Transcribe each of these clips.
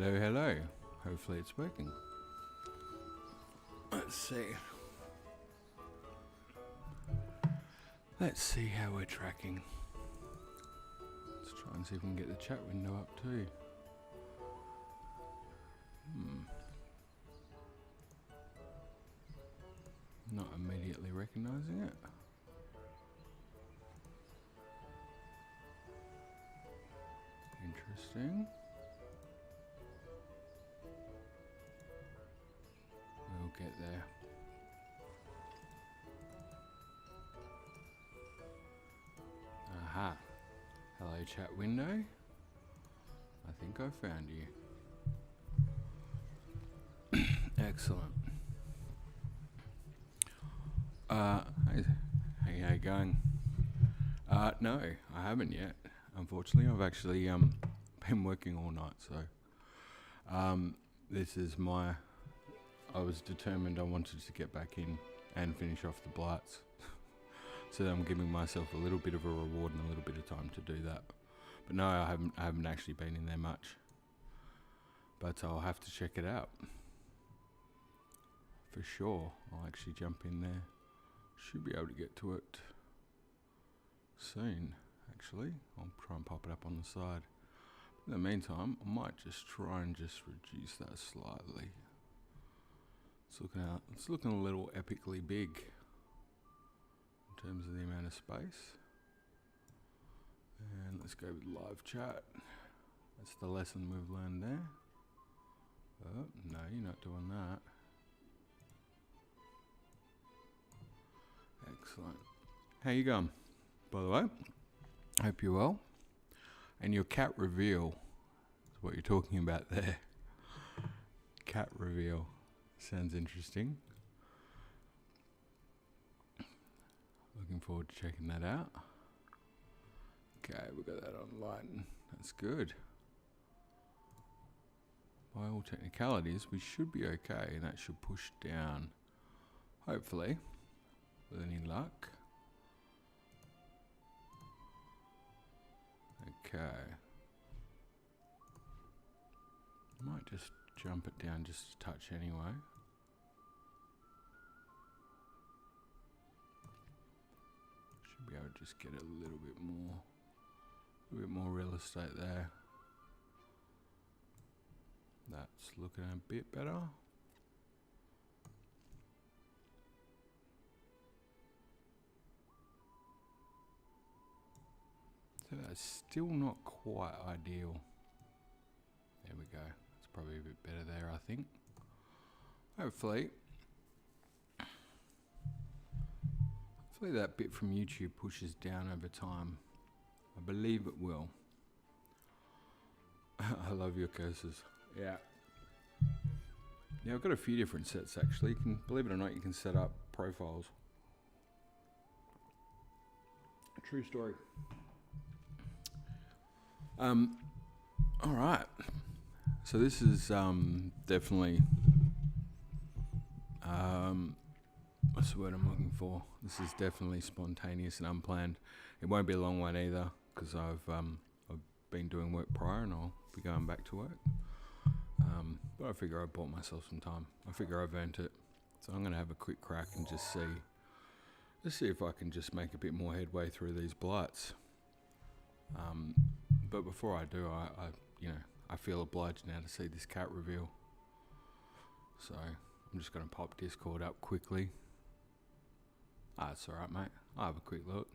Hello, hello. Hopefully it's working. Let's see. Let's see how we're tracking. Let's try and see if we can get the chat window up too. Not immediately recognizing it. Interesting. We'll get there. Aha. Hello, chat window. I think I found you. Excellent. Hey, how you going? No, I haven't yet. Unfortunately, I've actually been working all night, so this is my. I was determined I wanted to get back in and finish off the Blights. So I'm giving myself a little bit of a reward and a little bit of time to do that. But no, I haven't actually been in there much. But I'll have to check it out. For sure, I'll actually jump in there. Should be able to get to it soon, actually. I'll try and pop it up on the side. In the meantime, I might just try and just reduce that slightly. It's looking a little epically big in terms of the amount of space. And let's go with live chat. That's the lesson we've learned there. Oh, no, you're not doing that. Excellent. How you going, by the way? Hope you're well. And your cat reveal is what you're talking about there. Cat reveal. Sounds interesting. Looking forward to checking that out. Okay, we got that on light. That's good. By all technicalities, we should be okay, and that should push down. Hopefully, with any luck. Okay. Might just jump it down just a touch anyway. Should be able to just get a little bit more real estate there. That's looking a bit better. So that's still not quite ideal. There we go. It's probably a bit better there, I think. Hopefully that bit from YouTube pushes down over time. I believe it will. I love your curses. Yeah. Yeah, I've got a few different sets actually. You can, believe it or not, you can set up profiles. True story. Alright. So this is definitely what's the word I'm looking for? This is definitely spontaneous and unplanned. It won't be a long one either, because I've been doing work prior and I'll be going back to work. But I figure I bought myself some time. I figure I've earned it. So I'm gonna have a quick crack and just see if I can just make a bit more headway through these Blights. But before I do, I feel obliged now to see this cat reveal. So I'm just gonna pop Discord up quickly. It's alright, mate. I'll have a quick look.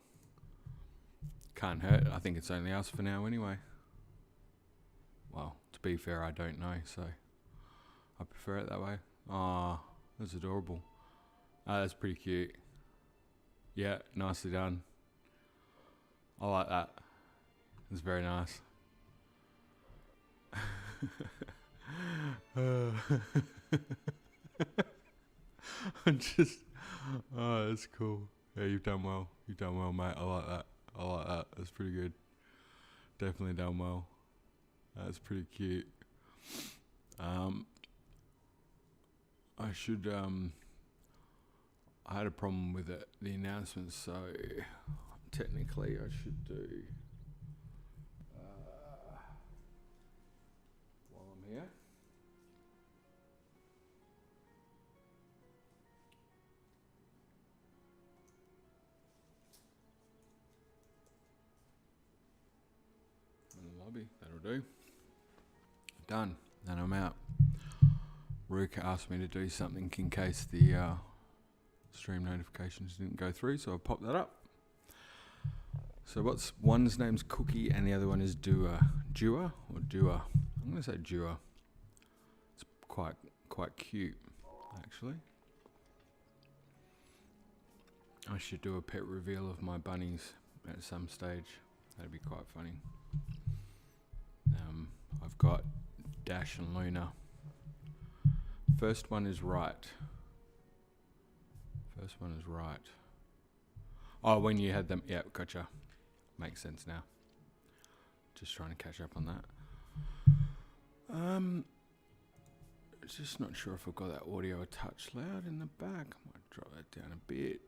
Can't hurt. I think it's only us for now anyway. Well, to be fair, I don't know, so I prefer it that way. Oh, that's adorable. That's pretty cute. Yeah, nicely done. I like that. It's very nice. I'm just... Oh, that's cool. Yeah, you've done well. You've done well, mate. I like that. I like that. That's pretty good. Definitely done well. That's pretty cute. I should... I had a problem with it, the announcements, so technically I should do... while I'm here. lobby. That'll do. Done. Then I'm out. Rook asked me to do something in case the stream notifications didn't go through, so I popped that up. So one's name's Cookie and the other one is Dua. Dua or Dua? I'm going to say Dua. It's quite cute, actually. I should do a pet reveal of my bunnies at some stage. That'd be quite funny. I've got Dash and Luna. First one is right. Oh, when you had them. Yeah, gotcha. Makes sense now. Just trying to catch up on that. Just not sure if I've got that audio a touch loud in the back. I might drop that down a bit.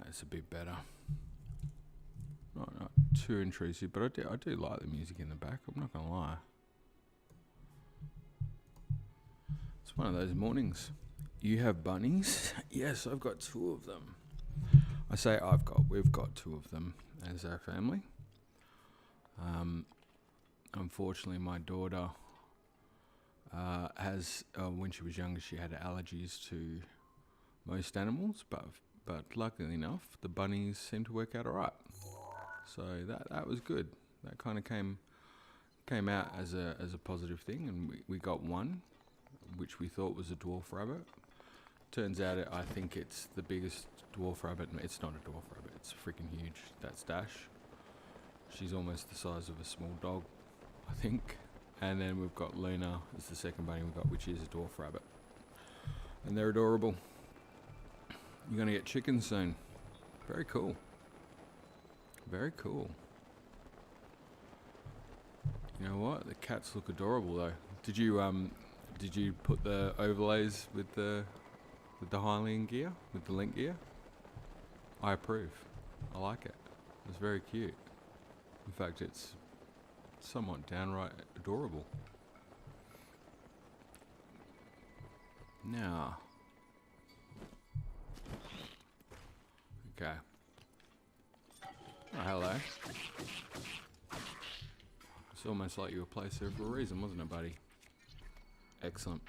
That's a bit better. Not too intrusive, but I do like the music in the back. I'm not gonna lie. It's one of those mornings. You have bunnies? Yes, I've got 2 of them. I say we've got 2 of them as our family. Unfortunately, my daughter has, when she was younger, she had allergies to most animals, but luckily enough, the bunnies seemed to work out alright. So that was good. That kind of came out as a positive thing, and we got one, which we thought was a dwarf rabbit. Turns out I think it's the biggest dwarf rabbit. It's not a dwarf rabbit. It's freaking huge. That's Dash. She's almost the size of a small dog, I think. And then we've got Luna as the second bunny we've got, which is a dwarf rabbit. And they're adorable. You're going to get chickens soon. Very cool. Very cool. You know what? The cats look adorable though. Did you put the overlays with the Hylian gear, with the link gear? I approve. I like it. It's very cute. In fact, it's somewhat downright adorable. Now, okay. Oh, hello. It's almost like you were placed there for a reason, wasn't it, buddy? Excellent.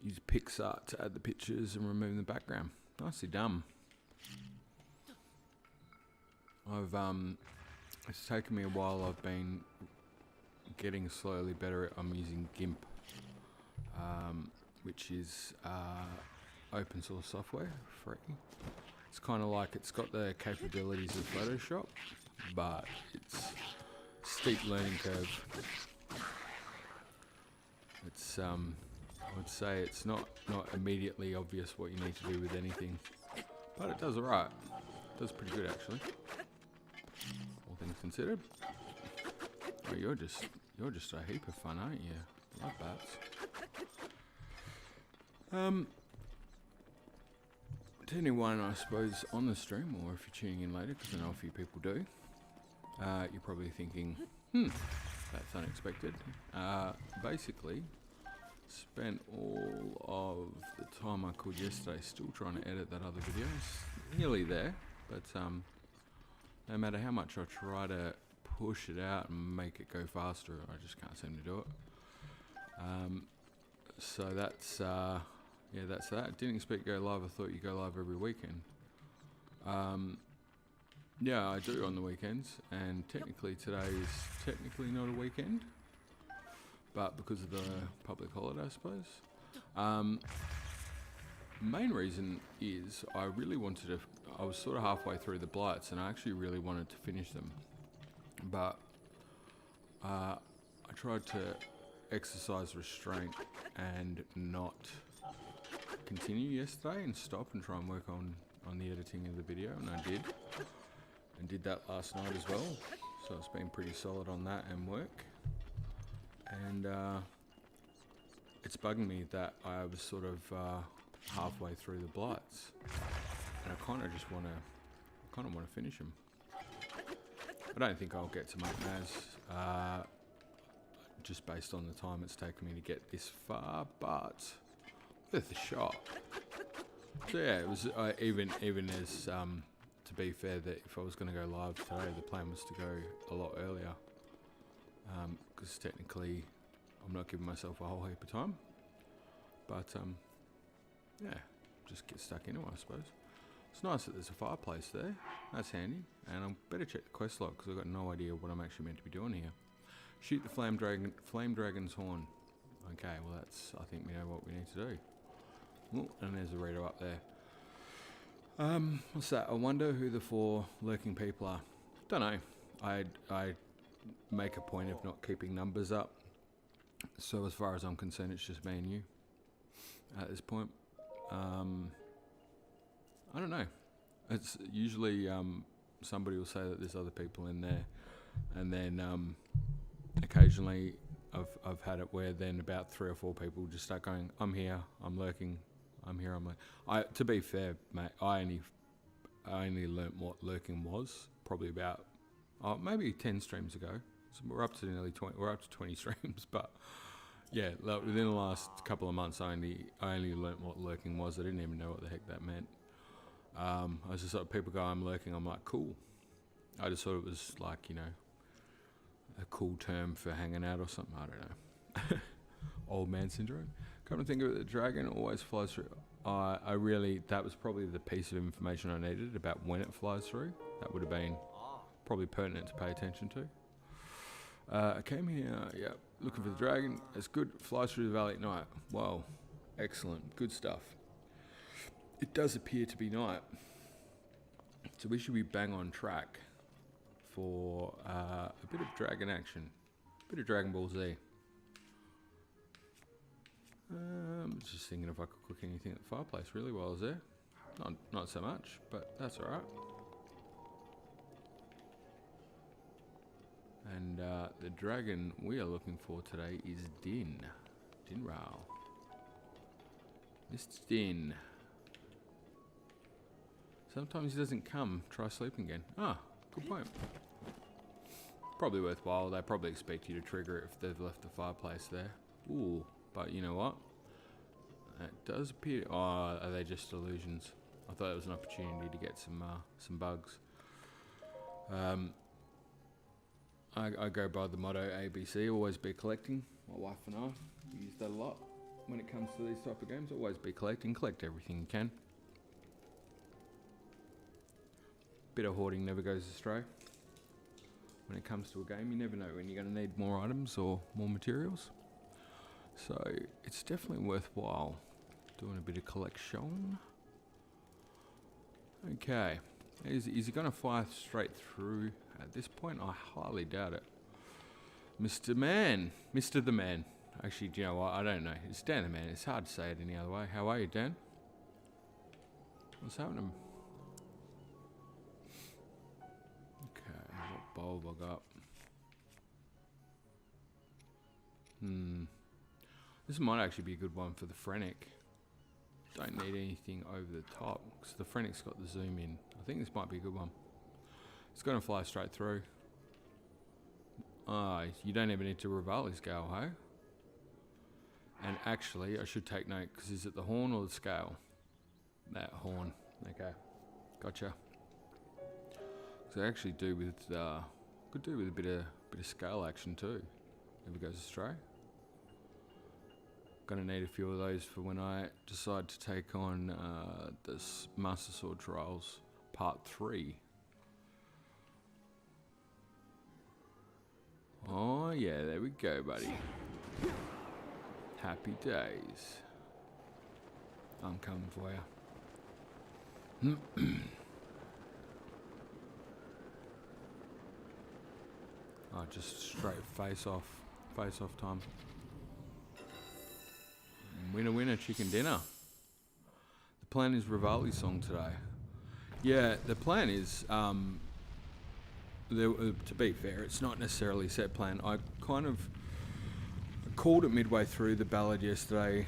Use Pixart to add the pictures and remove the background. Nicely done. It's taken me a while. I've been getting slowly better at. I'm using GIMP, which is open source software, free. It's kind of like it's got the capabilities of Photoshop, but it's steep learning curve. It's I would say it's not immediately obvious what you need to do with anything, but it does alright. It does pretty good actually, all things considered. Oh, you're just a heap of fun, aren't you? Love bats. To anyone, I suppose, on the stream, or if you're tuning in later, because I know a few people do, you're probably thinking, that's unexpected. Basically, spent all of the time I could yesterday still trying to edit that other video. It's nearly there, but no matter how much I try to push it out and make it go faster, I just can't seem to do it. So that's that's that. Didn't expect to go live. I thought you go live every weekend. Yeah, I do on the weekends, and technically today is technically not a weekend, but because of the public holiday, I suppose. Main reason is I really wanted to. I was sort of halfway through the Blights, and I actually really wanted to finish them, but I tried to exercise restraint and not continue yesterday and stop and try and work on the editing of the video, and I did. And did that last night as well, so it's been pretty solid on that and work. And it's bugging me that I was sort of halfway through the Blights, and I kind of just want to finish them. I don't think I'll get to Monk Maz, just based on the time it's taken me to get this far, but worth a shot. So yeah, it was even as to be fair, that if I was going to go live today, the plan was to go a lot earlier. Because technically, I'm not giving myself a whole heap of time. But, yeah, just get stuck into it, I suppose. It's nice that there's a fireplace there. That's handy. And I better check the quest log, because I've got no idea what I'm actually meant to be doing here. Shoot the flame dragon's horn. Okay, well that's, I think we know what we need to do. Oh, and there's a reader up there. What's that? I wonder who the 4 lurking people are. Don't know. I make a point of not keeping numbers up. So as far as I'm concerned, it's just me and you at this point. I don't know. It's usually somebody will say that there's other people in there, and then occasionally I've had it where then about 3 or 4 people just start going, I'm here, I'm lurking, I'm here, I'm lurking. To be fair, mate, I only learnt what lurking was probably about maybe 10 streams ago. So we're up to nearly 20. We're up to 20 streams, but yeah, within the last couple of months, I only learnt what lurking was. I didn't even know what the heck that meant. I was just like, people go, I'm lurking. I'm like, cool. I just thought it was like, you know, a cool term for hanging out or something. I don't know. Old man syndrome. Come to think of it, the dragon always flies through. That was probably the piece of information I needed about when it flies through. That would have been probably pertinent to pay attention to. I came here, looking for the dragon. It's good. Flies through the valley at night. Wow, excellent, good stuff. It does appear to be night, so we should be bang on track for a bit of dragon action, a bit of Dragon Ball Z. Just thinking if I could cook anything at the fireplace really while I was there. Not so much, but that's all right. And the dragon we are looking for today is Din. Din Rao. Mr. Din. Sometimes he doesn't come. Try sleeping again. Ah, good point. Probably worthwhile. They probably expect you to trigger it if they've left the fireplace there. Ooh, but you know what? It does appear... Oh, are they just illusions? I thought it was an opportunity to get some bugs. I go by the motto ABC, always be collecting. My wife and I use that a lot when it comes to these type of games. Always be collecting, collect everything you can. Bit of hoarding never goes astray. When it comes to a game, you never know when you're going to need more items or more materials. So it's definitely worthwhile doing a bit of collection. Okay. Is he going to fly straight through? At this point, I highly doubt it. Mr. Man. Mr. the Man. Actually, do you know what? I don't know. It's Dan the Man. It's hard to say it any other way. How are you, Dan? What's happening? Okay, what bulb I got? This might actually be a good one for the Frenic. Don't need anything over the top, because the Frenic's got the zoom in. I think this might be a good one. It's going to fly straight through. You don't even need to reveal his scale, hey? And actually, I should take note, because is it the horn or the scale? That horn. Okay, gotcha. So I actually do with, could do with a bit of scale action too, if it goes astray. Gonna need a few of those for when I decide to take on this Master Sword Trials Part 3. Oh yeah, there we go, buddy. Happy days. I'm coming for you. Oh, just straight face off time. Winner, winner, chicken dinner. The plan is Rivali's song today. Yeah, the plan is, to be fair, it's not necessarily a set plan. I kind of called it midway through the ballad yesterday.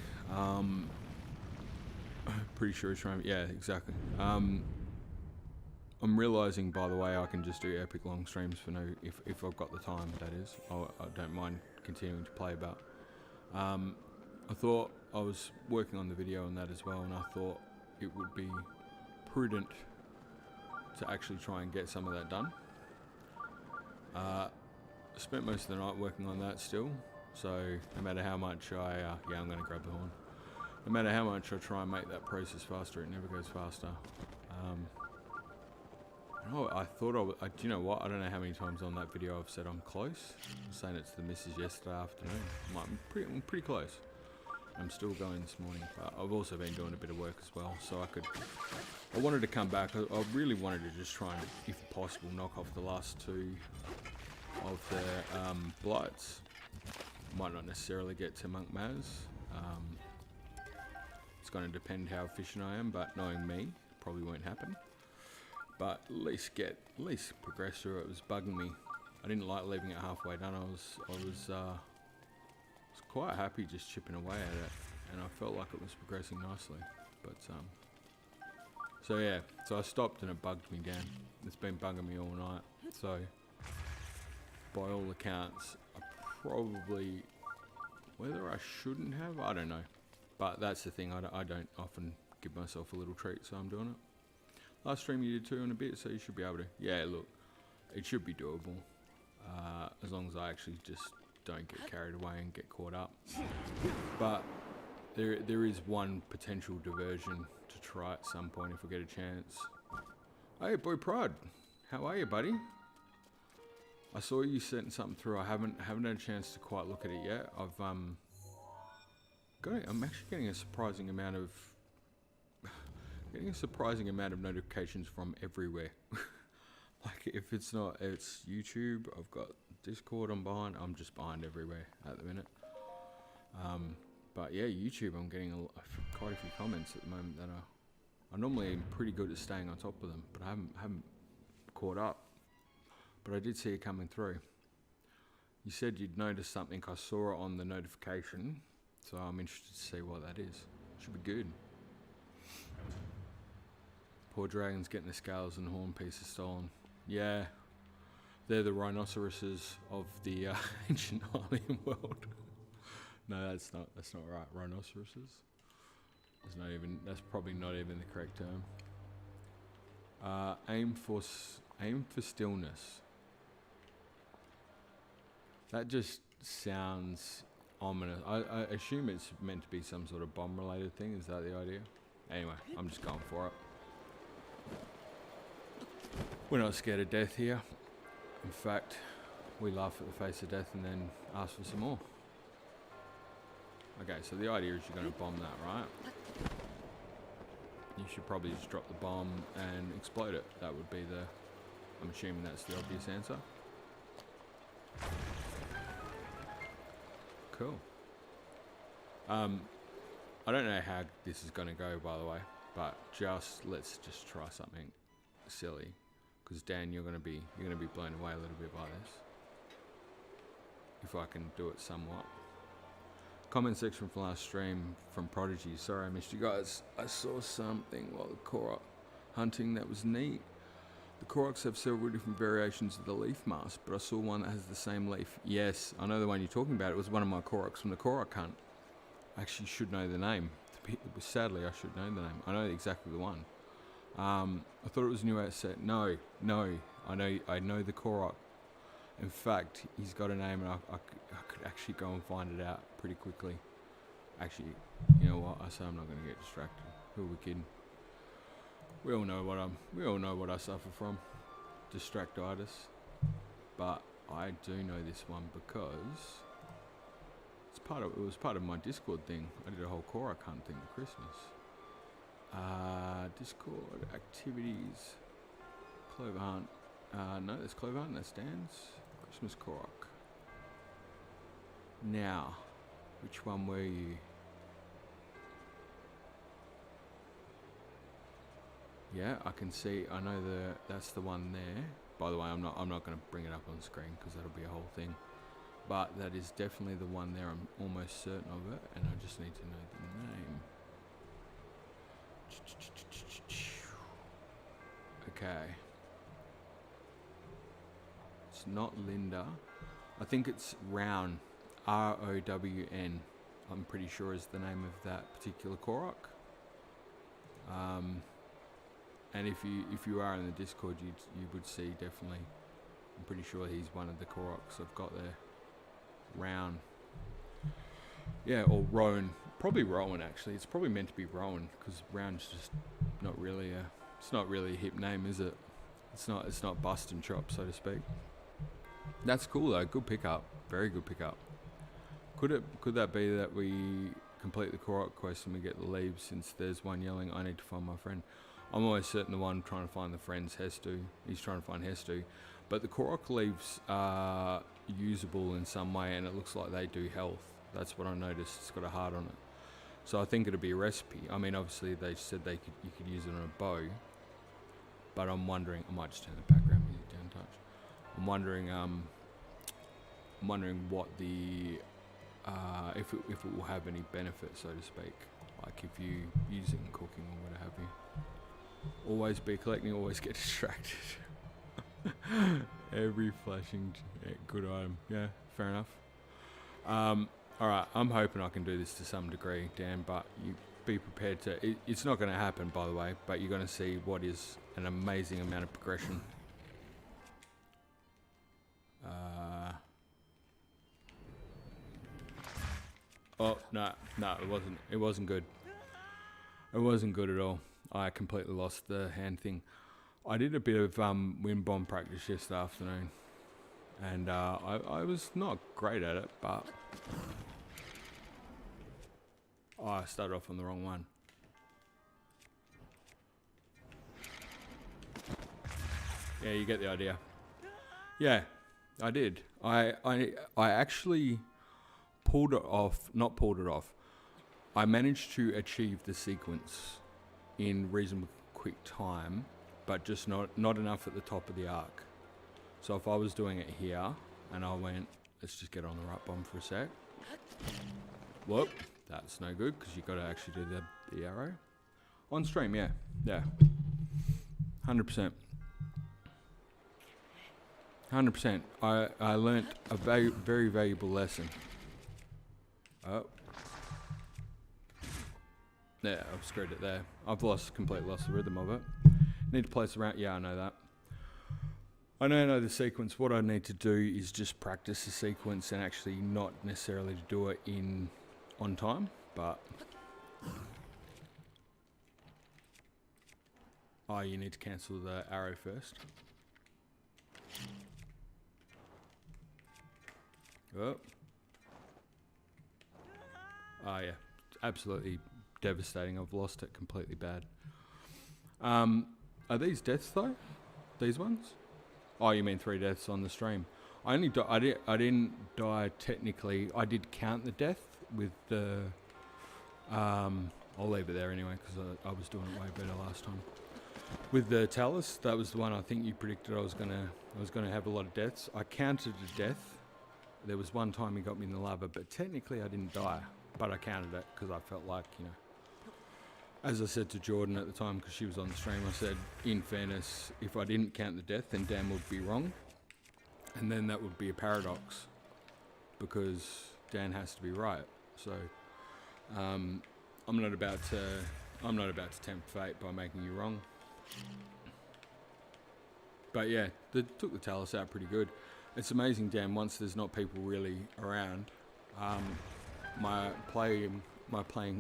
Pretty sure it's right. Yeah, exactly. I'm realising, by the way, I can just do epic long streams for if I've got the time, that is. I don't mind continuing to play about. I thought I was working on the video on that as well, and I thought it would be prudent to actually try and get some of that done. Spent most of the night working on that still, so no matter how much yeah, I'm going to grab the horn. No matter how much I try and make that process faster, it never goes faster. I thought do you know what? I don't know how many times on that video I've said I'm close. I was saying it to the missus yesterday afternoon. I'm pretty close. I'm still going this morning, but I've also been doing a bit of work as well, so I wanted to come back. I really wanted to just try and, if possible, knock off the last 2 of the Blights. Might not necessarily get to Monk Maz. It's going to depend how efficient I am, but knowing me, probably won't happen. But at least progress through it. It was bugging me. I didn't like leaving it halfway done. I was quite happy just chipping away at it, and I felt like it was progressing nicely. But so yeah, so I stopped and it bugged me down. It's been bugging me all night. So by all accounts, I probably, whether I shouldn't have, I don't know. But that's the thing, I don't often give myself a little treat, so I'm doing it. Last stream you did 2 and a bit, so you should be able to. Yeah, look, it should be doable. As long as I actually just don't get carried away and get caught up. But there is one potential diversion to try at some point if we get a chance. Hey, Boy Pride, how are you, buddy? I saw you sent something through. I haven't had a chance to quite look at it yet. I'm actually getting a surprising amount of notifications from everywhere. Like if it's YouTube, I've got Discord, I'm behind. I'm just behind everywhere at the minute. But yeah, YouTube, I'm getting quite a few comments at the moment that I normally am pretty good at staying on top of them, but I haven't caught up. But I did see it coming through. You said you'd noticed something. I saw it on the notification, so I'm interested to see what that is. Should be good. Poor dragon's getting the scales and horn pieces stolen. Yeah, they're the rhinoceroses of the ancient alien world. No, that's not right. Rhinoceroses. That's probably not even the correct term. Aim for stillness. That just sounds ominous. I assume it's meant to be some sort of bomb-related thing. Is that the idea? Anyway, I'm just going for it. We're not scared of death here. In fact, we laugh at the face of death and then ask for some more. Okay, so the idea is you're going to bomb that, right? You should probably just drop the bomb and explode it. That would be I'm assuming that's the obvious answer. Cool. I don't know how this is going to go, by the way, but let's just try something silly, because Dan, you're going to be blown away a little bit by this. If I can do it somewhat. Comment section from last stream from Prodigy. Sorry I missed you guys. I saw something while the Korok hunting that was neat. The Koroks have several different variations of the leaf mask, but I saw one that has the same leaf. Yes, I know the one you're talking about. It was one of my Koroks from the Korok hunt. I actually should know the name. Sadly, I should know the name. I know exactly the one. I thought it was a new outset. No, I know the Korok. In fact, he's got a name, and I could actually go and find it out pretty quickly. Actually, you know what? I say I'm not going to get distracted. Who are we kidding? We all know what I suffer from, distractitis. But I do know this one because it was part of my Discord thing. I did a whole Korok hunt thing at Christmas. Discord activities, Clover Hunt. No, that's Clover Hunt. That's Dan's. Christmas Korok. Now, which one were you? Yeah, I can see. I know that's the one there. By the way, I'm not going to bring it up on screen because that'll be a whole thing. But that is definitely the one there. I'm almost certain of it, and I just need to know the name. Okay. It's not Linda. I think it's Rown. R-O-W-N. I'm pretty sure is the name of that particular Korok. And if you are in the Discord, you would see definitely. I'm pretty sure he's one of the Koroks I've got there. Rowan. Yeah, or Rowan. Probably Rowan actually. It's probably meant to be Rowan because Rowan's just not really it's not really a hip name, is it? It's not bust and chop, so to speak. That's cool though. Good pickup. Very good pickup. Could that be that we complete the Korok quest and we get the leaves, since there's one yelling, I need to find my friend? I'm always certain the one trying to find the friend's Hestu. He's trying to find Hestu. But the Korok leaves are usable in some way, and it looks like they do health. That's what I noticed. It's got a heart on it. So I think it'd be a recipe. I mean, obviously they said you could use it on a bow. But I'm wondering, I might just turn the background music down a touch. I'm wondering what the if it will have any benefit, so to speak, like if you use it in cooking or what have you. Always be collecting, always get distracted. Every flashing good item. Yeah, fair enough. Alright, I'm hoping I can do this to some degree, Dan, but you be prepared to... it's not going to happen, by the way, but you're going to see what is an amazing amount of progression. Oh, no, it wasn't good. It wasn't good at all. I completely lost the hand thing. I did a bit of wind bomb practice yesterday afternoon, and I was not great at it, but I started off on the wrong one. Yeah, you get the idea. Yeah, I did. I actually pulled it off. Not pulled it off. I managed to achieve the sequence in reasonably quick time, but just not enough at the top of the arc. So if I was doing it here, and I went, let's just get on the right bomb for a sec. Whoop, that's no good, because you've got to actually do the arrow. On stream, yeah. 100%. 100%. I learnt a very valuable lesson. Oh. Yeah, I've screwed it there. I've completely lost the rhythm of it. Need to place around. Yeah, I know that. I know the sequence. What I need to do is just practice the sequence and actually not necessarily to do it on time, but... Oh, you need to cancel the arrow first. Oh. Oh yeah, absolutely devastating. I've lost it completely bad. Are these deaths though? These ones? Oh, you mean 3 deaths on the stream? I didn't die technically. I did count the death with the. I'll leave it there anyway because I was doing it way better last time. With the Talus, that was the one I think you predicted I was gonna have a lot of deaths. I counted a death. There was one time he got me in the lava, but technically I didn't die. But I counted it because I felt like, as I said to Jordan at the time, because she was on the stream, I said, in fairness, if I didn't count the death, then Dan would be wrong. And then that would be a paradox, because Dan has to be right. So, I'm not about to tempt fate by making you wrong. But yeah, they took the Talus out pretty good. It's amazing, Dan, once there's not people really around, my playing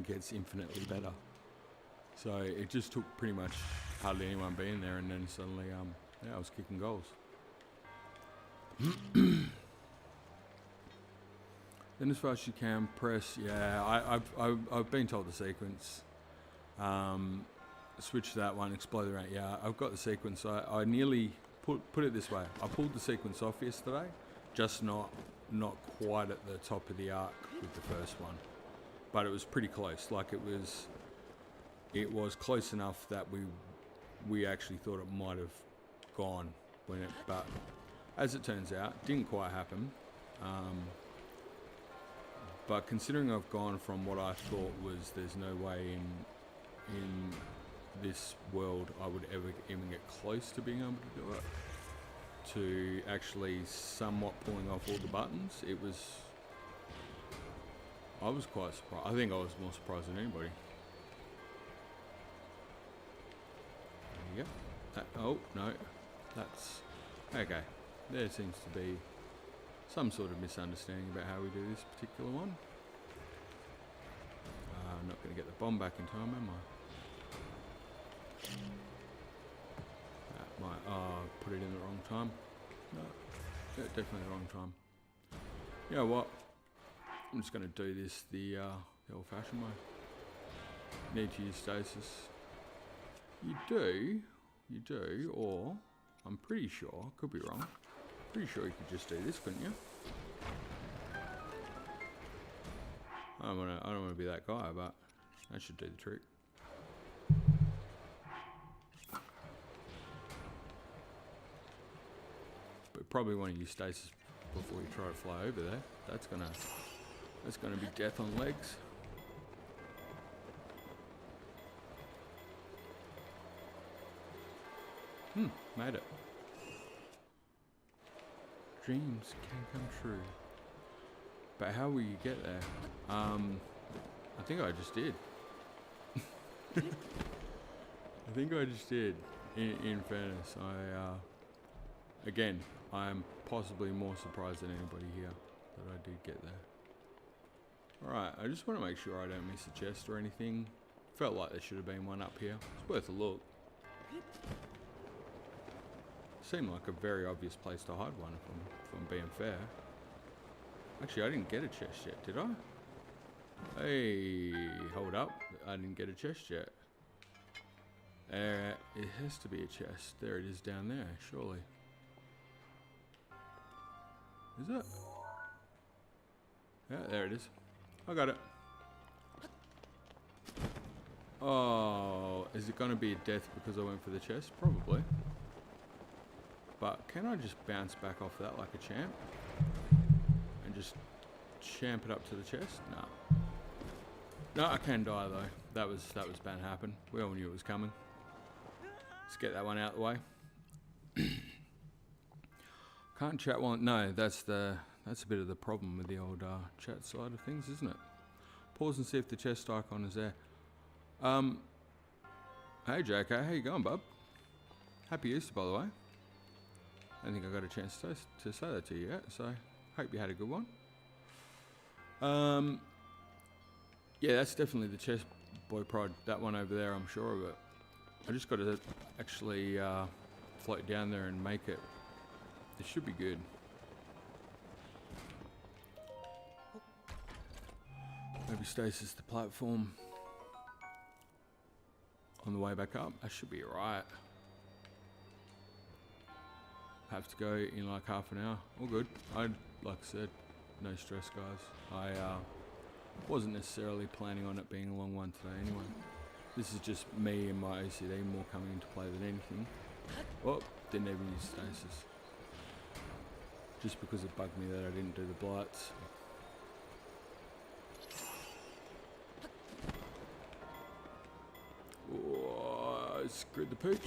gets infinitely better. So it just took pretty much hardly anyone being there, and then suddenly, I was kicking goals. Then as far as you can press, yeah, I've been told the sequence. Switch to that one, explode the rank. Yeah, I've got the sequence. I nearly put it this way. I pulled the sequence off yesterday, just not quite at the top of the arc with the first one, but it was pretty close. Like it was close enough that we actually thought it might have gone but as it turns out, didn't quite happen. But considering I've gone from what I thought was there's no way in this world I would ever even get close to being able to do it, to actually somewhat pulling off all the buttons, I was quite surprised. I think I was more surprised than anybody. Yep. Oh, no. That's... Okay. There seems to be some sort of misunderstanding about how we do this particular one. I'm not going to get the bomb back in time, am I? That might... Oh, I put it in the wrong time. No. Yeah, definitely the wrong time. You know what? I'm just going to do this the old-fashioned way. Need to use stasis. You do, or I'm pretty sure, could be wrong, pretty sure you could just do this, couldn't you? I don't want to be that guy, but that should do the trick. But probably want to use stasis before you try to fly over there. That's gonna be death on legs. Made it. Dreams can come true. But how will you get there? I think I just did. I think I just did. In fairness, again, I am possibly more surprised than anybody here that I did get there. Alright, I just want to make sure I don't miss a chest or anything. Felt like there should have been one up here. It's worth a look. Seemed like a very obvious place to hide one, if I'm being fair. Actually, I didn't get a chest yet, did I? Hey, hold up. I didn't get a chest yet. It has to be a chest. There it is down there, surely. Is it? Yeah, there it is. I got it. Oh, is it going to be a death because I went for the chest? Probably. But can I just bounce back off that like a champ? And just champ it up to the chest? Nah. No, I can die though. That was bound to happen. We all knew it was coming. Let's get that one out of the way. Can't chat while... No, that's a bit of the problem with the old chat side of things, isn't it? Pause and see if the chest icon is there. Hey JK, how you going, bub? Happy Easter, by the way. I don't think I got a chance to say that to you yet, so hope you had a good one. Yeah, that's definitely the chest boy prod. That one over there, I'm sure of it. I just got to actually float down there and make it. It should be good. Maybe stasis the platform on the way back up. That should be alright. Have to go in like half an hour. All good. Like I said, no stress, guys. I wasn't necessarily planning on it being a long one today anyway. This is just me and my OCD more coming into play than anything. Oh, didn't even use stasis. Just because it bugged me that I didn't do the blights. Oh, screwed the pooch.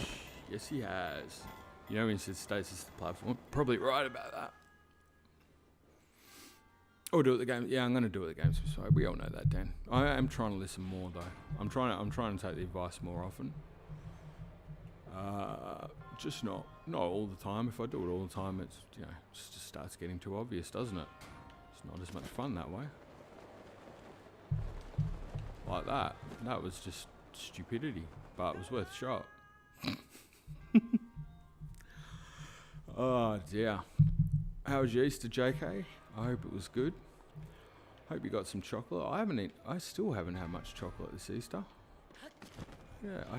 Yes, he has. You know when he said stasis the platform, probably right about that. Or do it the game. Yeah, I'm going to do it the GameSmiths. Sorry, we all know that, Dan. I am trying to listen more though. I'm trying to take the advice more often. Just not all the time. If I do it all the time, it's it just starts getting too obvious, doesn't it? It's not as much fun that way. Like that. That was just stupidity, but it was worth a shot. Oh dear. How was your Easter, JK? I hope it was good. Hope you got some chocolate. I still haven't had much chocolate this Easter. Yeah, I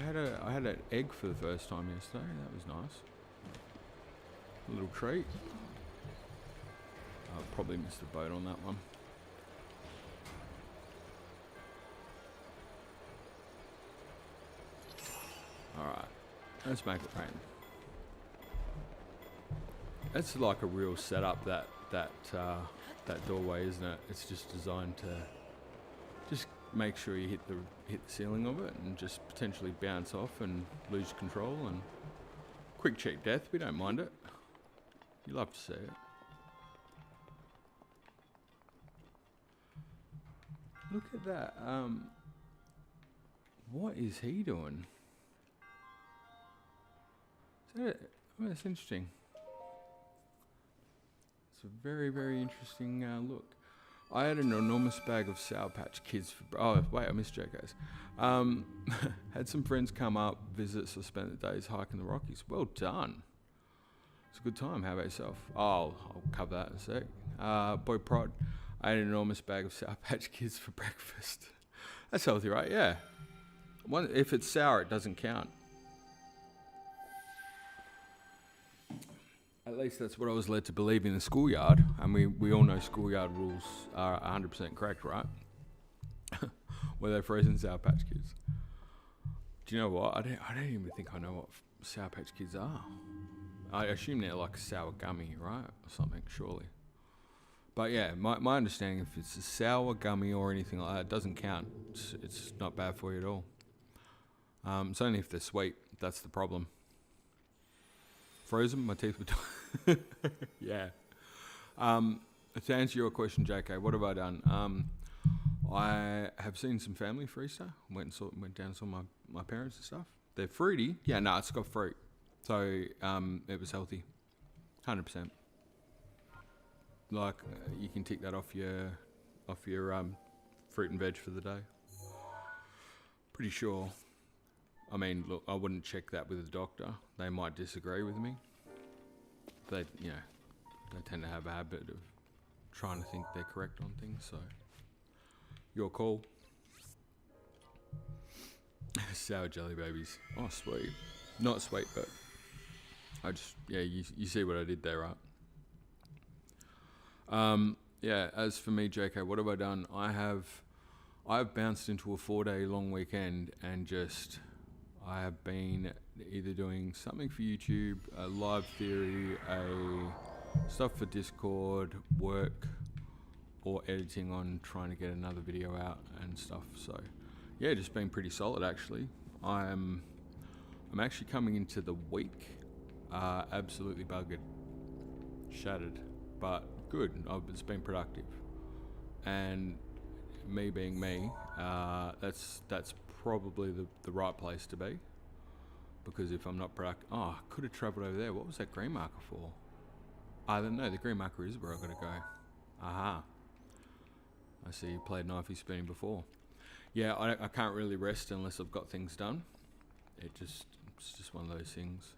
had an egg for the first time yesterday. That was nice. A little treat. I probably missed the boat on that one. Alright, let's make it rain. That's like a real setup, that doorway, isn't it? It's just designed to just make sure you hit the ceiling of it and just potentially bounce off and lose control and quick cheap death. We don't mind it. You love to see it. Look at that. What is he doing? That's interesting. It's a very, very interesting look. I had an enormous bag of Sour Patch Kids. Oh, wait, I missed JK's. Had some friends come up, visit, so spent the days hiking the Rockies. Well done. It's a good time. How about yourself? Oh, I'll cover that in a sec. Boy Prod, I had an enormous bag of Sour Patch Kids for breakfast. That's healthy, right? Yeah. If it's sour, it doesn't count. At least that's what I was led to believe in the schoolyard. And we all know schoolyard rules are 100% correct, right? Were they frozen Sour Patch Kids? Do you know what? I don't even think I know what Sour Patch Kids are. I assume they're like sour gummy, right? Or something, surely. But yeah, my understanding, if it's a sour gummy or anything like that, it doesn't count. It's not bad for you at all. It's only if they're sweet. That's the problem. Frozen, my teeth were yeah. To answer your question, JK, what have I done? I have seen some family for Easter. Went down and saw my parents and stuff. They're fruity. Yeah, no, it's got fruit. So it was healthy. 100%. Like you can tick that off your fruit and veg for the day. Pretty sure. I mean, look, I wouldn't check that with a doctor. They might disagree with me. They tend to have a habit of trying to think they're correct on things. So, your call. Sour jelly babies. Oh, sweet. Not sweet, but you see what I did there, right? Yeah. As for me, JK, what have I done? I've bounced into a 4-day long weekend and I have been either doing something for YouTube, a live theory, stuff for Discord, work, or editing on trying to get another video out and stuff. So, yeah, just been pretty solid actually. I'm actually coming into the week absolutely buggered, shattered, but good. It's been productive, and me being me, that's probably the right place to be, because if I'm not productive, I could have travelled over there. What was that green marker for? I don't know. The green marker is where I gotta go. Aha. I see you played knifey spinning before. Yeah, I can't really rest unless I've got things done. It's just one of those things.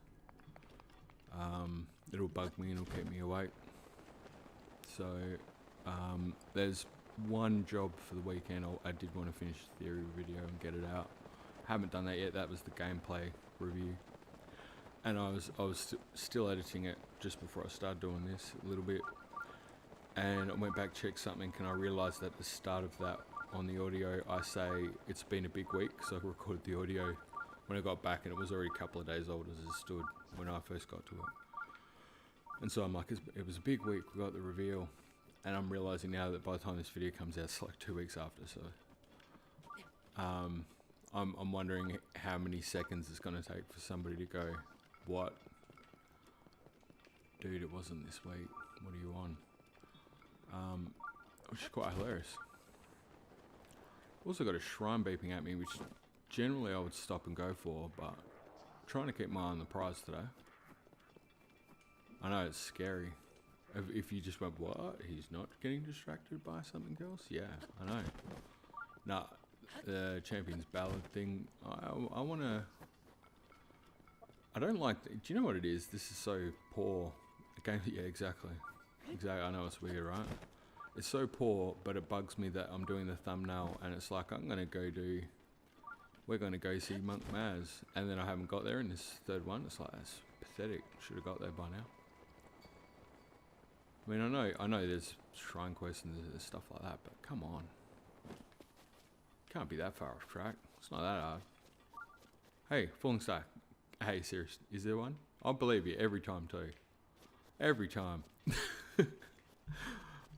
It'll bug me and it'll keep me awake. So there's one job for the weekend. I did want to finish the theory video and get it out. Haven't done that yet. That was the gameplay review, and I was still editing it just before I started doing this a little bit. And I went back, checked something, and I realised that at the start of that on the audio, I say it's been a big week, so I recorded the audio when I got back, and it was already a couple of days old as it stood when I first got to it. And so I'm like, it was a big week. We got the reveal. And I'm realising now that by the time this video comes out, it's like 2 weeks after. So I'm wondering how many seconds it's going to take for somebody to go, what? Dude, it wasn't this week. What are you on? Which is quite hilarious. Also got a shrine beeping at me, which generally I would stop and go for, but I'm trying to keep my eye on the prize today. I know it's scary. If you just went, what? He's not getting distracted by something else? Yeah, I know. Nah, the Champions Ballad thing, I want to... I don't like... Do you know what it is? This is so poor. Okay, yeah, exactly. Exactly, I know it's weird, right? It's so poor, but it bugs me that I'm doing the thumbnail and it's like, we're going to go see Monk Maz, and then I haven't got there in this third one. It's like, that's pathetic. Should have got there by now. I mean, I know there's shrine quests and there's stuff like that, but come on. Can't be that far off track. It's not that hard. Hey, Falling Star. Hey, serious, is there one? I'll believe you every time too. Every time.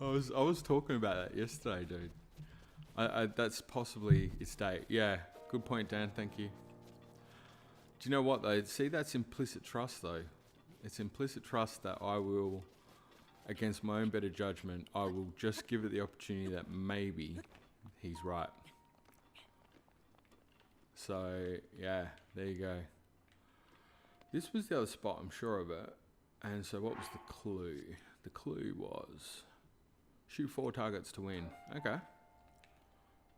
I was talking about that yesterday, dude. That's possibly its date. Yeah, good point, Dan. Thank you. Do you know what though? See, that's implicit trust though. It's implicit trust that I will, against my own better judgment, I will just give it the opportunity that maybe he's right. So yeah, there you go. This was the other spot, I'm sure of it. And so what was the clue? The clue was shoot 4 targets to win. Okay.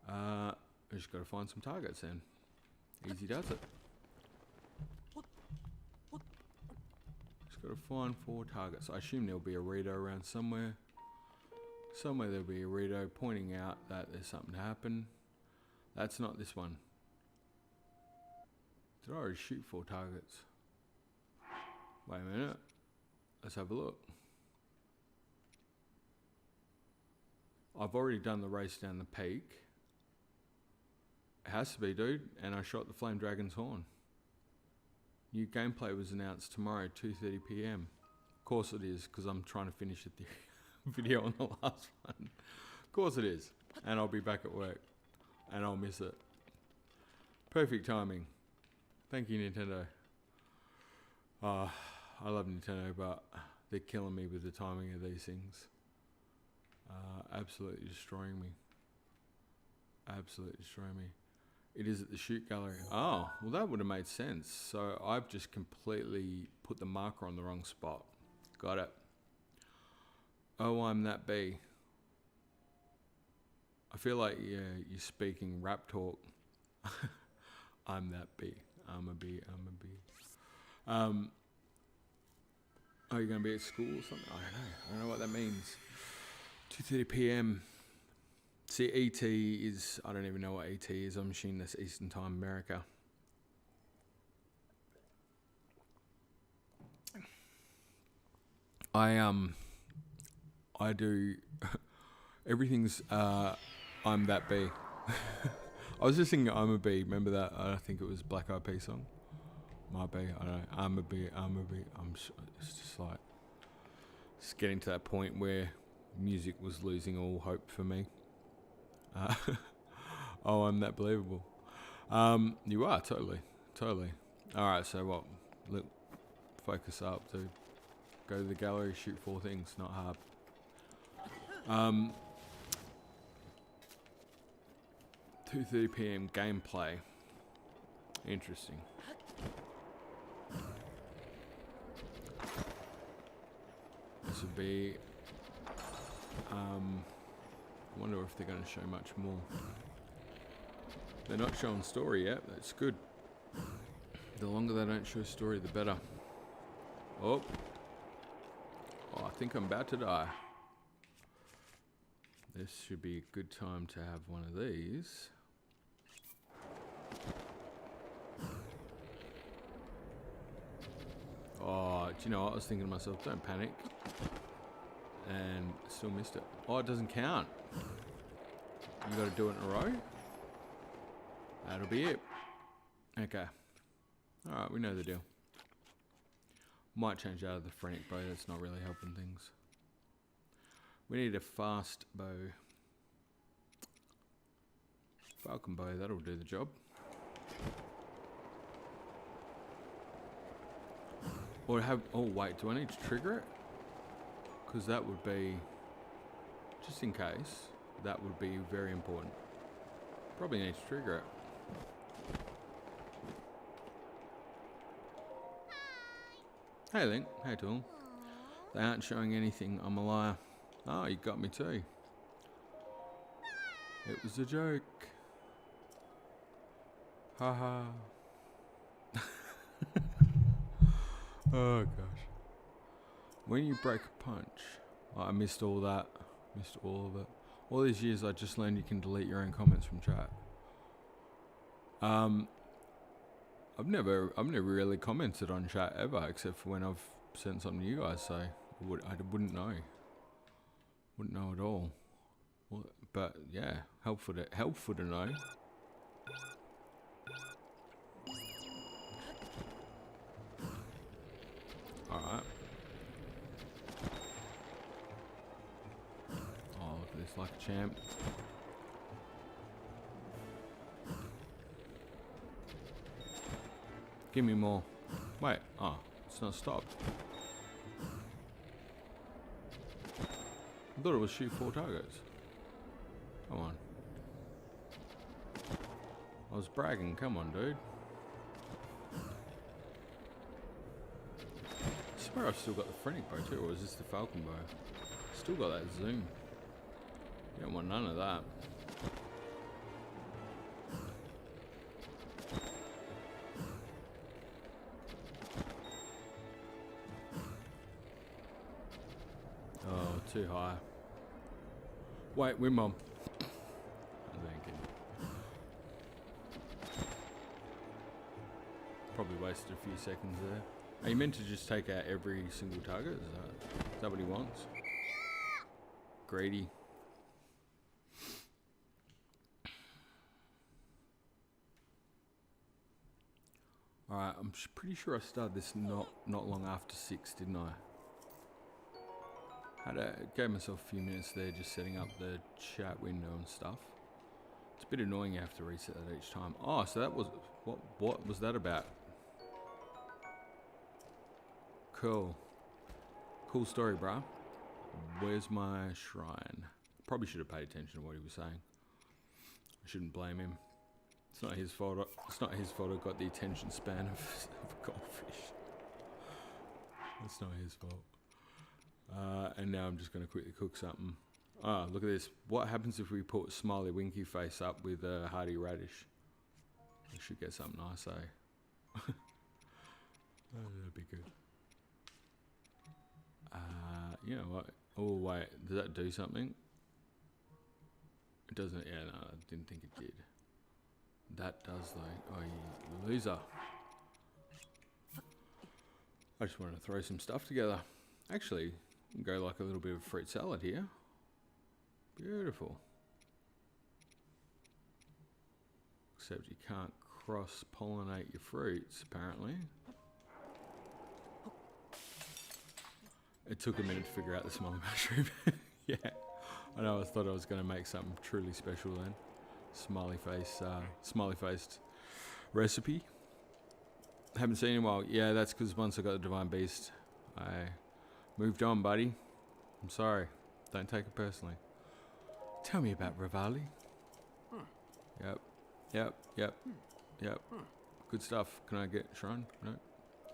I just got to find some targets then. Easy does it. Just got to find 4 targets. I assume there'll be a Rito around somewhere. Somewhere there'll be a Rito pointing out that there's something to happen. That's not this one. Did I already shoot 4 targets? Wait a minute. Let's have a look. I've already done the race down the peak. It has to be, dude. And I shot the Flame Dragon's Horn. New gameplay was announced tomorrow, 2:30 PM. Of course it is, because I'm trying to finish the video on the last one. Of course it is. And I'll be back at work. And I'll miss it. Perfect timing. Thank you, Nintendo. I love Nintendo, but they're killing me with the timing of these things. Absolutely destroying me. Absolutely destroying me. It is at the shoot gallery. Oh, well that would have made sense. So I've just completely put the marker on the wrong spot. Got it. Oh, I'm that bee. I feel like you're speaking rap talk. I'm that bee. I'm a bee. I'm a bee. Are you going to be at school or something? I don't know what that means. 2:30 PM. See, ET is... I don't even know what ET is. I'm assuming that's Eastern Time, America. I do... Everything's... I'm that bee. I was just thinking I'm a bee. Remember that? I think it was Black Eyed Peas song. My bee. I don't know. I'm a bee. I'm a bee. It's just like... It's getting to that point where music was losing all hope for me. Oh, I'm that believable. You are, totally. Totally. Alright, so what? Look, focus up, dude. Go to the gallery, shoot 4 things. Not hard. 2:30 PM gameplay. Interesting. This would be... I wonder if they're going to show much more. They're not showing story yet. That's good. The longer they don't show story, the better. Oh, I think I'm about to die. This should be a good time to have one of these. Oh, do you know what? I was thinking to myself, don't panic. And still missed it. Oh, it doesn't count. You got to do it in a row. That'll be it. Okay. Alright, we know the deal. Might change out of the frantic bow. That's not really helping things. We need a fast bow. Falcon bow, that'll do the job. Or have... Oh, wait. Do I need to trigger it? Because that would be... Just in case. That would be very important. Probably need to trigger it. Hey Link, hey Tool. They aren't showing anything, I'm a liar. Oh, you got me too. It was a joke. Haha. Oh gosh. When you break a punch. Oh, I missed all that. Missed all of it. All these years I just learned you can delete your own comments from chat. I've never really commented on chat ever, except for when I've sent something to you guys, so I wouldn't know. Wouldn't know at all. Well, but yeah, helpful to know. Alright. Oh, look at this, like a champ. Give me more. Wait, oh, it's not stopped. I thought it was shoot 4 targets. Come on. I was bragging, come on, dude. swear I've still got the Phrenic bow too, or is this the Falcon bow? Still got that zoom. You don't want none of that. Oh, too high. Wait, win mom. I'm thinking. Probably wasted a few seconds there. Are you meant to just take out every single target? Is that what he wants? Greedy. Alright, I'm pretty sure I started this not long after 6, didn't I? Gave myself a few minutes there just setting up the chat window and stuff. It's a bit annoying you have to reset that each time. Oh, so that was... What was that about? Cool. Cool story, bruh. Where's my shrine? Probably should have paid attention to what he was saying. I shouldn't blame him. It's not his fault. It's not his fault I got the attention span of a goldfish. It's not his fault. And now I'm just going to quickly cook something. Ah, look at this. What happens if we put Smiley Winky Face up with a Hearty Radish? We should get something nice, eh? Oh, that'd be good. You know what? Oh, wait. Does that do something? It doesn't. Yeah, no, I didn't think it did. That does, though. Oh, you loser. I just wanted to throw some stuff together. Actually, go like a little bit of fruit salad here. Beautiful. Except you can't cross-pollinate your fruits, apparently. It took a minute to figure out the small mushroom. Yeah, I know. I thought I was going to make something truly special then. Smiley faced recipe. Haven't seen it in a while. Yeah, that's because once I got the Divine Beast, I moved on, buddy. I'm sorry. Don't take it personally. Tell me about Rivali. Yep. Good stuff. Can I get Shrine? No.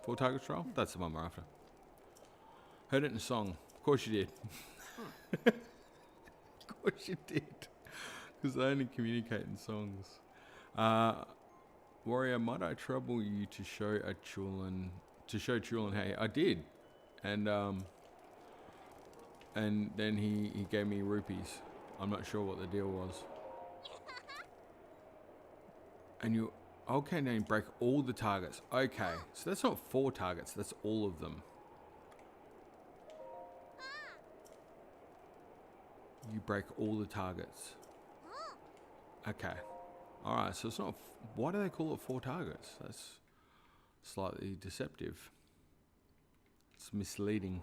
4 target trial? That's the one we're after. Heard it in a song. Of course you did. Of course you did. Because I only communicate in songs. Warrior, might I trouble you to show Chulin how I did. And then he gave me rupees. I'm not sure what the deal was. And you okay, now you break all the targets. Okay. So that's not 4 targets, that's all of them. You break all the targets. Okay. Alright, so it's not... Why do they call it 4 targets? That's slightly deceptive. It's misleading.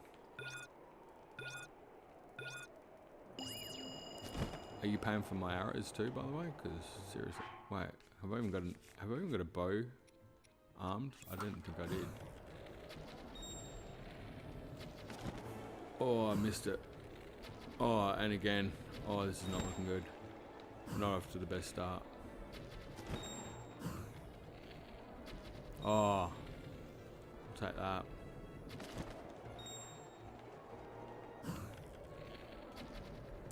Are you paying for my arrows too, by the way? Because, seriously... Wait, have I even got a bow armed? I didn't think I did. Oh, I missed it. Oh, and again. Oh, this is not looking good. Not off to the best start. Oh. I'll take that.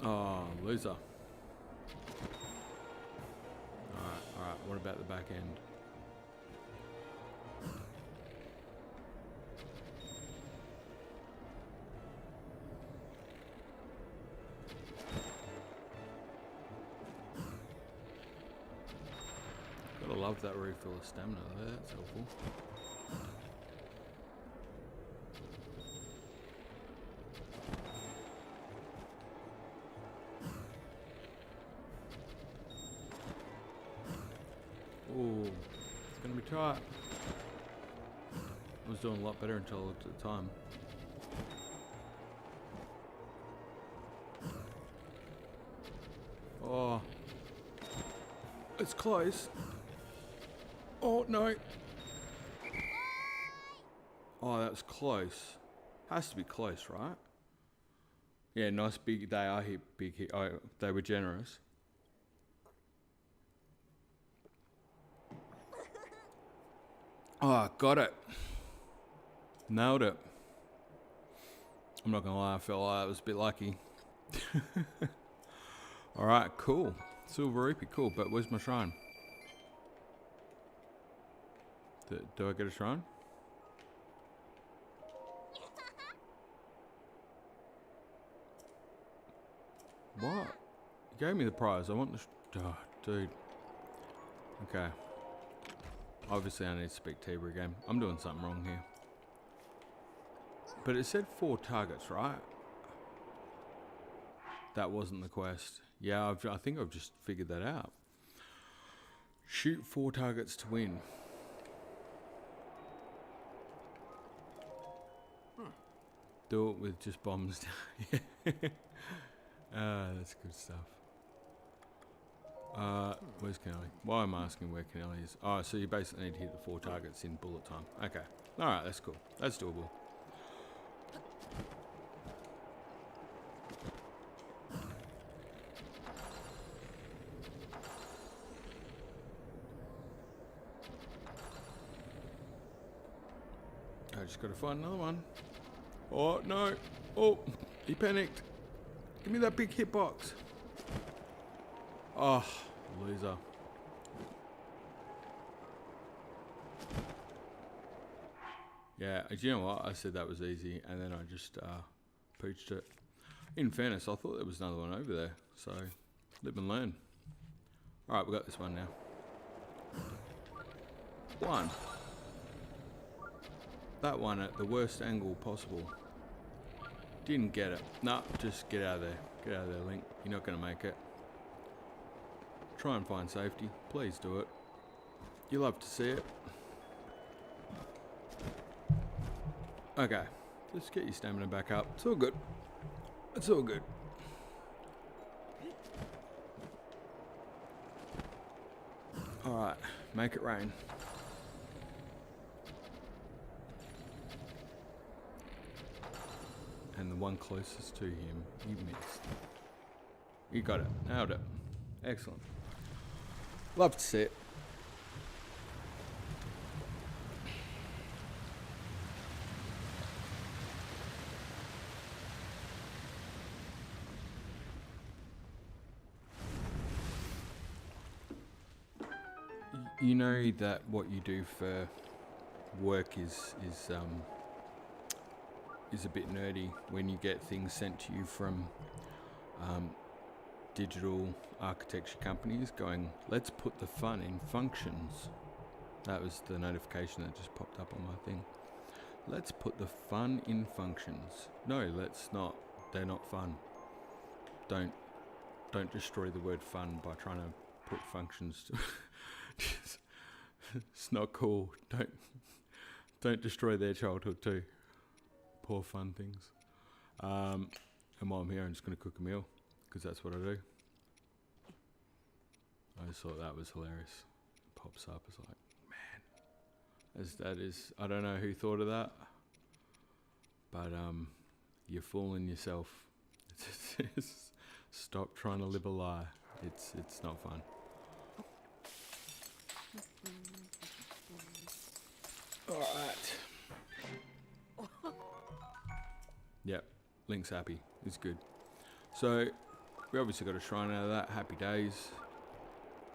Oh, loser. Alright, what about the back end? Gotta love that refill of stamina there, that's helpful. Ooh, it's gonna be tight. I was doing a lot better until I looked at the time. Oh, it's close. Oh no. Oh, that was close. Has to be close, right? Yeah, nice big. They are hit big hit. Oh, they were generous. Oh, got it. Nailed it. I'm not gonna lie, I felt like I was a bit lucky. Alright, cool. Silver rupee, cool, but where's my shrine? Do I get a shrine? What? You gave me the prize. I want the... Oh, dude. Okay. Obviously I need to speak Tiber again. I'm doing something wrong here. But it said 4 targets, right? That wasn't the quest. Yeah, I think I've just figured that out. Shoot 4 targets to win. Do it with just bombs. That's good stuff. Where's Kennelly? Why am I asking where Kennelly is? Oh, so you basically need to hit the 4 targets in bullet time. Okay. Alright, that's cool. That's doable. I just gotta find another one. Oh, no. Oh, he panicked. Give me that big hitbox. Oh, loser. Yeah, do you know what? I said that was easy, and then I just pooched it. In fairness, I thought there was another one over there, so live and learn. Alright, we got this one now. 1. That one at the worst angle possible. Didn't get it. Nah, just get out of there. Get out of there, Link. You're not going to make it. Try and find safety. Please do it. You love to see it. Okay. Just get your stamina back up. It's all good. It's all good. Alright. Make it rain. And the one closest to him, you missed. You got it. Nailed it. Excellent. Love to see it. You know that what you do for work is a bit nerdy when you get things sent to you from digital architecture companies going, let's put the fun in functions. That was the notification that just popped up on my thing. Let's put the fun in functions. No, let's not. They're not fun. Don't destroy the word fun by trying to put functions to it's not cool. Don't destroy their childhood too. Poor fun things. And while I'm here, I'm just going to cook a meal because that's what I do. I just thought that was hilarious. It pops up. It's like, man, that is. I don't know who thought of that, but you're fooling yourself. Stop trying to live a lie. It's not fun. All right. Yep, Link's happy. It's good. So, we obviously got a shrine out of that. Happy days.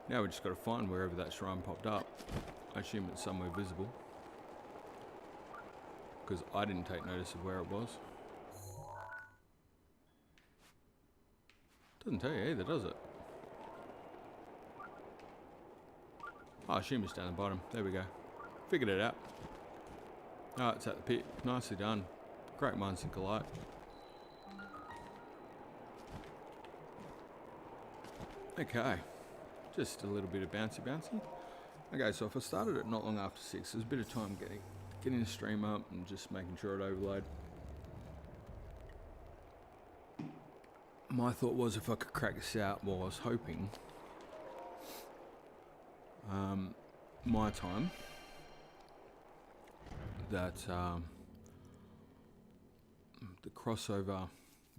Now we just got to find wherever that shrine popped up. I assume it's somewhere visible. Because I didn't take notice of where it was. Doesn't tell you either, does it? Oh, I assume it's down the bottom. There we go. Figured it out. Oh, it's at the pit. Nicely done. Great minds think alike. Okay. Just a little bit of bouncy. Okay, so if I started it not long after 6, there's a bit of time getting the stream up and just making sure it overload. My thought was if I could crack this out, well, I was hoping my time that the crossover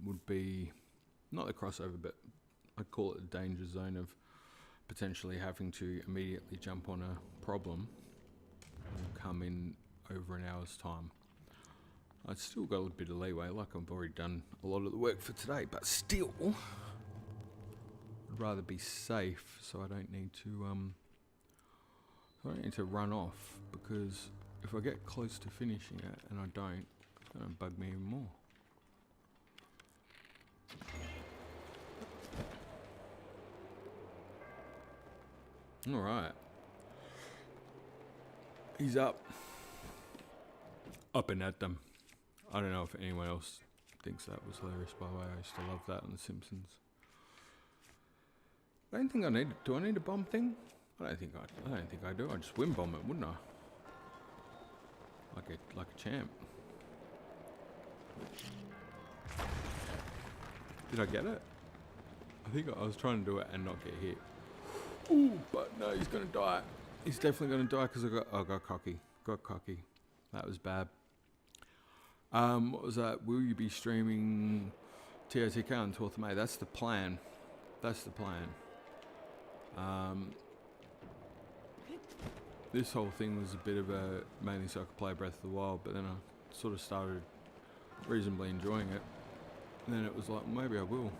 would be not the crossover, but I'd call it a danger zone of potentially having to immediately jump on a problem and come in over an hour's time. I've still got a little bit of leeway, like I've already done a lot of the work for today, but still, I'd rather be safe so I don't need to run off, because if I get close to finishing it and I don't, it's going to bug me even more. Alright. He's up. Up and at them. I don't know if anyone else thinks that was hilarious, by the way. I used to love that on The Simpsons. I don't think I need... Do I need a bomb thing? I don't think I do. I'd just wind bomb it, wouldn't I? Like a champ. Did I get it? I think I was trying to do it and not get hit. Ooh, but no, he's gonna die. He's definitely gonna die because I got cocky. Got cocky. That was bad. What was that? Will you be streaming TOTK on 12th of May? That's the plan. That's the plan. This whole thing was a bit of a mainly so I could play Breath of the Wild, but then I sort of started reasonably enjoying it. And then it was like, maybe I will.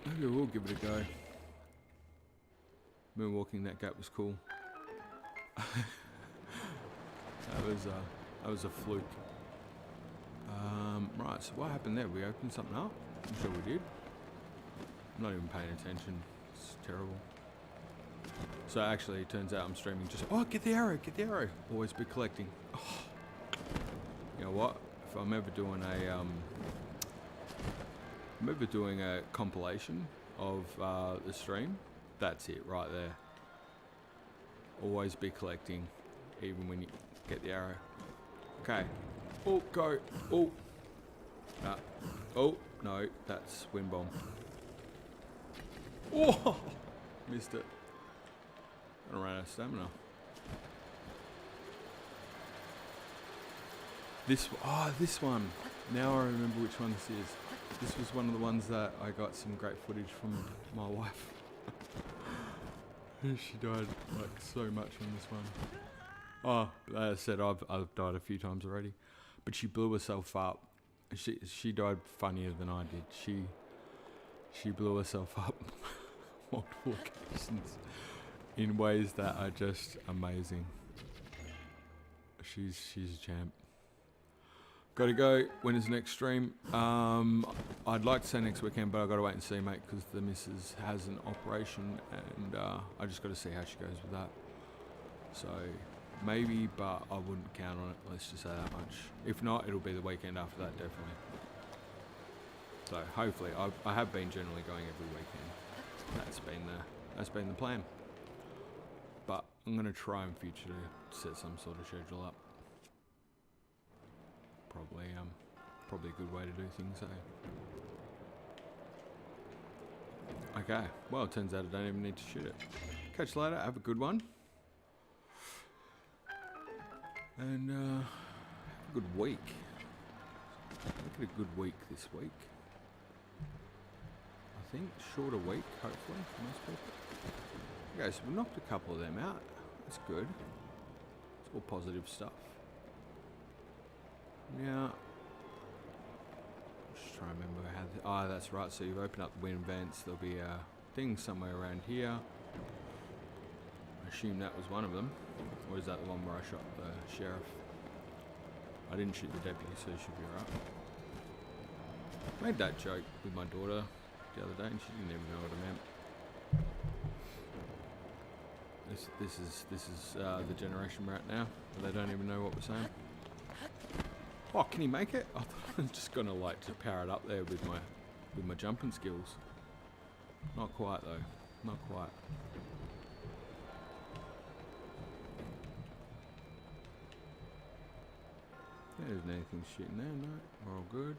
Maybe I will give it a go. Moonwalking that gap was cool. That was a fluke. Right, so what happened there? We opened something up? I'm sure we did. I'm not even paying attention. It's terrible. So actually, it turns out I'm streaming just... Oh, get the arrow, get the arrow. Always be collecting. Oh. You know what? If I'm ever doing a compilation of the stream, that's it right there. Always be collecting, even when you get the arrow. Okay. Oh, go. Oh. Oh, no, that's wind bomb. Oh, missed it. I ran out of stamina. This one. Now I remember which one this is. This was one of the ones that I got some great footage from my wife. She died like so much on this one. Oh, as I said, I've died a few times already, but she blew herself up. She died funnier than I did. She blew herself up multiple occasions in ways that are just amazing. She's a champ. Gotta go. When is the next stream? I'd like to say next weekend, but I've got to wait and see, mate, because the missus has an operation, and I just got to see how she goes with that. So maybe, but I wouldn't count on it. Let's just say that much. If not, it'll be the weekend after that, definitely. So hopefully, I have been generally going every weekend. That's been the plan. But I'm gonna try in future to set some sort of schedule up. Probably a good way to do things, eh? Okay, well, it turns out I don't even need to shoot it. Catch you later, have a good one. And have a good week. Look at a good week this week. I think shorter week, hopefully, for most people. Okay, so we knocked a couple of them out. That's good. It's all positive stuff. Now, just trying to remember how... Oh, that's right. So you've opened up the wind vents. There'll be a thing somewhere around here. I assume that was one of them. Or is that the one where I shot the sheriff? I didn't shoot the deputy, so it should be alright. Made that joke with my daughter the other day, and she didn't even know what I meant. This is the generation we're at now. They don't even know what we're saying. Oh, can he make it? I thought I was just gonna like to power it up there with my jumping skills. Not quite though. Not quite. There isn't anything shooting there, no. We're all good.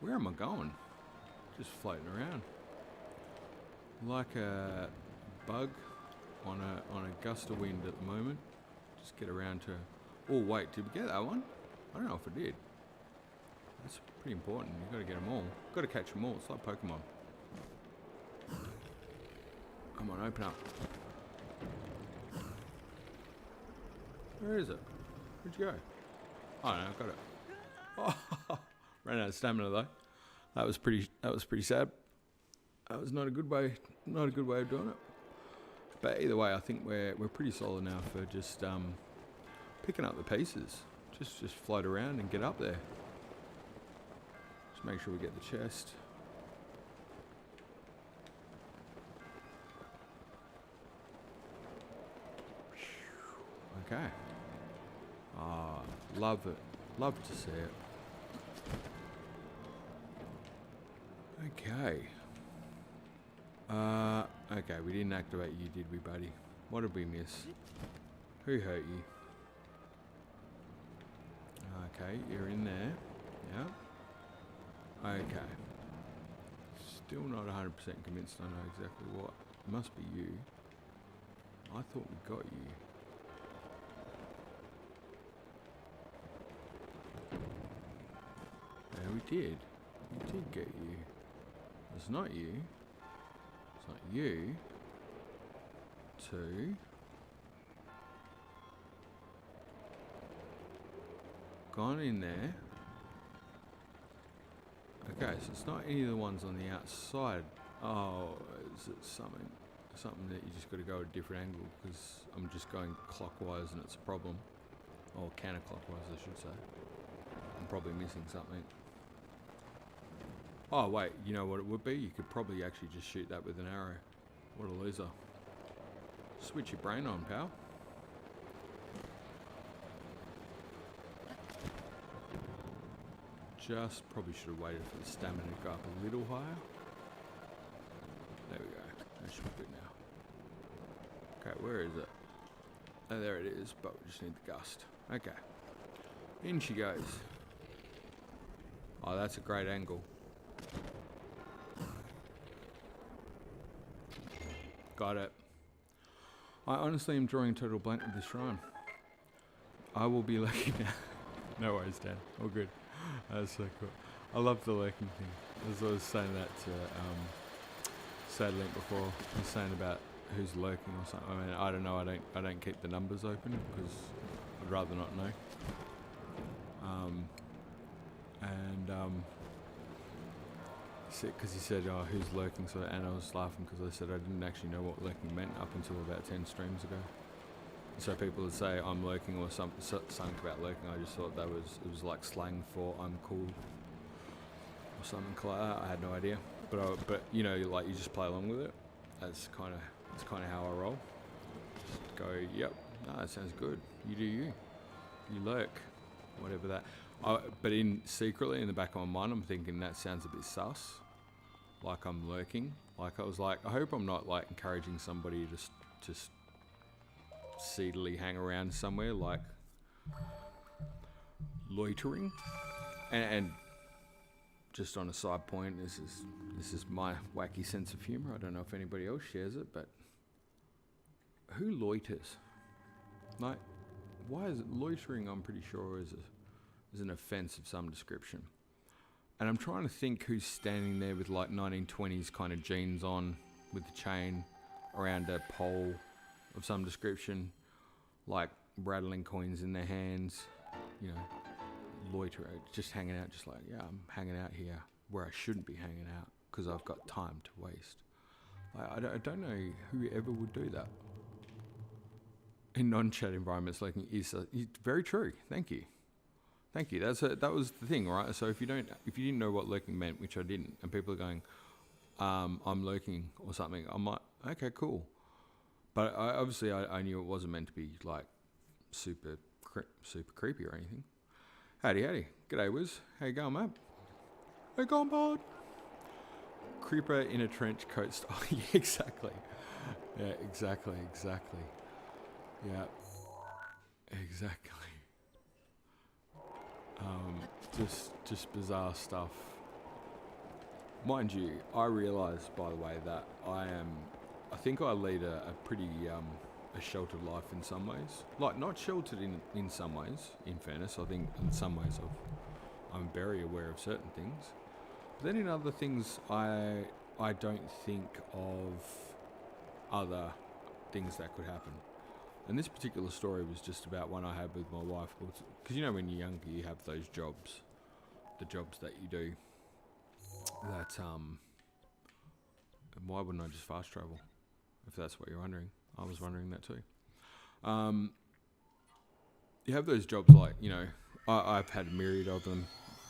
Where am I going? Just floating around. Like a bug on a gust of wind at the moment. Just get around to... Oh wait, did we get that one? I don't know if I did. That's pretty important. You've got to get them all. Got to catch them all. It's like Pokemon. Come on, open up. Where is it? Where'd you go? Oh no, I got it. Oh, ran out of stamina though. That was pretty sad. That was not a good way of doing it. But either way, I think we're pretty solid now for just picking up the pieces. Just float around and get up there. Just make sure we get the chest. Okay. Ah, love it. Love to see it. Okay. Okay, we didn't activate you, did we, buddy? What did we miss? Who hurt you? Okay, you're in there. Yeah. Okay. Still not 100% convinced I know exactly what. It must be you. I thought we got you. Yeah, we did. We did get you. It's not you. It's not you. 2. Gone in there. Okay, so it's not any of the ones on the outside. Oh, is it something that you just got to go at a different angle? Because I'm just going clockwise and it's a problem. Or counterclockwise, I should say. I'm probably missing something. Oh wait, you know what it would be? You could probably actually just shoot that with an arrow. What a loser. Switch your brain on, pal. Just probably should have waited for the stamina to go up a little higher. There we go. That should be good now. Okay, where is it? Oh, there it is, but we just need the gust. Okay. In she goes. Oh, that's a great angle. Got it. I honestly am drawing total blank with this shrine. I will be lurking now. No worries, Dan. All good. That's so cool. I love the lurking thing. As I was saying that to Sadlink before, I was saying about who's lurking or something. I mean, I don't know. I don't keep the numbers open because I'd rather not know. Because he said, "Oh, who's lurking?" So, and I was laughing because I said I didn't actually know what lurking meant up until about 10 streams ago. So people would say I'm lurking or something about lurking. I just thought it was like slang for I'm cool or something like that. I had no idea, but you know, like you just play along with it. That's kind of how I roll. Just go, yep, no, that sounds good. You do you. You lurk, whatever that. But secretly in the back of my mind, I'm thinking that sounds a bit sus. Like I'm lurking. Like I was like, I hope I'm not like encouraging somebody to just seedily hang around somewhere, like loitering. And just on a side point, this is my wacky sense of humour. I don't know if anybody else shares it, but who loiters? Like, why is it loitering? I'm pretty sure is an offence of some description. And I'm trying to think who's standing there with like 1920s kind of jeans on with the chain around a pole of some description, like rattling coins in their hands, you know, loiter, just hanging out, just like, yeah, I'm hanging out here where I shouldn't be hanging out because I've got time to waste. I don't know who ever would do that. In non-chat environments, like is very true. Thank you. That was the thing, right? So if you didn't know what lurking meant, which I didn't, and people are going, I'm lurking or something, I'm like, okay, cool. But I knew it wasn't meant to be like super creepy or anything. Howdy. G'day, Wiz. How you going, mate? How you going, bud? Creeper in a trench coat style. Yeah, exactly. Yeah, exactly. Yeah, exactly. Just bizarre stuff. Mind you, I realise, by the way, that I think I lead a pretty a sheltered life in some ways. Like, not sheltered in some ways, in fairness. I think in some ways I'm very aware of certain things. But then in other things, I don't think of other things that could happen. And this particular story was just about one I had with my wife. Because you know when you're younger, you have those jobs. The jobs that you do. That, and why wouldn't I just fast travel? If that's what you're wondering. I was wondering that too. You have those jobs like, you know, I've had a myriad of them.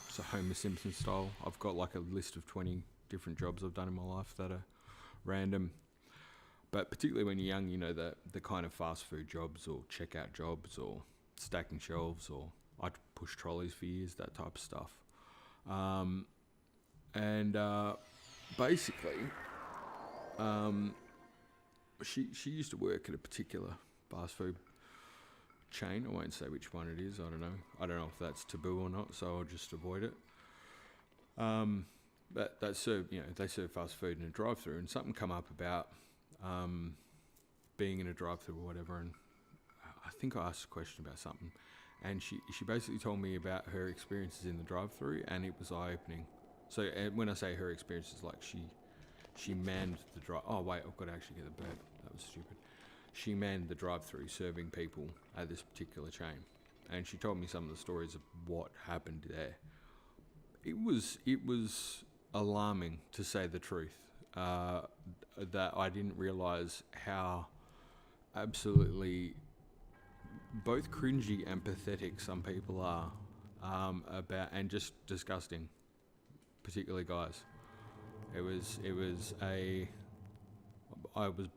So Homer Simpson style. I've got like a list of 20 different jobs I've done in my life that are random. But particularly when you're young, you know, the kind of fast food jobs or checkout jobs or stacking shelves, or I'd push trolleys for years, that type of stuff. Basically, she used to work at a particular fast food chain. I won't say which one it is. I don't know if that's taboo or not, so I'll just avoid it. That serve, you know, they serve fast food in a drive-through, and something come up about being in a drive-through or whatever, and I think I asked a question about something, and she basically told me about her experiences in the drive-through, and it was eye-opening. So when I say her experiences, like she manned the drive. Oh wait, I've got to actually get the bird. That was stupid. She manned the drive-through serving people at this particular chain, and she told me some of the stories of what happened there. It was alarming, to say the truth. That I didn't realise how absolutely both cringy and pathetic some people are about, and just disgusting, particularly guys. I was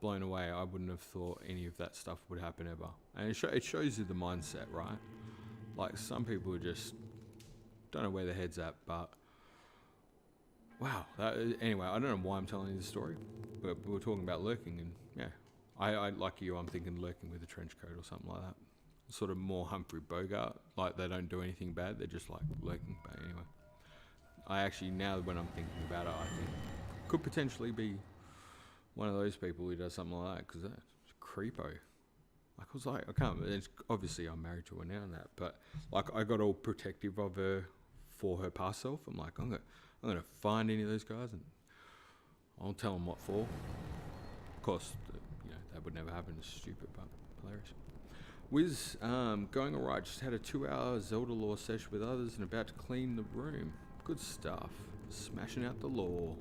blown away. I wouldn't have thought any of that stuff would happen ever. And it shows you the mindset, right? Like, some people just don't know where their head's at, but wow. Anyway, I don't know why I'm telling you this story, but we were talking about lurking, and yeah, I like you, I'm thinking lurking with a trench coat or something like that. Sort of more Humphrey Bogart, like they don't do anything bad, they're just like lurking. But anyway, I actually, now when I'm thinking about it, I think could potentially be one of those people who does something like that, because that's creepo. Like, I was like, I can't, it's, obviously I'm married to her now and that, but like I got all protective of her for her past self. I'm like, I'm gonna find any of those guys and I'll tell them what for. Of course, you know, that would never happen. It's stupid, but hilarious. Wiz, going alright. Just had a 2-hour Zelda lore session with others and about to clean the room. Good stuff. Smashing out the lore.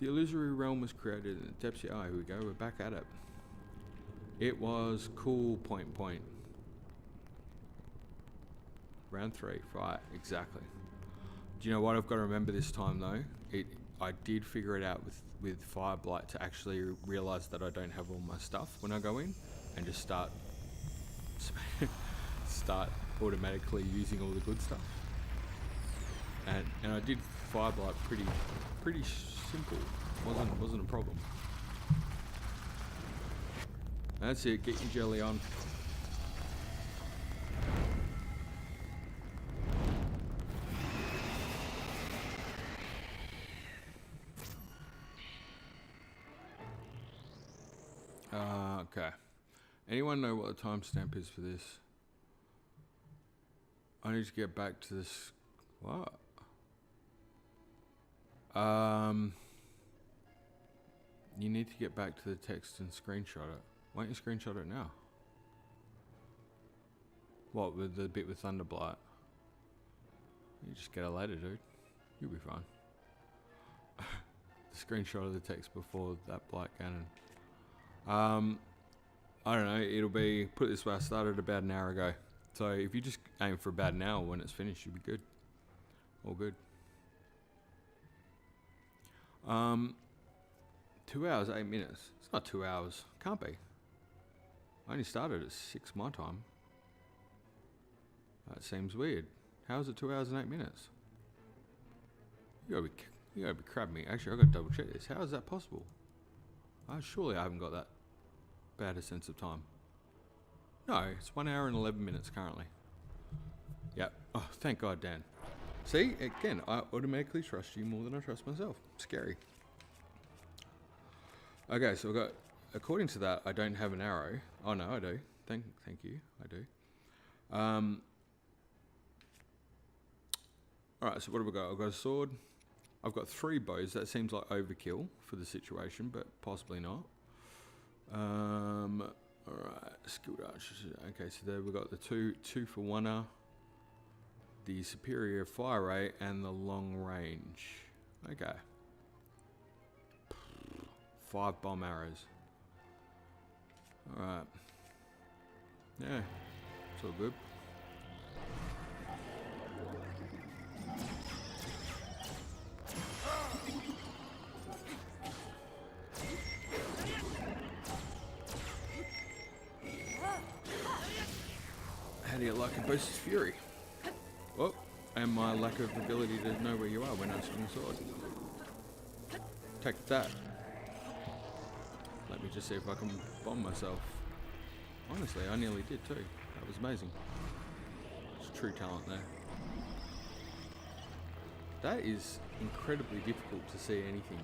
The illusory realm was created in the depths. Here we go. We're back at it. It was cool. Point. Round 3. Right. Exactly. Do you know what I've got to remember this time though? I did figure it out with Fire Blight to actually realise that I don't have all my stuff when I go in, and just start automatically using all the good stuff. And I did Fire Blight pretty simple. Wasn't a problem. That's it. Get your jelly on. Okay. Anyone know what the timestamp is for this? I need to get back to this. What? You need to get back to the text and screenshot it. Why don't you screenshot it now? What, with the bit with Blight? You just get it later, dude. You'll be fine. The screenshot of the text before that Blight cannon. I don't know, it'll be, put it this way, I started about an hour ago. So if you just aim for about an hour when it's finished, you'll be good. All good. 2 hours, 8 minutes. It's not 2 hours. Can't be. I only started at 6 my time. That seems weird. How is it 2 hours and 8 minutes? You gotta be crabbing me. Actually, I gotta double check this. How is that possible? Surely I haven't got that bad a sense of time. No, it's 1 hour and 11 minutes currently. Yep. Oh, thank God, Dan. See, again, I automatically trust you more than I trust myself. Scary. Okay, so I've got, according to that, I don't have an arrow. Oh no, I do. Thank you, I do. Alright, so what have I got? I've got a sword. I've got 3 bows. That seems like overkill for the situation, but possibly not. Alright, skilled archers. Okay, so there we got the two for one-er, the superior fire rate, and the long range. Okay. 5 bomb arrows. Alright. Yeah, it's all good. How do you like a boost's fury? Oh, and my lack of ability to know where you are when I swing a sword. Take that. Let me just see if I can bomb myself. Honestly, I nearly did too. That was amazing. It's true talent there. That is incredibly difficult to see anything.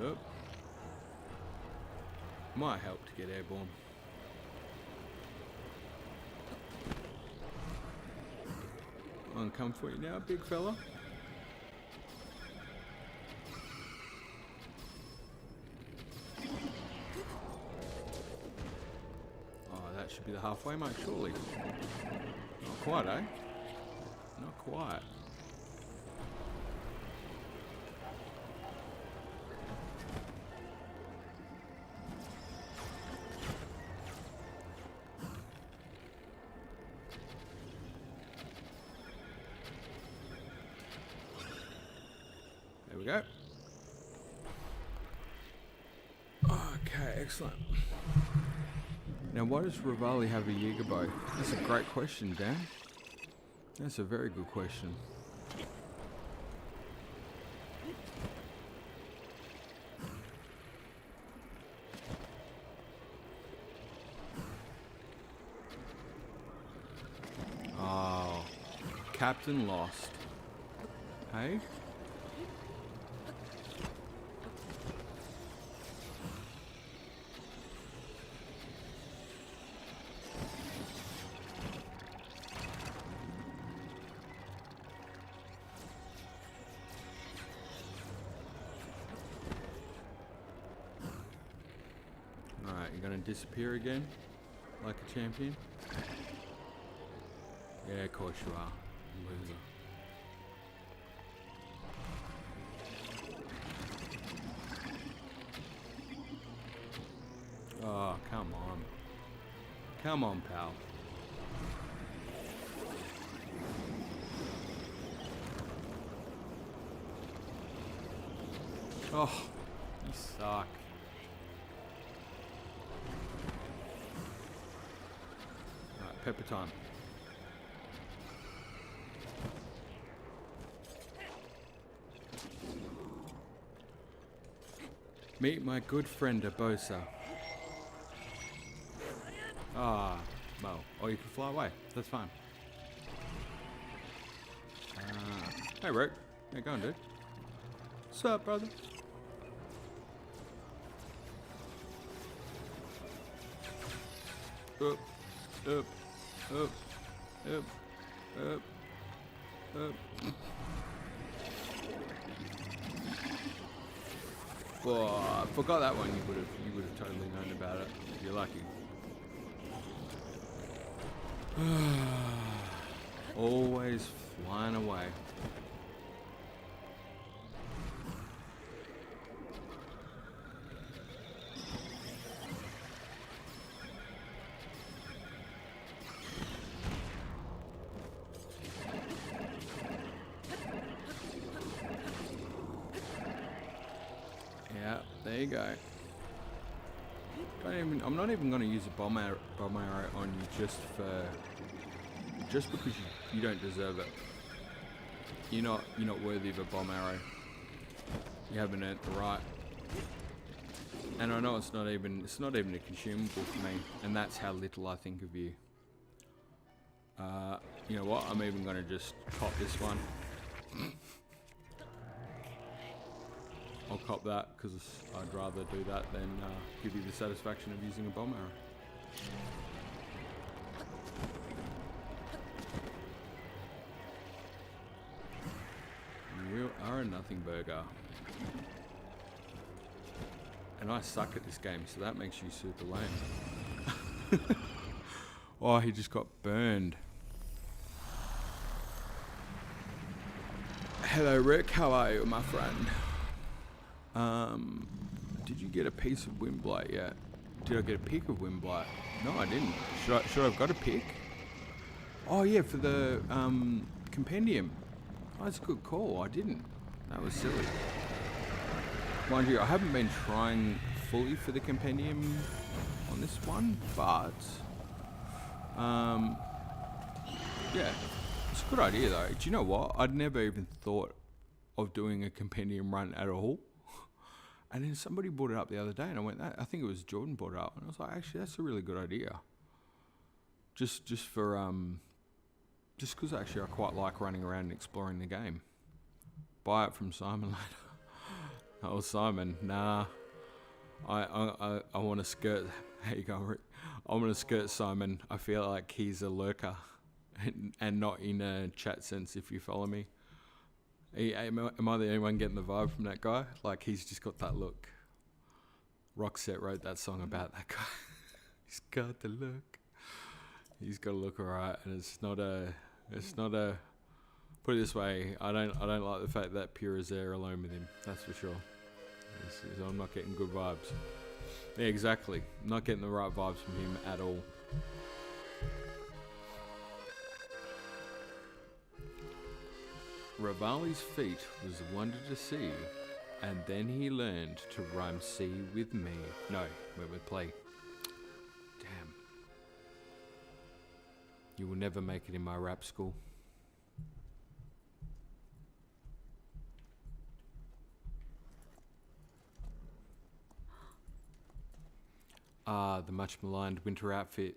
Yep. Might help to get airborne. I'm coming for you now, big fella. Oh, that should be the halfway mark, surely. Not quite, eh? Not quite. There we go. Okay, excellent. Now, why does Rivali have a Jaeger bow? That's a great question, Dan. That's a very good question. Oh, Captain lost. Hey? You're gonna disappear again, like a champion? Yeah, of course you are, loser. Oh, come on. Come on, pal. Oh, you suck. Pepper time. Meet my good friend Abosa. Ah, well, or you can fly away. That's fine. Hey, Rook. How you going, dude? What's up, brother? Up, up. Up, up, up, up. Well, I forgot that one. You would have totally known about it. If you're lucky. Always flying away. Yeah, there you go. I'm not even going to use a bomb arrow on you just because you don't deserve it. You're not worthy of a bomb arrow. You haven't earned the right. And I know it's not even a consumable for me, and that's how little I think of you. You know what? I'm even going to just cop this one. I'll cop that because I'd rather do that than give you the satisfaction of using a bomb arrow. You are a nothing burger. And I suck at this game, so that makes you super lame. Oh, he just got burned. Hello, Rick. How are you, my friend? Did you get a piece of Wind Blight yet? Did I get a pick of Wind Blight? No, I didn't. Should I have got a pick? Oh yeah, for the compendium. Oh, that's a good call. I didn't. That was silly. Mind you, I haven't been trying fully for the compendium on this one, but yeah, it's a good idea though. Do you know what? I'd never even thought of doing a compendium run at all. And then somebody brought it up the other day, and I went, I think it was Jordan brought it up, and I was like, actually, that's a really good idea. Just because actually I quite like running around and exploring the game. Buy it from Simon later. Oh, Simon, nah. I want to skirt. How you going, Rick? I want to skirt Simon. I feel like he's a lurker, and not in a chat sense. If you follow me. Am I the only one getting the vibe from that guy? Like, he's just got that look. Roxette wrote that song about that guy. He's got the look. He's got to look alright, and it's not a. Put it this way, I don't like the fact that Pure is there alone with him. That's for sure. I'm not getting good vibes. Yeah, exactly. I'm not getting the right vibes from him at all. Rivali's feat was a wonder to see, and then he learned to rhyme C with me. No, with play. Damn. You will never make it in my rap school. Ah, the much maligned winter outfit.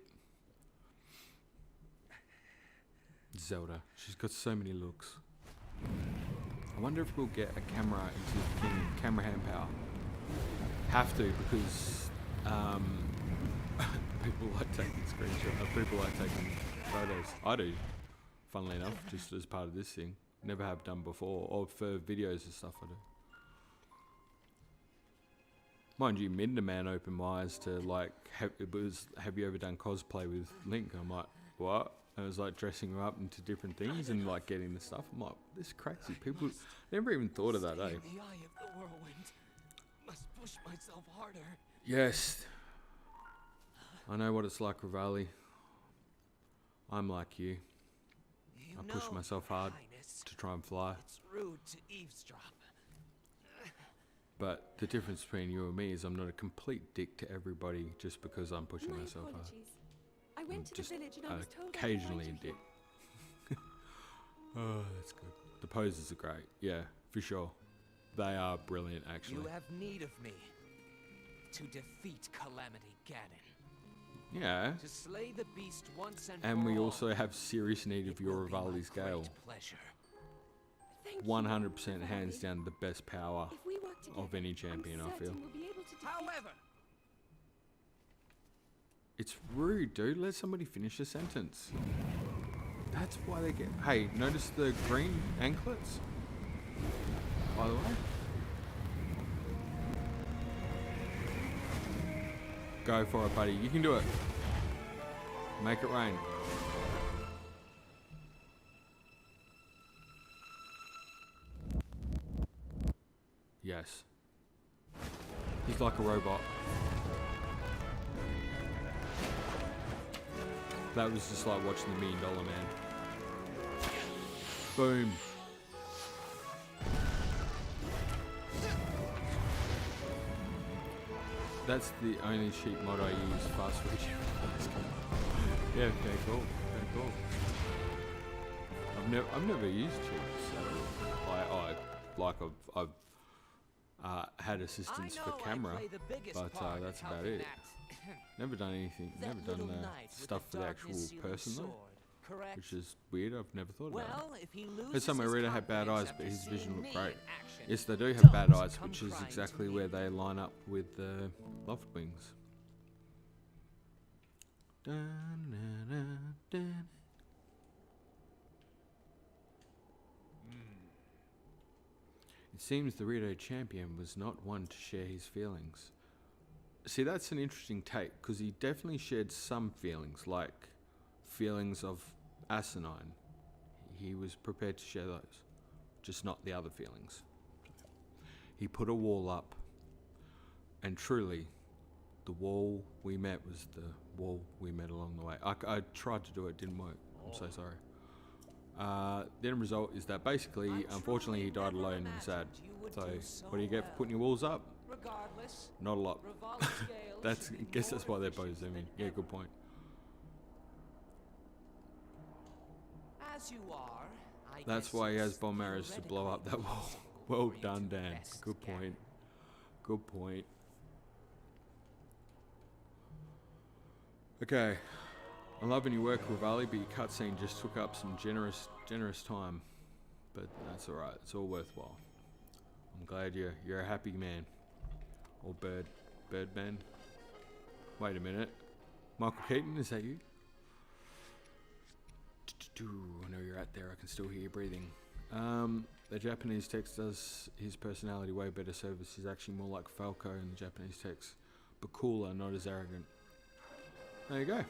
Zelda. She's got so many looks. I wonder if we'll get a camera into camera hand power. Have to, because people like taking screenshots. People like taking photos. I do, funnily enough, just as part of this thing. Never have done before, or for videos and stuff I do. Mind you, Minderman opened my eyes to like, have you ever done cosplay with Link? I'm like, what? I was like dressing him up into different things and like getting the stuff. I'm like, this is crazy. People never even thought of that, eh? The eye of the whirlwind. Must push myself harder. Yes. I know what it's like, Rivali. I'm like you. I push myself hard to try and fly. It's rude to eavesdrop. But the difference between you and me is I'm not a complete dick to everybody just because I'm pushing myself hard. I went to the village and I was told occasionally a dick. Oh, that's good. The poses are great. Yeah, for sure. They are brilliant, actually. You have need of me to defeat Calamity Ganon. Yeah. To slay the beast once and for we all. also have serious need of your Rivali's Gale. 100% hands down the best power of any champion, I feel. However, It's rude, dude. Let somebody finish a sentence. That's why they get... Hey, notice the green anklets? By the way. Go for it, buddy. You can do it. Make it rain. Yes. He's like a robot. That was just like watching the $1 Million Man. Boom. That's the only cheap mod I use, fast reach. Yeah, okay, cool. Okay, cool. I've never used cheats at all. I've had assistance for camera, but that's about it. Never done anything. Never done stuff for the actual person though, which is weird. I've never thought about it. Heard somewhere Rita had bad eyes, but his vision looked great. Yes, they do have bad eyes, which is exactly where they line up with the loft wings. It seems the Rito champion was not one to share his feelings. see, that's an interesting take, because he definitely shared some feelings, like feelings of asinine. He was prepared to share those, just not the other feelings. He put a wall up, and truly, the wall we met was the wall we met along the way. I tried to do it, didn't work. I'm so sorry. The end result is that basically, unfortunately, he died alone and sad. So, what do you get for putting your walls up? Not a lot. I guess that's why they're bows. I mean, yeah, good point. As you are, That's why he has bomb arrows to blow up that wall. Well done, Dan. Good point. Good point. Okay. I'm loving your work, Rivali, but your cutscene just took up some generous time. But that's alright. It's all worthwhile. I'm glad you're a happy man. Or birdman. Wait a minute. Michael Keaton, is that you? I know you're out there. I can still hear you breathing. The Japanese text does his personality way better service. He's actually more like Falco in the Japanese text, but cooler, not as arrogant. There you go.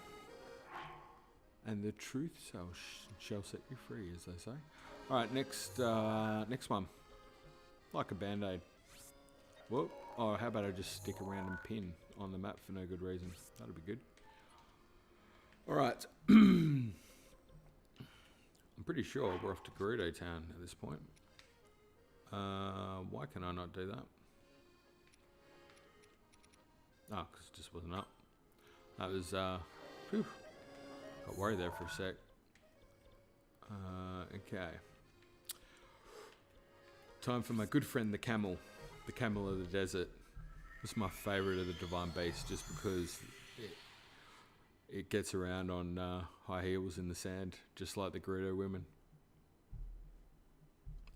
And the truth shall set you free, as they say. All right, next one. Like a band-aid. Whoop. Oh, how about I just stick a random pin on the map for no good reason? That'll be good. All right. I'm pretty sure we're off to Gerudo Town at this point. Why can I not do that? Oh, because it just wasn't up. That was, whew. Got worried there for a sec. Okay. Time for my good friend the camel. The camel of the desert. It's my favourite of the Divine Beast just because it gets around on high heels in the sand, just like the Gerudo women.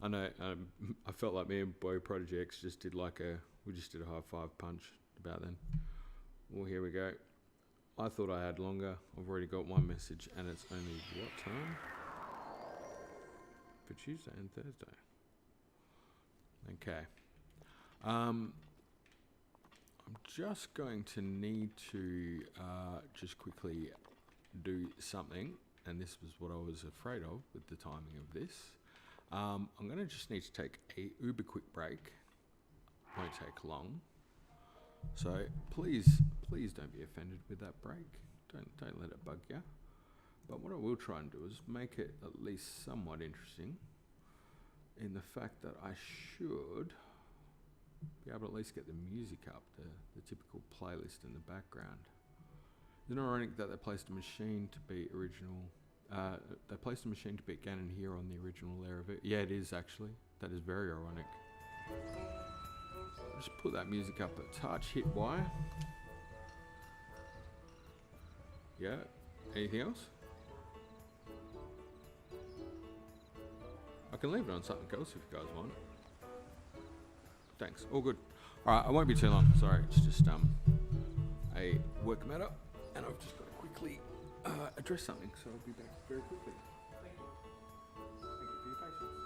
I know, I felt like me and Boy Prodigy X just did we just did a high five punch about then. Well, here we go. I thought I had longer. I've already got one message, and it's only what time? For Tuesday and Thursday. Okay. I'm just going to need to just quickly do something, and this was what I was afraid of with the timing of this. I'm going to just need to take a uber quick break. Won't take long. So please don't be offended with that break. Don't let it bug you. But what I will try and do is make it at least somewhat interesting in the fact that I should be able to at least get the music up, the typical playlist in the background. Isn't it ironic that they placed a machine to beat original? They placed a machine to beat Ganon here on the original layer of it. Yeah, it is actually. That is very ironic. Just put that music up a touch. Hit Y. Yeah. Anything else? I can leave it on something else if you guys want. Thanks. All good. Alright, I won't be too long. Sorry, it's just a work matter, and I've just got to quickly address something, so I'll be back very quickly. Thank you. Thank you for your patience.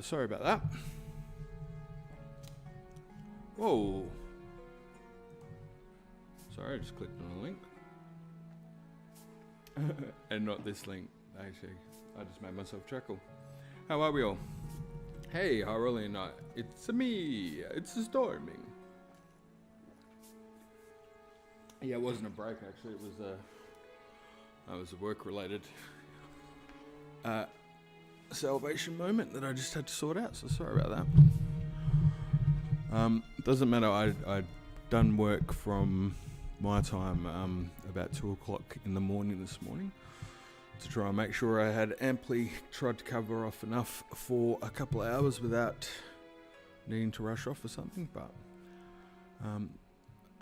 Alright, sorry about that. Whoa. Sorry, I just clicked on a link. And not this link, actually. I just made myself chuckle. How are we all? Hey, how early night? It's me. It's storming. Yeah, it wasn't a break actually. It was a work-related salvation moment that I just had to sort out. So sorry about that. Doesn't matter. I'd done work from my time about 2 o'clock in the morning this morning to try and make sure I had amply tried to cover off enough for a couple of hours without needing to rush off or something. But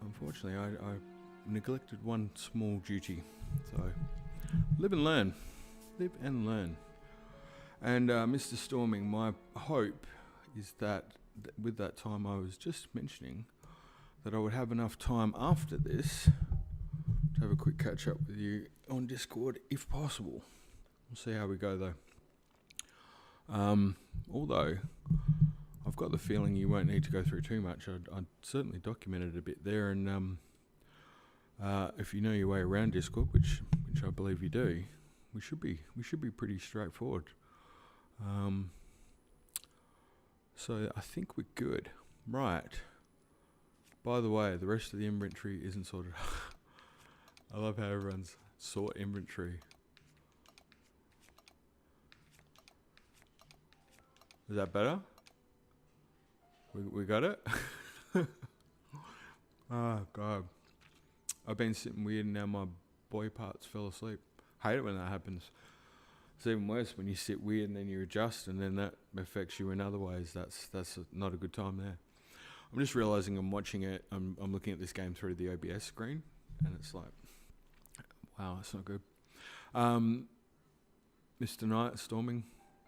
unfortunately, I neglected one small duty. So live and learn. Live and learn. And Mr. Storming, my hope is that with that time I was just mentioning, that I would have enough time after this to have a quick catch up with you on Discord if possible. We'll see how we go though. Although I've got the feeling you won't need to go through too much. I certainly documented a bit there, and if you know your way around Discord, which I believe you do, we should be pretty straightforward. So I think we're good. Right. By the way, the rest of the inventory isn't sorted. I love how everyone's sort inventory. Is that better? We got it? Oh, God. I've been sitting weird and now my boy parts fell asleep. Hate it when that happens. It's even worse when you sit weird and then you adjust and then that affects you in other ways. That's not a good time there. I'm just realising I'm watching it. I'm looking at this game through the OBS screen and it's like, wow, that's not good. Mr. Knight, Storming,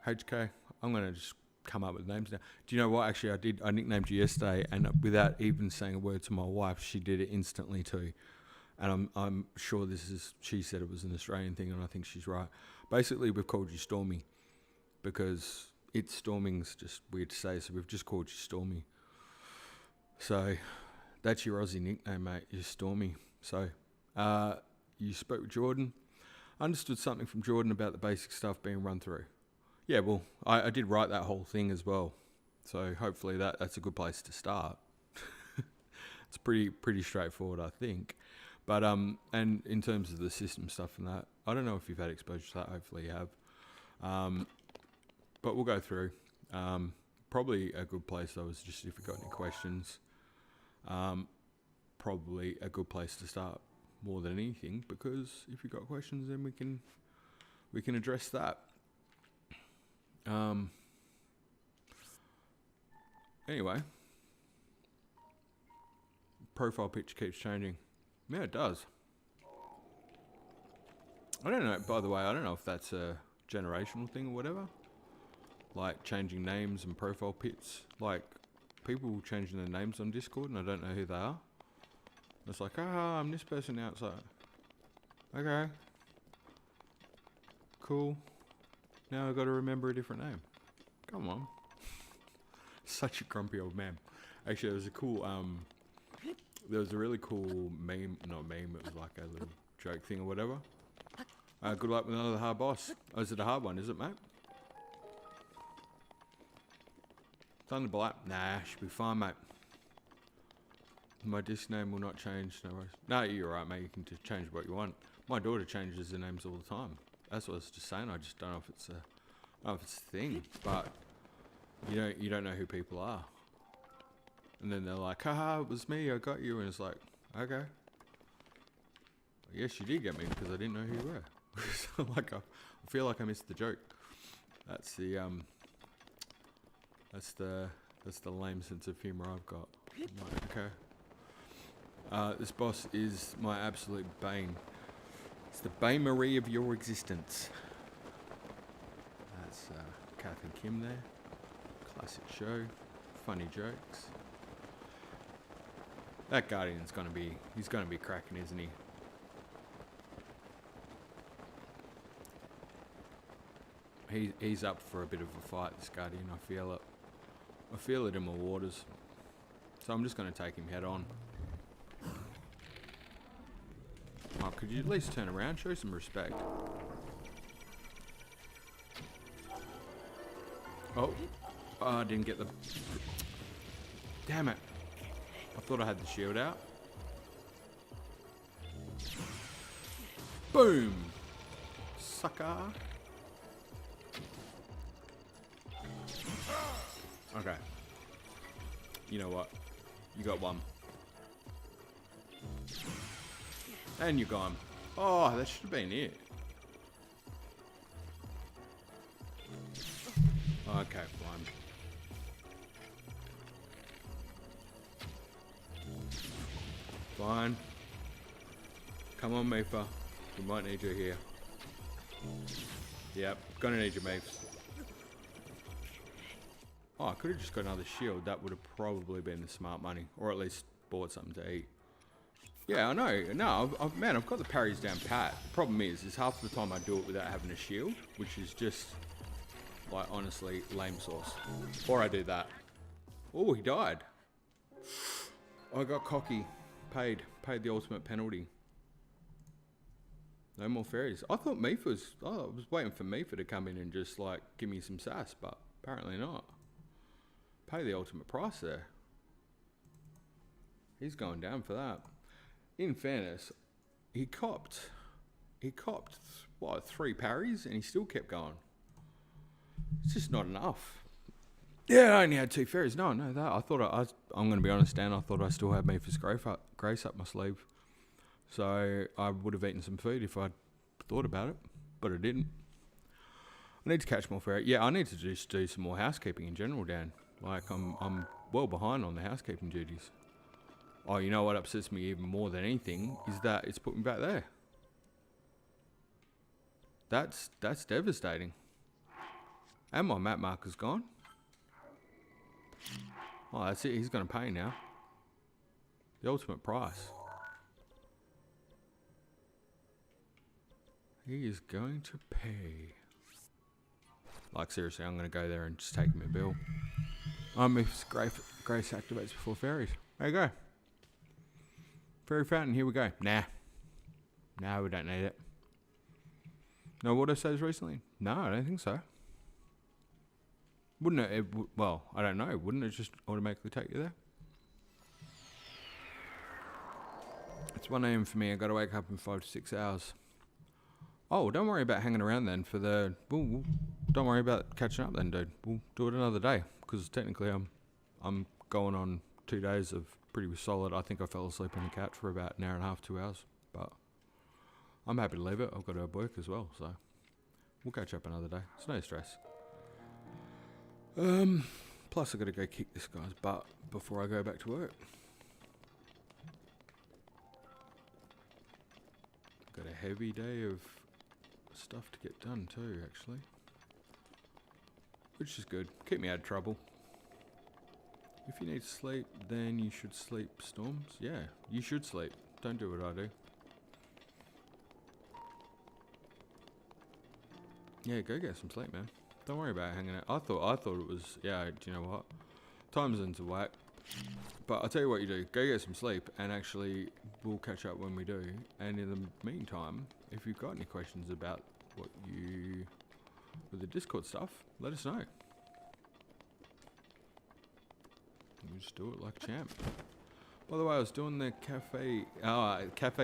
HK. I'm going to just come up with names now. Do you know what? Actually, I nicknamed you yesterday, and without even saying a word to my wife, she did it instantly too. And I'm sure she said it was an Australian thing, and I think she's right. Basically, we've called you Stormy because Storming's just weird to say, so we've just called you Stormy. So that's your Aussie nickname, mate. You're Stormy. So you spoke with Jordan. I understood something from Jordan about the basic stuff being run through. Yeah, well, I did write that whole thing as well. So hopefully that's a good place to start. It's pretty straightforward, I think. But and in terms of the system stuff and that, I don't know if you've had exposure to that. Hopefully you have. But we'll go through. Probably a good place though is just if you've got any questions. Probably a good place to start more than anything, because if you've got questions, then we can address that. Anyway, profile picture keeps changing. Yeah, it does. I don't know, by the way, I don't know if that's a generational thing or whatever. Like changing names and profile pics. Like people changing their names on Discord and I don't know who they are. It's like, I'm this person now. It's like, okay, cool. Now I've got to remember a different name. Come on. Such a grumpy old man. Actually, there was a really cool meme, not meme, it was like a little joke thing or whatever. Good luck with another hard boss. Oh, is it a hard one, is it, mate? Thunderblight? Nah, should be fine, mate. My disc name will not change, no worries. No, you're right, mate, you can just change what you want. My daughter changes her names all the time. That's what I was just saying. I just don't know if it's a thing, but you don't know who people are. And then they're like, haha, it was me, I got you, and it's like, okay. I guess you did get me because I didn't know who you were. So like I feel like I missed the joke. That's the lame sense of humour I've got. Like, okay. This boss is my absolute bane. It's the Bain Marie of your existence. That's Kath and Kim there. Classic show. Funny jokes. That Guardian's he's gonna be cracking, isn't he? He's up for a bit of a fight, this Guardian. I feel it. I feel it in my waters. So I'm just going to take him head on. Oh, could you at least turn around? Show some respect. Oh, I didn't get the... Damn it. I thought I had the shield out. Boom! Sucker! Okay. You know what? You got one. And you're gone. Oh, that should have been it. Okay, fine. Fine. Come on, Mipha. We might need you here. Yep, gonna need your Mipha. Oh, I could have just got another shield. That would have probably been the smart money. Or at least bought something to eat. Yeah, I know. No, man, I've got the parries down pat. The problem is half the time I do it without having a shield, which is just, like, honestly, lame sauce. Or I do that. Oh, he died. I got cocky. Paid the ultimate penalty. No more fairies. I thought I was waiting for Mipha to come in and just, like, give me some sass, but apparently not. Pay the ultimate price there. He's going down for that. In fairness, he copped, what, 3 parries, and he still kept going. It's just not enough. Yeah, I only had 2 fairies. No, that. I thought I'm going to be honest, Dan. I thought I still had Mipha's Grace up my sleeve. So I would have eaten some food if I'd thought about it, but I didn't. I need to catch more fairies. Yeah, I need to just do some more housekeeping in general, Dan. Like, I'm well behind on the housekeeping duties. Oh, you know what upsets me even more than anything is that it's put me back there. That's devastating. And my map marker's gone. Oh, that's it. He's going to pay now. The ultimate price. He is going to pay. Like, seriously, I'm going to go there and just take him a bill. If Grace activates before fairies. There you go. Fairy fountain, here we go. Nah, we don't need it. No water saves recently? No, I don't think so. Wouldn't it? Well, I don't know. Wouldn't it just automatically take you there? It's 1 AM for me. I got to wake up in 5 to 6 hours. Oh, don't worry about hanging around then for the... don't worry about catching up then, dude. We'll do it another day. Because technically I'm going on 2 days of pretty solid. I think I fell asleep on the couch for about an hour and a half, 2 hours. But I'm happy to leave it. I've got to work as well, so we'll catch up another day. It's no stress. Plus I've got to go kick this guy's butt before I go back to work. Got a heavy day of stuff to get done too, actually. Which is good. Keep me out of trouble. If you need sleep, then you should sleep, Storms. Yeah, you should sleep. Don't do what I do. Yeah, go get some sleep, man. Don't worry about hanging out. I thought it was, yeah, do you know what? Time zones are whack. But I'll tell you what you do. Go get some sleep, and actually, we'll catch up when we do. And in the meantime, if you've got any questions about with the Discord stuff, let us know. We'll just do it like a champ. By the way, I was doing the cafe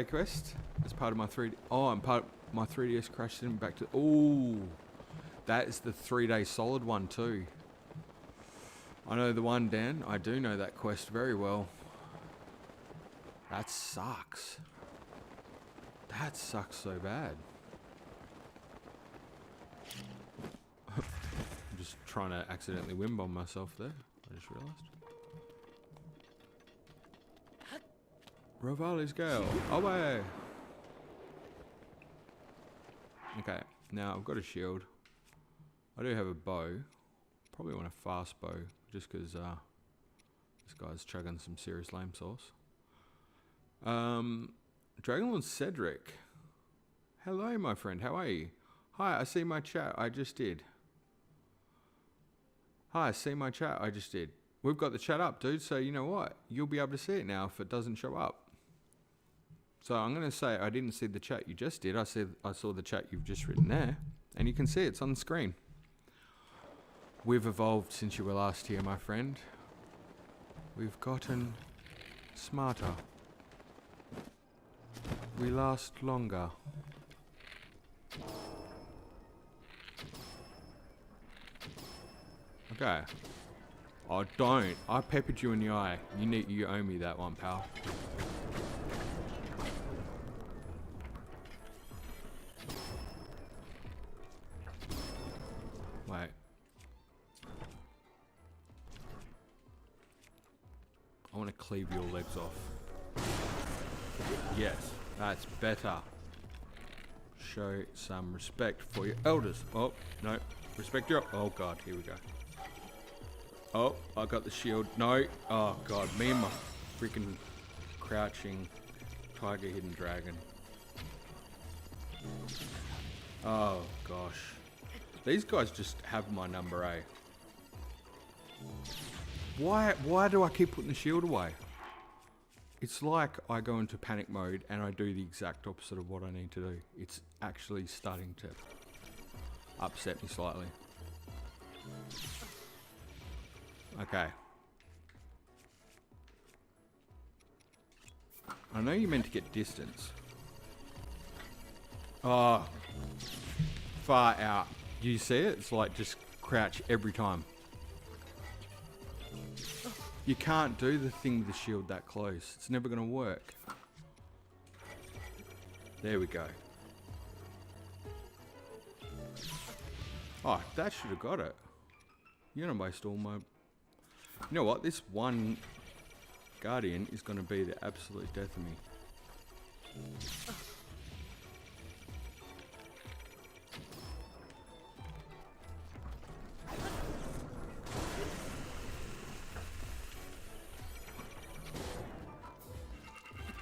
quest as part of my 3D. Oh, and part of my 3DS crashed in back to. Oh, that is the 3-day solid one too. I know the one, Dan. I do know that quest very well. That sucks. That sucks so bad. I'm just trying to accidentally win bomb myself there. I just realised. Rivali's Gale. Away! Okay, now I've got a shield. I do have a bow. Probably want a fast bow, just because this guy's chugging some serious lame sauce. Dragonlord Cedric. Hello, my friend. How are you? Hi, I see my chat. I just did. Hi, see my chat I just did. We've got the chat up, dude, so you know what? You'll be able to see it now if it doesn't show up. So I'm going to say I didn't see the chat you just did. I saw the chat you've just written there, and you can see it's on the screen. We've evolved since you were last here, my friend. We've gotten smarter. We last longer. Okay. Oh, don't. I peppered you in the eye. You owe me that one, pal. Wait. I want to cleave your legs off. Yes, that's better. Show some respect for your elders. Oh, no. Respect your... Oh, God. Here we go. Oh, I got the shield. No. Oh, God. Me and my freaking crouching tiger hidden dragon. Oh, gosh. These guys just have my number, eh? Why do I keep putting the shield away? It's like I go into panic mode and I do the exact opposite of what I need to do. It's actually starting to upset me slightly. Okay. I know you're meant to get distance. Oh. Far out. You see it? It's like just crouch every time. You can't do the thing with the shield that close. It's never going to work. There we go. Oh, that should have got it. You're going to waste all my... You know what? This one guardian is going to be the absolute death of me.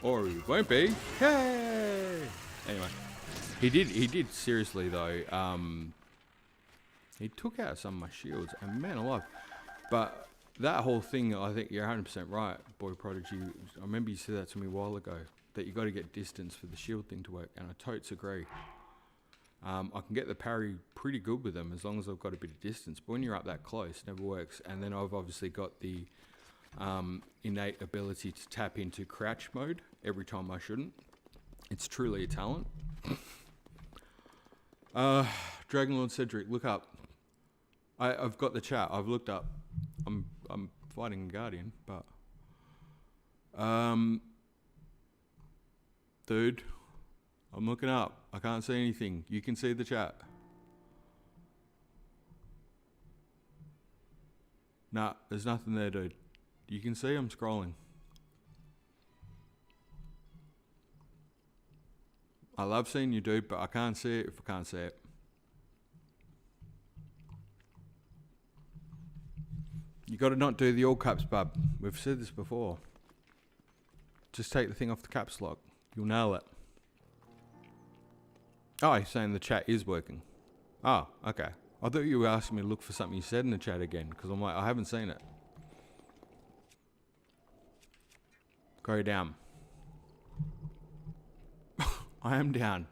Or he won't be. Hey! Anyway. He did seriously though. He took out some of my shields, and man alive. But that whole thing, I think you're 100% right, Boy Prodigy. I remember you said that to me a while ago, that you got to get distance for the shield thing to work, and I totes agree. I can get the parry pretty good with them as long as I've got a bit of distance, but when you're up that close, it never works. And then I've obviously got the innate ability to tap into crouch mode every time I shouldn't. It's truly a talent. Dragonlord Cedric, look up. I've got the chat. I've looked up. I'm fighting a guardian, but dude, I'm looking up. I can't see anything. You can see the chat. Nah, there's nothing there, dude. You can see I'm scrolling. I love seeing you, dude, but I can't see it if I can't see it. You got to not do the all caps, bub. We've said this before. Just take the thing off the caps lock. You'll nail it. Oh, he's saying the chat is working. Oh, okay. I thought you were asking me to look for something you said in the chat again, because I'm like, I haven't seen it. Go down. I am down.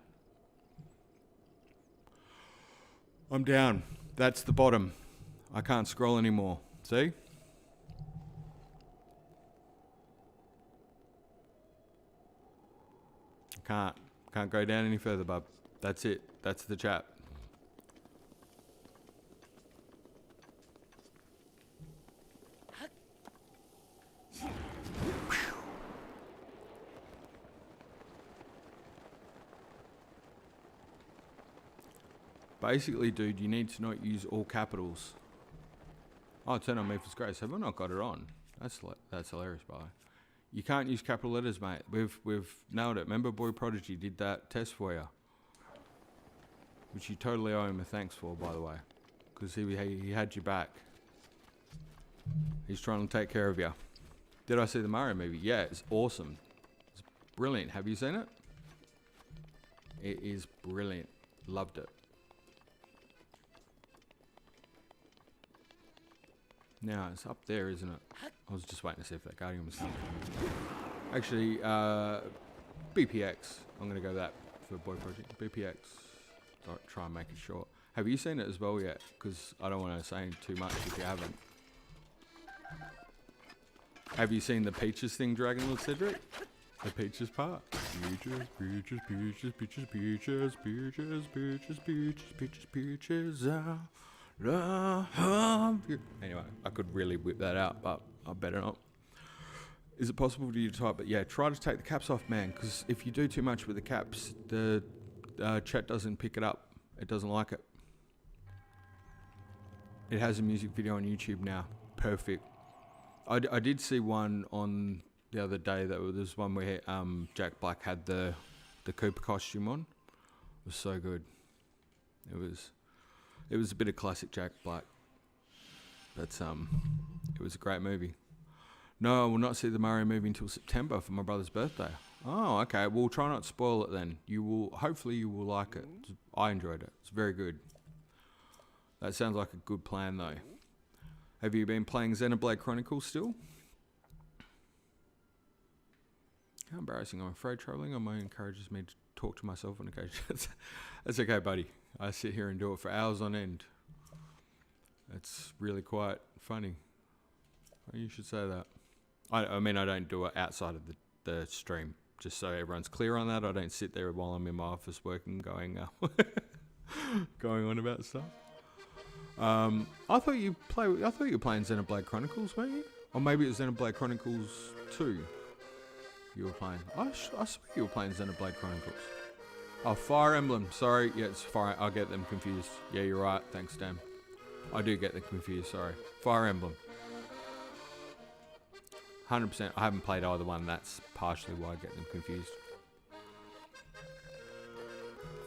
I'm down. That's the bottom. I can't scroll anymore. See? Can't go down any further, bub. That's it. That's the chat. Basically, dude, you need to not use all capitals. Oh, turn on Mipha's Grace. Have I not got it on? That's hilarious, by the way. You can't use capital letters, mate. We've nailed it. Remember, Boy Prodigy did that test for you, which you totally owe him a thanks for, by the way, because he had you back. He's trying to take care of you. Did I see the Mario movie? Yeah, it's awesome. It's brilliant. Have you seen it? It is brilliant. Loved it. Now, it's up there, isn't it? I was just waiting to see if that guardian was coming. Actually, BPX. I'm going to go that for Boy Project. BPX. Try and make it short. Have you seen it as well yet? Because I don't want to say too much if you haven't. Have you seen the Peaches thing, Dragon Lord Cedric? The Peaches part? Peaches, peaches, peaches, peaches, peaches, peaches, peaches, peaches, peaches, peaches. Anyway, I could really whip that out, but I better not. Is it possible for you to type? But yeah, try to take the caps off, man, because if you do too much with the caps, the chat doesn't pick it up. It doesn't like it. It has a music video on YouTube now. Perfect. I did see one on the other day. That was one where Jack Black had the Cooper costume on. It was so good. It was a bit of classic Jack Black. But it was a great movie. No, I will not see the Mario movie until September for my brother's birthday. Oh, okay. We'll try not to spoil it then. Hopefully you will like it. I enjoyed it. It's very good. That sounds like a good plan though. Have you been playing Xenoblade Chronicles still? How embarrassing. I'm afraid travelling on my own encourages me to talk to myself on occasion. That's okay, buddy. I sit here and do it for hours on end. It's really quite funny. You should say that. I mean, I don't do it outside of the stream. Just so everyone's clear on that. I don't sit there while I'm in my office working going on about stuff. I thought you were playing Xenoblade Chronicles, weren't you? Or maybe it was Xenoblade Chronicles 2 you were playing. I swear you were playing Xenoblade Chronicles. Oh, Fire Emblem. Sorry. Yeah, it's Fire. I get them confused. Yeah, you're right. Thanks, Dan. I do get them confused. Sorry. Fire Emblem. 100%. I haven't played either one. That's partially why I get them confused.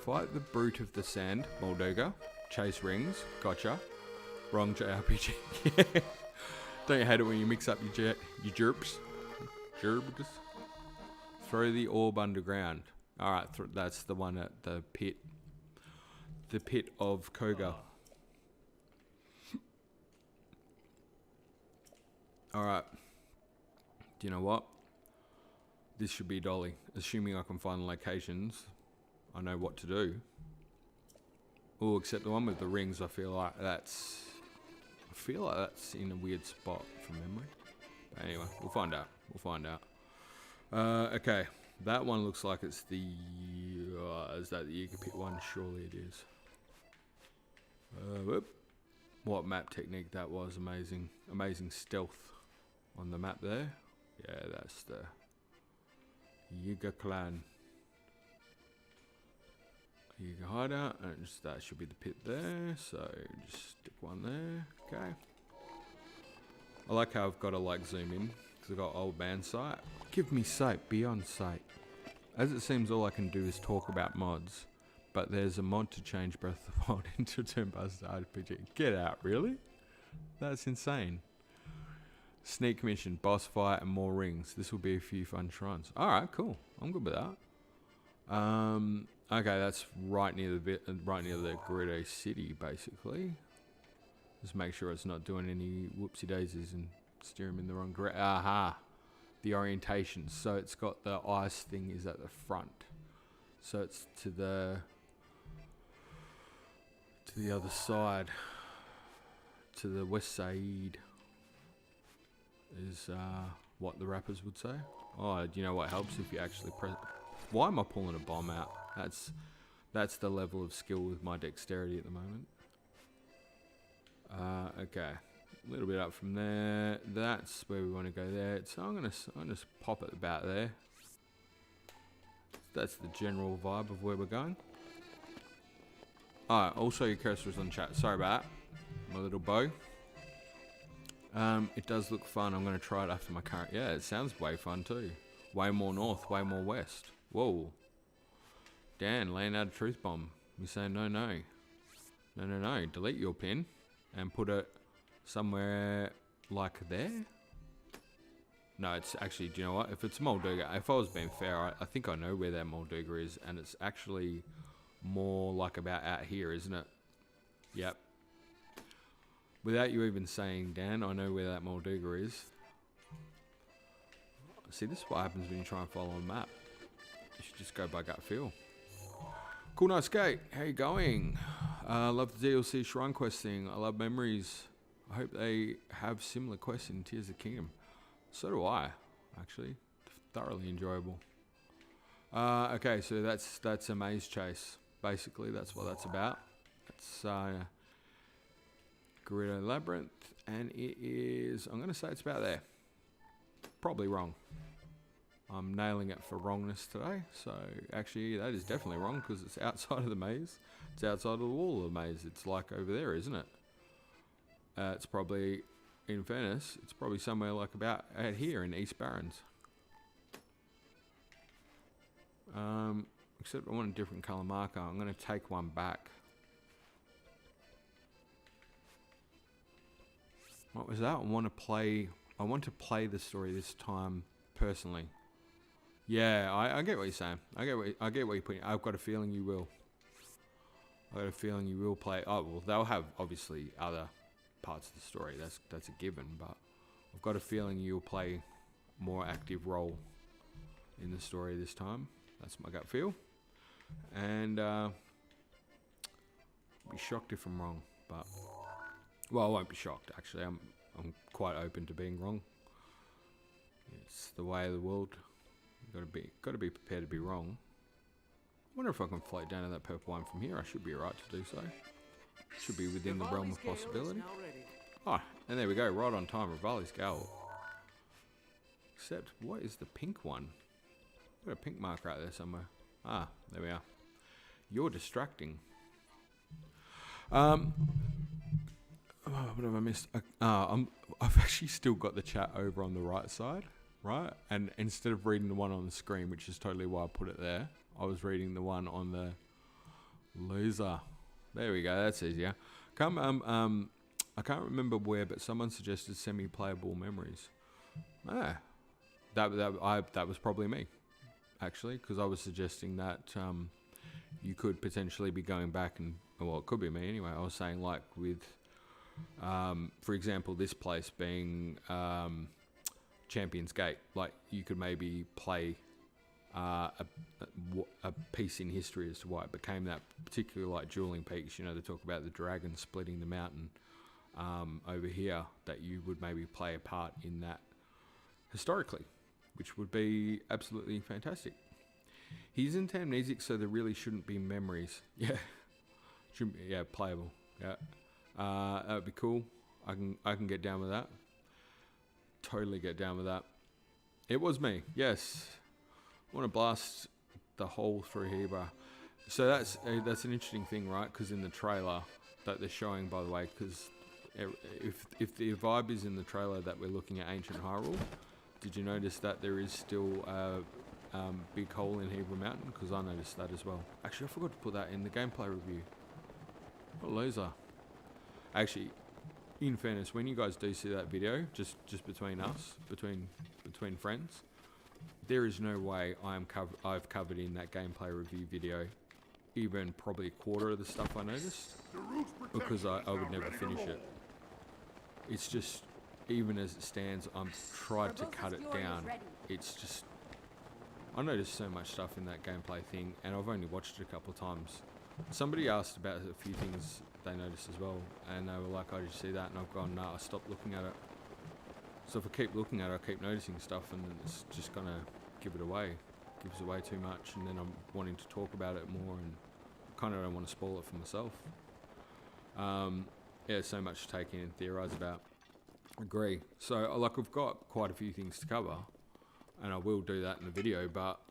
Fight the Brute of the Sand. Molduga. Chase Rings. Gotcha. Wrong JRPG. Don't you hate it when you mix up your jerps? Gerbs. Throw the orb underground. Alright, that's the one at the pit. The pit of Koga. Alright. Do you know what? This should be Dolly. Assuming I can find the locations, I know what to do. Oh, except the one with the rings, I feel like that's in a weird spot from memory. But anyway, we'll find out. Okay. That one looks like it's the... is that the Eager Pit one? Surely it is. Whoop. What map technique that was. Amazing. Amazing stealth on the map there. Yeah, that's the Yiga clan. Yiga hideout. And that should be the pit there. So just stick one there. Okay. I like how I've got to zoom in. Because I've got old man sight. Give me sight beyond sight. As it seems all I can do is talk about mods. But there's a mod to change Breath of the Wild into a turn-based RPG. Get out, really? That's insane. Sneak mission, boss fight, and more rings. This will be a few fun shrines. Alright, cool. I'm good with that. Okay, that's right near the Gerudo City, basically. Just make sure it's not doing any whoopsie daisies and steer them in the wrong direction. Aha! The orientation. So it's got the ice thing is at the front. So it's to the other side. To the west side is what the rappers would say. Oh, do you know what helps if you actually press? Why am I pulling a bomb out? That's the level of skill with my dexterity at the moment. Okay, a little bit up from there. That's where we want to go there. So I'm gonna just pop it about there. That's the general vibe of where we're going. Alright, also your cursor on chat. Sorry about that. My little bow. It does look fun. I'm going to try it after my current... Yeah, it sounds way fun too. Way more north, way more west. Whoa. Dan, laying out a truth bomb. You say no. No. Delete your pin and put it somewhere like there. No, it's actually... Do you know what? If it's Molduga, if I was being fair, I think I know where that Molduga is, and it's actually more like about out here, isn't it? Yep. Without you even saying, Dan, I know where that Molduga is. See, this is what happens when you try and follow a map. You should just go by gut feel. Cool, nice skate. How you going? Love the DLC Shrine Quest thing. I love memories. I hope they have similar quests in Tears of the Kingdom. So do I, actually. Thoroughly enjoyable. Okay, so that's a maze chase. Basically, that's what that's about. It's Gerudo Labyrinth, and it is, I'm going to say it's about there. Probably wrong. I'm nailing it for wrongness today. So actually, that is definitely wrong because it's outside of the maze. It's outside of the wall of the maze. It's like over there, isn't it? It's probably, in fairness, it's probably somewhere like about out here in East Barrens. Except I want a different colour marker. I'm going to take one back. What was that? I want to play the story this time personally. Yeah, I get what you're saying. I get what you're putting. I've got a feeling you will. I've got a feeling you will play. Oh well, they'll have obviously other parts of the story. That's a given. But I've got a feeling you'll play more active role in the story this time. That's my gut feel. And I'll be shocked if I'm wrong. But well, I won't be shocked. Actually, I'm quite open to being wrong. It's the way of the world. Got to be prepared to be wrong. I wonder if I can float down to that purple one from here. I should be alright to do so. Should be within the realm of possibility. Oh, and there we go, right on time. Rivali's Gale. Except, what is the pink one? Got a pink mark right there somewhere. Ah, there we are. You're distracting. What have I missed? I've actually still got the chat over on the right side. Right, and instead of reading the one on the screen, which is totally why I put it there, I was reading the one on the loser. There we go. That's easier. I can't remember where, but someone suggested semi-playable memories. Ah, that was probably me, actually, because I was suggesting that you could potentially be going back and, well, it could be me anyway. I was saying like with, for example, this place being. Champions Gate, like you could maybe play a piece in history as to why it became that, particularly like Dueling Peaks. You know, they talk about the dragon splitting the mountain over here, that you would maybe play a part in that historically, which would be absolutely fantastic. He's into amnesic, so there really shouldn't be memories. Yeah, shouldn't be, yeah, playable. Yeah, that would be cool. I can get down with that. Totally get down with that. It was me, yes. I want to blast the hole through here, bro. So that's an interesting thing, right? Because in the trailer that they're showing, by the way, because if the vibe is in the trailer that we're looking at Ancient Hyrule, did you notice that there is still a big hole in Hebra Mountain? Because I noticed that as well. Actually, I forgot to put that in the gameplay review. What a loser. Actually, in fairness, when you guys do see that video, just between us, between friends, there is no way I've covered in that gameplay review video even probably a quarter of the stuff I noticed, because I would never finish it. It's just, even as it stands, I'm tried to cut it down. It's just, I noticed so much stuff in that gameplay thing, and I've only watched it a couple of times. Somebody asked about a few things they noticed as well, and they were like, "Oh, did you see that?" And I've gone, "Nah, I stopped looking at it." So if I keep looking at it, I keep noticing stuff, and it's just gonna give it away. Gives away too much, and then I'm wanting to talk about it more, and kind of don't want to spoil it for myself. Yeah, so much to take in and theorise about. Agree. So, like, we've got quite a few things to cover, and I will do that in the video, but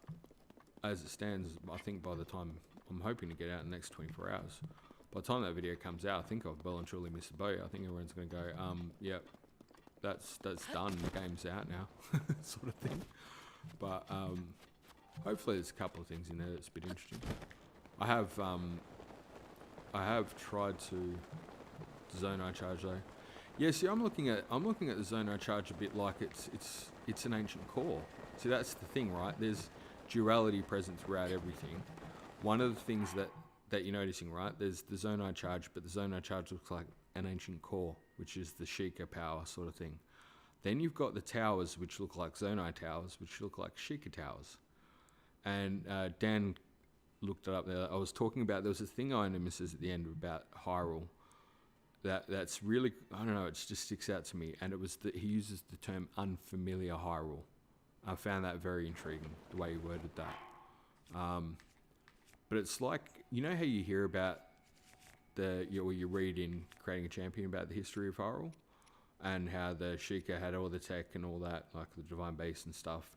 as it stands, I think by the time I'm hoping to get out in the next 24 hours, by the time that video comes out, I think I've well and truly missed the boat. I think everyone's going to go, yeah, that's done, the game's out now, sort of thing. But hopefully there's a couple of things in there that's a bit interesting. I have tried to Zono charge though. Yeah, see, I'm looking at the Zono charge a bit like it's an ancient core. See, that's the thing, right? There's duality present throughout everything. One of the things that that you're noticing, right? There's the Zonai charge, but the Zonai charge looks like an ancient core, which is the Sheikah power sort of thing. Then you've got the towers, which look like Zonai towers, which look like Sheikah towers. And Dan looked it up there. I was talking about, there was a thing I nemesis at the end about Hyrule. That's really, I don't know, it just sticks out to me. And it was that he uses the term unfamiliar Hyrule. I found that very intriguing, the way he worded that. But it's like, you know how you hear about you read in Creating a Champion about the history of Hyrule and how the Sheikah had all the tech and all that, like the Divine Beast and stuff.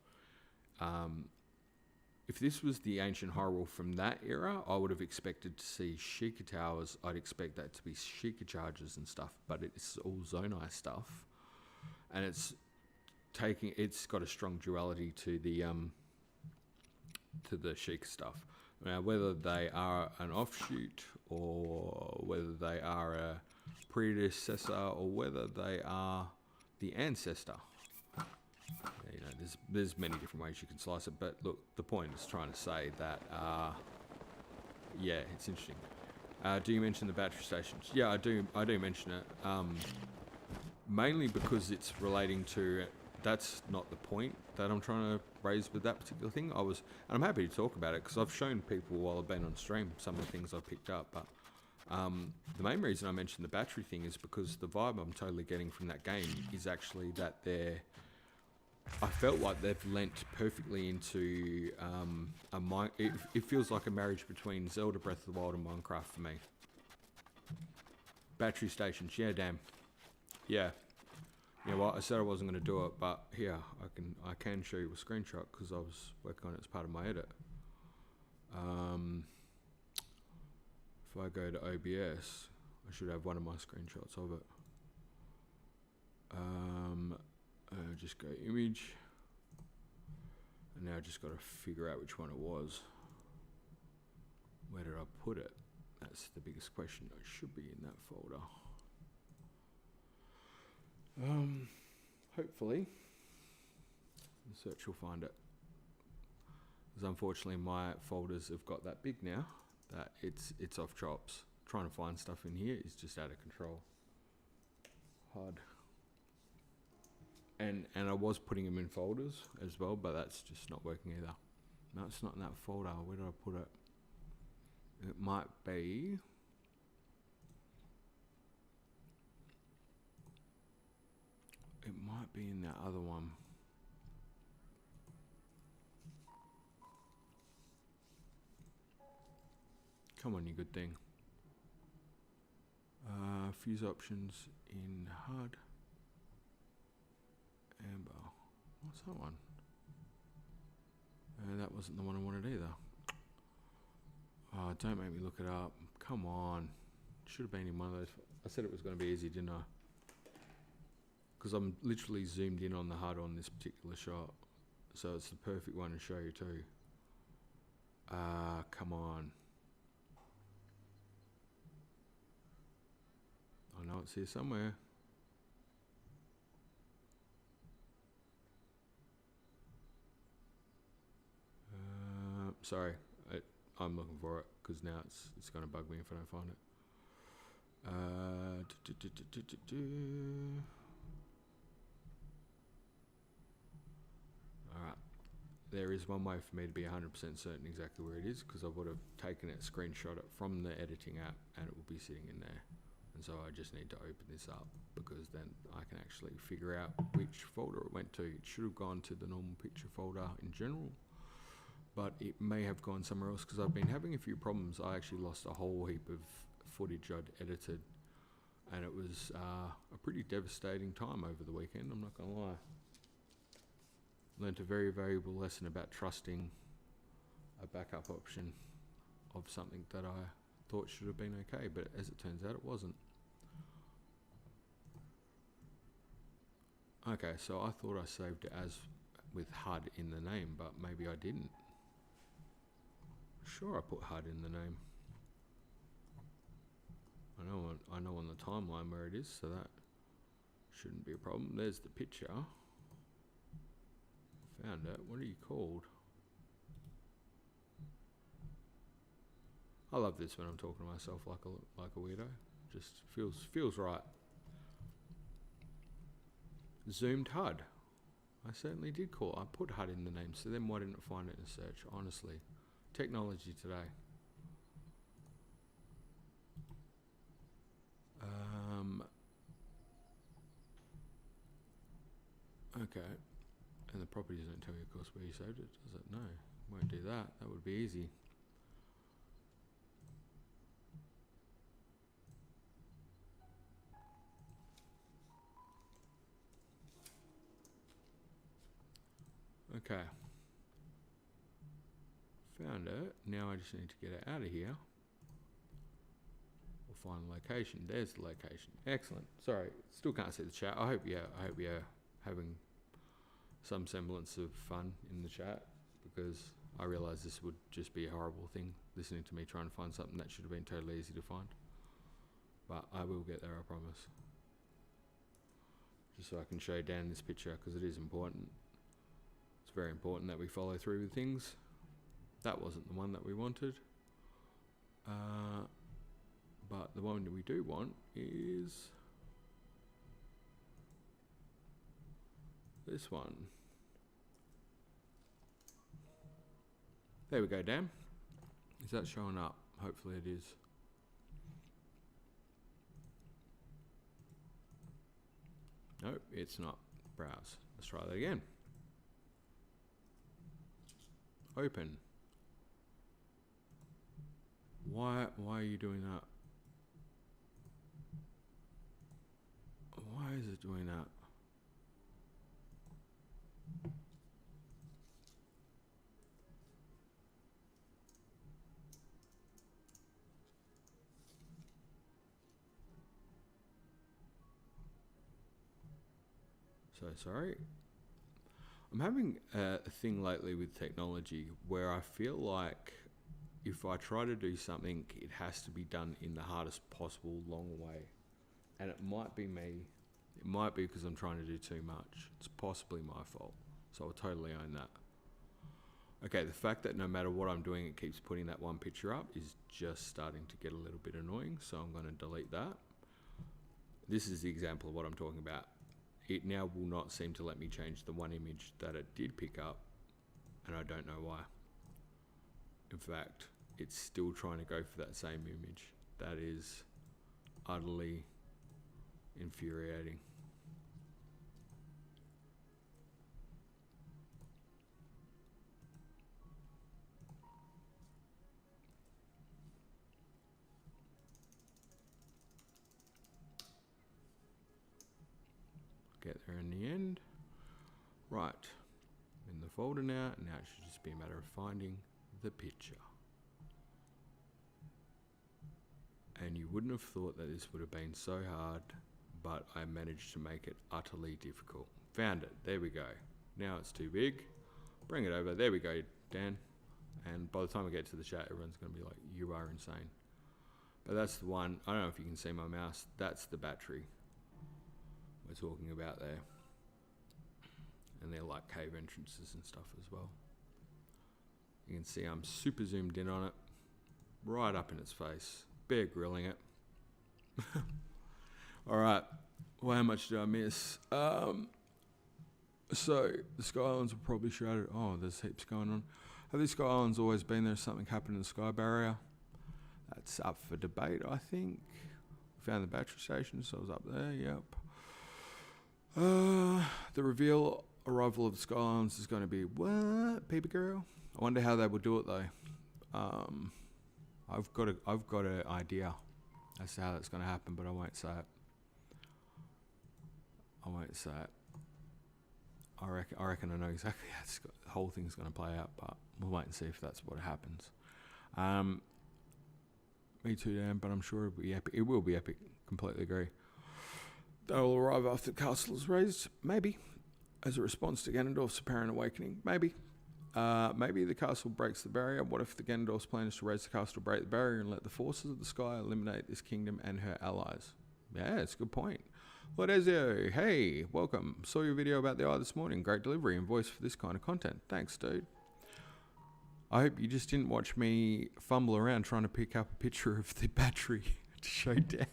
If this was the ancient Hyrule from that era, I would have expected to see Sheikah towers. I'd expect that to be Sheikah charges and stuff, but it's all Zonai stuff, and it's got a strong duality to the Sheikah stuff. Now, whether they are an offshoot or whether they are a predecessor or whether they are the ancestor, you know, there's many different ways you can slice it. But look, the point is trying to say that, yeah, it's interesting. Do you mention the battery stations? Yeah, I do mention it. Mainly because it's relating to. That's not the point that I'm trying to raise with that particular thing. And I'm happy to talk about it because I've shown people while I've been on stream some of the things I've picked up. But the main reason I mentioned the battery thing is because the vibe I'm totally getting from that game is actually that I felt like they've lent perfectly into it feels like a marriage between Zelda Breath of the Wild and Minecraft for me. Battery stations, yeah, damn. Yeah. Yeah, well, I said I wasn't going to do it, but here, I can show you a screenshot because I was working on it as part of my edit. If I go to OBS, I should have one of my screenshots of it. Just go image, and now I just got to figure out which one it was. Where did I put it? That's the biggest question. It should be in that folder. Hopefully the search will find it, because unfortunately my folders have got that big now that it's off chops. Trying to find stuff in here is just out of control. Hard. And I was putting them in folders as well, but that's just not working either. No, it's not in that folder. Where did I put it? It might be. It might be in that other one. Come on, you good thing. Fuse options in HUD. Amber. What's that one? That wasn't the one I wanted either. Oh, don't make me look it up. Come on. Should have been in one of those. I said it was going to be easy, didn't I? Because I'm literally zoomed in on the HUD on this particular shot. So it's the perfect one to show you too. Come on. I know it's here somewhere. Sorry, I'm looking for it because now it's going to bug me if I don't find it. Alright, there is one way for me to be 100% certain exactly where it is, because I would have taken it, screenshot it from the editing app, and it will be sitting in there. And so I just need to open this up, because then I can actually figure out which folder it went to. It should have gone to the normal picture folder in general, but it may have gone somewhere else because I've been having a few problems. I actually lost a whole heap of footage I'd edited, and it was a pretty devastating time over the weekend, I'm not going to lie. Learned a very valuable lesson about trusting a backup option of something that I thought should have been okay, but as it turns out it wasn't. Okay, so I thought I saved it as with HUD in the name, but maybe I didn't. Sure, I put HUD in the name. I know on the timeline where it is, so that shouldn't be a problem. There's the picture. Found it. What are you called? I love this when I'm talking to myself like a weirdo. Just feels right. Zoomed HUD. I certainly did I put HUD in the name, so then why didn't it find it in a search? Honestly. Technology today. Okay. And the properties don't tell you, of course, where you saved it, does it? No. Won't do that. That would be easy. Okay. Found it. Now I just need to get it out of here. We'll find the location. There's the location. Excellent. Sorry, still can't see the chat. I hope you're having some semblance of fun in the chat, because I realise this would just be a horrible thing, listening to me trying to find something that should have been totally easy to find. But I will get there, I promise. Just so I can show Dan this picture, because it is important. It's very important that we follow through with things. That wasn't the one that we wanted. But the one that we do want is this one. There we go, Dan. Is that showing up? Hopefully it is. Nope, it's not. Browse. Let's try that again. Open. Why are you doing that? Why is it doing that? So sorry. I'm having a thing lately with technology where I feel like if I try to do something, it has to be done in the hardest possible long way. And it might be me. It might be because I'm trying to do too much. It's possibly my fault. So I'll totally own that. Okay, the fact that no matter what I'm doing, it keeps putting that one picture up is just starting to get a little bit annoying. So I'm going to delete that. This is the example of what I'm talking about. It now will not seem to let me change the one image that it did pick up, and I don't know why. In fact, it's still trying to go for that same image. That is utterly infuriating. Get there in the end. Right, in the folder now. Now it should just be a matter of finding the picture. And you wouldn't have thought that this would have been so hard, but I managed to make it utterly difficult. Found it. There we go. Now it's too big. Bring it over. There we go, Dan. And by the time I get to the chat, everyone's going to be like, you are insane. But that's the one. I don't know if you can see my mouse. That's the battery we're talking about there. And they're like cave entrances and stuff as well. You can see I'm super zoomed in on it. Right up in its face. Bear grilling it. Alright. Well, how much did I miss? So, the Sky Islands are probably shrouded. Oh, there's heaps going on. Have these Sky Islands always been there? Something happened in the sky barrier? That's up for debate, I think. We found the battery station, so I was up there, yep. The arrival of the Sky Islands is going to be, what, Peeper Girl? I wonder how they will do it, though. I've got an idea as to how that's going to happen, but I won't say it. I reckon I know exactly how the whole thing's going to play out, but we'll wait and see if that's what happens. Me too, Dan, but I'm sure it'll be epic. It will be epic. Completely agree. They'll arrive after the castle is raised, maybe, as a response to Ganondorf's apparent awakening, maybe. Maybe the castle breaks the barrier. What if the Ganondorf's plan is to raise the castle to break the barrier and let the forces of the sky eliminate this kingdom and her allies? Yeah, it's a good point. Lord Ezio, hey, welcome. Saw your video about the eye this morning. Great delivery and voice for this kind of content. Thanks, dude. I hope you just didn't watch me fumble around trying to pick up a picture of the battery to show Dan.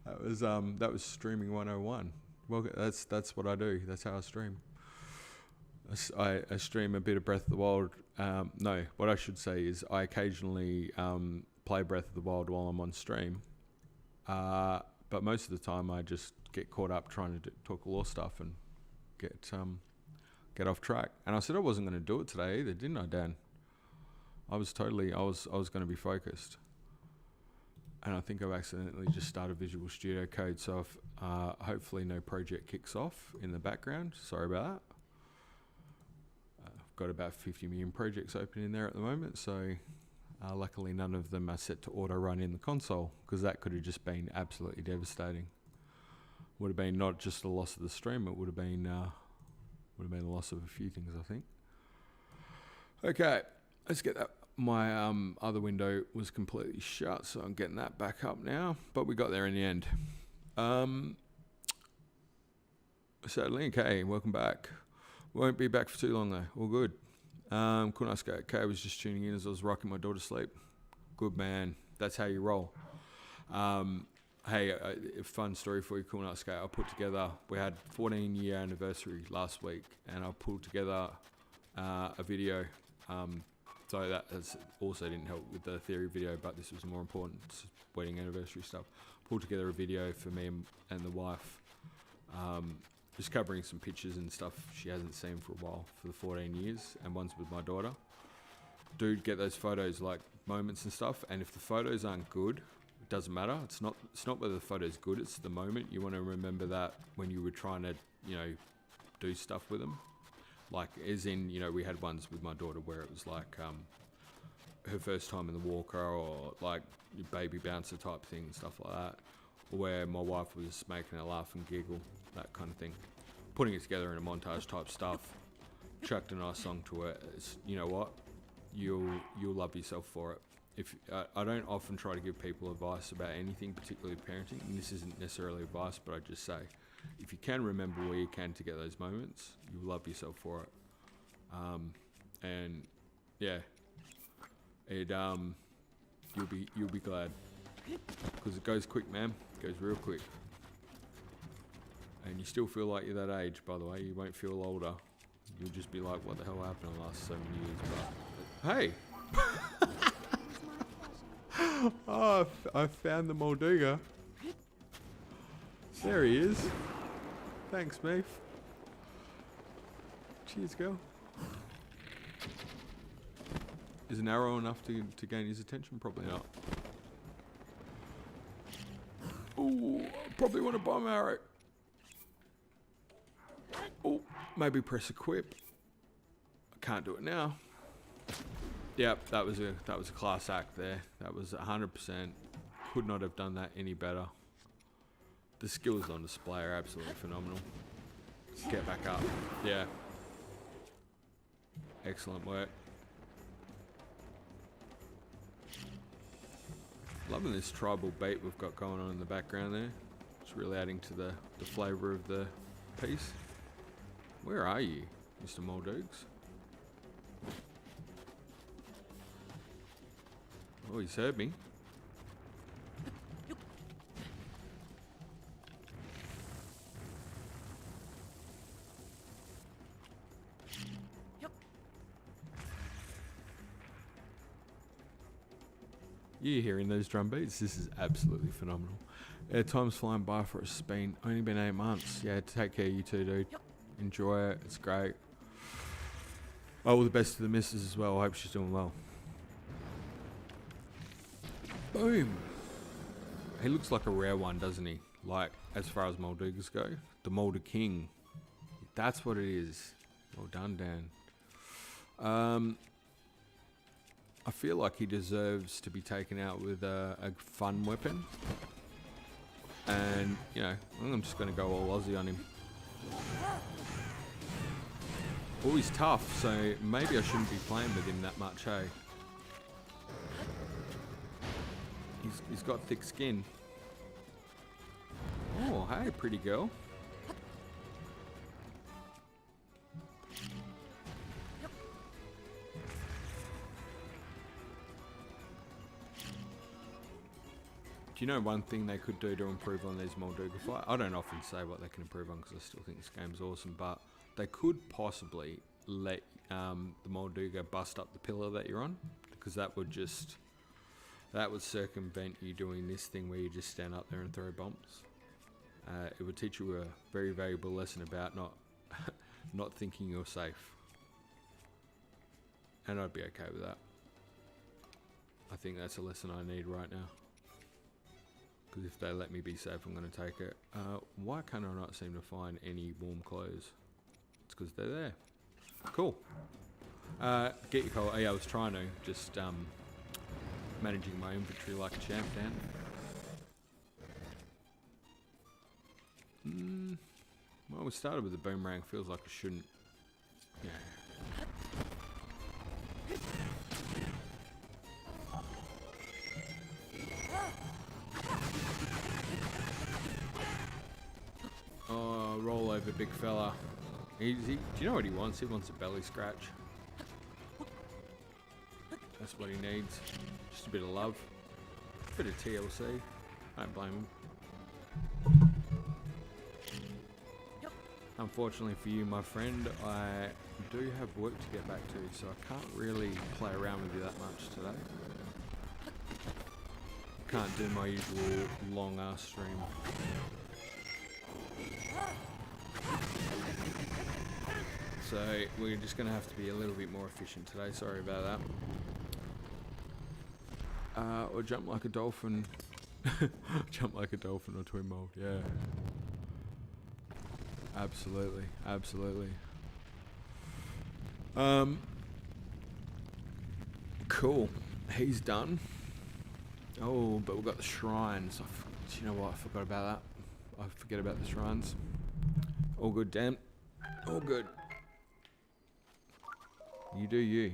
That was streaming 101. Well, that's what I do. That's how I stream. I stream a bit of Breath of the Wild. No, what I should say is I occasionally play Breath of the Wild while I'm on stream. But most of the time I just get caught up trying to talk lore stuff and get off track. And I said I wasn't going to do it today either, didn't I, Dan? I was going to be focused. And I think I've accidentally just started Visual Studio Code, so hopefully no project kicks off in the background. Sorry about that. I've got about 50 million projects open in there at the moment, so luckily none of them are set to auto run in the console, because that could have just been absolutely devastating. Would have been not just the loss of the stream, it would have been the loss of a few things, I think. Okay, let's get that. My other window was completely shut, so I'm getting that back up now. But we got there in the end. So Link, hey, welcome back. Won't be back for too long though. All good. Kunaska, okay, I was just tuning in as I was rocking my daughter to sleep. Good man. That's how you roll. Hey, a fun story for you, Kunaska. I put together, we had 14-year anniversary last week, and I pulled together a video. So that also didn't help with the theory video, but this was more important, wedding anniversary stuff. Pulled together a video for me and the wife, just covering some pictures and stuff she hasn't seen for a while for the 14 years, and one's with my daughter. Dude, get those photos, like moments and stuff, and if the photos aren't good, it doesn't matter. It's not whether the photo's good, it's the moment. You want to remember that when you were trying to, do stuff with them. Like, as in, we had ones with my daughter where it was like her first time in the walker, or like baby bouncer type thing and stuff like that. Or where my wife was making her laugh and giggle, that kind of thing. Putting it together in a montage type stuff. Chucked a nice song to it. It's, you know what? You'll love yourself for it. If I don't often try to give people advice about anything, particularly parenting, and this isn't necessarily advice, but I just say, if you can remember where you can to get those moments, you'll love yourself for it. And yeah, you'll be glad, because it goes quick, man. It goes real quick. And you still feel like you're that age, by the way. You won't feel older. You'll just be like, what the hell happened in the last so many years? But hey. Oh, I found the Molduga. There he is. Thanks, Mipha. Cheers, girl. Is an arrow enough to gain his attention? Probably not. Ooh, probably want a bomb arrow. Oh, maybe press equip. I can't do it now. Yep, that was a class act there. That was 100%. Could not have done that any better. The skills on display are absolutely phenomenal. Get back up. Yeah. Excellent work. Loving this tribal beat we've got going on in the background there. It's really adding to the flavour of the piece. Where are you, Mr. Moldugs? Oh, he's heard me. You hearing those drum beats? This is absolutely phenomenal. Yeah, time's flying by for us. It's only been 8 months. Yeah, take care, you two, dude. Enjoy it. It's great. All the best to the missus as well. I hope she's doing well. Boom. He looks like a rare one, doesn't he? Like, as far as Moldugas go. The Molder King. That's what it is. Well done, Dan. I feel like he deserves to be taken out with a fun weapon. And, I'm just going to go all Aussie on him. Oh, he's tough, so maybe I shouldn't be playing with him that much, hey? He's got thick skin. Oh, hey, pretty girl. you know one thing they could do to improve on these Molduga fights? I don't often say what they can improve on because I still think this game's awesome, but they could possibly let the Molduga bust up the pillar that you're on, because that would circumvent you doing this thing where you just stand up there and throw bombs. It would teach you a very valuable lesson about not thinking you're safe. And I'd be okay with that. I think that's a lesson I need right now. Because if they let me be safe, I'm going to take it. Why can I not seem to find any warm clothes? It's because they're there. Cool. Get your collar. Yeah, I was trying to just managing my inventory like a champ, Dan. Well, we started with the boomerang. Feels like I shouldn't. Yeah. Oh, roll over, big fella. Do you know what he wants? He wants a belly scratch. That's what he needs. Just a bit of love. A bit of TLC. I don't blame him. Unfortunately for you, my friend, I do have work to get back to, so I can't really play around with you that much today. Can't do my usual long ass stream. So we're just going to have to be a little bit more efficient today. Sorry about that. Or jump like a dolphin. Jump like a dolphin or twin mold. Yeah. Absolutely. Absolutely. Cool. He's done. Oh, but we've got the shrines. Do you know what? I forgot about that. I forget about the shrines. All good, Dan. All good. You do you.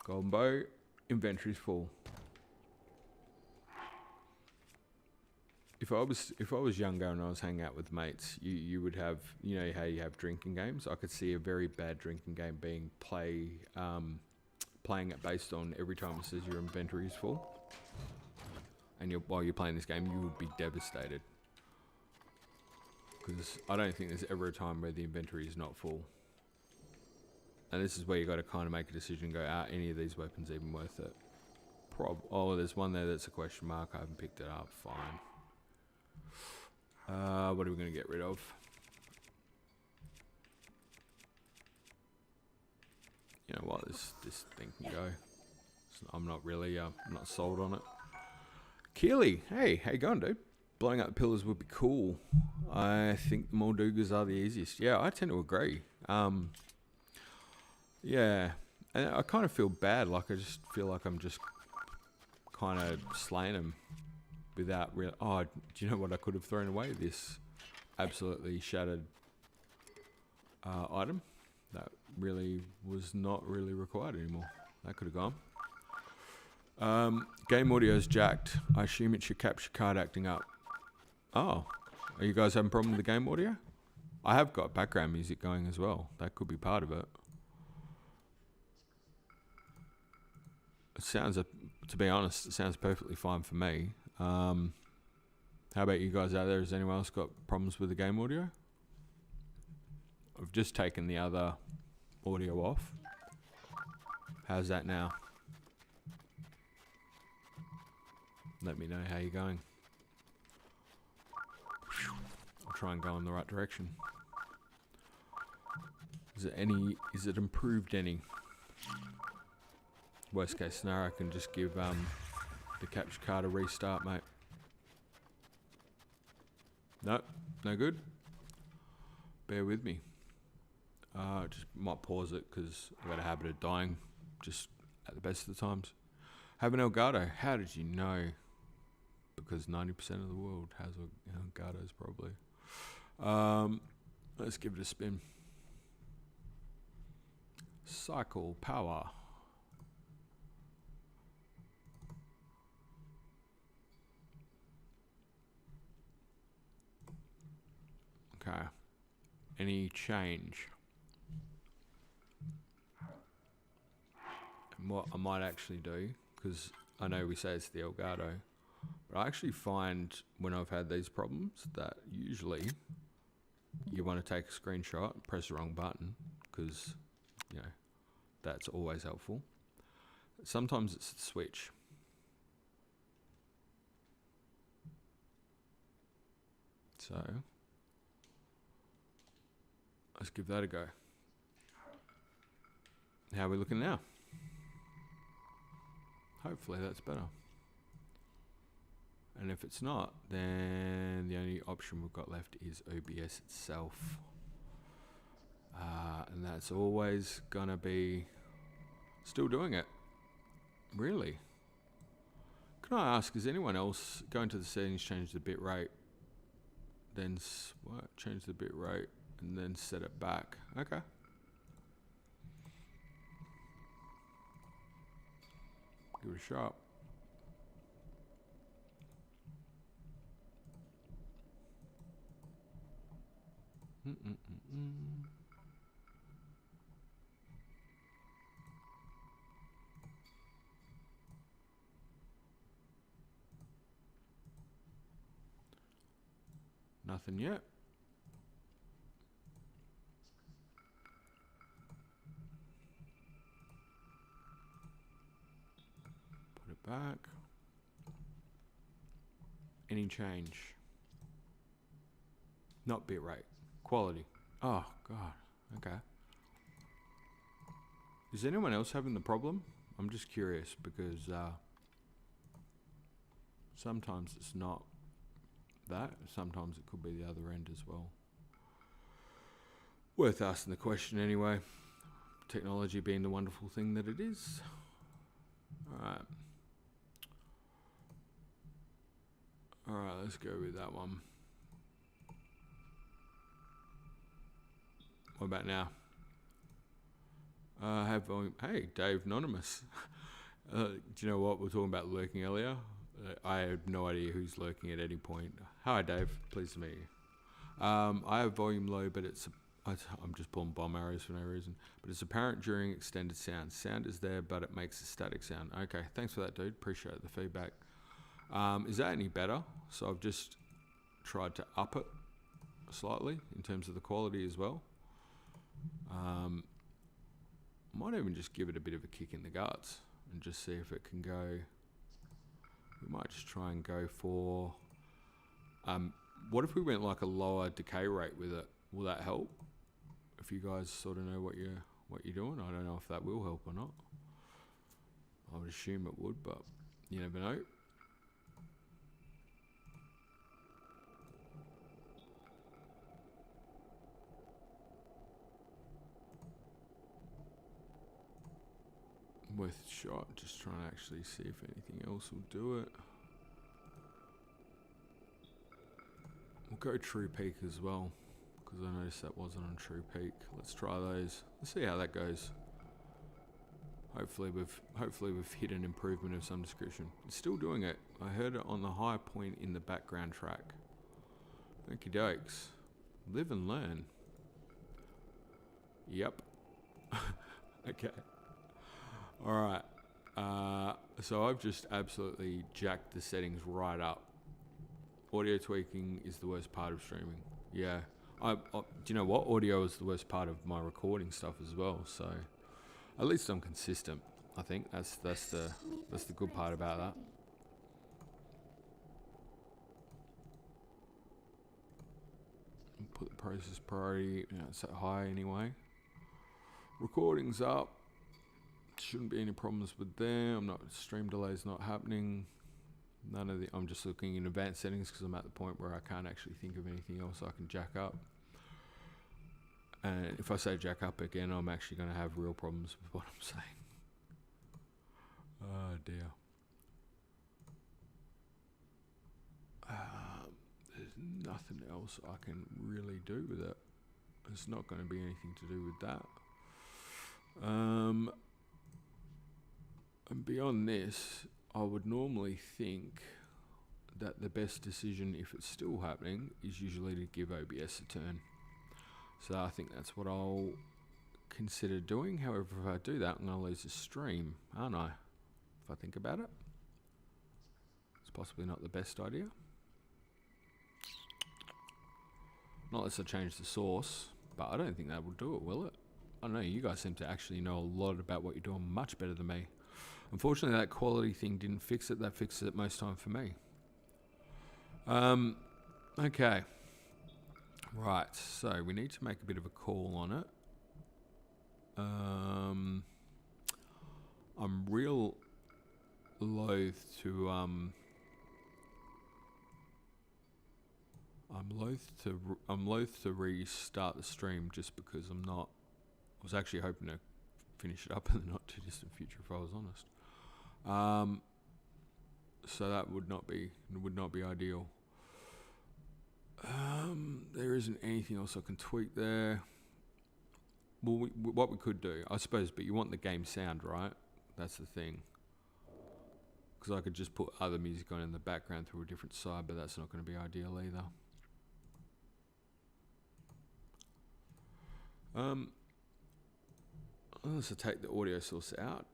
Golden bow. Inventory's full. If I was younger and I was hanging out with mates, you would have, you know how you have drinking games. I could see a very bad drinking game being playing it based on every time it says your inventory is full. And while you're playing this game, you would be devastated. Because I don't think there's ever a time where the inventory is not full. And this is where you got to kind of make a decision and go, are any of these weapons even worth it? Oh, there's one there that's a question mark. I haven't picked it up. Fine. What are we going to get rid of? You know what? This thing can go. I'm not really, I'm not sold on it. Keely, hey, how you going, dude? Blowing up pillars would be cool. I think the Moldugas are the easiest. Yeah, I tend to agree. Yeah, and I kind of feel bad. Like I just feel like I'm just kind of slaying them without real. Oh, do you know what I could have thrown away? This absolutely shattered item that really was not really required anymore. That could have gone. Game audio's jacked. I assume it's your capture card acting up. Oh, are you guys having a problem with the game audio? I have got background music going as well. That could be part of it. It sounds, to be honest, it sounds perfectly fine for me. How about you guys out there? Has anyone else got problems with the game audio? I've just taken the other audio off. How's that now? Let me know how you're going. I'll try and go in the right direction. Is it improved any? Worst case scenario, I can just give the capture card a restart, mate. Nope, no good. Bear with me. Just might pause it because I've got a habit of dying just at the best of the times. Have an Elgato. How did you know? Because 90% of the world has Elgatos probably. Let's give it a spin. Cycle power. Okay. Any change? And what I might actually do, because I know we say it's the Elgato, but I actually find when I've had these problems that usually you want to take a screenshot, press the wrong button, because, you know, that's always helpful. Sometimes it's the switch. So, let's give that a go. How are we looking now? Hopefully that's better. And if it's not, then the only option we've got left is OBS itself. And that's always gonna be still doing it. Really? Can I ask, is anyone else going to the settings, change the bit rate, then change the bit rate and then set it back? Okay. Give it a shot. Nothing yet. Put it back. Any change? Not bitrate. Quality. Oh, God. Okay. Is anyone else having the problem? I'm just curious because sometimes it's not that. Sometimes it could be the other end as well. Worth asking the question anyway. Technology being the wonderful thing that it is. Alright. Alright, let's go with that one. What about now? Have volume. Hey, Dave Anonymous. Do you know what? We were talking about lurking earlier. I have no idea who's lurking at any point. Hi, Dave. Pleased to meet you. I have volume low, but I'm just pulling bomb arrows for no reason. But it's apparent during extended sound. Sound is there, but it makes a static sound. Okay, thanks for that, dude. Appreciate the feedback. Is that any better? So I've just tried to up it slightly in terms of the quality as well. Might even just give it a bit of a kick in the guts and just see if it can go. We might just try and go for. What if we went like a lower decay rate with it? Will that help? If you guys sort of know what you're doing, I don't know if that will help or not. I would assume it would, but you never know. Worth a shot, just trying to actually see if anything else will do it. We'll go True Peak as well, because I noticed that wasn't on True Peak. Let's try those. Let's see how that goes. Hopefully we've hit an improvement of some description. It's still doing it. I heard it on the high point in the background track. Okie dokes. Live and learn. Yep. Okay. Alright, so I've just absolutely jacked the settings right up. Audio tweaking is the worst part of streaming. Yeah, do you know what? Audio is the worst part of my recording stuff as well, so at least I'm consistent. I think that's the good part about that. Put the process priority, it's at high anyway. Recording's up. Shouldn't be any problems with them. Stream delays not happening. None of the. I'm just looking in advanced settings because I'm at the point where I can't actually think of anything else I can jack up. And if I say jack up again, I'm actually going to have real problems with what I'm saying. Oh dear. There's nothing else I can really do with it. It's not going to be anything to do with that. And beyond this, I would normally think that the best decision, if it's still happening, is usually to give OBS a turn. So I think that's what I'll consider doing. However, if I do that, I'm going to lose the stream, aren't I? If I think about it. possibly not the best idea. Not unless I change the source, but I don't think that will do it, will it? I don't know, you guys seem to actually know a lot about what you're doing much better than me. Unfortunately, that quality thing didn't fix it. That fixes it most time for me. Okay. Right, so we need to make a bit of a call on it. I'm real loath to I'm loath to restart the stream just because I was actually hoping to finish it up in the not too distant future, if I was honest. So that would not be ideal. There isn't anything else I can tweak there. Well, what we could do, I suppose, but you want the game sound, right? That's the thing. Because I could just put other music on in the background through a different side, but that's not going to be ideal either. Unless I take the audio source out.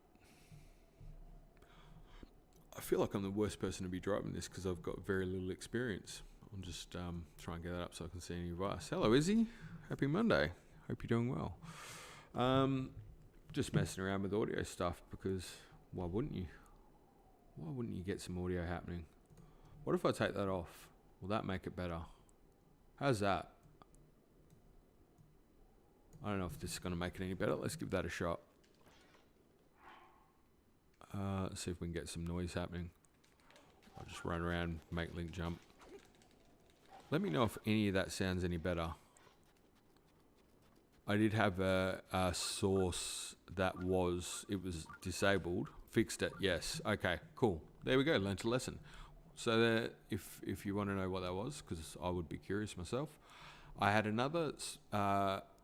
I feel like I'm the worst person to be driving this because I've got very little experience. I'm just trying to get that up so I can see any advice. Hello, Izzy. Happy Monday. Hope you're doing well. Just messing around with audio stuff because why wouldn't you? Why wouldn't you get some audio happening? What if I take that off? Will that make it better? How's that? I don't know if this is going to make it any better. Let's give that a shot. Let's see if we can get some noise happening. I'll just run around, make Link jump. Let me know if any of that sounds any better. I did have a source that was disabled. Fixed it, yes. Okay, cool. There we go, learned a lesson. So if you want to know what that was, because I would be curious myself, I had another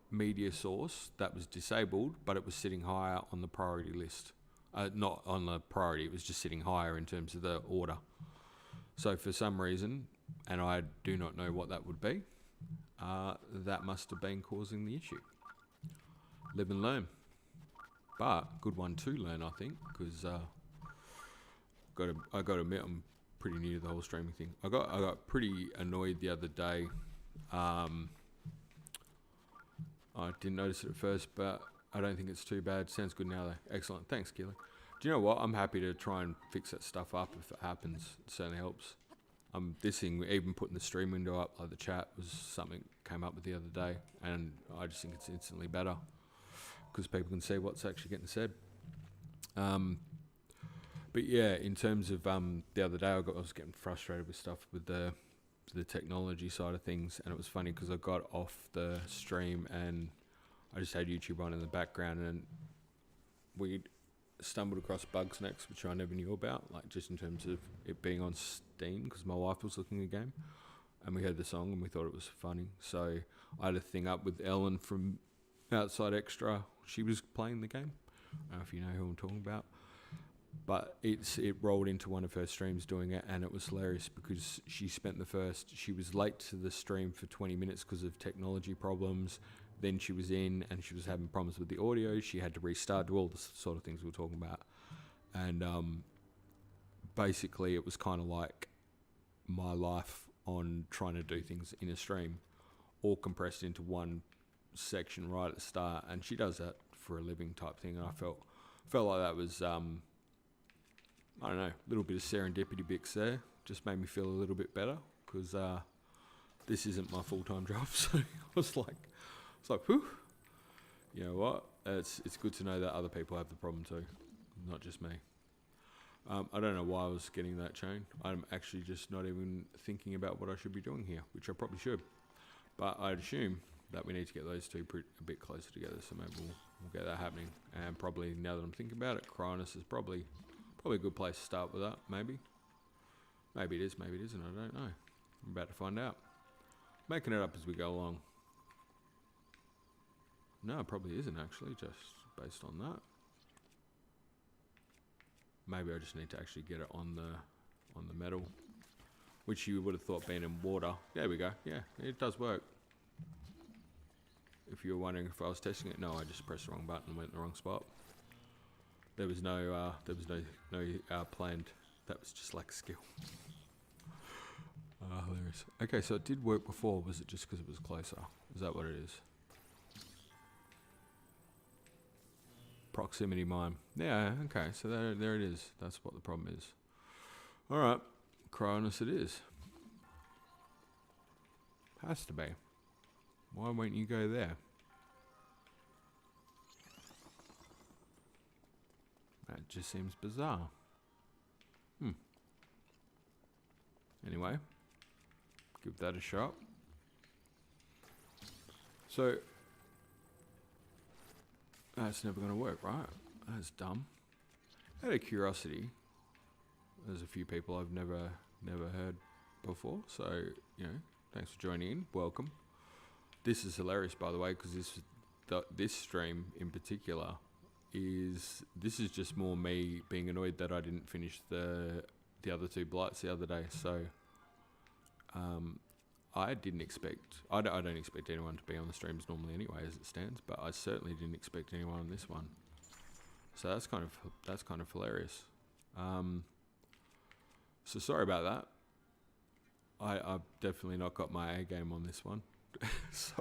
media source that was disabled, but it was sitting higher on the priority list. Not on the priority, it was just sitting higher in terms of the order. So for some reason, and I do not know what that would be, that must have been causing the issue. Live and learn. But good one to learn, I think, because I got to admit I'm pretty new to the whole streaming thing. I got pretty annoyed the other day. I didn't notice it at first, but I don't think it's too bad. Sounds good now though. Excellent. Thanks, Keeler. Do you know what? I'm happy to try and fix that stuff up if it happens. It certainly helps. This thing, even putting the stream window up, like the chat, was something came up with the other day, and I just think it's instantly better because people can see what's actually getting said. But yeah, in terms of the other day, I was getting frustrated with stuff with the technology side of things, and it was funny because I got off the stream and I just had YouTube on in the background, and we stumbled across Bugs Next, which I never knew about, like just in terms of it being on Steam, because my wife was looking at the game, and we heard the song and we thought it was funny. So I had a thing up with Ellen from Outside Extra. She was playing the game. I don't know if you know who I'm talking about. But it rolled into one of her streams doing it, and it was hilarious because she was late to the stream for 20 minutes because of technology problems. Then she was in and she was having problems with the audio. She had to restart, do all the sort of things we were talking about. And basically it was kind of like my life on trying to do things in a stream, all compressed into one section right at the start. And she does that for a living type thing. And I felt like that was... I don't know, a little bit of serendipity bits there. Just made me feel a little bit better because this isn't my full-time job. So I was like, whew. You know what? It's good to know that other people have the problem too, not just me. I don't know why I was getting that chain. I'm actually just not even thinking about what I should be doing here, which I probably should. But I'd assume that we need to get those two a bit closer together. So maybe we'll get that happening. And probably now that I'm thinking about it, Cronus is probably a good place to start with that, maybe. Maybe it is, maybe it isn't, I don't know. I'm about to find out. Making it up as we go along. No, it probably isn't actually, just based on that. Maybe I just need to actually get it on the metal, which you would have thought being in water. There we go, yeah, it does work. If you were wondering if I was testing it, no, I just pressed the wrong button and went in the wrong spot. There was no planned That was just like skill. Hilarious. Okay, so it did work before. Was it just because it was closer? Is that what it is? Proximity mine. Yeah, okay, so there it is. That's what the problem is. Alright, Cronus it is. Has to be. Why won't you go there? That just seems bizarre. Anyway, give that a shot. So, that's never going to work, right? That's dumb. Out of curiosity, there's a few people I've never heard before, so, you know, thanks for joining in. Welcome. This is hilarious, by the way, because this stream in particular is just more me being annoyed that I didn't finish the other two Blights the other day. So I didn't expect. I don't expect anyone to be on the streams normally anyway, as it stands. But I certainly didn't expect anyone on this one. So that's kind of hilarious. So sorry about that. I've definitely not got my A game on this one. So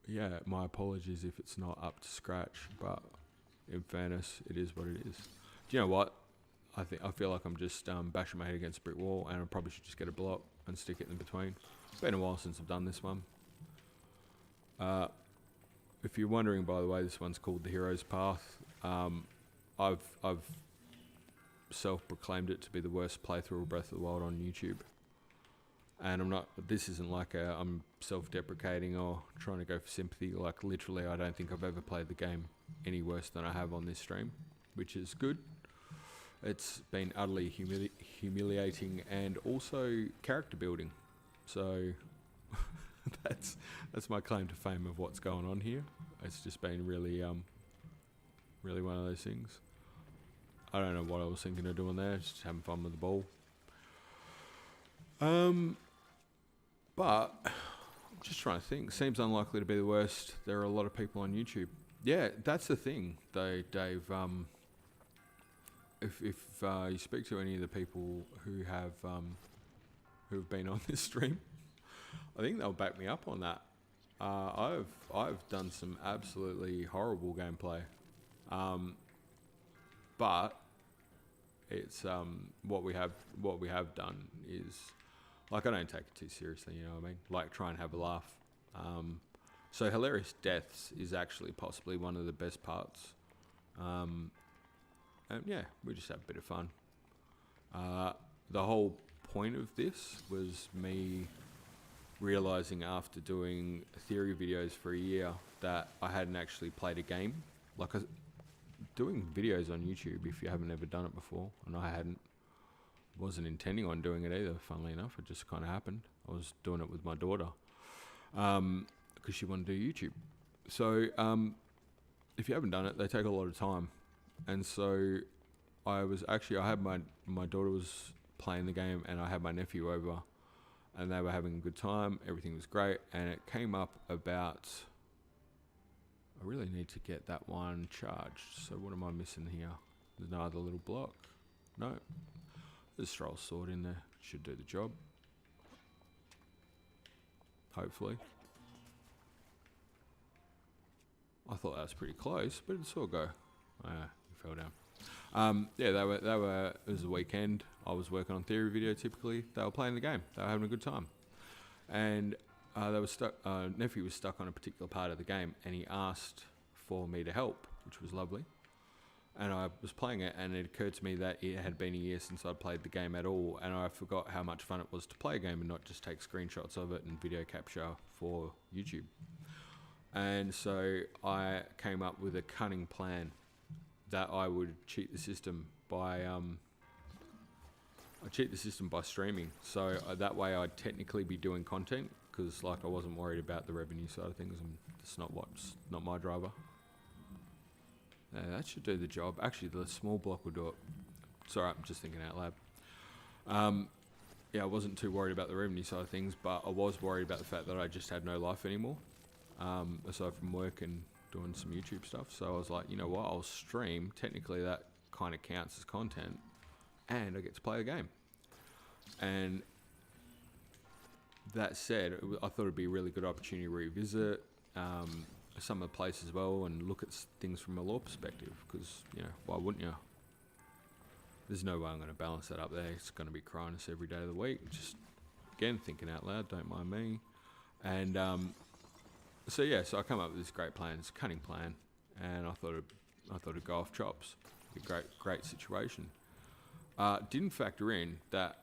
yeah, my apologies if it's not up to scratch. But in fairness, it is what it is. Do you know what? I feel like I'm just bashing my head against a brick wall, and I probably should just get a block and stick it in between. It's been a while since I've done this one. If you're wondering, by the way, this one's called the Hero's Path. I've self-proclaimed it to be the worst playthrough of Breath of the Wild on YouTube, and I'm not. This isn't like I'm self-deprecating or trying to go for sympathy. Like literally, I don't think I've ever played the game any worse than I have on this stream, which is good. It's been utterly humiliating and also character building. So that's my claim to fame of what's going on here. It's just been really really one of those things. I don't know what I was thinking of doing there, just having fun with the ball. But I'm just trying to think. Seems unlikely to be the worst. There are a lot of people on YouTube. Yeah, that's the thing though, Dave. If you speak to any of the people who've been on this stream, I think they'll back me up on that. I've done some absolutely horrible gameplay, but it's what we have done is like I don't take it too seriously. You know what I mean? Like try and have a laugh. So hilarious deaths is actually possibly one of the best parts. And yeah, we just have a bit of fun. The whole point of this was me realizing after doing theory videos for a year that I hadn't actually played a game. Like doing videos on YouTube, if you haven't ever done it before, and I wasn't intending on doing it either, funnily enough, it just kind of happened. I was doing it with my daughter because she wanted to do YouTube. So if you haven't done it, they take a lot of time. And so I had my daughter was playing the game and I had my nephew over and they were having a good time. Everything was great. And it came up about, I really need to get that one charged. So what am I missing here? There's no other little block. No. There's a Stroll sword in there. Should do the job. Hopefully. I thought that was pretty close, but it's all go. He fell down. Yeah, they were. It was a weekend. I was working on theory video. Typically, they were playing the game. They were having a good time, and they were stuck. Nephew was stuck on a particular part of the game, and he asked for me to help, which was lovely. And I was playing it, and it occurred to me that it had been a year since I'd played the game at all, and I forgot how much fun it was to play a game and not just take screenshots of it and video capture for YouTube. And so I came up with a cunning plan that I would cheat the system by streaming. So that way I'd technically be doing content because like I wasn't worried about the revenue side of things, and it's not my driver. Yeah, that should do the job. Actually, the small block will do it. Sorry, I'm just thinking out loud. Yeah, I wasn't too worried about the revenue side of things, but I was worried about the fact that I just had no life anymore. Aside from work and doing some YouTube stuff. So I was like, you know what, I'll stream. Technically that kind of counts as content, and I get to play a game. And that said, I thought it'd be a really good opportunity to revisit some of the places as well and look at things from a lore perspective, because, you know, why wouldn't you? There's no way I'm going to balance that up there. It's going to be Cronus every day of the week. Just, again, thinking out loud, don't mind me. And so I come up with this great plan, this cunning plan, and I thought it'd go off chops. A great situation. Didn't factor in that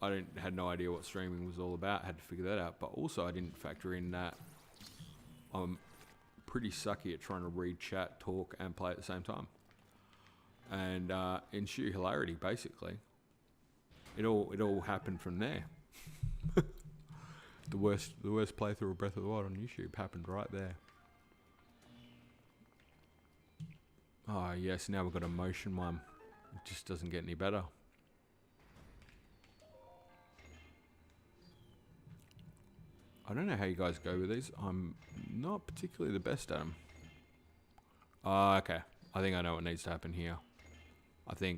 I had no idea what streaming was all about. Had to figure that out. But also, I didn't factor in that I'm pretty sucky at trying to read chat, talk, and play at the same time. And in sheer hilarity, basically, it all happened from there. The worst playthrough of Breath of the Wild on YouTube happened right there. Oh yes, now we've got a motion one. It just doesn't get any better. I don't know how you guys go with these. I'm not particularly the best at them. Okay. I think I know what needs to happen here. Okay.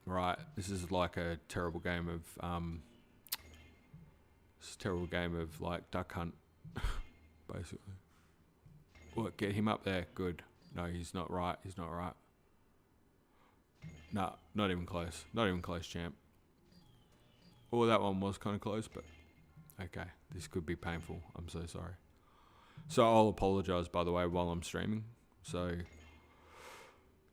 Right. This is like a terrible game of, like Duck Hunt, basically. What, get him up there? Good. No, he's not right. Nah, not even close. Not even close, champ. Oh, that one was kind of close, but okay. This could be painful. I'm so sorry. So I'll apologise, by the way, while I'm streaming. So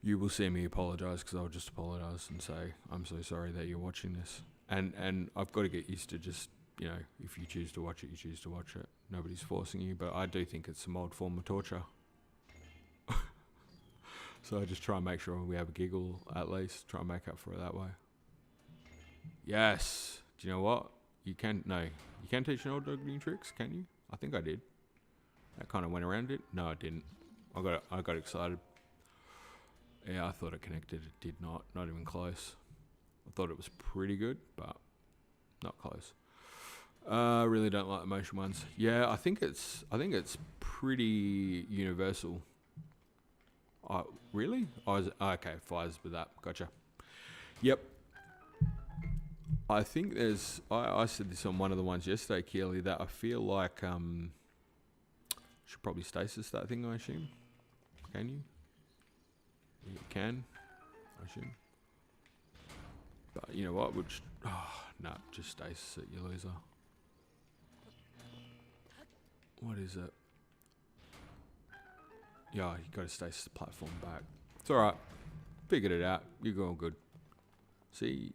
you will see me apologise, because I'll just apologise and say I'm so sorry that you're watching this. And I've got to get used to just, you know, if you choose to watch it, you choose to watch it. Nobody's forcing you, but I do think it's a mild form of torture. So I just try and make sure we have a giggle, at least. Try and make up for it that way. Yes. Do you know what? You can teach an old dog new tricks, can you? I think I did. That kind of went around it. No, it didn't. I got excited. Yeah, I thought it connected. It did not. Not even close. I thought it was pretty good, but not close. Really don't like the motion ones. Yeah, I think it's pretty universal. Really? Okay, fires with that. Gotcha. Yep. I think there's... I said this on one of the ones yesterday, Keely, that I feel like... should probably stasis that thing, I assume. Can you? You can, I assume. But you know what? Just stasis it, you loser. What is it? Yeah, you got to stasis the platform back. It's alright. Figured it out. You're going good. See,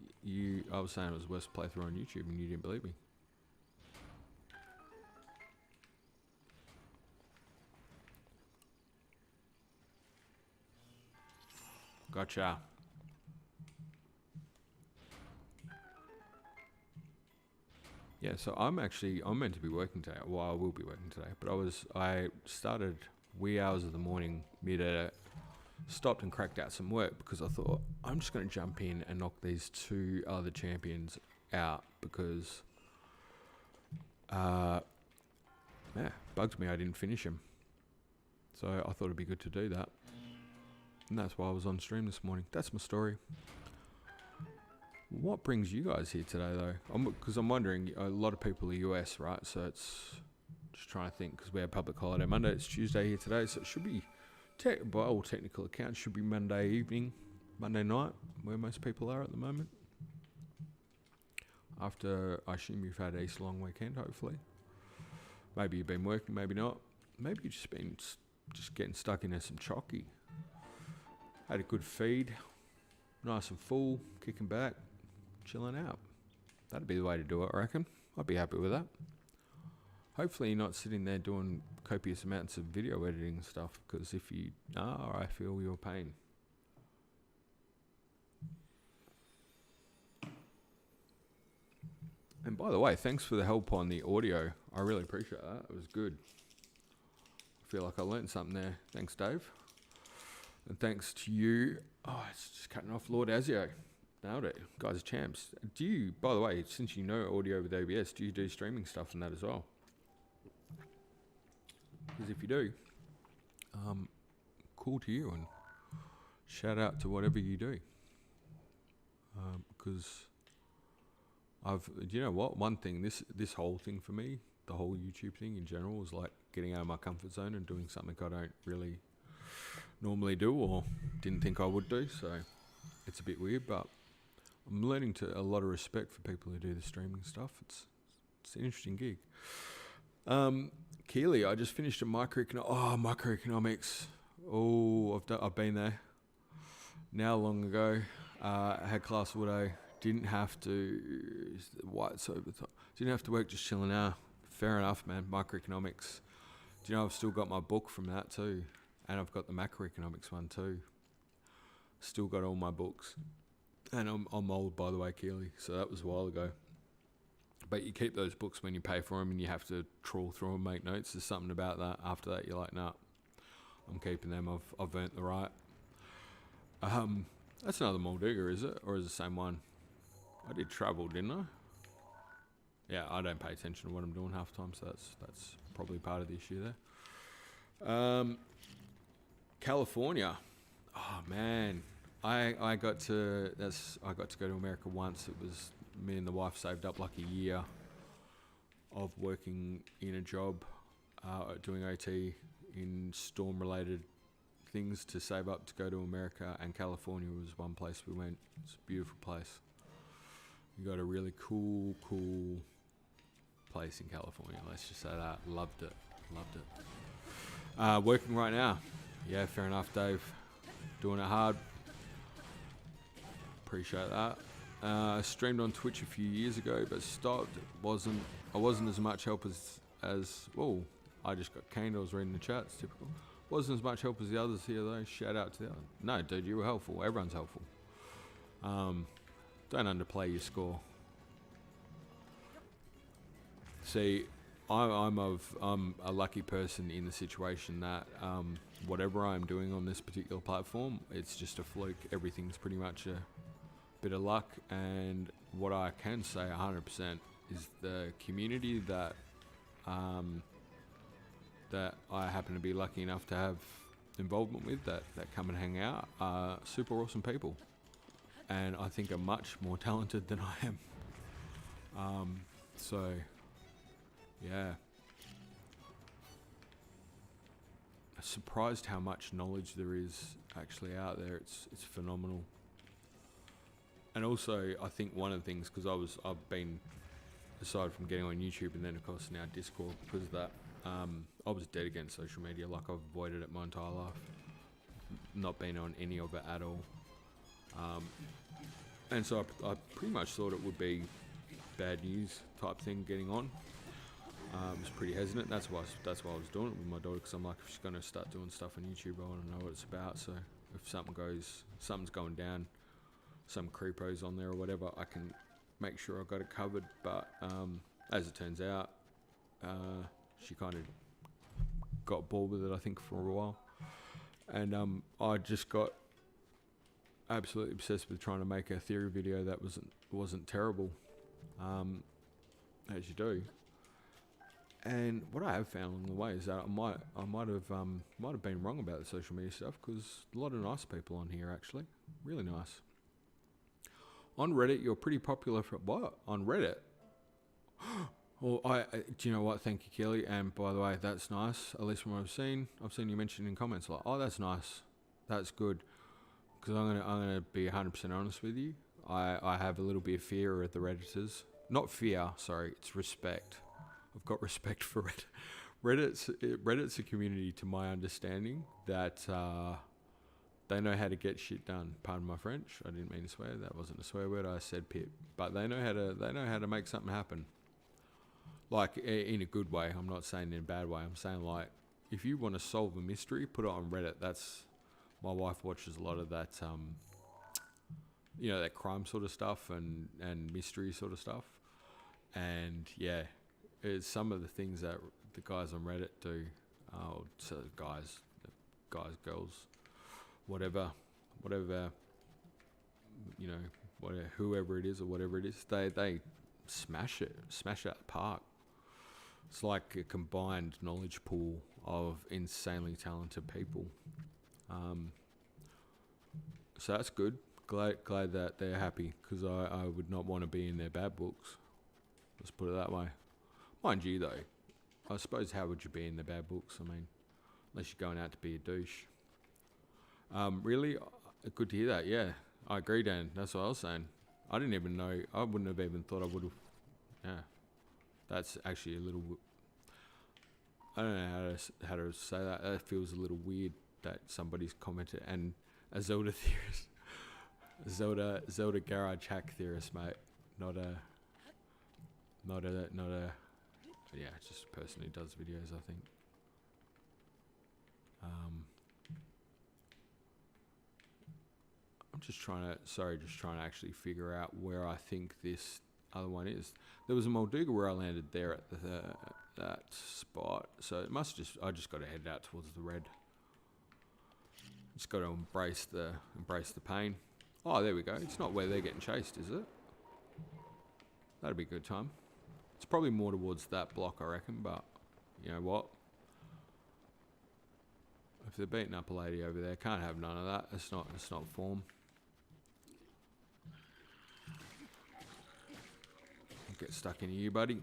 I was saying it was the worst playthrough on YouTube and you didn't believe me. Gotcha. Yeah, so I'm meant to be working today. Well, I will be working today, but I started wee hours of the morning, stopped and cracked out some work because I thought I'm just going to jump in and knock these two other champions out because, bugs me I didn't finish him. So I thought it'd be good to do that. And that's why I was on stream this morning. That's my story. What brings you guys here today, though? Because I'm wondering, a lot of people are US, right? So it's just trying to think, because we have public holiday Monday. It's Tuesday here today, so it should be, by all technical accounts, should be Monday evening, Monday night, where most people are at the moment. After, I assume you've had a Easter long weekend, hopefully. Maybe you've been working, maybe not. Maybe you've just been getting stuck into some chocky. Had a good feed, nice and full, kicking back, chilling out. That'd be the way to do it, I reckon. I'd be happy with that. Hopefully you're not sitting there doing copious amounts of video editing and stuff, because if you are, I feel your pain. And by the way, thanks for the help on the audio. I really appreciate that. It was good. I feel like I learned something there. Thanks, Dave. And thanks to you. Oh, it's just cutting off Lord Azio. Nailed it. Guys are champs. Do you, by the way, since you know audio with OBS, do you do streaming stuff and that as well? Because if you do, cool to you, and shout out to whatever you do. Because you know what? One thing, this whole thing for me, the whole YouTube thing in general, was like getting out of my comfort zone and doing something I don't really normally do or didn't think I would do. So it's a bit weird, but I'm learning to a lot of respect for people who do the streaming stuff. It's an interesting gig. Keely, I just finished a microeconomics. I've been there. Now long ago, I had class all day. Didn't have to. White's over top. Didn't have to work, just chilling out. Fair enough, man. Microeconomics. Do you know I've still got my book from that too, and I've got the macroeconomics one too. Still got all my books, and I'm old, by the way, Keely. So that was a while ago. But you keep those books when you pay for them, and you have to trawl through and make notes. There's something about that. After that, you're like, nah, I'm keeping them. I've earned the right. That's another Muldigger, is it? Or is it the same one? I did travel, didn't I? Yeah, I don't pay attention to what I'm doing half the time, so that's probably part of the issue there. California. Oh man, I got to go to America once. It was me and the wife saved up like a year of working in a job, doing OT in storm-related things to save up to go to America, and California was one place we went. It's a beautiful place. You got a really cool place in California, let's just say that. Loved it. Working right now. Yeah, fair enough, Dave. Doing it hard. Appreciate that. Streamed on Twitch a few years ago, but stopped. I wasn't as much help as well, I just got caned. I was reading the chat. It's typical. Wasn't as much help as the others here though. Shout out to the other. No, dude, you were helpful. Everyone's helpful. Don't underplay your score. See, I'm a lucky person in the situation that whatever I'm doing on this particular platform, it's just a fluke. Everything's pretty much a bit of luck, and what I can say 100% is the community that that I happen to be lucky enough to have involvement with, that come and hang out, are super awesome people, and I think are much more talented than I am. So yeah, I'm surprised how much knowledge there is actually out there. It's phenomenal. And also, I think one of the things, because I've been, aside from getting on YouTube and then of course now Discord, because of that, I was dead against social media. Like, I've avoided it my entire life, not been on any of it at all. And so I pretty much thought it would be bad news type thing getting on. I was pretty hesitant. That's why I was doing it with my daughter, because I'm like, if she's going to start doing stuff on YouTube, I want to know what it's about. So if something's going down, some creepos on there or whatever, I can make sure I got it covered. But as it turns out, she kind of got bored with it, I think, for a while, and I just got absolutely obsessed with trying to make a theory video that wasn't terrible, as you do. And what I have found along the way is that I might have been wrong about the social media stuff, because a lot of nice people on here, actually, really nice. On Reddit, you're pretty popular for what? On Reddit? Well, do you know what? Thank you, Kelly. And by the way, that's nice. At least from what I've seen you mentioned in comments like, oh, that's nice, that's good. Because I'm gonna be 100% honest with you. I have a little bit of fear of the Redditors. Not fear, sorry. It's respect. I've got respect for Reddit. Reddit's a community, to my understanding, that they know how to get shit done. Pardon my French. I didn't mean to swear. That wasn't a swear word. I said pip. But they know how to make something happen. Like, in a good way. I'm not saying in a bad way. I'm saying, like, if you want to solve a mystery, put it on Reddit. My wife watches a lot of that, that crime sort of stuff and mystery sort of stuff. And yeah, it's some of the things that the guys on Reddit do. So guys, girls, whatever, whoever it is or whatever it is, they smash it out the park. It's like a combined knowledge pool of insanely talented people. So that's good. Glad that they're happy, because I would not want to be in their bad books. Let's put it that way. Mind you, though, I suppose how would you be in the bad books? I mean, unless you're going out to be a douche. Really, good to hear that. Yeah, I agree, Dan. That's what I was saying. I didn't even know. I wouldn't have even thought I would have. Yeah, that's actually a little. I don't know how to say that. That feels a little weird that somebody's commented, and a Zelda theorist, Zelda garage hack theorist, mate. Not a. Yeah, it's just a person who does videos, I think. I'm just trying to actually figure out where I think this other one is. There was a Molduga where I landed there at that spot, so it must I just got to head out towards the red. Just got to embrace the pain. Oh, there we go. It's not where they're getting chased, is it? That'd be a good time. It's probably more towards that block, I reckon, but you know what? If they're beating up a lady over there, can't have none of that. It's not form. I'll get stuck into you, buddy.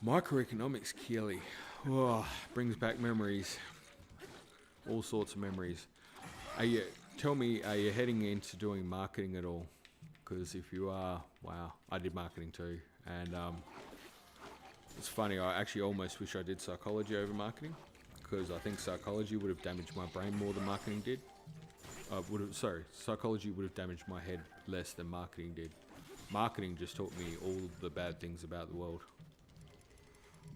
Microeconomics, Keely. Oh, brings back memories. All sorts of memories. Tell me, are you heading into doing marketing at all? Because if you are, wow, I did marketing too, and it's funny. I actually almost wish I did psychology over marketing, because I think psychology would have damaged my brain more than marketing did. Psychology would have damaged my head less than marketing did. Marketing just taught me all the bad things about the world.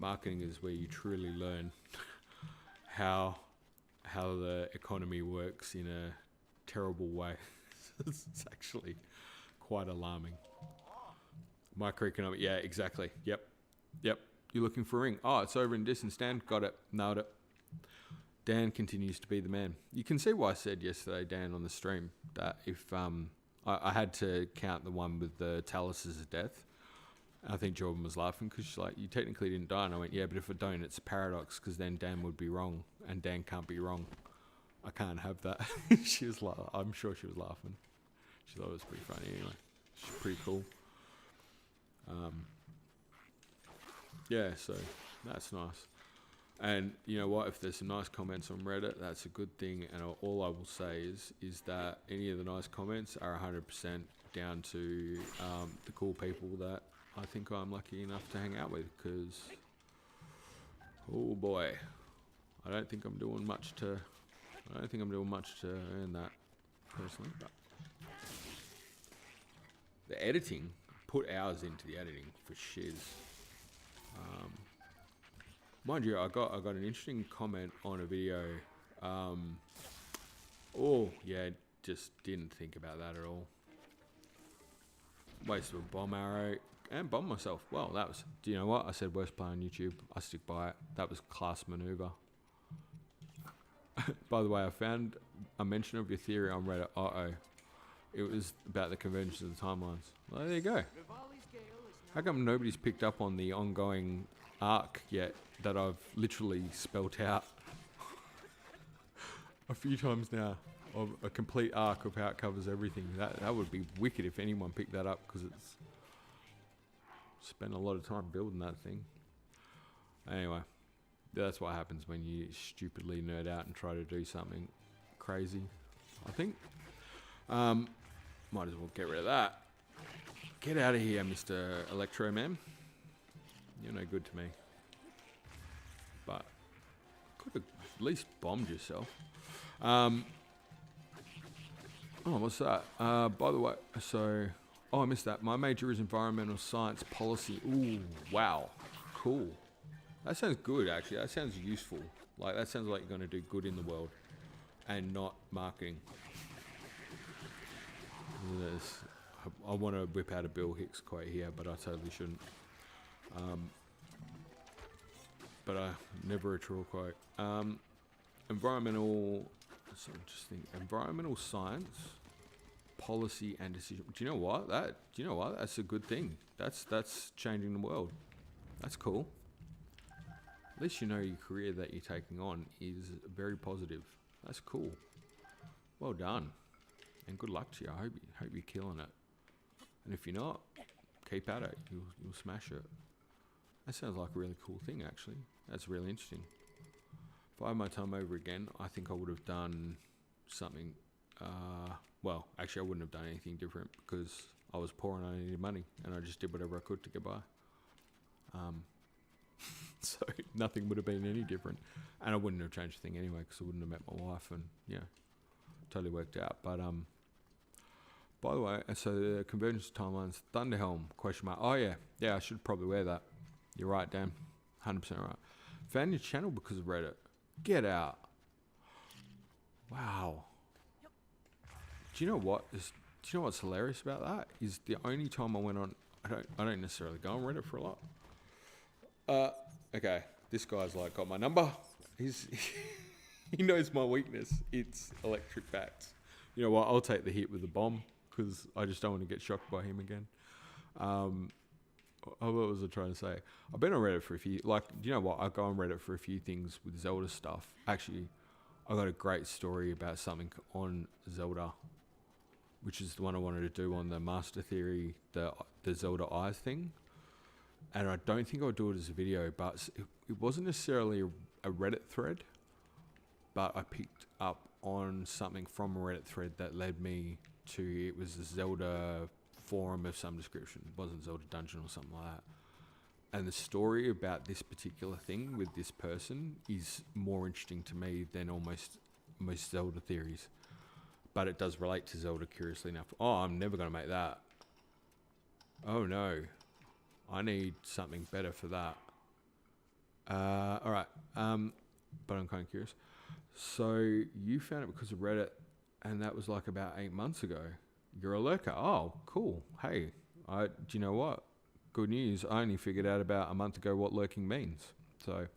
Marketing is where you truly learn how the economy works in a terrible way. It's actually quite alarming. Microeconomic, yeah, exactly. Yep. You're looking for a ring. Oh, it's over in distance, Dan. Got it. Nailed it. Dan continues to be the man. You can see why I said yesterday, Dan, on the stream, that if I had to count the one with the Taluses of death. I think Jordan was laughing because she's like, you technically didn't die. And I went, yeah, but if I don't, it's a paradox, because then Dan would be wrong, and Dan can't be wrong. I can't have that. She was like, I'm sure she was laughing. She thought it was pretty funny anyway. She's pretty cool. Yeah, so that's nice. And you know what? If there's some nice comments on Reddit, that's a good thing. And all I will say is that any of the nice comments are 100% down to the cool people that I think I'm lucky enough to hang out with. Because, oh boy, I don't think I'm doing much to earn that personally. But the editing, put hours into the editing for shiz. Mind you, I got an interesting comment on a video. Just didn't think about that at all. Wasted a bomb arrow and bombed myself. Well, that was. Do you know what? I said worst play on YouTube. I stick by it. That was class maneuver. By the way, I found a mention of your theory on Reddit. It was about the convergence of the timelines. Well, there you go. How come nobody's picked up on the ongoing arc yet that I've literally spelt out a few times now, of a complete arc of how it covers everything? That would be wicked if anyone picked that up, because it's spent a lot of time building that thing. Anyway, that's what happens when you stupidly nerd out and try to do something crazy, I think. Might as well get rid of that. Get out of here, Mr. Electro Man. You're no good to me. But could have at least bombed yourself. What's that? By the way, I missed that. My major is environmental science policy. Ooh, wow. Cool. That sounds good, actually. That sounds useful. Like, that sounds like you're going to do good in the world and not marketing. I want to whip out a Bill Hicks quote here, but I totally shouldn't. But never a true quote. Environmental science, policy and decision. Do you know what? That's a good thing. That's changing the world. That's cool. least you know your career that you're taking on is very positive. That's cool. Well done, and good luck to you. I hope you're killing it. And if you're not, keep at it. You'll smash it. That sounds like a really cool thing, actually. That's really interesting. If I had my time over again, I think I would have done something. Well, actually, I wouldn't have done anything different because I was poor and I needed money, and I just did whatever I could to get by. So nothing would have been any different, and I wouldn't have changed a thing anyway because I wouldn't have met my wife, and yeah, totally worked out. But by the way, so the convergence timelines, Thunderhelm, question mark. Oh yeah, I should probably wear that. You're right, Dan, 100% right. Found your channel because of Reddit. Get out. Wow. Do you know what's hilarious about that? Is the only time I went on, I don't necessarily go on Reddit for a lot. Okay, this guy's like got my number. He knows my weakness. It's electric bats. You know what? I'll take the hit with the bomb because I just don't want to get shocked by him again. What was I trying to say? I've been on Reddit for a few. Like, do you know what? I go on Reddit for a few things with Zelda stuff. Actually, I got a great story about something on Zelda, which is the one I wanted to do on the Master Theory, the Zelda Eyes thing. And I don't think I'll do it as a video, but it wasn't necessarily a Reddit thread, but I picked up on something from a Reddit thread that led me to, it was a Zelda forum of some description. It wasn't Zelda Dungeon or something like that. And the story about this particular thing with this person is more interesting to me than almost most Zelda theories. But it does relate to Zelda, curiously enough. Oh, I'm never going to make that. Oh no. I need something better for that. Alright. But I'm kind of curious. So you found it because of Reddit, and that was like about 8 months ago. You're a lurker. Oh, cool. Hey, do you know what? Good news. I only figured out about a month ago what lurking means. So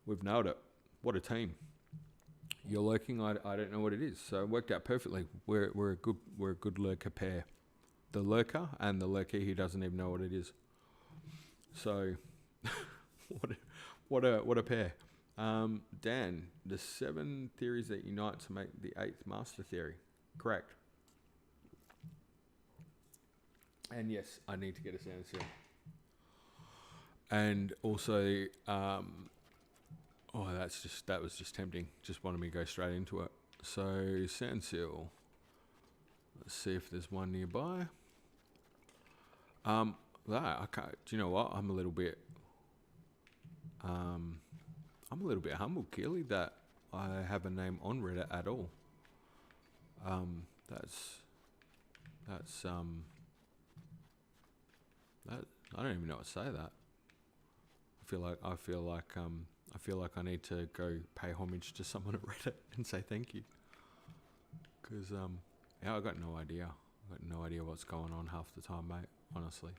we've nailed it. What a team. You're lurking. I don't know what it is. So it worked out perfectly. We're a good lurker pair. The lurker and the lurker who doesn't even know what it is. So what a pair. Dan, the 7 theories that unite to make the 8th master theory. Correct. And yes, I need to get a sound seal. And also, that was just tempting. Just wanted me to go straight into it. So sound seal. Let's see if there's one nearby. I can't. Do you know what? I'm a little bit humbled, Keely, that I have a name on Reddit at all. I don't even know what to say to that. I feel like I need to go pay homage to someone at Reddit and say thank you. Because I got no idea. I got no idea what's going on half the time, mate. Honestly,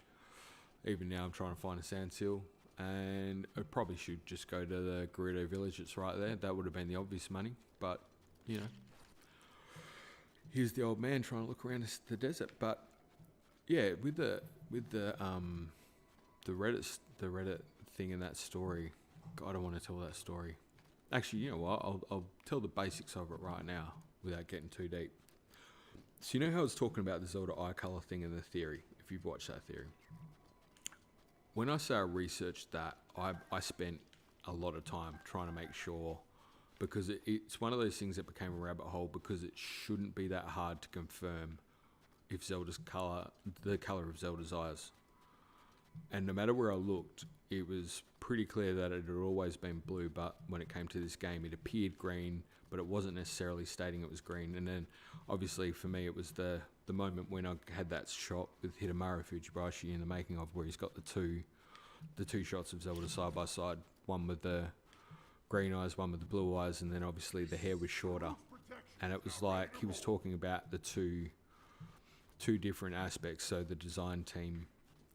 even now I'm trying to find a sand seal, and I probably should just go to the Gerudo village. It's right there. That would have been the obvious money, but you know, here's the old man trying to look around the desert. But yeah, with the Reddit thing in that story, God, I want to tell that story. Actually, you know what? I'll tell the basics of it right now without getting too deep. So you know how I was talking about the Zelda eye color thing in the theory, if you've watched that theory. When I say I researched that, I spent a lot of time trying to make sure, because it's one of those things that became a rabbit hole, because it shouldn't be that hard to confirm if Zelda's color, the color of Zelda's eyes. And no matter where I looked, it was pretty clear that it had always been blue, but when it came to this game, it appeared green, but it wasn't necessarily stating it was green. And then, obviously, for me, it was the moment when I had that shot with Hidemaru Fujibashi in the making of, where he's got the two shots of Zelda side by side, one with the green eyes, one with the blue eyes, and then obviously the hair was shorter. And it was like he was talking about the two different aspects, so the design team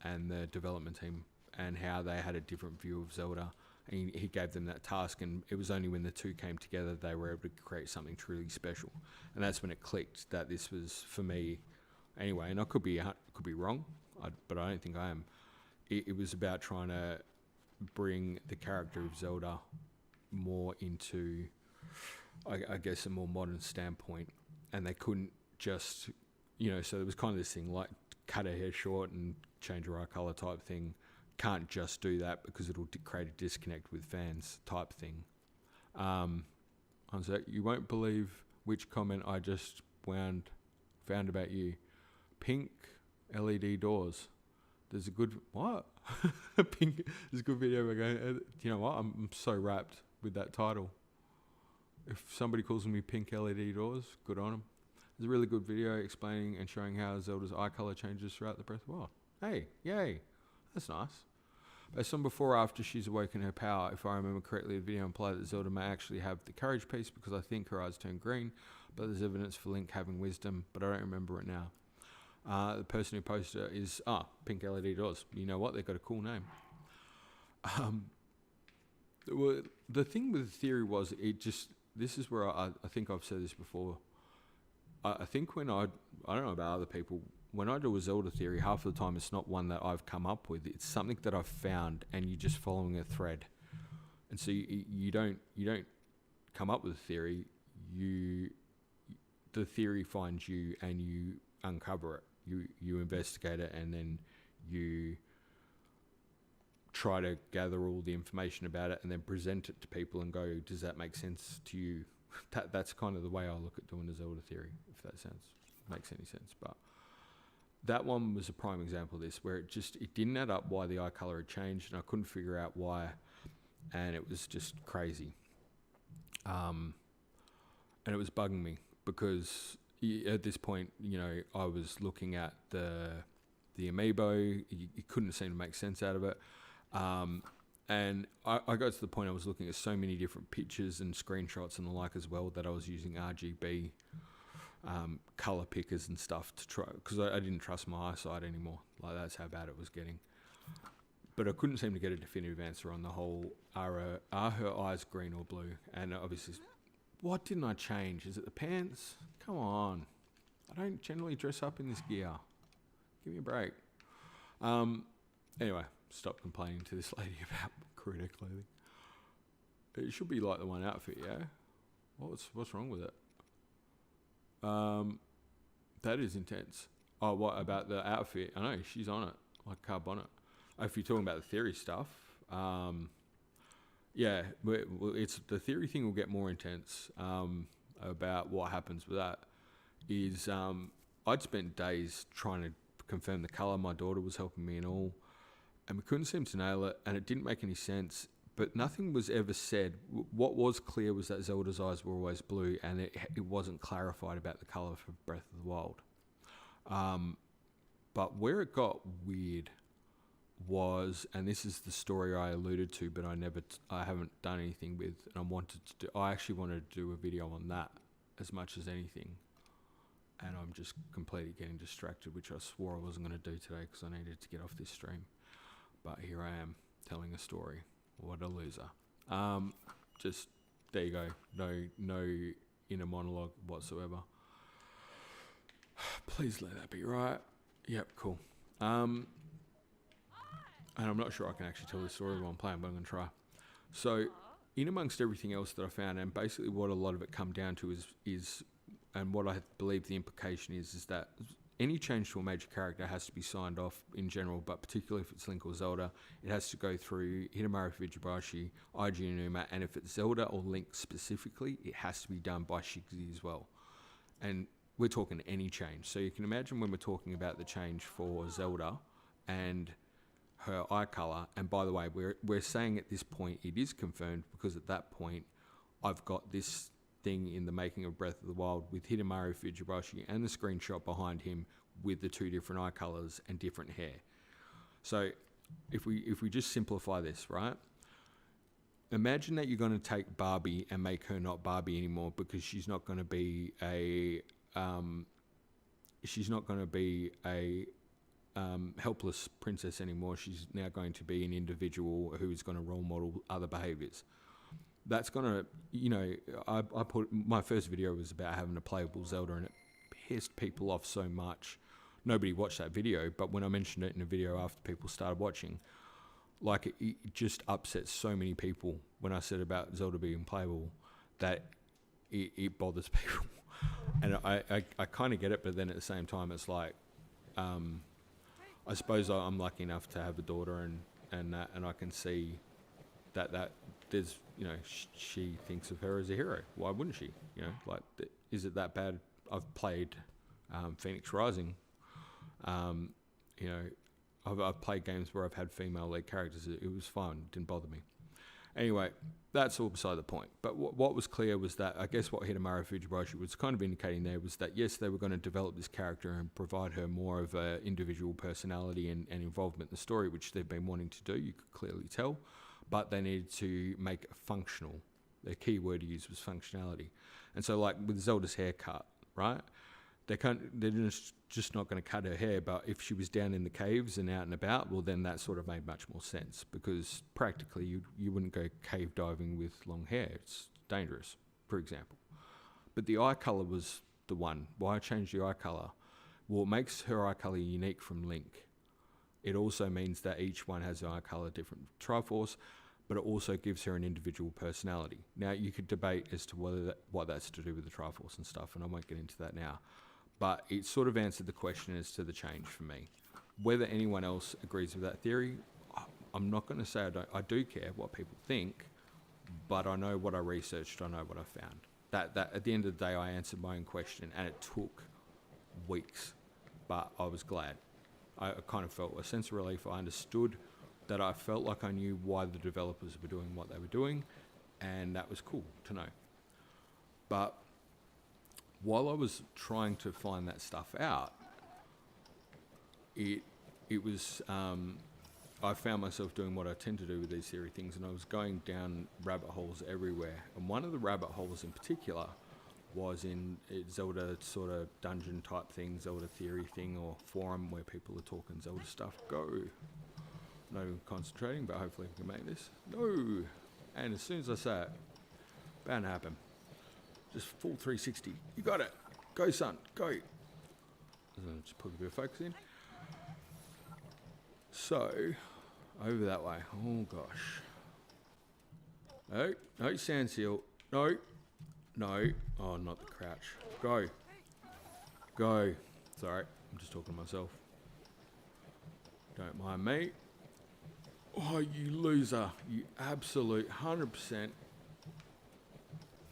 and the development team, and how they had a different view of Zelda. And he gave them that task, and it was only when the two came together they were able to create something truly special. And that's when it clicked that this was, for me anyway, and I could be wrong, but I don't think I am. It was about trying to bring the character of Zelda more into, I guess, a more modern standpoint, and they couldn't just, so there was kind of this thing like cut her hair short and change her eye color type thing. Can't just do that because it'll create a disconnect with fans type thing. So you won't believe which comment I just found about you. Pink LED doors. There's a good Pink. There's a good video. We're going. You know what? I'm so wrapped with that title. If somebody calls me Pink LED doors, good on them. There's a really good video explaining and showing how Zelda's eye color changes throughout the Breath of the Wild. Hey, yay, that's nice. Based on before or after she's awakened her power, if I remember correctly, the video implied that Zelda may actually have the courage piece because I think her eyes turn green, but there's evidence for Link having wisdom, but I don't remember it now. The person who posted it is Pink LED Doors. You know what? They've got a cool name. Well, the thing with the theory was this is where I think I've said this before. I think when I don't know about other people, when I do a Zelda theory, half of the time it's not one that I've come up with. It's something that I've found, and you're just following a thread. And so you don't come up with a theory. The theory finds you, and you uncover it. You investigate it, and then you try to gather all the information about it, and then present it to people and go, does that make sense to you? That's kind of the way I look at doing a Zelda theory, if that makes any sense. But that one was a prime example of this, where it didn't add up why the eye color had changed, and I couldn't figure out why, and it was just crazy. And it was bugging me because at this point, I was looking at the amiibo. You couldn't seem to make sense out of it. And I got to the point I was looking at so many different pictures and screenshots and the like as well that I was using RGB color pickers and stuff to try, because I didn't trust my eyesight anymore. Like, that's how bad it was getting. But I couldn't seem to get a definitive answer on the whole, are her eyes green or blue? And obviously, what didn't I change? Is it the pants? Come on. I don't generally dress up in this gear. Give me a break. Anyway, stop complaining to this lady about Kuruda clothing. It should be like the one outfit, yeah? What's wrong with it? That is intense. Oh, what about the outfit? I know, she's on it, like carb on it. If you're talking about the theory stuff, yeah, it's the theory thing will get more intense. About what happens with that is I'd spent days trying to confirm the colour. My daughter was helping me and all, and we couldn't seem to nail it, and it didn't make any sense. But nothing was ever said. What was clear was that Zelda's eyes were always blue, and it wasn't clarified about the colour for Breath of the Wild. But where it got weird was, and this is the story I alluded to, but I haven't done anything with, and I actually wanted to do a video on that as much as anything. And I'm just completely getting distracted, which I swore I wasn't going to do today because I needed to get off this stream. But here I am telling a story. What a loser. Just, there you go. No inner monologue whatsoever. Please let that be right. Yep, cool. And I'm not sure I can actually tell this story while I'm playing, but I'm going to try. So, in amongst everything else that I found, and basically what a lot of it come down to is and what I believe the implication is that any change to a major character has to be signed off in general, but particularly if it's Link or Zelda, it has to go through Hidemaru Fujibashi, IG Inuma, and if it's Zelda or Link specifically, it has to be done by Shigzy as well. And we're talking any change. So you can imagine when we're talking about the change for Zelda and her eye colour, and by the way, we're saying at this point it is confirmed because at that point I've got this thing in the making of Breath of the Wild with Hidemaru Fujibashi and the screenshot behind him with the two different eye colours and different hair. So if we just simplify this, right? Imagine that you're going to take Barbie and make her not Barbie anymore because she's not going to be a helpless princess anymore. She's now going to be an individual who is going to role model other behaviours. That's going to, I put, my first video was about having a playable Zelda and it pissed people off so much. Nobody watched that video, but when I mentioned it in a video after people started watching, like it just upsets so many people when I said about Zelda being playable that it bothers people. And I kind of get it, but then at the same time, it's like, I suppose I'm lucky enough to have a daughter and I can see that there's, you know, she thinks of her as a hero. Why wouldn't she? You know, like, is it that bad? I've played Phoenix Rising. You know, I've played games where I've had female lead characters. It was fun. It didn't bother me. Anyway, that's all beside the point. But what was clear was that, I guess what Hidemaru Fujibashi was kind of indicating there was that, yes, they were going to develop this character and provide her more of an individual personality and involvement in the story, which they've been wanting to do, you could clearly tell. But they needed to make it functional. The key word to use was functionality. And so, like, with Zelda's haircut, right? They're just not going to cut her hair, but if she was down in the caves and out and about, well, then that sort of made much more sense, because practically you wouldn't go cave diving with long hair. It's dangerous, for example. But the eye colour was the one. Why I changed the eye colour? Well, it makes her eye colour unique from Link. It also means that each one has an eye colour different Triforce, but it also gives her an individual personality. Now, you could debate as to what that's to do with the Triforce and stuff, and I won't get into that now. But it sort of answered the question as to the change for me. Whether anyone else agrees with that theory, I'm not going to say I don't. I do care what people think, but I know what I researched. I know what I found. That at the end of the day, I answered my own question, and it took weeks, but I was glad. I kind of felt a sense of relief. I understood that I felt like I knew why the developers were doing what they were doing, and that was cool to know. But while I was trying to find that stuff out, it was I found myself doing what I tend to do with these theory things, and I was going down rabbit holes everywhere. And one of the rabbit holes in particular was in Zelda sort of dungeon type thing, Zelda theory thing, or forum where people are talking Zelda stuff. Go. No concentrating, but hopefully we can make this. No. And as soon as I say it, bound to happen. Just full 360. You got it. Go, son. Go. Just put a bit of focus in. So, over that way. Oh, gosh. No, sand seal. No. Oh, not the crouch. Go. Sorry, I'm just talking to myself. Don't mind me. Oh, you loser. You absolute 100%.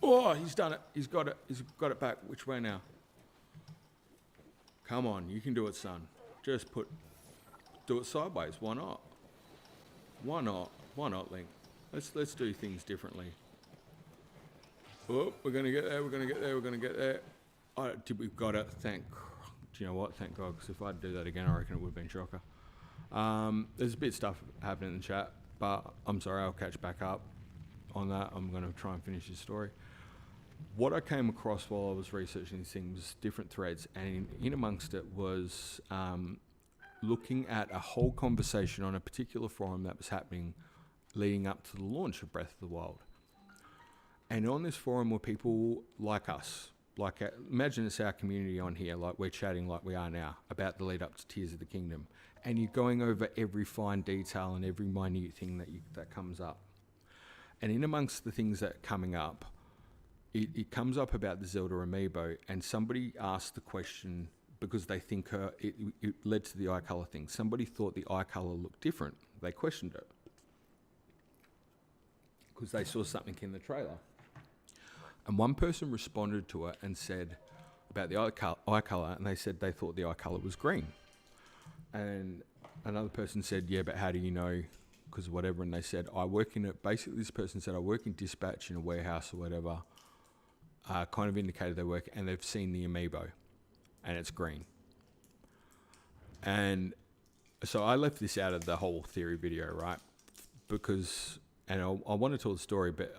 Oh, he's done it. He's got it. He's got it back. Which way now? Come on, you can do it, son. Just do it sideways. Why not? Why not, Link? Let's do things differently. Oh, we're gonna get there. We're gonna get there. We've got it. Do you know what? Thank God, because if I'd do that again, I reckon it would have been shocker. There's a bit of stuff happening in the chat, but I'm sorry, I'll catch back up on that. I'm going to try and finish this story. What I came across while I was researching these things was different threads, and in amongst it was looking at a whole conversation on a particular forum that was happening leading up to the launch of Breath of the Wild. And on this forum were people like us, imagine it's our community on here, like we're chatting like we are now about the lead up to Tears of the Kingdom, and you're going over every fine detail and every minute thing that comes up. And in amongst the things that are coming up, it comes up about the Zelda amiibo, and somebody asked the question because they think it led to the eye colour thing. Somebody thought the eye colour looked different. They questioned it because they saw something in the trailer. And one person responded to it and said about the eye colour, and they said they thought the eye colour was green. And another person said, yeah, but how do you know? Because whatever. And they said, basically this person said, I work in dispatch in a warehouse or whatever. Kind of indicated they work, and they've seen the amiibo, and it's green. And so I left this out of the whole theory video, right? Because, and I want to tell the story, but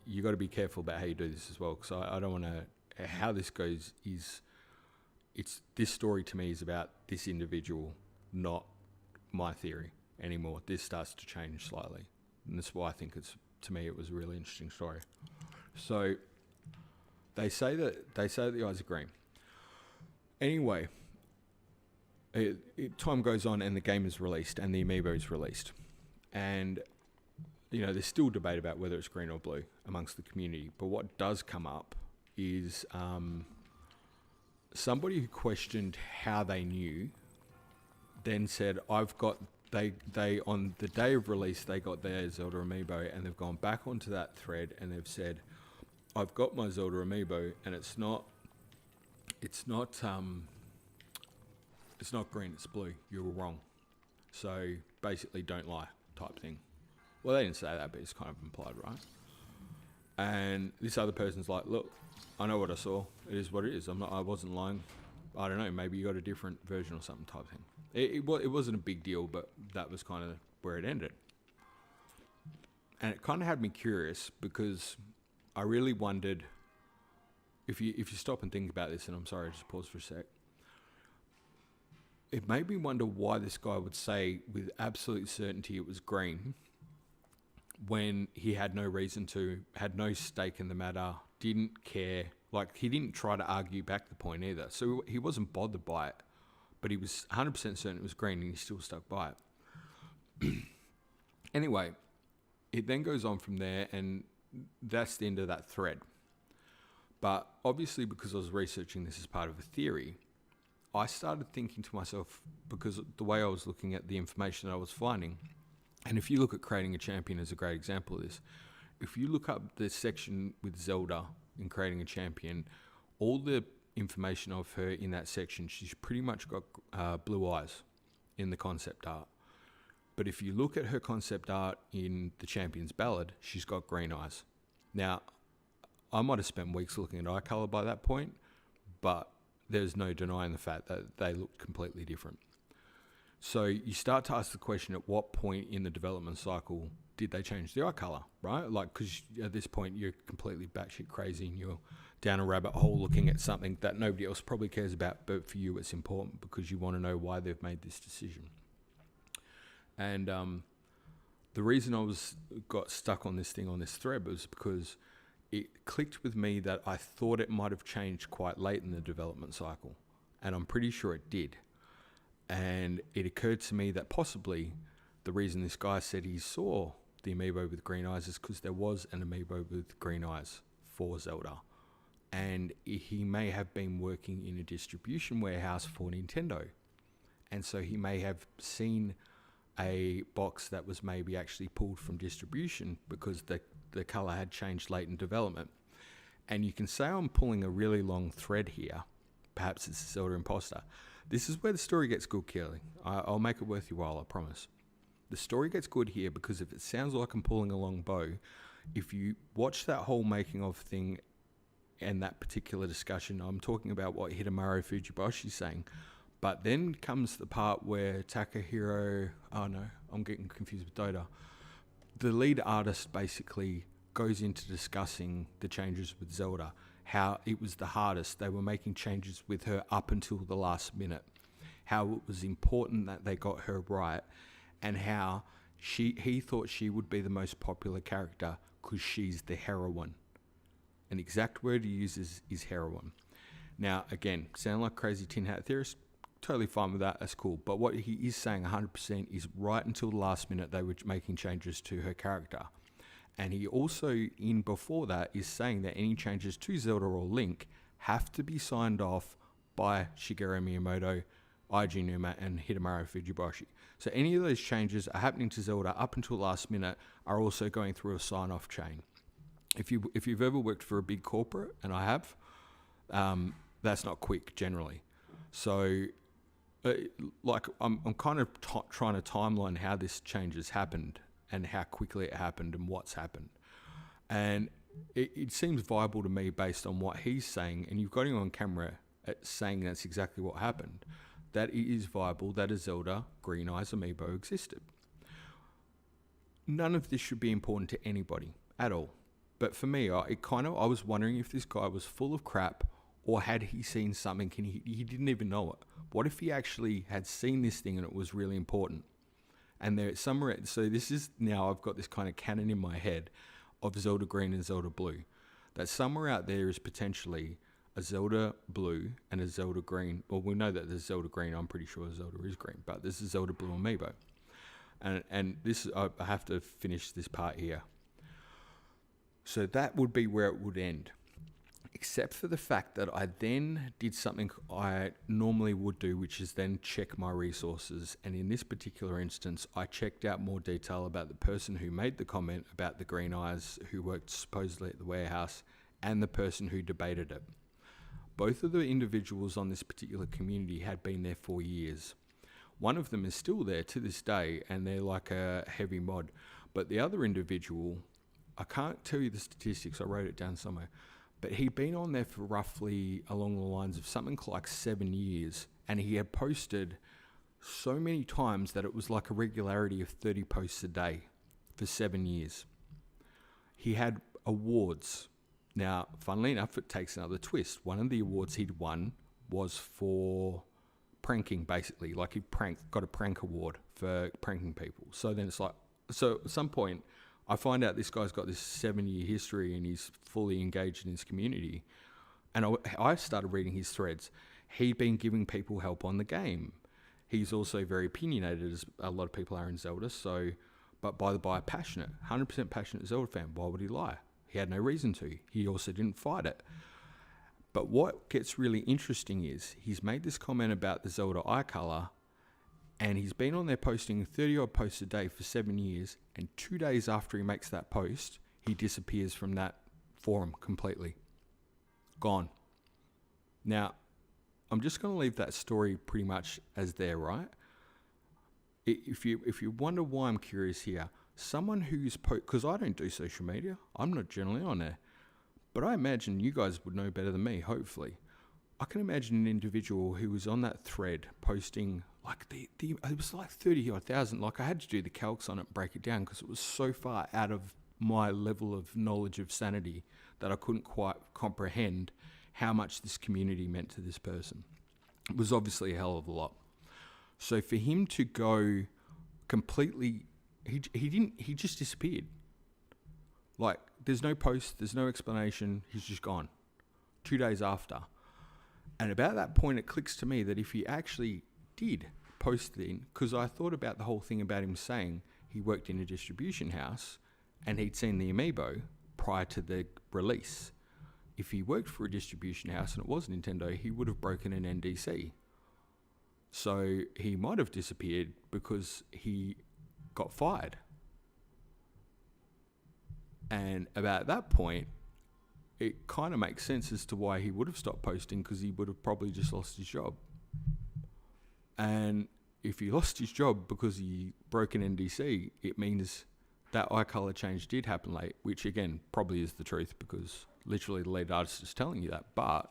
you got to be careful about how you do this as well, because I don't want to. How this goes is, this story to me is about this individual, not my theory anymore. This starts to change slightly, and that's why I think to me it was a really interesting story. So they say that the eyes are green. Anyway, time goes on and the game is released and the amiibo is released, And, there's still debate about whether it's green or blue amongst the community. But what does come up is somebody who questioned how they knew then said, they on the day of release, they got their Zelda amiibo, and they've gone back onto that thread and they've said, I've got my Zelda amiibo, and it's not green, it's blue. You were wrong. So basically, don't lie, type thing. Well, they didn't say that, but it's kind of implied, right? And this other person's like, look, I know what I saw. It is what it is. I wasn't lying. I don't know. Maybe you got a different version or something type thing. It wasn't a big deal, but that was kind of where it ended. And it kind of had me curious, because I really wondered, if you stop and think about this, and I'm sorry, just pause for a sec. It made me wonder why this guy would say with absolute certainty it was green when he had no reason to, had no stake in the matter, didn't care. Like, he didn't try to argue back the point either. So he wasn't bothered by it, but he was 100% certain it was green, and he still stuck by it. Anyway, it then goes on from there, and that's the end of that thread. But obviously, because I was researching this as part of a theory, I started thinking to myself, because the way I was looking at the information that I was finding, and if you look at creating a champion as a great example of this, if you look up the section with Zelda in creating a champion, all the information of her in that section, she's pretty much got blue eyes in the concept art. But if you look at her concept art in the Champions Ballad, she's got green eyes. Now, I might have spent weeks looking at eye colour by that point, but there's no denying the fact that they look completely different. So you start to ask the question, at what point in the development cycle did they change the eye colour, right? Like, because at this point you're completely batshit crazy and you're down a rabbit hole looking at something that nobody else probably cares about, but for you it's important because you want to know why they've made this decision. And the reason I got stuck on this thread was because it clicked with me that I thought it might have changed quite late in the development cycle, and I'm pretty sure it did. And it occurred to me that possibly the reason this guy said he saw the amiibo with green eyes is because there was an amiibo with green eyes for Zelda. And he may have been working in a distribution warehouse for Nintendo. And so he may have seen a box that was maybe actually pulled from distribution because the colour had changed late in development. And you can say I'm pulling a really long thread here. Perhaps it's a Zelda imposter. This is where the story gets good, Kelly. I'll make it worth your while, I promise. The story gets good here because if it sounds like I'm pulling a long bow, if you watch that whole making of thing and that particular discussion, I'm talking about what Hidemaru Fujibashi's saying. But then comes the part where Takahiro... Oh no, I'm getting confused with Dota. The lead artist basically goes into discussing the changes with Zelda, how it was the hardest. They were making changes with her up until the last minute, how it was important that they got her right, and how he thought she would be the most popular character because she's the heroine. An exact word he uses is heroine. Now, again, sound like crazy tin hat theorist? Totally fine with that, that's cool. But what he is saying 100% is right until the last minute they were making changes to her character. And he also, in before that, is saying that any changes to Zelda or Link have to be signed off by Shigeru Miyamoto, Eiji Numa, and Hidemaru Fujibashi. So any of those changes are happening to Zelda up until last minute are also going through a sign-off chain. If you've ever worked for a big corporate, and I have, that's not quick generally. So, I'm kind of trying to timeline how this change has happened and how quickly it happened and what's happened. And it seems viable to me based on what he's saying, and you've got him on camera saying that's exactly what happened, that it is viable that a Zelda Green Eyes amiibo existed. None of this should be important to anybody at all. But for me, I was wondering if this guy was full of crap, or had he seen something and he didn't even know it. What if he actually had seen this thing and it was really important? And there somewhere, so this is now I've got this kind of canon in my head of Zelda Green and Zelda Blue. That somewhere out there is potentially a Zelda Blue and a Zelda Green. Well, we know that there's Zelda Green. I'm pretty sure Zelda is green, but there's a Zelda Blue amiibo. And this, I have to finish this part here. So that would be where it would end. Except for the fact that I then did something I normally would do, which is then check my resources. And in this particular instance, I checked out more detail about the person who made the comment about the green eyes, who worked supposedly at the warehouse, and the person who debated it. Both of the individuals on this particular community had been there for years. One of them is still there to this day, and they're like a heavy mod. But the other individual, I can't tell you the statistics, I wrote it down somewhere, but he'd been on there for roughly along the lines of something like 7 years, and he had posted so many times that it was like a regularity of 30 posts a day for 7 years. He had awards. Now, funnily enough, it takes another twist. One of the awards he'd won was for pranking, basically. Like he got a prank award for pranking people. So then it's like, so at some point, I find out this guy's got this 7-year history and he's fully engaged in his community. And I started reading his threads. He'd been giving people help on the game. He's also very opinionated, as a lot of people are in Zelda. So, but by the by, passionate, 100% passionate Zelda fan. Why would he lie? He had no reason to. He also didn't fight it. But what gets really interesting is he's made this comment about the Zelda eye color, and he's been on there posting 30-odd posts a day for 7 years, and 2 days after he makes that post, he disappears from that forum completely. Gone. Now, I'm just going to leave that story pretty much as there, right? If you wonder why I'm curious here, someone who's because I don't do social media, I'm not generally on there, but I imagine you guys would know better than me, hopefully. I can imagine an individual who was on that thread posting like it was like 30,000. Like I had to do the calcs on it and break it down because it was so far out of my level of knowledge of sanity that I couldn't quite comprehend how much this community meant to this person. It was obviously a hell of a lot. So for him to go completely, he just disappeared. Like there's no post, there's no explanation. He's just gone 2 days after. And about that point, it clicks to me that if he actually did post it, because I thought about the whole thing about him saying he worked in a distribution house and he'd seen the amiibo prior to the release. If he worked for a distribution house and it was Nintendo, he would have broken an NDC. So he might have disappeared because he got fired. And about that point, it kind of makes sense as to why he would have stopped posting, because he would have probably just lost his job. And if he lost his job because he broke an NDC, it means that eye color change did happen late, which again probably is the truth because literally the lead artist is telling you that. But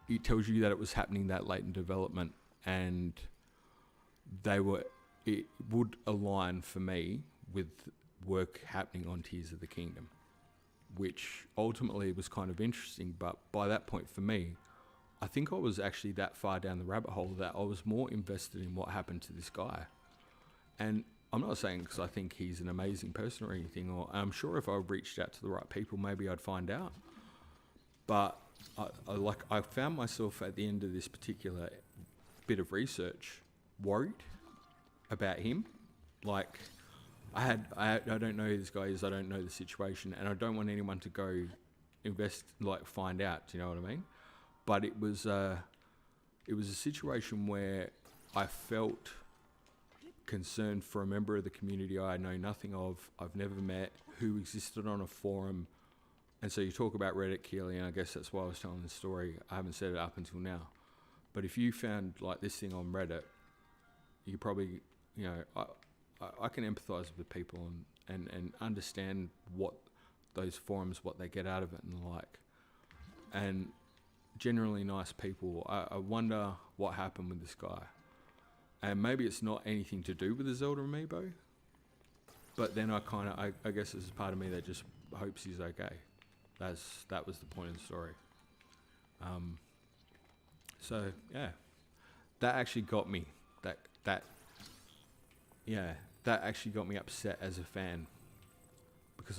it tells you that it was happening that late in development, and it would align for me with work happening on Tears of the Kingdom, which ultimately was kind of interesting. But by that point for me, I think I was actually that far down the rabbit hole that I was more invested in what happened to this guy. And I'm not saying because I think he's an amazing person or anything, or I'm sure if I reached out to the right people, maybe I'd find out. But I found myself at the end of this particular bit of research worried about him. Like, I don't know who this guy is, I don't know the situation, and I don't want anyone to go find out, do you know what I mean? But it was a situation where I felt concerned for a member of the community I know nothing of, I've never met, who existed on a forum. And so you talk about Reddit, Keely, and I guess that's why I was telling the story. I haven't said it up until now. But if you found like this thing on Reddit, you probably, I can empathise with people and understand what those forums, what they get out of it and the like. And generally nice people. I wonder what happened with this guy. And maybe it's not anything to do with the Zelda amiibo, but then I guess there's a part of me that just hopes he's okay. That was the point of the story. So yeah, that actually got me. That actually got me upset as a fan, because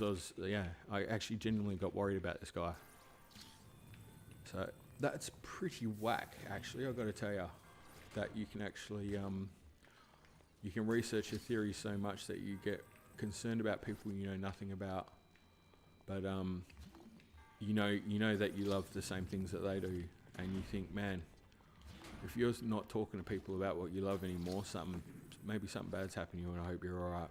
I actually genuinely got worried about this guy. So that's pretty whack, actually. I've got to tell you that you can actually you can research a theory so much that you get concerned about people you know nothing about, but you know that you love the same things that they do, and you think, man, if you're not talking to people about what you love anymore, maybe something bad's happened to you, and I hope you're all right.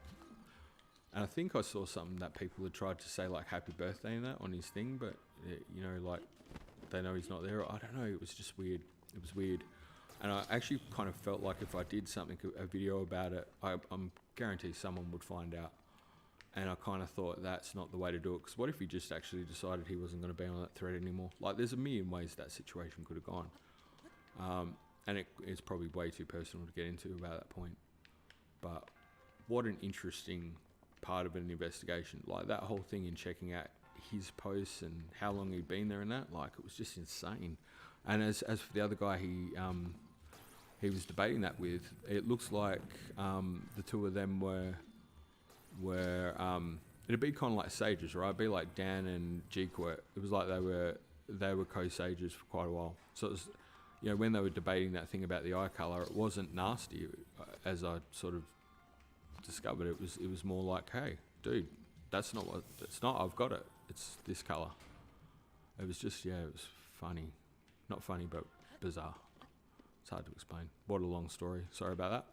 And I think I saw something that people had tried to say like happy birthday and that on his thing, but like they know he's not there. I don't know. It was just weird. It was weird. And I actually kind of felt like if I did something, a video about it, I'm guaranteed someone would find out. And I kind of thought that's not the way to do it. Because what if he just actually decided he wasn't going to be on that thread anymore? Like, there's a million ways that situation could have gone. And it's probably way too personal to get into about that point. But what an interesting part of an investigation. Like, that whole thing in checking out his posts and how long he'd been there and that, like, it was just insane. And as for the other guy he was debating that with, it looks like the two of them were it'd be kind of like sages, right? It'd be like Dan and Jeek were. It was like they were co-sages for quite a while. So it was, when they were debating that thing about the eye color, it wasn't nasty, as I sort of discovered. It was more like, hey, dude, that's not. I've got it. It's this color. It was just, it was funny, not funny, but bizarre. It's hard to explain. What a long story. Sorry about that.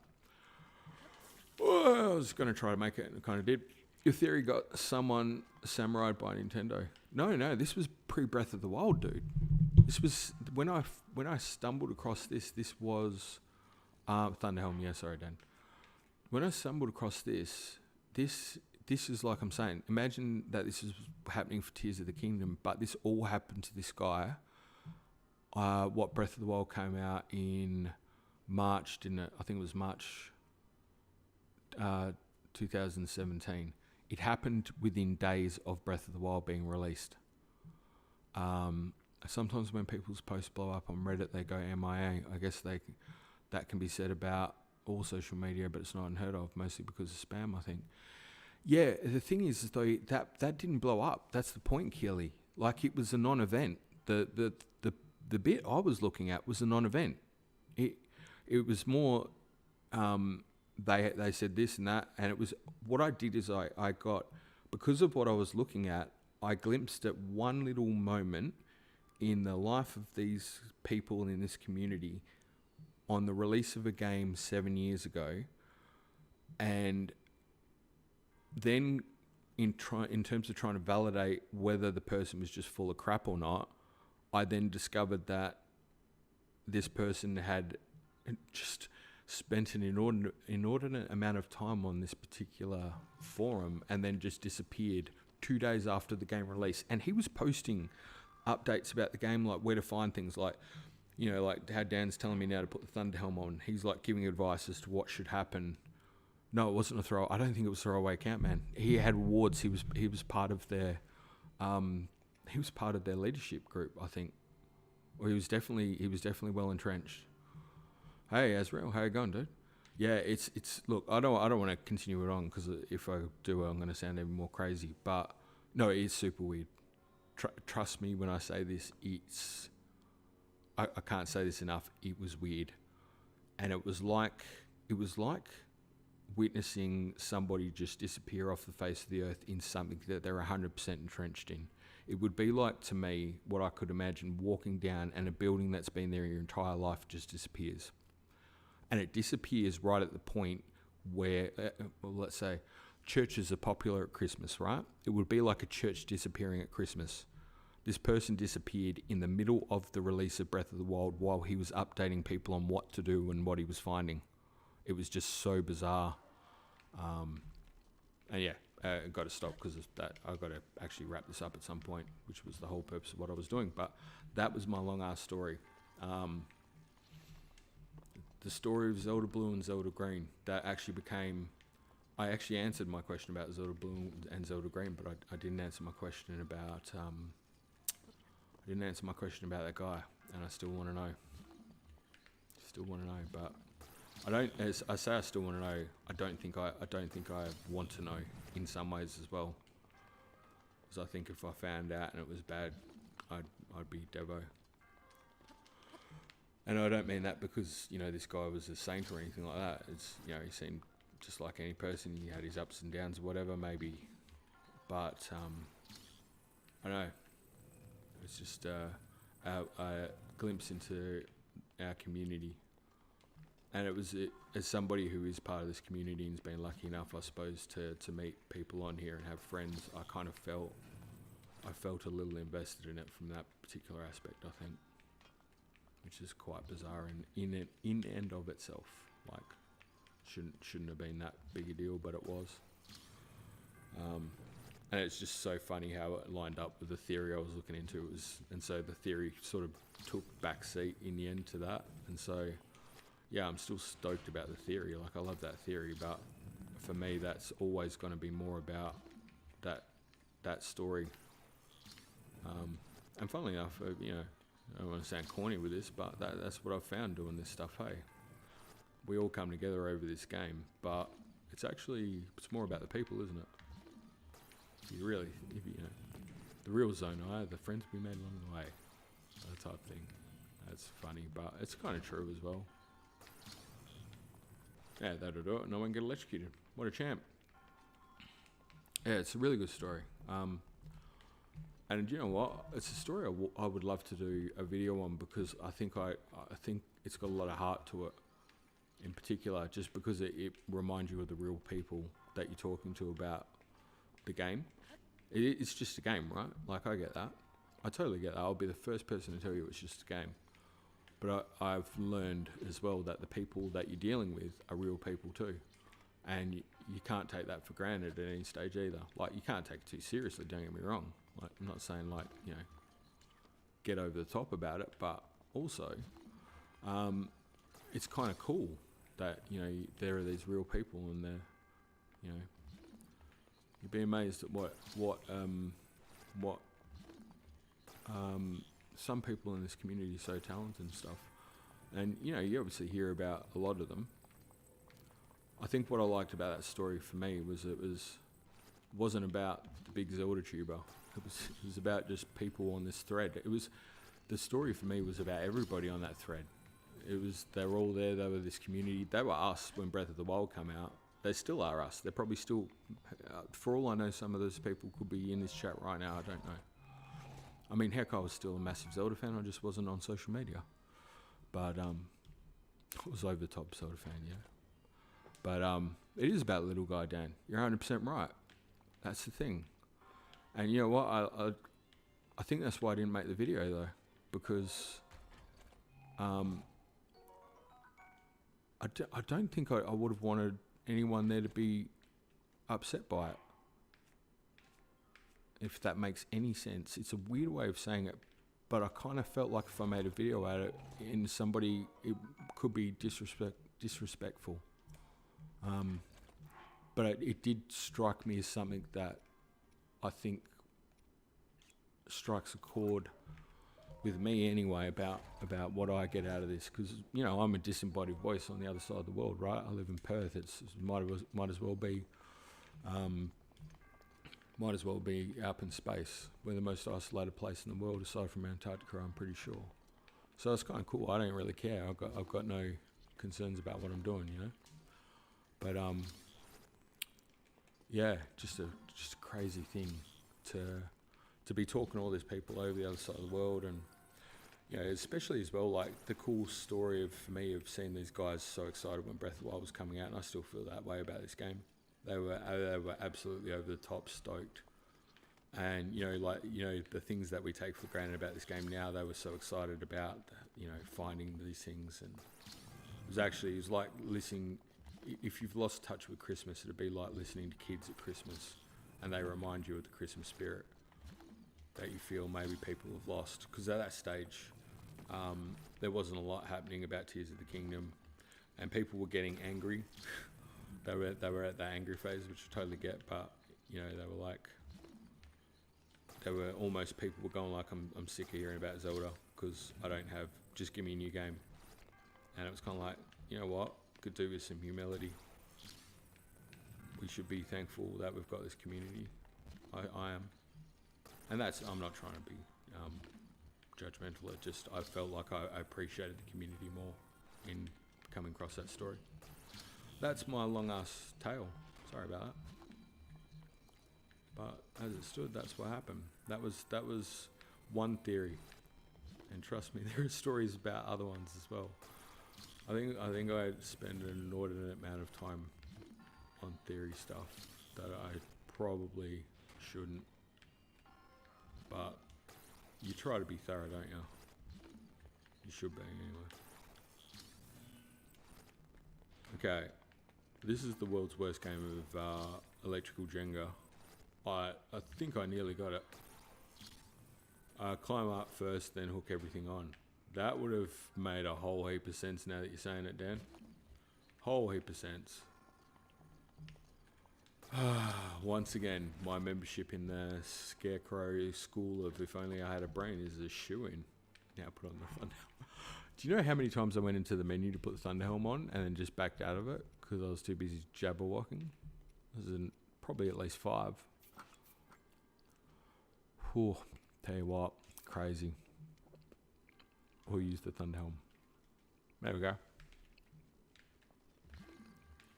I was going to try to make it, and it kind of did. Your theory got someone samurai'd by Nintendo. No, this was pre-Breath of the Wild, dude. This was when I stumbled across this. This was Thunderhelm. Yeah, sorry, Dan. When I stumbled across this is like I'm saying. Imagine that this is happening for Tears of the Kingdom, but this all happened to this guy. What Breath of the Wild came out in March, didn't it? I think it was March 2017. It happened within days of Breath of the Wild being released. Sometimes when people's posts blow up on Reddit, they go MIA. I guess that can be said about all social media, but it's not unheard of, mostly because of spam, I think. Yeah, the thing is, though, that didn't blow up. That's the point, Keely. Like, it was a non-event. The bit I was looking at was a non-event. It was more, they said this and that, and it was, what I did is I got, because of what I was looking at, I glimpsed at one little moment in the life of these people in this community on the release of a game 7 years ago, and then in terms of trying to validate whether the person was just full of crap or not, I then discovered that this person had just spent an inordinate amount of time on this particular forum and then just disappeared 2 days after the game release. And he was posting updates about the game, like where to find things, like, like how Dan's telling me now to put the Thunderhelm on. He's like giving advice as to what should happen. No, it wasn't a throw. I don't think it was a throwaway account, man. He had rewards. He was part of their leadership group, I think. Or he was definitely well entrenched. Hey, Azrael, how you going, dude? Yeah, it's look, I don't want to continue it on, because if I do, I'm going to sound even more crazy. But no, it's super weird. Trust me when I say this. I can't say this enough. It was weird, and it was like witnessing somebody just disappear off the face of the earth in something that they're 100% entrenched in. It would be like, to me, what I could imagine walking down and a building that's been there your entire life just disappears. And it disappears right at the point where, let's say, churches are popular at Christmas, right? It would be like a church disappearing at Christmas. This person disappeared in the middle of the release of Breath of the Wild while he was updating people on what to do and what he was finding. It was just so bizarre. And yeah, I got to stop because of that. I got to actually wrap this up at some point, which was the whole purpose of what I was doing. But that was my long ass story. The story of Zelda Blue and Zelda Green, that actually became, I actually answered my question about Zelda Blue and Zelda Green, but I didn't answer my question about that guy, and I still want to know. But I don't. As I say, I still want to know. I don't think I want to know in some ways as well. Because I think if I found out and it was bad, I'd be Devo. And I don't mean that because this guy was a saint or anything like that. It's he seemed just like any person, he had his ups and downs or whatever, maybe. But I don't know. It's just a glimpse into our community. And it was as somebody who is part of this community and's been lucky enough, I suppose, to meet people on here and have friends, I kind of felt a little invested in it from that particular aspect, I think, which is quite bizarre in and of itself. Like, shouldn't have been that big a deal, but it was. And it's just so funny how it lined up with the theory I was looking into. And so the theory sort of took back seat in the end to that. And so, yeah, I'm still stoked about the theory. Like, I love that theory, but for me, that's always going to be more about that story. And funnily enough, you know, I don't want to sound corny with this, but that's what I've found doing this stuff. Hey, we all come together over this game, but it's more about the people, isn't it? If you know, the real zone are the friends we made along the way, that type thing. That's funny, but it's kind of true as well. Yeah, that'll do it. No one get electrocuted. What a champ. Yeah, it's a really good story. And you know what? It's a story I would love to do a video on, because I think it's got a lot of heart to it. In particular, just because it reminds you of the real people that you're talking to about the game. It's just a game, right? Like, I get that. I totally get that. I'll be the first person to tell you it's just a game. But I've learned as well that the people that you're dealing with are real people too. And you can't take that for granted at any stage either. Like, you can't take it too seriously, don't get me wrong. Like, I'm not saying, like, you know, get over the top about it, but also it's kind of cool that, you know, there are these real people and they're, you know, you'd be amazed at what some people in this community are so talented and stuff. And, you know, you obviously hear about a lot of them. I think what I liked about that story for me was wasn't about the big Zelda tuber. It was about just people on this thread. The story for me was about everybody on that thread. They were all there. They were this community. They were us when Breath of the Wild came out. They still are us. They're probably still, for all I know, some of those people could be in this chat right now. I don't know. I mean, heck, I was still a massive Zelda fan. I just wasn't on social media. But I was over the top Zelda fan, yeah. But it is about little guy Dan. You're 100% right. That's the thing. And you know what? I think that's why I didn't make the video though, because I don't think I would have wanted anyone there to be upset by it. If that makes any sense. It's a weird way of saying it, but I kind of felt like if I made a video at it, in somebody, it could be disrespectful. But it did strike me as something that I think strikes a chord with me anyway about what I get out of this, because, you know, I'm a disembodied voice on the other side of the world, right? I live in Perth. It's might as well be up in space. We're the most isolated place in the world aside from Antarctica, I'm pretty sure. So it's kind of cool. I don't really care. I've got no concerns about what I'm doing, you know. But yeah, just a crazy thing to be talking to all these people over the other side of the world, and, you know, especially as well, like the cool story for me of seeing these guys so excited when Breath of the Wild was coming out, and I still feel that way about this game. They were absolutely over the top stoked, and, you know, like, you know, the things that we take for granted about this game now, they were so excited about, you know, finding these things. And it was like listening. If you've lost touch with Christmas, it'd be like listening to kids at Christmas, and they remind you of the Christmas spirit that you feel maybe people have lost. Because at that stage, there wasn't a lot happening about Tears of the Kingdom, and people were getting angry. They were at the angry phase, which I totally get, but, you know, people were going like, I'm sick of hearing about Zelda because I don't have, just give me a new game. And it was kind of like, you know what, could do with some humility. We should be thankful that we've got this community. I am. And I'm not trying to be judgmental. I felt like I appreciated the community more in coming across that story. that's my long ass tail. Sorry about that. But as it stood, that's what happened. That was one theory, and trust me, there are stories about other ones as well. I think I spend an inordinate amount of time on theory stuff that I probably shouldn't. But you try to be thorough, don't you? You should be anyway. Okay, this is the world's worst game of electrical Jenga. I think I nearly got it. Climb up first, then hook everything on. That would have made a whole heap of sense now that you're saying it, Dan. Whole heap of sense. Once again, my membership in the Scarecrow School of If Only I Had a Brain is a shoo-in. Now put on the Thunderhelm. Do you know how many times I went into the menu to put the Thunderhelm on and then just backed out of it because I was too busy jabberwocking? This is probably at least 5. Whew, tell you what, crazy. We'll use the Thunderhelm. There we go.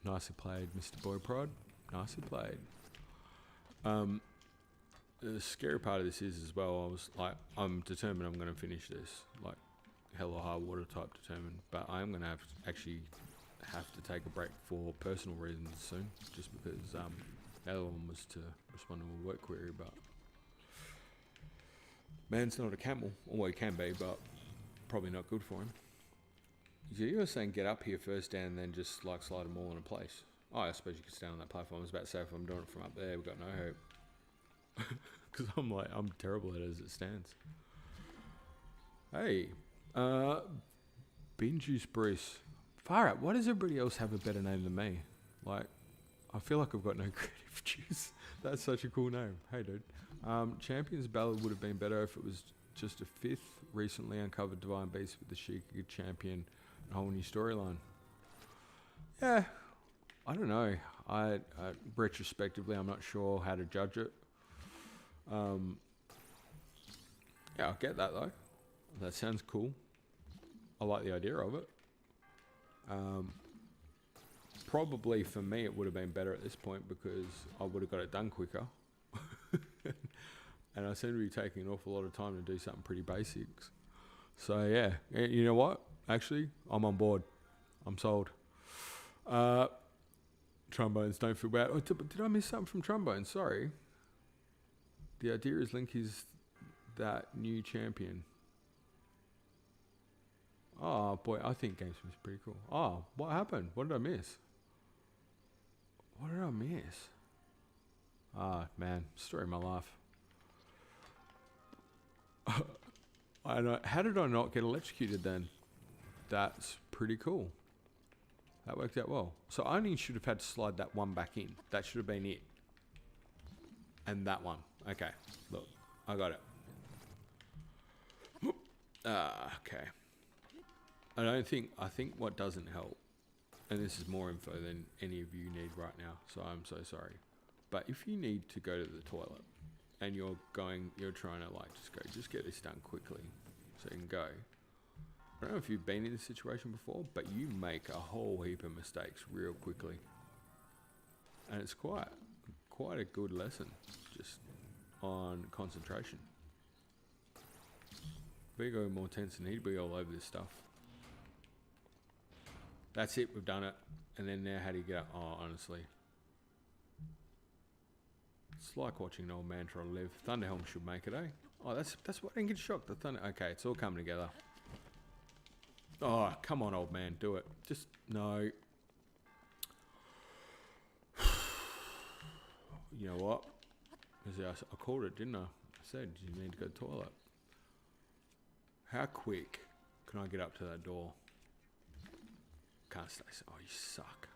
Nicely played, Mr. Boyprod. Nicely played. The scary part of this is as well, I was like, I'm determined I'm going to finish this. Like, hell or high water type determined. But I am going to have to take a break for personal reasons soon. Just because the other one was to respond to a work query, but man's not a camel. Well, he can be, but probably not good for him. You were saying get up here first, Dan, and then just like slide them all into place. Oh, I suppose you could stand on that platform. I was about to say if I'm doing it from up there, we've got no hope. Because I'm terrible at it as it stands. Hey, Bean Juice Bruce. Far out. Why does everybody else have a better name than me? Like, I feel like I've got no creative juice. That's such a cool name. Hey, dude. Champions Ballad would have been better if it was just a 5th recently uncovered Divine Beast with the Sheikah champion and a whole new storyline. Yeah, I don't know. I retrospectively, I'm not sure how to judge it. Yeah, I'll get that though. That sounds cool. I like the idea of it. Probably for me it would have been better at this point because I would have got it done quicker. And I seem to be taking an awful lot of time to do something pretty basics. So yeah, you know what? Actually, I'm on board. I'm sold. Trombones, don't feel bad. Oh, did I miss something from Trombones? Sorry. The idea is Link is that new champion. Oh boy, I think GameSmiths is pretty cool. Oh, what happened? What did I miss? What did I miss? Ah, man, story of my life. I know. How did I not get electrocuted then? That's pretty cool. That worked out well. So I only should have had to slide that one back in. That should have been it. And that one. Okay. Look, I got it. Okay. I think what doesn't help, and this is more info than any of you need right now, so I'm so sorry. But if you need to go to the toilet and you're trying to like just get this done quickly so you can go. I don't know if you've been in this situation before, but you make a whole heap of mistakes real quickly. And it's quite a good lesson just on concentration. Be go more tense and need to be all over this stuff. That's it, we've done it. And then now how do you get up? Oh, honestly. It's like watching an old man try to live. Thunderhelm should make it, eh? Oh, that's what I didn't get shocked. The thunder. Okay, it's all coming together. Oh, come on, old man, do it. Just no. You know what? I called it, didn't I? I said you need to go to the toilet. How quick can I get up to that door? Can't stay. Oh, you suck.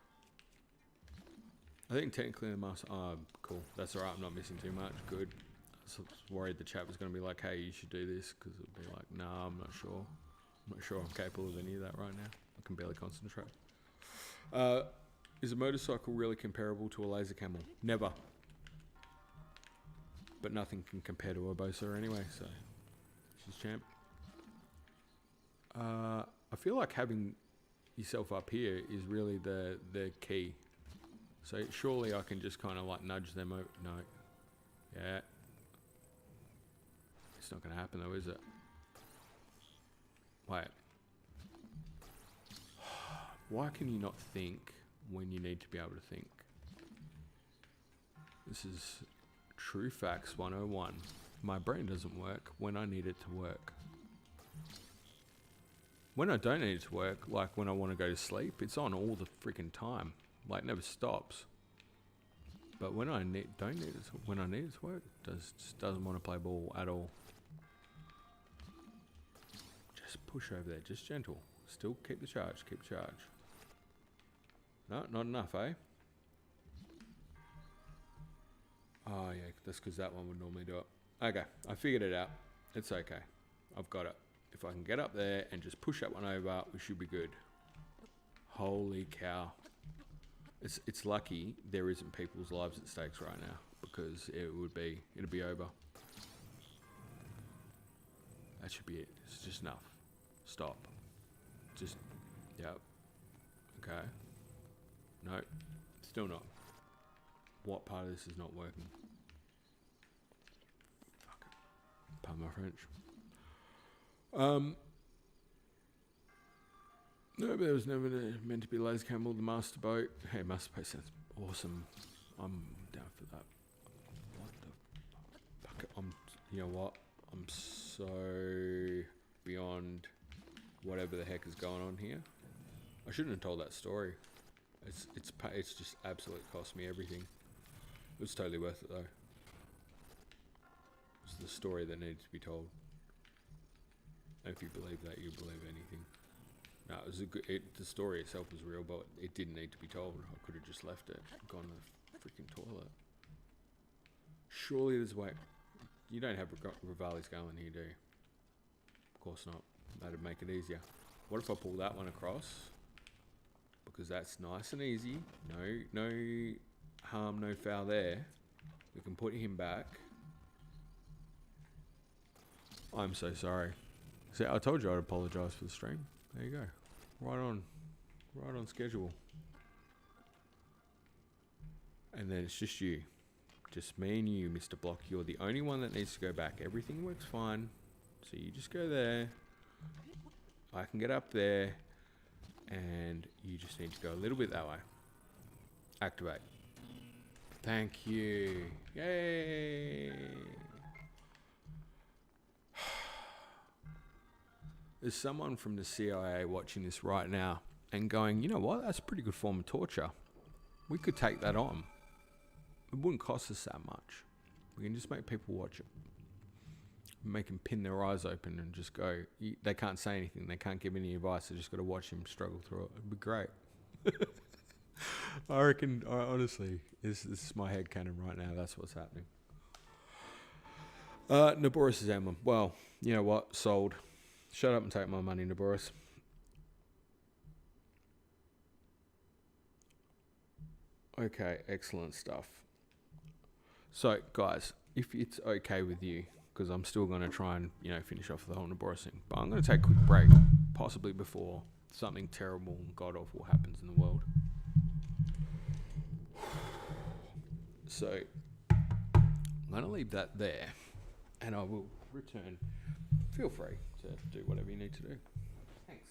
I think technically the master. Oh, cool. That's alright. I'm not missing too much. Good. I was worried the chat was going to be like, hey, you should do this. Because it would be like, nah, I'm not sure. I'm not sure I'm capable of any of that right now. I can barely concentrate. Is a motorcycle really comparable to a laser camel? Never. But nothing can compare to Urbosa anyway, so she's champ. I feel like having yourself up here is really the key. So surely I can just kind of like nudge them over. No. Yeah. It's not going to happen though, is it? Wait. Why can you not think when you need to be able to think? This is True Facts 101. My brain doesn't work when I need it to work. When I don't need it to work, like when I want to go to sleep, it's on all the freaking time. Like, never stops. But when I don't need it, when I need it to work, just doesn't want to play ball at all. Just push over there, just gentle. Still keep the charge, keep the charge. No, not enough, eh? Oh yeah, that's because that one would normally do it. Okay, I figured it out. It's okay. I've got it. If I can get up there and just push that one over, we should be good. Holy cow. It's lucky there isn't people's lives at stakes right now, because it'd be over. That should be it. It's just enough. Stop. Just, yep. Okay. No, still not. What part of this is not working? Fuck it. Pardon my French. No, but there was never meant to be Les Campbell, the master boat. Hey, master boat sounds awesome. I'm down for that. What the fuck? You know what? I'm so beyond whatever the heck is going on here. I shouldn't have told that story. It's just absolutely cost me everything. It was totally worth it though. It's the story that needed to be told. If you believe that, you believe anything. No, it was the story itself was real, but it didn't need to be told. I could have just left it, gone to the freaking toilet. Surely there's a way. You don't have Rivali's going here, do you? Of course not. That'd make it easier. What if I pull that one across? Because that's nice and easy. No harm, no foul there. We can put him back. I'm so sorry. See, I told you I'd apologise for the stream. There you go. Right on schedule. And then it's just you. Just me and you, Mr. Block. You're the only one that needs to go back. Everything works fine. So you just go there. I can get up there. And you just need to go a little bit that way. Activate. Thank you. Yay. There's someone from the CIA watching this right now and going, you know what? That's a pretty good form of torture. We could take that on. It wouldn't cost us that much. We can just make people watch it. Make them pin their eyes open and just go. They can't say anything. They can't give any advice. They just got to watch him struggle through it. It'd be great. I reckon, honestly, this is my headcanon right now. That's what's happening. Naboris' emblem. Well, you know what? Sold. Shut up and take my money, Naboris. Okay, excellent stuff. So, guys, if it's okay with you, because I'm still going to try and, finish off the whole Naboris thing, but I'm going to take a quick break, possibly before something terrible and god-awful happens in the world. So, I'm going to leave that there, and I will return. Feel free to do whatever you need to do. Thanks.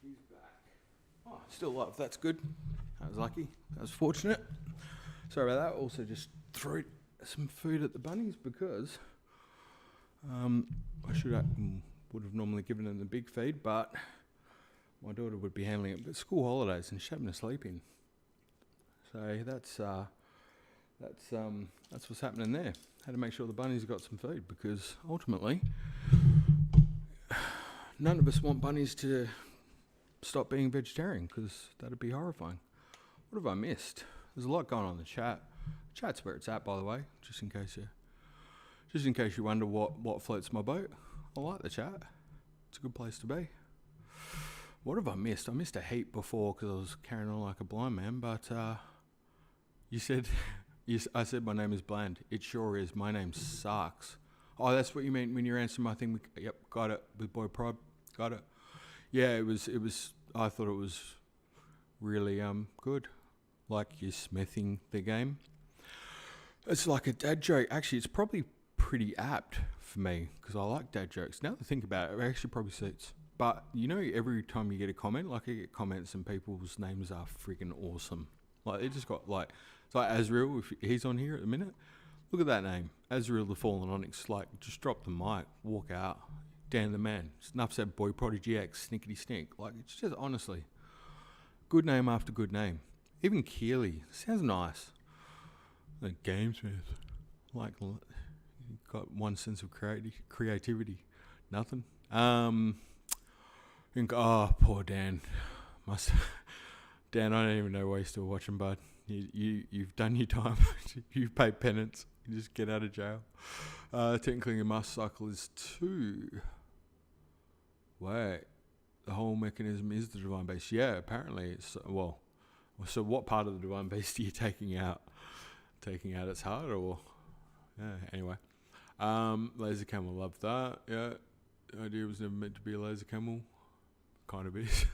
He's back. Oh, still alive. That's good. That was lucky. That was fortunate. Sorry about that. Also just threw some food at the bunnies because I would have normally given them the big feed, but my daughter would be handling it. But school holidays and she's having to sleep in. So that's what's happening there. Had to make sure the bunnies got some food because ultimately none of us want bunnies to stop being vegetarian because that'd be horrifying. What have I missed? There's a lot going on in the chat. Chat's where it's at, by the way, just in case you wonder what floats my boat. I like the chat. It's a good place to be. What have I missed? I missed a heap before because I was carrying on like a blind man, but you said... I said my name is Bland. It sure is. My name sucks. Oh, that's what you mean when you're answering my thing. Yep, got it. With Boy Prod, got it. Yeah, it was. I thought it was really good. Like you're smithing the game. It's like a dad joke. Actually, it's probably pretty apt for me because I like dad jokes. Now that I think about it, it actually probably suits. But you know, every time you get a comment, like I get comments and people's names are freaking awesome. Like they just got like. It's like Azrael, if he's on here at the minute. Look at that name. Azrael the Fallen Onyx. Like, just drop the mic, walk out. Dan the Man. Snuff said Boy Prodigy X, Snickety Snink. Like, it's just, honestly, good name after good name. Even Keely. Sounds nice. Like GameSmiths. Like, got one sense of creativity. Nothing. Poor Dan. Dan, I don't even know why you're still watching, bud. You've done your time. You've paid penance. You just get out of jail. Technically, your master cycle is 2. Wait. The whole mechanism is the divine beast. Yeah, apparently. Well, so what part of the divine beast are you taking out? Taking out its heart or... Yeah, anyway. Laser camel, love that. Yeah. The idea was never meant to be a laser camel. Kind of is.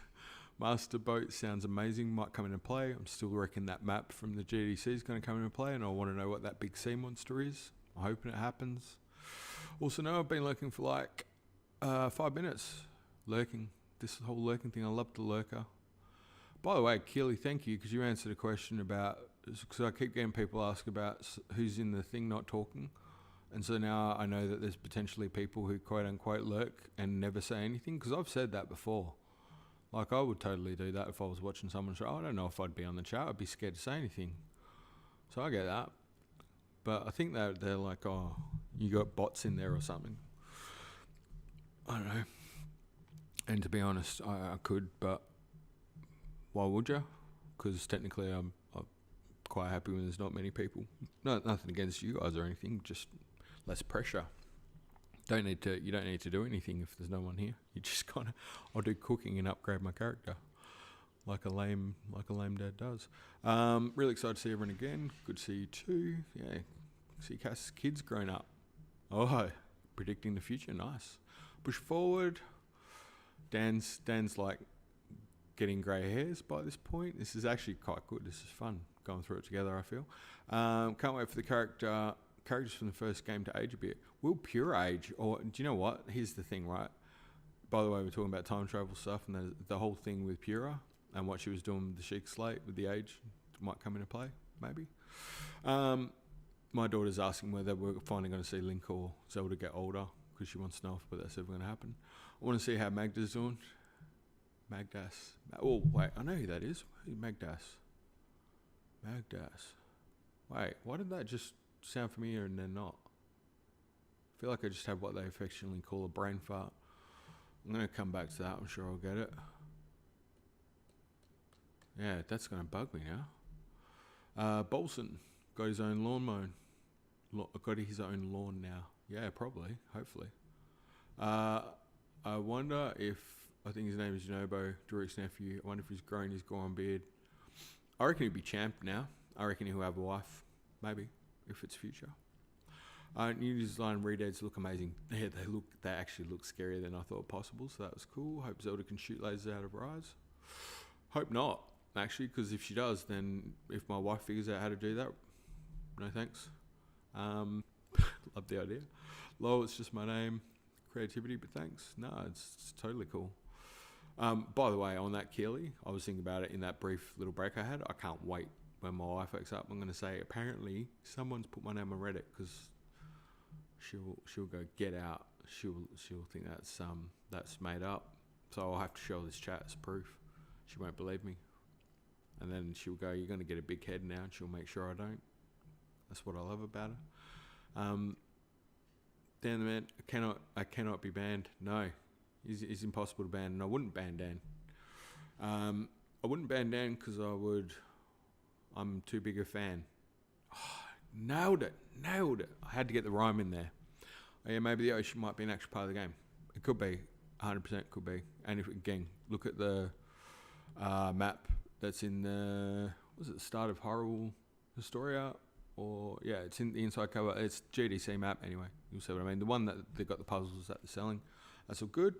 Master Boat sounds amazing, might come into play. I'm still reckon that map from the GDC is going to come into play, and I want to know what that big sea monster is. I'm hoping it happens. Also, no, I've been lurking for like 5 minutes. Lurking. This whole lurking thing, I love the lurker. By the way, Keely, thank you, because you answered a question about, because I keep getting people ask about who's in the thing not talking. And so now I know that there's potentially people who quote unquote lurk and never say anything, because I've said that before. Like, I would totally do that if I was watching someone show. I don't know if I'd be on the chat. I'd be scared to say anything. So I get that. But I think that they're like, oh, you got bots in there or something. I don't know. And to be honest, I could, but why would you? Because technically I'm quite happy when there's not many people. No, nothing against you guys or anything, just less pressure. You don't need to do anything if there's no one here. You just kind of, I'll do cooking and upgrade my character, like a lame dad does. Really excited to see everyone again. Good to see you too. Yeah, see Kass' kids growing up. Oh, predicting the future, nice. Push forward. Dan's like getting grey hairs by this point. This is actually quite good. This is fun going through it together, I feel. Can't wait for the characters from the first game to age a bit. Will pure age? Or do you know what? Here's the thing, right? By the way, we're talking about time travel stuff, and the whole thing with Pura and what she was doing with the Sheik Slate with the age might come into play, maybe. My daughter's asking whether we're finally going to see Link or Zelda get older because she wants to know if that's ever going to happen. I want to see how Magda's doing. Magdas. Oh, wait, I know who that is. Who's Magdas? Wait, why did that just sound familiar and then not? I feel like I just have what they affectionately call a brain fart. I'm going to come back to that. I'm sure I'll get it. Yeah, that's going to bug me now. Bolson got his own lawn mown. Got his own lawn now. Yeah, probably. Hopefully. I wonder if, I think his name is Janobo, Daruk's nephew. I wonder if he's grown his Goron beard. I reckon he'd be champ now. I reckon he'll have a wife. Maybe, if it's future. New Zealand Redeads look amazing. Yeah, they actually look scarier than I thought possible, so that was cool. Hope Zelda can shoot lasers out of her eyes. Hope not, actually, because if she does, then if my wife figures out how to do that, no thanks. Love the idea. Lol, it's just my name. Creativity, but thanks. No, it's totally cool. By the way, on that Keeley, I was thinking about it in that brief little break I had. I can't wait when my wife wakes up. I'm going to say, apparently, someone's put my name on Reddit, because she'll go, get out. She'll think that's made up. So I'll have to show this chat as proof. She won't believe me. And then she'll go, you're going to get a big head now, and she'll make sure I don't. That's what I love about her. Dan the man, I cannot be banned. No, it's impossible to ban, and I wouldn't ban Dan. I wouldn't ban Dan because I'm too big a fan. Oh, nailed it. I had to get the rhyme in there. Oh, yeah, maybe the ocean might be an actual part of the game. It could be, 100% could be. And if again, look at the map that's in the start of Horrible Historia, or yeah, it's in the inside cover. It's GDC map anyway. You'll see what I mean. The one that they got the puzzles that they're selling. That's all good.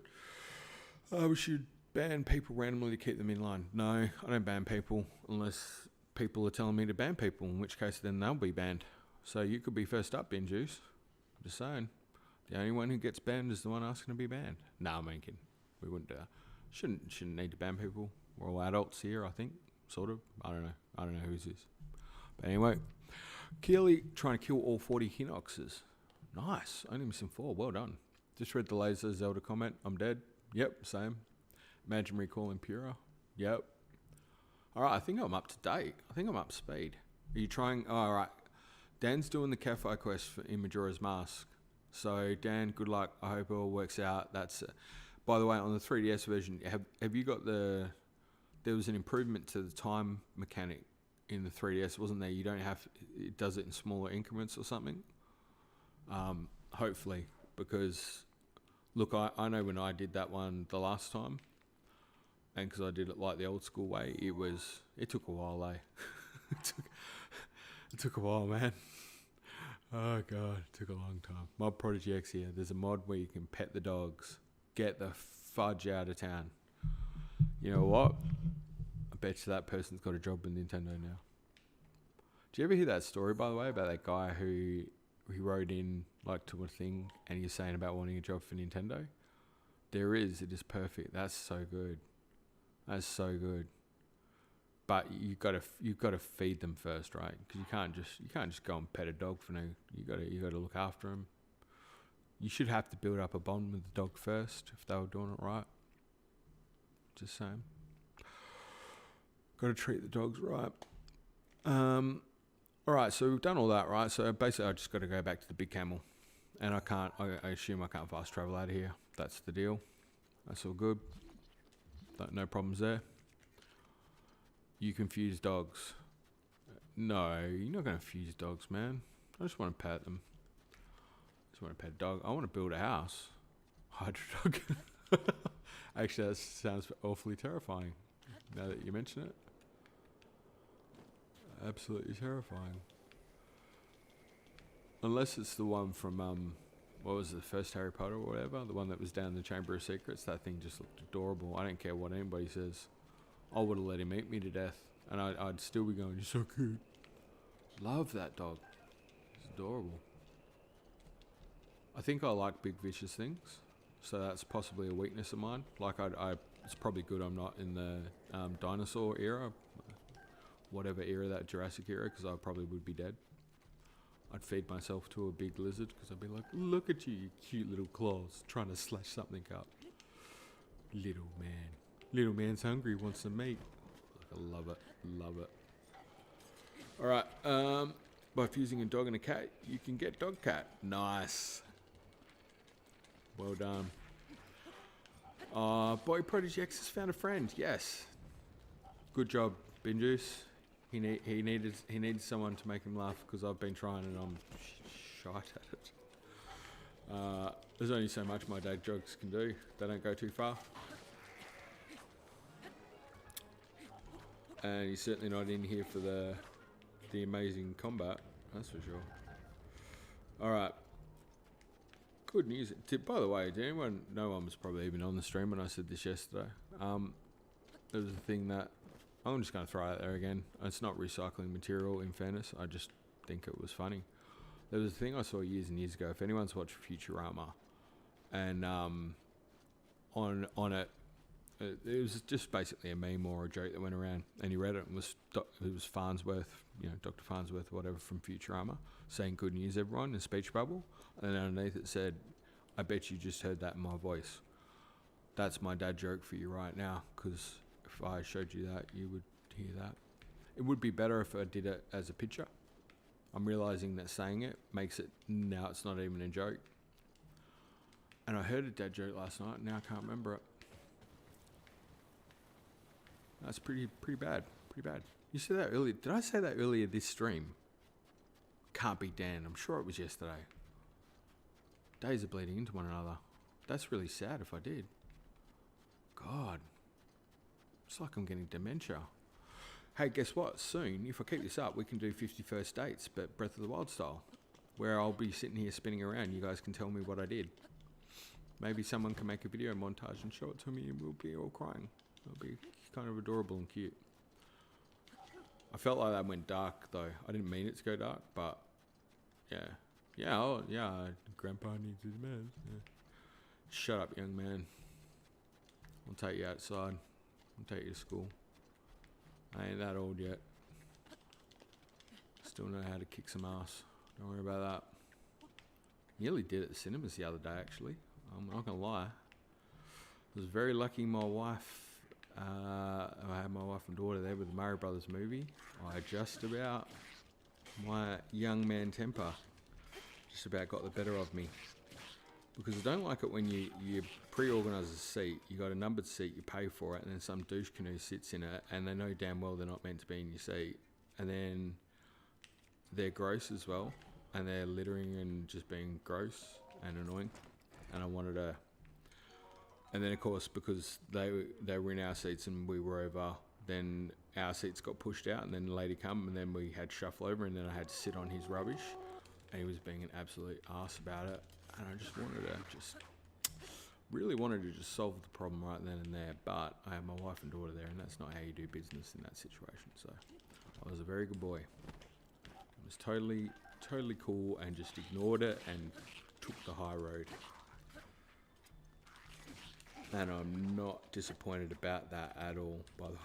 We should ban people randomly to keep them in line. No, I don't ban people unless people are telling me to ban people, in which case then they'll be banned. So you could be first up, Bin Juice. Just saying. The only one who gets banned is the one asking to be banned. No, I'm kidding. We wouldn't do that. Shouldn't need to ban people. We're all adults here, I think. Sort of. I don't know who's this. But anyway, Keeley trying to kill all 40 Hinoxes. Nice. Only missing 4. Well done. Just read the Laser Zelda comment. I'm dead. Yep, same. Imagine recalling Pura. Yep. Alright, I think I'm up to date. I think I'm up to speed. Are you trying? Oh, alright. Dan's doing the Cafe quest in Majora's Mask. So, Dan, good luck. I hope it all works out. That's... by the way, on the 3DS version, have you got the... There was an improvement to the time mechanic in the 3DS, wasn't there? You don't have... It does it in smaller increments or something. Hopefully. Because, look, I know when I did that one the last time, and because I did it like the old school way, it took a while, eh? it took a while, man. Oh, God, it took a long time. Mod Prodigy X here. There's a mod where you can pet the dogs. Get the fudge out of town. You know what? I bet you that person's got a job with Nintendo now. Do you ever hear that story, by the way, about that guy who wrote in like to a thing and he's saying about wanting a job for Nintendo? There is. It is perfect. That's so good. That's so good. But you gotta feed them first, right? Because you can't just go and pet a dog for no. You gotta look after them. You should have to build up a bond with the dog first if they were doing it right. Just saying. Got to treat the dogs right. All right, so we've done all that, right? So basically, I just got to go back to the big camel, and I assume I can't fast travel out of here. That's the deal. That's all good. No problems there. You confuse dogs. No, you're not going to confuse dogs, man. I just want to pet them. I just want to pet a dog. I want to build a house. Hydro dog. Actually, that sounds awfully terrifying now that you mention it. Absolutely terrifying. Unless it's the one from, what was it, the first Harry Potter or whatever? The one that was down in the Chamber of Secrets. That thing just looked adorable. I don't care what anybody says. I would have let him eat me to death. And I'd still be going, you're so cute. Love that dog. It's adorable. I think I like big vicious things. So that's possibly a weakness of mine. Like it's probably good I'm not in the dinosaur era. Whatever era, that Jurassic era, because I probably would be dead. I'd feed myself to a big lizard because I'd be like, look at you cute little claws, trying to slash something up. Little man. Little man's hungry, wants some meat. I love it. Love it. Alright, by fusing a dog and a cat, you can get dog cat. Nice. Well done. Boy Prodigy X has found a friend. Yes. Good job, Bin Juice. He needed someone to make him laugh because I've been trying and I'm shite at it. There's only so much my dad jokes can do. They don't go too far. And he's certainly not in here for the amazing combat. That's for sure. All right. Good news. By the way, did anyone know I was probably even on the stream when I said this yesterday? There was a thing that I'm just going to throw out there again. It's not recycling material, in fairness. I just think it was funny. There was a thing I saw years and years ago. If anyone's watched Futurama, and on it, it was just basically a meme or a joke that went around, and he read it and it was Farnsworth, Dr. Farnsworth, whatever, from Futurama, saying "Good news, everyone" in a speech bubble, and then underneath it said, "I bet you just heard that in my voice. That's my dad joke for you right now, because if I showed you that, you would hear that." It would be better if I did it as a picture. I'm realizing that saying it makes it, now it's not even a joke. And I heard a dad joke last night, and now I can't remember it. That's pretty bad. Pretty bad. You said that earlier. Did I say that earlier this stream? Can't be Dan. I'm sure it was yesterday. Days are bleeding into one another. That's really sad if I did. God. It's like I'm getting dementia. Hey, guess what? Soon, if I keep this up, we can do 51st dates, but Breath of the Wild style, where I'll be sitting here spinning around. You guys can tell me what I did. Maybe someone can make a video montage and show it to me, and we'll be all crying. It'll be kind of adorable and cute. I felt like that went dark, though. I didn't mean it to go dark, but yeah. Grandpa needs his meds. Yeah. Shut up, young man. I'll take you outside. I'll take you to school. I ain't that old yet. Still know how to kick some ass. Don't worry about that. Nearly did it at the cinemas the other day, actually. I'm not gonna lie. I was very lucky my wife, I had my wife and daughter there with the Mario Brothers movie. I just about, my young man temper, just about got the better of me. Because I don't like it when you pre-organise a seat, you got a numbered seat, you pay for it, and then some douche canoe sits in it, and they know damn well they're not meant to be in your seat. And then they're gross as well, and they're littering and just being gross and annoying. And I wanted to... And then, of course, because they were in our seats and we were over, then our seats got pushed out, and then the lady come, and then we had to shuffle over, and then I had to sit on his rubbish, and he was being an absolute arse about it. And I just wanted to really wanted to just solve the problem right then and there, but I have my wife and daughter there, and that's not how you do business in that situation. So I was a very good boy. I was totally cool and just ignored it and took the high road. And I'm not disappointed about that at all, by the way.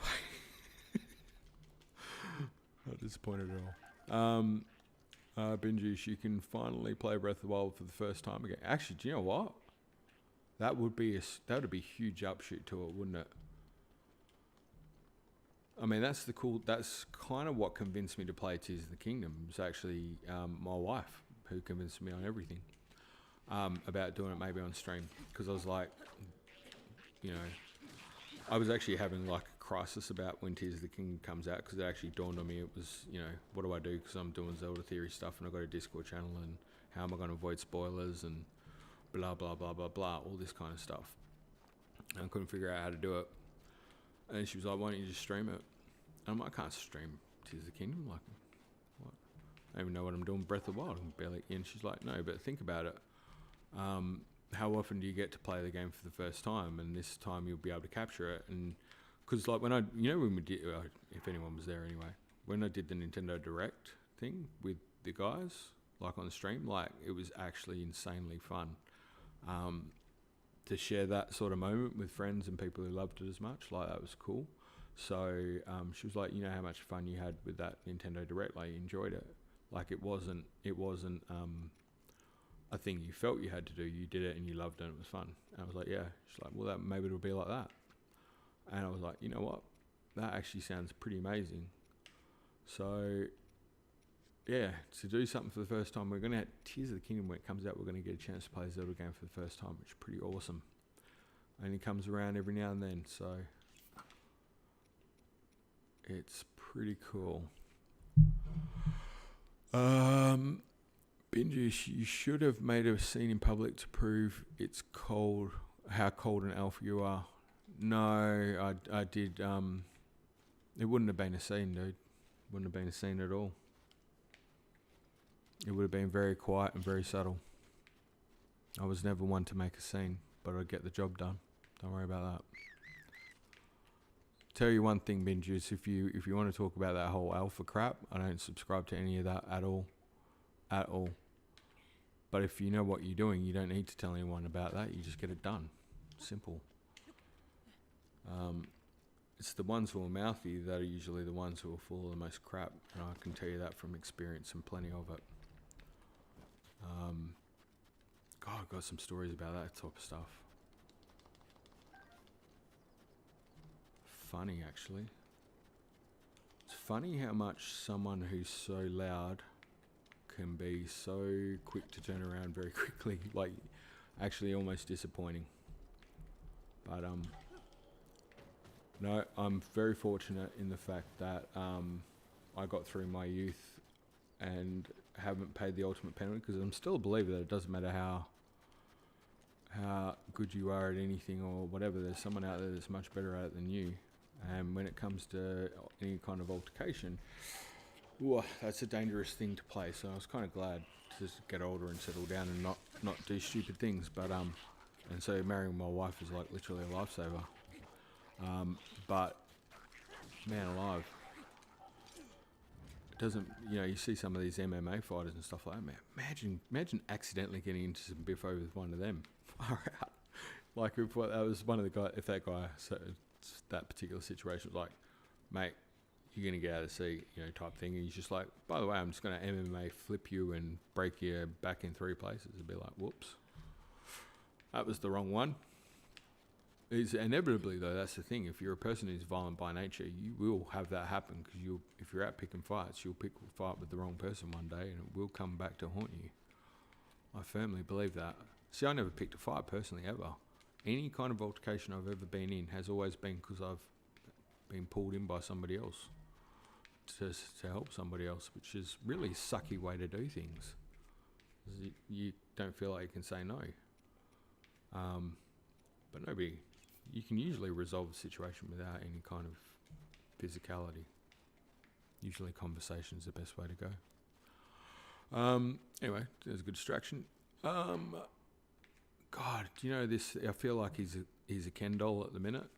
Not disappointed at all. Binge, you can finally play Breath of the Wild for the first time again. Actually, do you know what? That would be a huge upshoot to it, wouldn't it? I mean, that's kind of what convinced me to play Tears of the Kingdom. It was actually my wife who convinced me on everything about doing it maybe on stream, because I was like, I was actually having like a crisis about when Tears of the Kingdom comes out, because it actually dawned on me it was, what do I do, because I'm doing Zelda theory stuff and I've got a Discord channel, and how am I going to avoid spoilers and blah, blah, blah, blah, blah, all this kind of stuff. And I couldn't figure out how to do it. And she was like, why don't you just stream it? And I'm like, I can't stream Tears of the Kingdom. Like, what? I don't even know what I'm doing Breath of the Wild. I'm barely in. She's like, no, but think about it. How often do you get to play the game for the first time? And this time you'll be able to capture it. And because like when when we did, if anyone was there anyway, when I did the Nintendo Direct thing with the guys, like on the stream, like it was actually insanely fun. To share that sort of moment with friends and people who loved it as much, like that was cool. So she was like, how much fun you had with that Nintendo Direct, like you enjoyed it. Like it wasn't a thing you felt you had to do. You did it and you loved it and it was fun. And I was like, yeah. She's like, well, maybe it'll be like that. And I was like, you know what? That actually sounds pretty amazing. So yeah, to do something for the first time, we're going to have Tears of the Kingdom when it comes out. We're going to get a chance to play a Zelda game for the first time, which is pretty awesome. And it comes around every now and then, so it's pretty cool. Binge, you should have made a scene in public to prove it's cold, how cold an elf you are. No, I did. It wouldn't have been a scene, dude. Wouldn't have been a scene at all. It would have been very quiet and very subtle. I was never one to make a scene, but I'd get the job done. Don't worry about that. Tell you one thing, Binges, if you want to talk about that whole alpha crap, I don't subscribe to any of that at all. At all. But if you know what you're doing, you don't need to tell anyone about that. You just get it done. Simple. it's the ones who are mouthy that are usually the ones who are full of the most crap, and I can tell you that from experience and plenty of it. God, I've got some stories about that type of stuff. Funny, actually. It's funny how much someone who's so loud can be so quick to turn around very quickly, like actually almost disappointing. But no, I'm very fortunate in the fact that I got through my youth and haven't paid the ultimate penalty, because I'm still a believer that it doesn't matter how good you are at anything or whatever, there's someone out there that's much better at it than you. And when it comes to any kind of altercation, that's a dangerous thing to play. So I was kind of glad to get older and settle down and not do stupid things. But and so marrying my wife is like literally a lifesaver. But man alive, it doesn't. You see some of these MMA fighters and stuff like that. Man, imagine accidentally getting into some biffo with one of them. Far out. Like if that was one of the guys. If that guy, so that particular situation was like, mate, you're going to get out of the seat, type thing. And he's just like, by the way, I'm just going to MMA flip you and break your back in 3 places. It'd be like, whoops. That was the wrong one. It's inevitably, though, that's the thing. If you're a person who's violent by nature, you will have that happen, because if you're out picking fights, you'll pick a fight with the wrong person one day and it will come back to haunt you. I firmly believe that. See, I never picked a fight personally, ever. Any kind of altercation I've ever been in has always been because I've been pulled in by somebody else to help somebody else, which is really a sucky way to do things. You don't feel like you can say no. But you can usually resolve a situation without any kind of physicality. Usually conversation is the best way to go. Anyway, there's a good distraction. God, do you know this? I feel like he's a Ken doll at the minute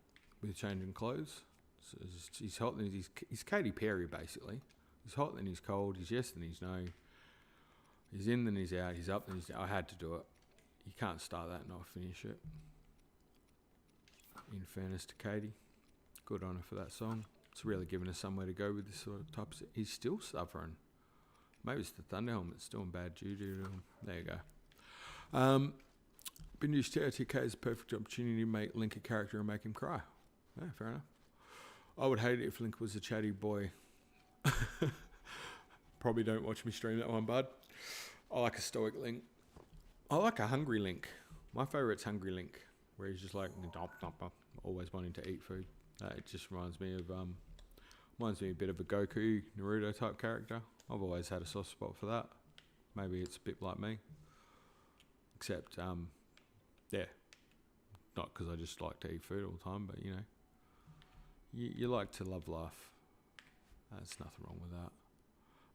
with changing clothes. So he's hot, and he's Katy Perry basically. He's hot, then he's cold. He's yes, then he's no. He's in, then he's out. He's up, then he's down. I had to do it. You can't start that and not finish it. In fairness to Katy, good on her for that song. It's really given us somewhere to go with this sort of type of. He's still suffering. Maybe it's the Thunder helmet's doing bad juju to him. There you go. Been used to TRTK is a perfect opportunity to make Link a character and make him cry. Yeah, fair enough. I would hate it if Link was a chatty boy. Probably don't watch me stream that one, bud. I like a stoic Link. I like a hungry Link. My favourite's Hungry Link, where he's just like always wanting to eat food. It just reminds me a bit of a Goku, Naruto type character. I've always had a soft spot for that. Maybe it's a bit like me. Except, not because I just like to eat food all the time, but you like to love life. There's nothing wrong with that.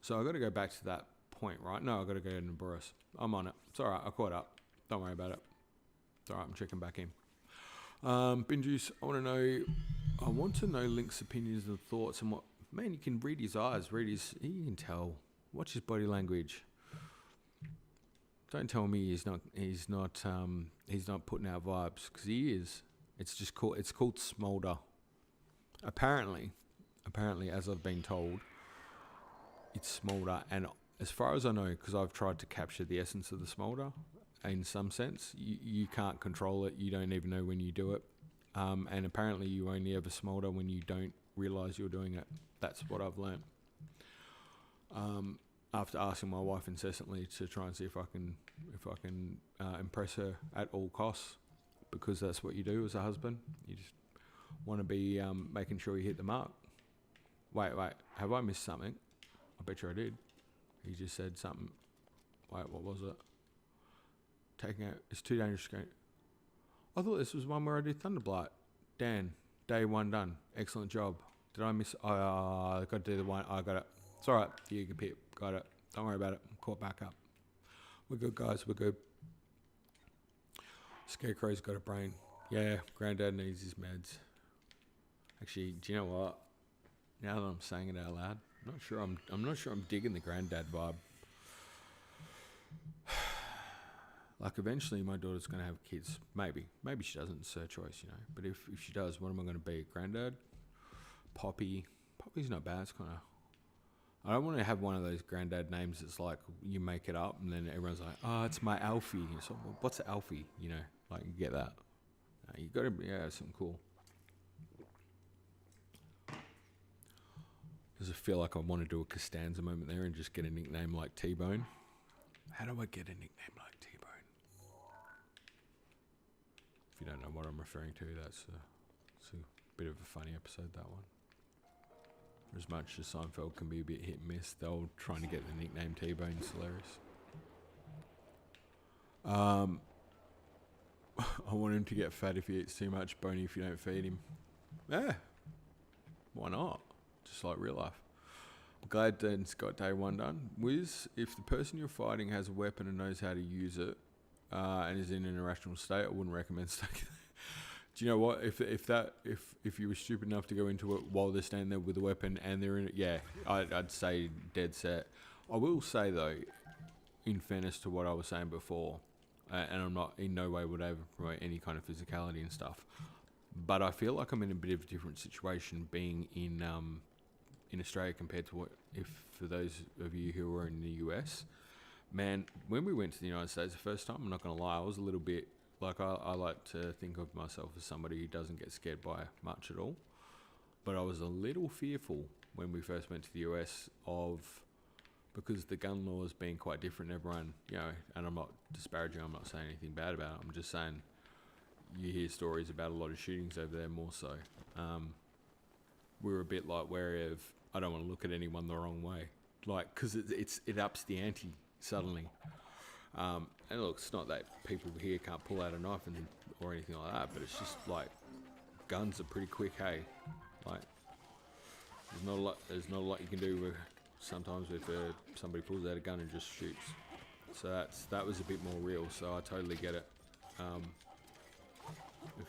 So I've got to go back to that point, right? No, I've got to go to Boris. I'm on it. It's all right. I caught up. Don't worry about it. It's all right. I'm checking back in. Bin Juice, I want to know Link's opinions and thoughts and what. Man, you can read his eyes. You can tell. Watch his body language. Don't tell me he's not putting out vibes, because he is. It's called smolder. Apparently, as I've been told, it's smolder, and as far as I know, because I've tried to capture the essence of the smolder, in some sense, you can't control it. You don't even know when you do it, and apparently you only ever smolder when you don't realise you're doing it. That's what I've learnt. After asking my wife incessantly to try and see if I can impress her at all costs, because that's what you do as a husband. You just want to be making sure you hit the mark. Wait, have I missed something? I bet you I did. He just said something. Wait, what was it? Taking out, it's too dangerous to go. I thought this was one where I did Thunder Blight. Dan, day 1 done. Excellent job. Did I miss? I got to do the one. I got it. It's all right. You can pip. Got it. Don't worry about it. I'm caught back up. We're good, guys. We're good. Scarecrow's got a brain. Yeah, Granddad needs his meds. Actually, do you know what? Now that I'm saying it out loud, I'm not sure I'm digging the Granddad vibe. Like, eventually my daughter's going to have kids. Maybe she doesn't. It's her choice, But if she does, what am I going to be? Granddad? Poppy. Poppy's not bad. It's kind of... I don't want to have one of those granddad names that's like you make it up and then everyone's like, oh, it's my Alfie. So, well, what's Alfie? You know, like you get that. You got to, something cool. Does it feel like I want to do a Costanza moment there and just get a nickname like T-Bone? How do I get a nickname like T-Bone? If you don't know what I'm referring to, it's a bit of a funny episode, that one. As much as Seinfeld can be a bit hit and miss, they'll trying to get the nickname T-Bone is hilarious. I want him to get fat if he eats too much, bony if you don't feed him. Yeah, why not? Just like real life. I'm glad Dan's got day one done. Wiz, if the person you're fighting has a weapon and knows how to use it, and is in an irrational state, I wouldn't recommend staying there. Do you know what? If you were stupid enough to go into it while they're standing there with a weapon and they're in it, yeah, I'd say dead set. I will say though, in fairness to what I was saying before, and I'm not in no way would I ever promote any kind of physicality and stuff, but I feel like I'm in a bit of a different situation being in Australia compared to what if for those of you who were in the US. Man, when we went to the United States the first time, I'm not going to lie, I was a little bit. Like, I like to think of myself as somebody who doesn't get scared by much at all. But I was a little fearful when we first went to the US because the gun laws being quite different, everyone, and I'm not disparaging, I'm not saying anything bad about it. I'm just saying you hear stories about a lot of shootings over there more so. We were a bit like wary of, I don't want to look at anyone the wrong way. Like, because it ups the ante suddenly. And look, it's not that people here can't pull out a knife or anything like that, but it's just like guns are pretty quick, hey. Like there's not a lot you can do with sometimes if somebody pulls out a gun and just shoots. So that was a bit more real. So I totally get it. In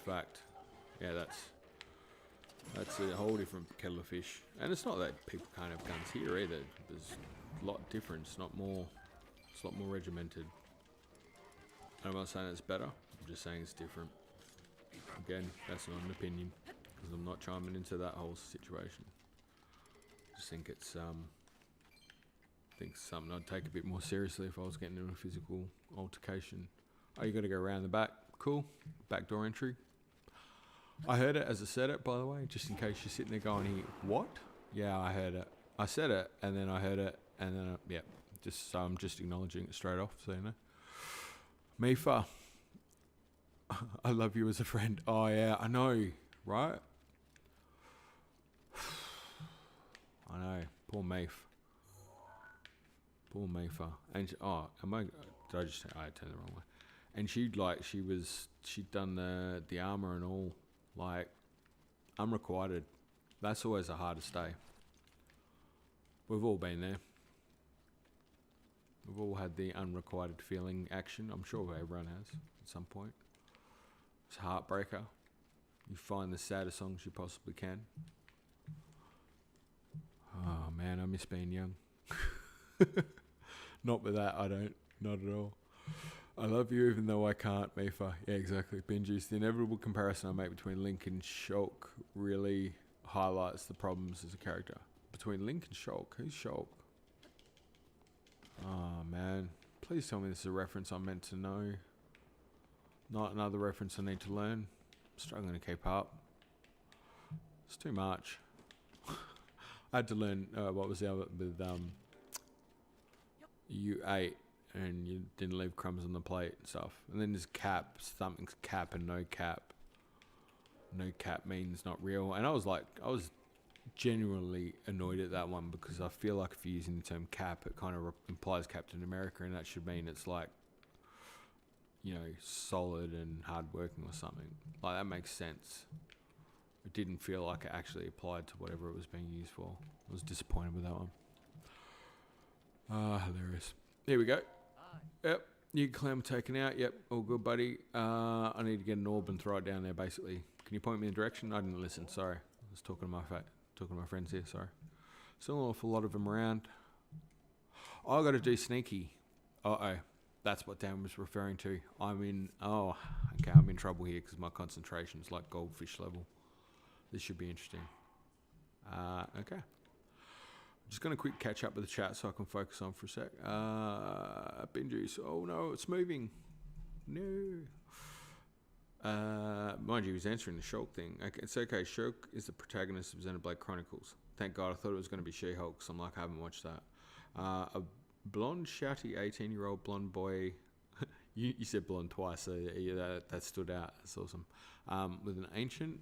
fact, yeah, that's a whole different kettle of fish. And it's not that people can't have guns here either. There's a lot different. It's a lot more regimented. I'm not saying it's better, I'm just saying it's different. Again, that's not an opinion, because I'm not chiming into that whole situation. Just think it's something I'd take a bit more seriously if I was getting into a physical altercation. Oh, you got to go around the back? Cool. Backdoor entry. I heard it as I said it, by the way, just in case you're sitting there going, what? Yeah, I heard it. I said it, and then I heard it, and then, yeah. Just I'm just acknowledging it straight off, so you know. Mipha, I love you as a friend. Oh yeah, I know, right? I know. Poor Mipha. Poor Mipha. And did I turned the wrong way. And she'd done the armor and all, like unrequited. That's always the hardest day. We've all been there. We've all had the unrequited feeling action. I'm sure everyone has at some point. It's a heartbreaker. You find the saddest songs you possibly can. Oh man, I miss being young. Not with that, I don't. Not at all. I love you even though I can't, Mipha. Yeah, exactly. Benji's the inevitable comparison I make between Link and Shulk really highlights the problems as a character. Between Link and Shulk? Who's Shulk? Oh man, please tell me this is a reference I'm meant to know. Not another reference I need to learn. I'm struggling to keep up. It's too much. I had to learn what was the other with you ate and you didn't leave crumbs on the plate and stuff. And then there's cap, something's cap and no cap. No cap means not real. And I was genuinely annoyed at that one because I feel like if you're using the term cap, it kind of implies Captain America, and that should mean it's like, solid and hardworking or something. Like, that makes sense. It didn't feel like it actually applied to whatever it was being used for. I was disappointed with that one. Hilarious. Here we go. Yep, new clam taken out. Yep, all good, buddy. I need to get an orb and throw it down there, basically. Can you point me in the direction? I didn't listen, sorry. I was talking to my friends here, sorry. Still an awful lot of them around. I got to do sneaky. Uh-oh. That's what Dan was referring to. I'm in trouble here because my concentration's like goldfish level. This should be interesting. Okay. Just going to quick catch up with the chat so I can focus on for a sec. Bin juice. Oh no, it's moving. No. Mind you, he's answering the Shulk thing. Okay, it's okay. Shulk is the protagonist of Xenoblade Chronicles. Thank God, I thought it was going to be She-Hulk, so I'm like, I haven't watched that. A blonde, shouty 18-year-old blonde boy. you said blonde twice, so yeah, that stood out. That's awesome. With an ancient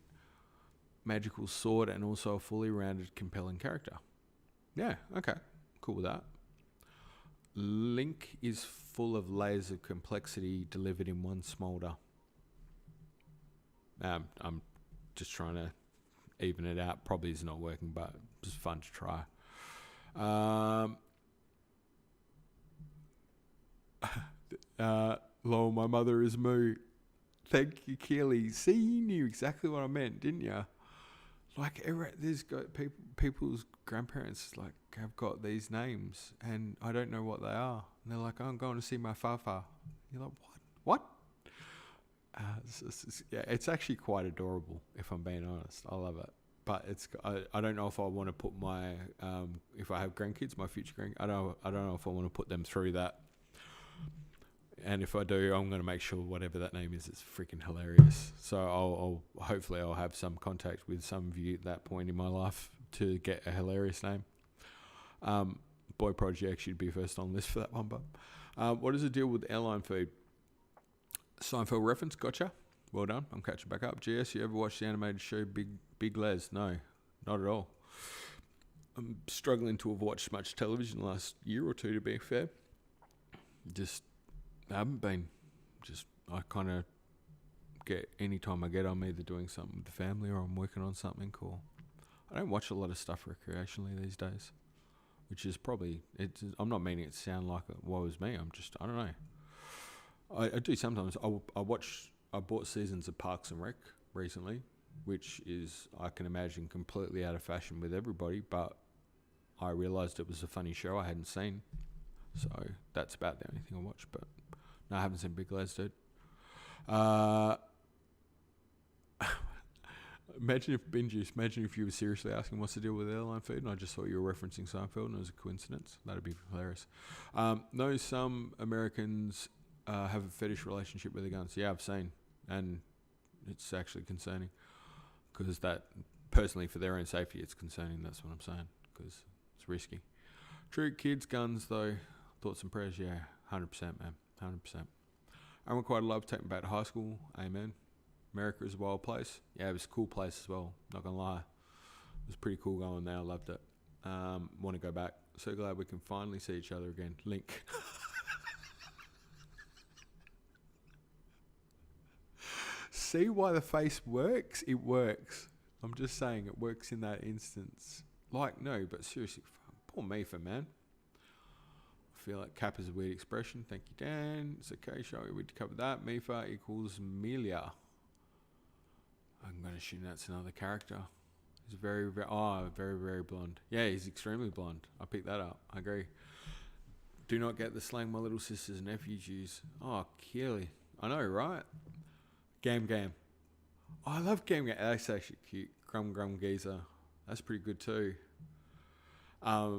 magical sword and also a fully rounded, compelling character. Yeah, okay. Cool with that. Link is full of layers of complexity delivered in one smolder. I'm just trying to even it out. Probably is not working, but just fun to try. Lol, my mother is Moo. Thank you, Keely. See, you knew exactly what I meant, didn't you? Like, there's got people's grandparents like have got these names, and I don't know what they are. And they're like, oh, I'm going to see my fafa. You're like, what? It's actually quite adorable, if I'm being honest. I love it. But I don't know if I want to put my if I have grandkids, my future grandkids, I don't know if I want to put them through that. And if I do, I'm going to make sure whatever that name is freaking hilarious. So I'll hopefully I'll have some contact with some of you at that point in my life to get a hilarious name. Boy Prodigy actually would be first on the list for that one. But what is the deal with airline food? Seinfeld reference, gotcha. Well done. I'm catching back up. GS, you ever watched the animated show Big Les? No, not at all. I'm struggling to have watched much television the last year or two, to be fair. I haven't been. I kind of get, any time I get, I'm either doing something with the family or I'm working on something cool. I don't watch a lot of stuff recreationally these days, which is probably, I'm not meaning it to sound like it was me. I don't know. I do sometimes. I bought seasons of Parks and Rec recently, which is, I can imagine, completely out of fashion with everybody, but I realised it was a funny show I hadn't seen. So that's about the only thing I watched, but no, I haven't seen Big Les, dude. Imagine if you were seriously asking what's the deal with airline food and I just thought you were referencing Seinfeld and it was a coincidence. That'd be hilarious. No, some Americans have a fetish relationship with the guns. Yeah, I've seen, and it's actually concerning because that, personally, for their own safety, it's concerning. That's what I'm saying, because it's risky. True, kids, guns, though. Thoughts and prayers, yeah, 100%, man, 100%. I would quite love taking back to high school. Amen. America is a wild place. Yeah, it was a cool place as well. Not gonna lie, it was pretty cool going there. I loved it. Want to go back. So glad we can finally see each other again. Link. See why the face works? It works. I'm just saying it works in that instance. Like, no, but seriously, poor Mipha, man. I feel like Cap is a weird expression. Thank you, Dan. It's okay, shall we cover that? Mipha equals Melia. I'm going to assume that's another character. He's very, very blonde. Yeah, he's extremely blonde. I picked that up. I agree. Do not get the slang my little sisters and nephews use. Oh, Keely. I know, right? Gam. Oh, I love Gam. That's actually cute. Grum Geezer. That's pretty good too. I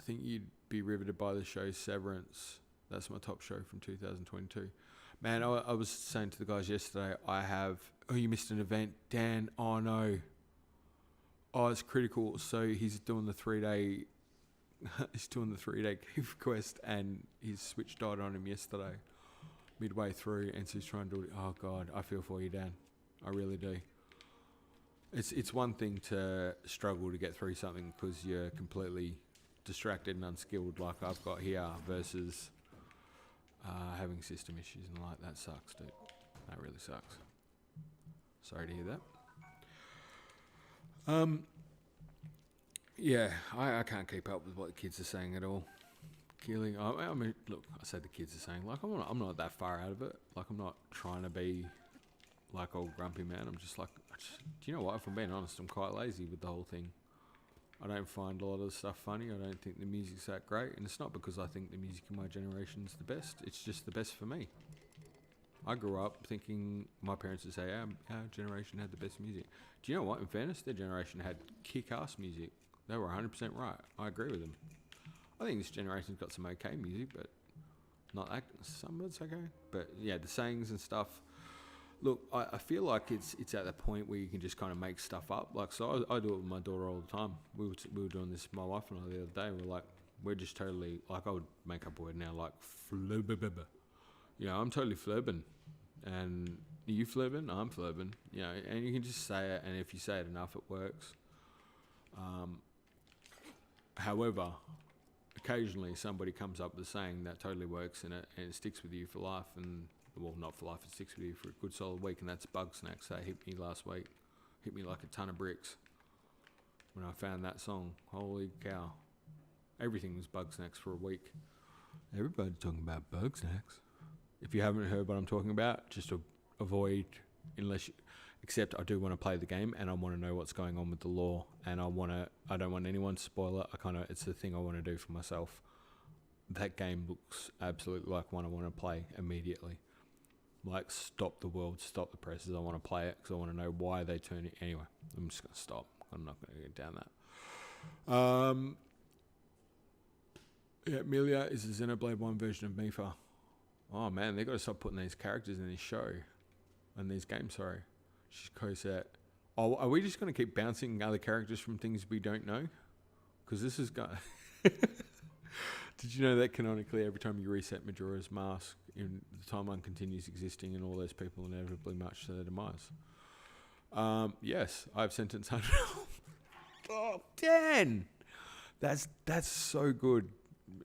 think you'd be riveted by the show Severance. That's my top show from 2022. Man, I was saying to the guys yesterday, you missed an event. Dan, oh no. Oh, it's critical. So he's doing the 3-day cave quest and his Switch died on him yesterday. Midway through, and so he's trying to do it. Oh God, I feel for you, Dan. I really do. It's one thing to struggle to get through something because you're completely distracted and unskilled like I've got here versus having system issues and like that sucks, dude. That really sucks. Sorry to hear that. Yeah, I can't keep up with what the kids are saying at all. Killing. I mean, look, I said the kids are saying, like, I'm not that far out of it. Like, I'm not trying to be like old grumpy man. I'm just like, do you know what? If I'm being honest, I'm quite lazy with the whole thing. I don't find a lot of the stuff funny. I don't think the music's that great. And it's not because I think the music in my generation's the best. It's just the best for me. I grew up thinking my parents would say our generation had the best music. Do you know what? In fairness, their generation had kick-ass music. They were 100% right. I agree with them. I think this generation's got some okay music, but not that. Some of it's okay. But yeah, the sayings and stuff. Look, I feel like it's at the point where you can just kind of make stuff up. Like, so I do it with my daughter all the time. We were doing this with my wife and I the other day. We're just totally, like, I would make up a word now, like, flubba. You know, I'm totally flubbing. And are you flubbing? I'm flubbing. You know, and you can just say it, and if you say it enough, it works. However, occasionally somebody comes up with a saying that totally works and it sticks with you for life. And, well, not for life, it sticks with you for a good solid week, and that's bug snacks. That hit me last week. Hit me like a ton of bricks when I found that song. Holy cow. Everything was bug snacks for a week. Everybody's talking about bug snacks. If you haven't heard what I'm talking about, just avoid, except I do want to play the game and I want to know what's going on with the lore, and I don't want anyone to spoil it. It's the thing I want to do for myself. That game looks absolutely like one I want to play immediately. Like, stop the world, stop the presses. I want to play it because I want to know why they turn it. Anyway, I'm just going to stop. I'm not going to get down that. Yeah, Amelia is a Xenoblade 1 version of Mipha. Oh man, they've got to stop putting these characters in this show. And these games, sorry. She's co-set. Oh, are we just going to keep bouncing other characters from things we don't know? Because this is going... Did you know that canonically every time you reset Majora's Mask, the timeline continues existing and all those people inevitably march to their demise? Yes, I've sentenced 100... Oh, 10! That's so good.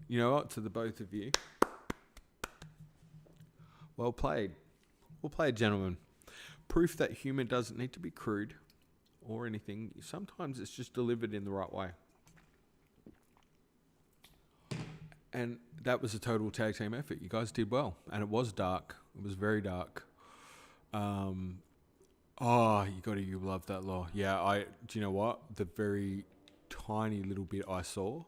You know what? To the both of you. Well played. Well played, gentlemen. Proof that humour doesn't need to be crude or anything. Sometimes it's just delivered in the right way. And that was a total tag team effort. You guys did well. And it was dark. It was very dark. You love that lore. Yeah, do you know what? The very tiny little bit I saw,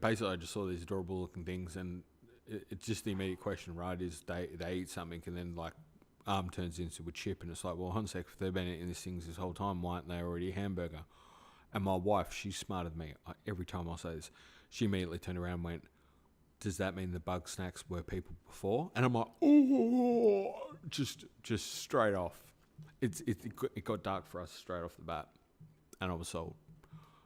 basically I just saw these adorable looking things, and it's just the immediate question, right, is they eat something and then like arm turns into a chip, and it's like, well, hold on a sec, if they've been eating these things this whole time, why aren't they already a hamburger? And my wife, she's smarter than me. Every time I say this, she immediately turned around and went, does that mean the bug snacks were people before? And I'm like, oh, just straight off. It got dark for us straight off the bat, and I was sold.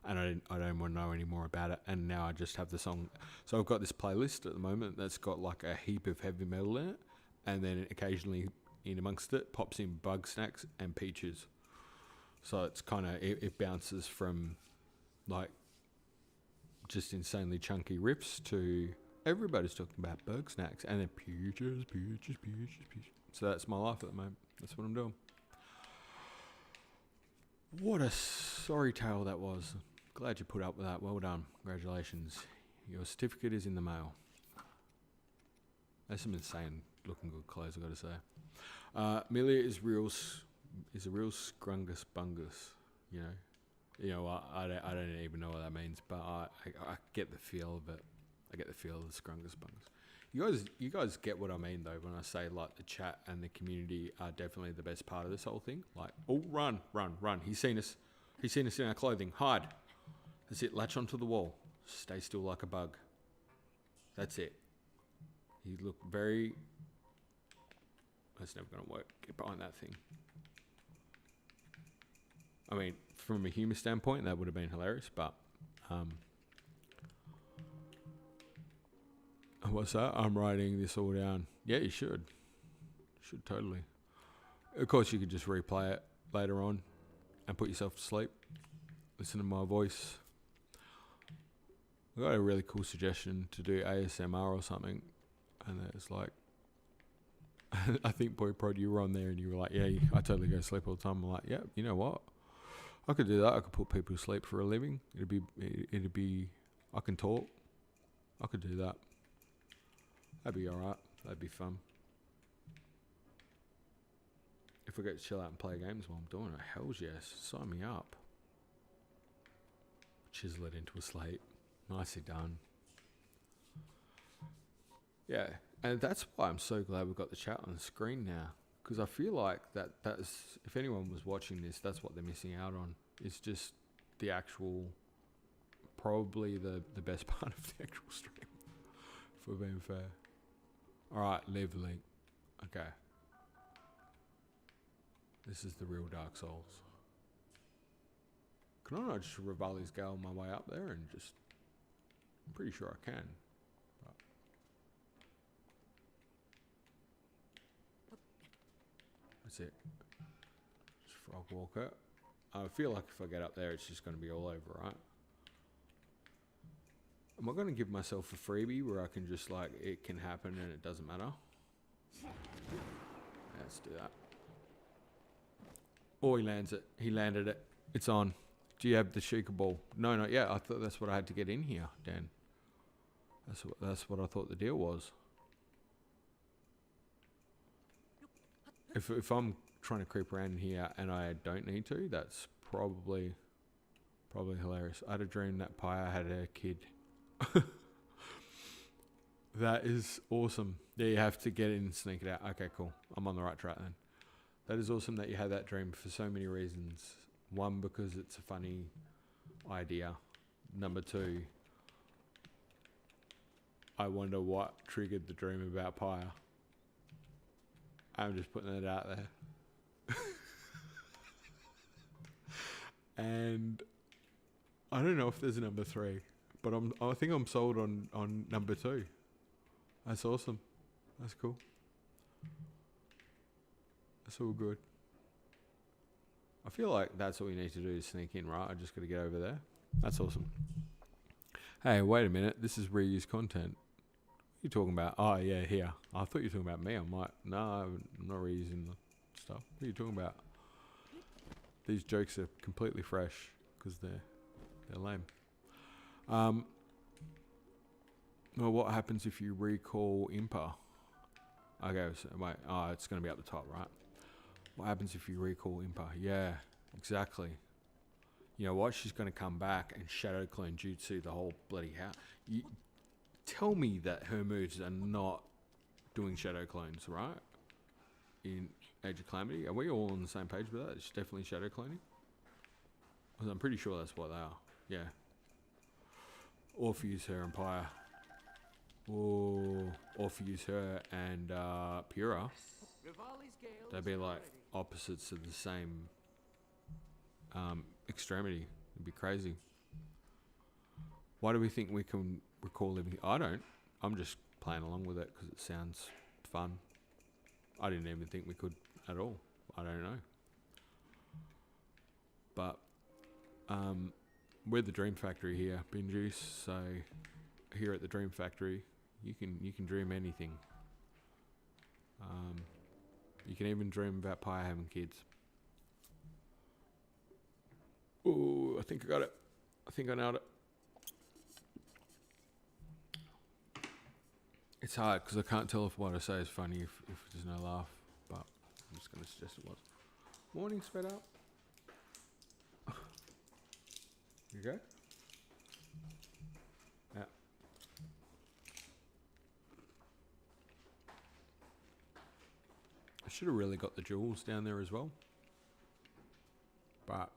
And I don't want to know any more about it. And now I just have the song. So I've got this playlist at the moment that's got like a heap of heavy metal in it, and then occasionally in amongst it pops in bug snacks and peaches. So it's kind of it bounces from like just insanely chunky riffs to everybody's talking about bug snacks and then peaches. So that's my life at the moment. That's what I'm doing. What a sorry tale that was. Glad you put up with that. Well done. Congratulations. Your certificate is in the mail. That's some insane looking good clothes, I've got to say. Amelia is a real scrungus bungus, you know. I don't even know what that means, but I get the feel of it. I get the feel of the scrungus bungus. You guys get what I mean though when I say like the chat and the community are definitely the best part of this whole thing. Like, oh, run! He's seen us in our clothing. Hide. That's it. Latch onto the wall. Stay still like a bug. That's it. You look very... That's never going to work. Get behind that thing. I mean, from a humour standpoint, that would have been hilarious, but... What's that? I'm writing this all down. Yeah, you should. Should totally. Of course, you could just replay it later on and put yourself to sleep. Listen to my voice. I got a really cool suggestion to do ASMR or something, and it's like, I think Boy Prod, you were on there and you were like, yeah, I totally go to sleep all the time. I'm like, yeah, you know what? I could do that. I could put people to sleep for a living. It'd be, I can talk. I could do that. That'd be alright. That'd be fun. If I get to chill out and play games while I'm doing it, hell's yes. Sign me up. Chisel it into a slate. Nicely done. Yeah, And that's why I'm so glad we've got the chat on the screen now. Because I feel like that's, if anyone was watching this, that's what they're missing out on. It's just the actual, probably the best part of the actual stream, if we're being fair. Alright, leave the link. Okay. This is the real Dark Souls. Can I not just Rivali's Gale my way up there and just... I'm pretty sure I can. But that's it. Just frog walk it. I feel like if I get up there, it's just going to be all over, right? Am I going to give myself a freebie where I can just like, it can happen and it doesn't matter? Let's do that. Oh, he lands it. He landed it. It's on. Do you have the Sheikah ball? No, not yet. I thought that's what I had to get in here, Dan. That's what I thought the deal was. If I'm trying to creep around here and I don't need to, that's probably hilarious. I had a dream that Pyre had a kid. That is awesome. Yeah, you have to get in and sneak it out. Okay, cool. I'm on the right track then. That is awesome that you had that dream for so many reasons. One, because it's a funny idea. Number two, I wonder what triggered the dream about Pyre. I'm just putting it out there. And I don't know if there's a number three, but I think I'm sold on number two. That's awesome. That's cool. That's all good. I feel like that's all you need to do is sneak in, right? I just got to get over there. That's awesome. Hey, wait a minute. This is reused content. What are you talking about? Oh, yeah, here. I thought you were talking about me. I'm like, no, I'm not reusing the stuff. What are you talking about? These jokes are completely fresh because they're lame. Well, what happens if you recall Impa? Okay, so wait. Oh, it's going to be up the top, right? What happens if you recall Impa? Yeah, exactly. You know what? She's going to come back and Shadow Clone Jutsu the whole bloody house. You tell me that her moves are not doing Shadow Clones, right? In Age of Calamity? Are we all on the same page with that? It's definitely Shadow Cloning? I'm pretty sure that's what they are. Yeah. Or fuse her and Pyre. Or fuse her and Pura. They'd be like opposites of the same extremity. It'd be crazy. Why do we think we can recall living? I don't. I'm just playing along with it because it sounds fun. I didn't even think we could at all. I don't know. But we're the Dream Factory here, Bin Juice. So here at the Dream Factory, you can dream anything. You can even dream about Pyre having kids. Oh, I think I got it. I think I nailed it. It's hard because I can't tell if what I say is funny if there's no laugh, but I'm just going to suggest it was. Morning, sped up. You go? Yeah. I should have really got the jewels down there as well, but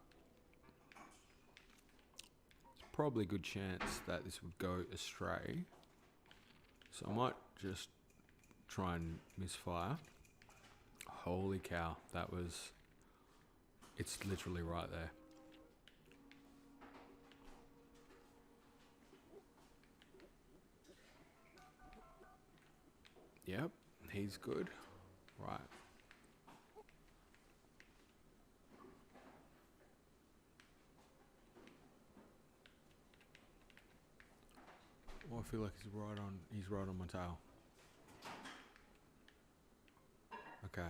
there's probably a good chance that this would go astray. So I might just try and misfire. Holy cow, that was... It's literally right there. Yep, he's good. Right. Oh, I feel like he's right on my tail. Okay.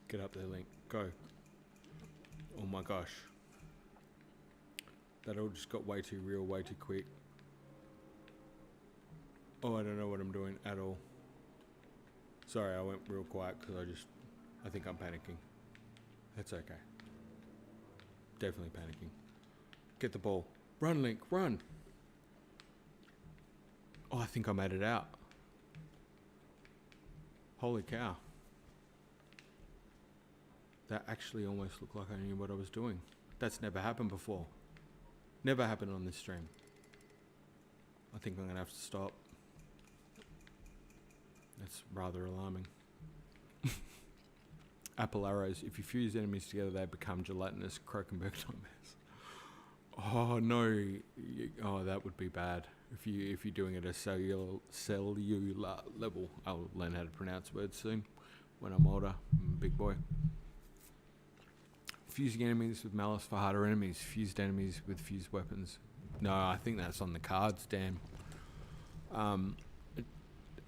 Get up there, Link. Go. my gosh. That all just got way too real, way too quick. Oh, I don't know what I'm doing at all. Sorry, I went real quiet because I think I'm panicking. That's okay. Definitely panicking. Get the ball. Run, Link, run. Oh, I think I made it out. Holy cow. That actually almost looked like I knew what I was doing. That's never happened before. Never happened on this stream. I think I'm going to have to stop. That's rather alarming. Apple arrows. If you fuse enemies together, they become gelatinous Crokenberg nightmares. Oh no! Oh, that would be bad. If you're doing it at a cellular level. I'll learn how to pronounce words soon. When I'm older, I'm a big boy. Fusing enemies with malice for harder enemies. Fused enemies with fused weapons. No, I think that's on the cards. Damn.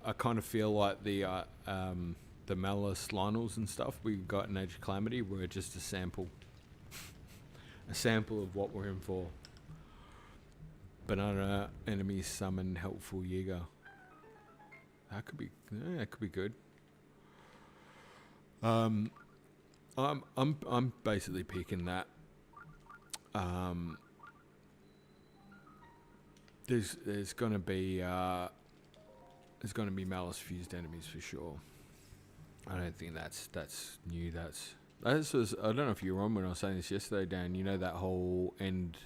I kind of feel like the Malice Lionels and stuff we got in Age of Calamity were just a sample. A sample of what we're in for. Banana enemies summon helpful Jäger. That could be good. I'm basically picking that. There's gonna be Malice fused enemies for sure. I don't think that's new. I don't know if you were on when I was saying this yesterday, Dan. You know that whole end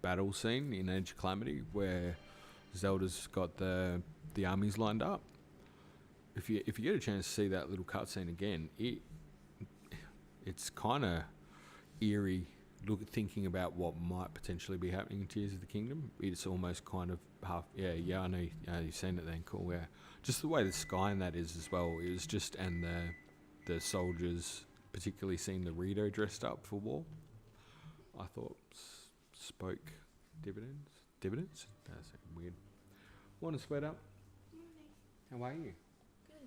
battle scene in Age of Calamity where Zelda's got the armies lined up. If you get a chance to see that little cutscene again, it's kind of eerie. Thinking about what might potentially be happening in Tears of the Kingdom. It's almost kind of half. Yeah. I know you've seen it then. Cool. Yeah. Just the way the sky in that is as well. It was just and the soldiers, particularly seeing the Rito dressed up for war. I thought spoke dividends. Dividends? That's weird. Want to sweat up? Morning. How are you?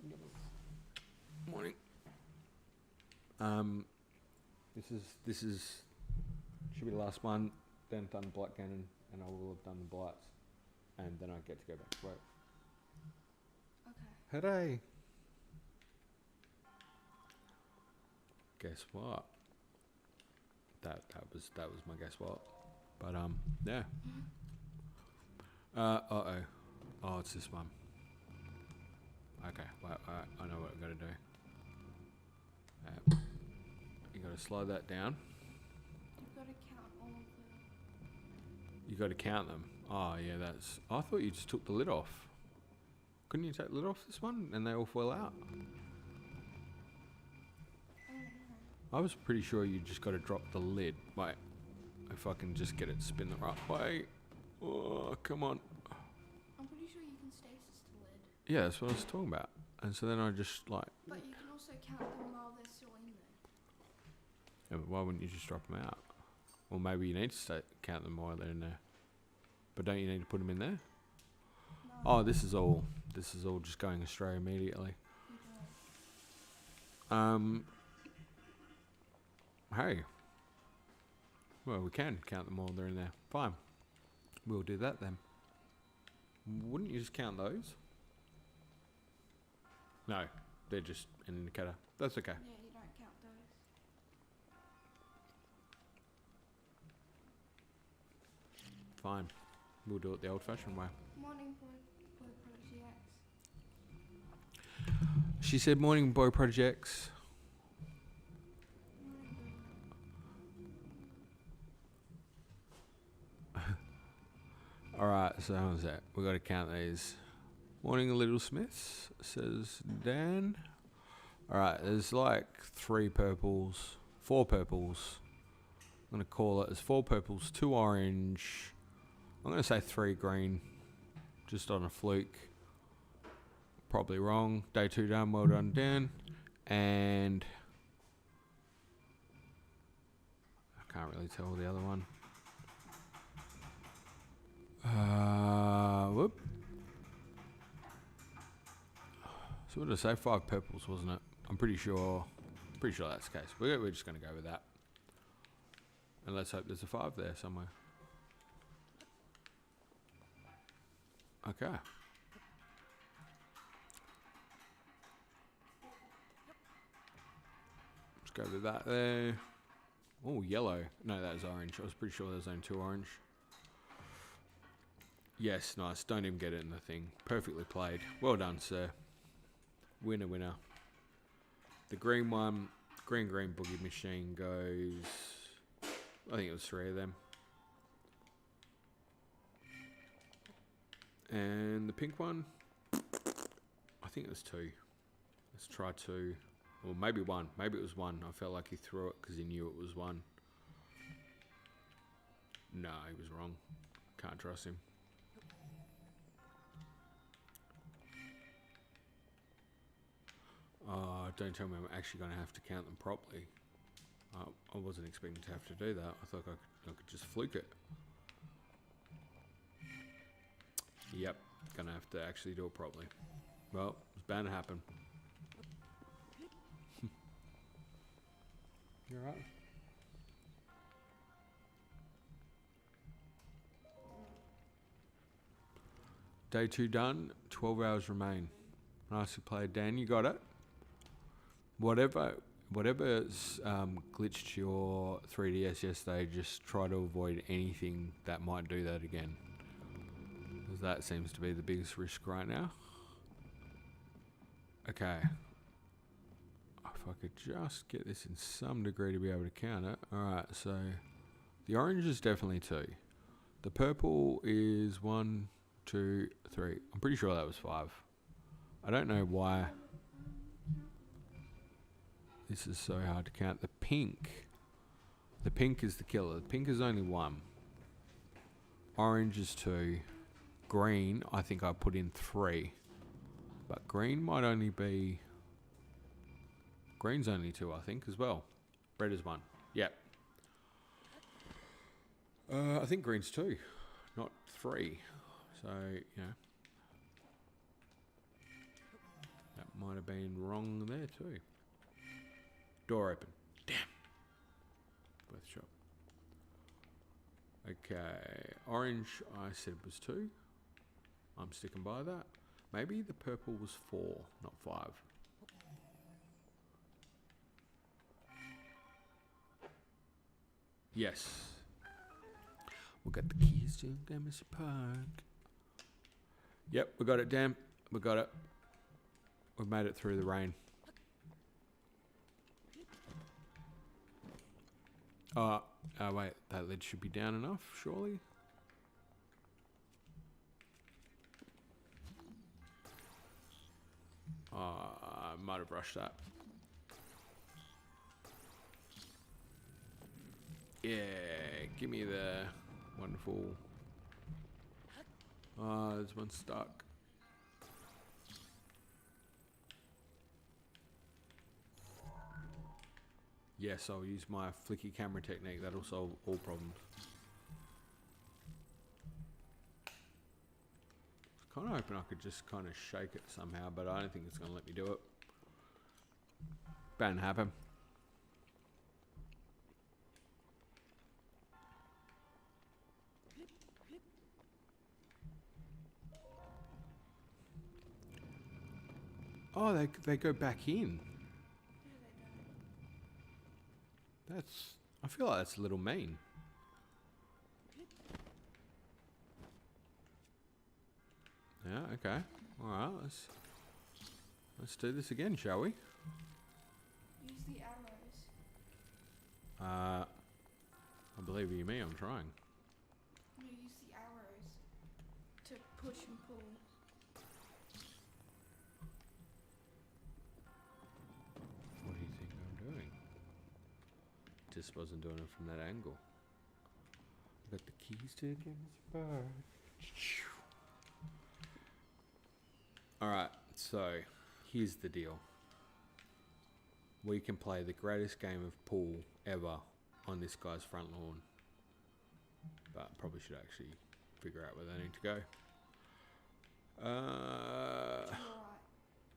Good. Morning. This is should be the last one. Then I've done the Blight Cannon, and I will have done the Blights, and then I get to go back to work. Okay. Hooray! Guess what? That was my guess what. But yeah. Oh, it's this one. Okay, wait, I know what I've got to do. You got to slide that down. You've got to count all of them. You got to count them. Oh yeah, that's. I thought you just took the lid off. Couldn't you take the lid off this one and they all fell out? I was pretty sure you just got to drop the lid. Wait, if I can just get it to spin the right way. Oh, come on. I'm pretty sure you can stasis the lid. Yeah, that's what I was talking about. And so then I just like. But you can also count them while they're still in there. Yeah, but why wouldn't you just drop them out? Or maybe you need to count them while they're in there. But don't you need to put them in there? No. Oh, this is all just going astray immediately. Hey. Well, we can count them while they're in there. Fine. We'll do that then. Wouldn't you just count those? No, they're just an indicator. That's okay. Yeah, you don't count those. Fine. We'll do it the old-fashioned way. Morning, boy Prodigy X. She said, "Morning, boy projects." All right, so how was that? We got to count these. Morning, Little Smiths, says Dan. All right, there's like 4 purples. I'm gonna call it as 4 purples, 2 orange. I'm gonna say 3 green, just on a fluke. Probably wrong. Day 2 done. Well done, Dan. And I can't really tell the other one. Whoop. So what did I say? 5 purples, wasn't it? I'm pretty sure that's the case. We're just going to go with that. And let's hope there's a 5 there somewhere. Okay. Let's go with that there. Oh, yellow. No, that was orange. I was pretty sure there's only 2 orange. Yes, nice. Don't even get it in the thing. Perfectly played. Well done, sir. Winner, winner. The green one, green boogie machine goes... I think it was 3 of them. And the pink one, I think it was 2. Let's try 2. Or maybe 1. Maybe it was 1. I felt like he threw it because he knew it was 1. No, he was wrong. Can't trust him. Don't tell me I'm actually going to have to count them properly. I wasn't expecting to have to do that. I thought I could just fluke it. Yep, gonna have to actually do it properly. Well, it's bound to happen. You alright? Day 2 done. 12 hours remain. Nicely played, Dan. You got it. Whatever's glitched your 3DS yesterday, just try to avoid anything that might do that again. Because that seems to be the biggest risk right now. Okay. If I could just get this in some degree to be able to count it. Alright, so the orange is definitely 2. The purple is 1, 2, 3. I'm pretty sure that was 5. I don't know why this is so hard to count. The pink is the killer. The pink is only 1. Orange is 2. Green, I think I put in 3. But green might only be... Green's only 2, I think, as well. Red is 1. Yep. I think green's 2, not 3. So, you know. That might have been wrong there too. Door open. Damn. Worth a shot. Okay. Orange, I said was 2. I'm sticking by that. Maybe the purple was 4, not 5. Yes. We'll get the keys to Gramercy Park. Yep, we got it, Dan. We got it. We've made it through the rain. Wait, that lid should be down enough, surely? I might have rushed that. Yeah, give me the wonderful... there's one stuck. Yes, I'll use my flicky camera technique. That'll solve all problems. I was kind of hoping I could just kind of shake it somehow, but I don't think it's going to let me do it. Bound to happen. Oh, they go back in. That's... I feel like that's a little mean. Yeah, okay. Alright, let's do this again, shall we? Use the arrows. I believe you me, I'm trying. No, use the arrows to push and pull. What do you think I'm doing? Just wasn't doing it from that angle. I got the keys to get this bar. Alright, so here's the deal. We can play the greatest game of pool ever on this guy's front lawn. But probably should actually figure out where they need to go. To your right.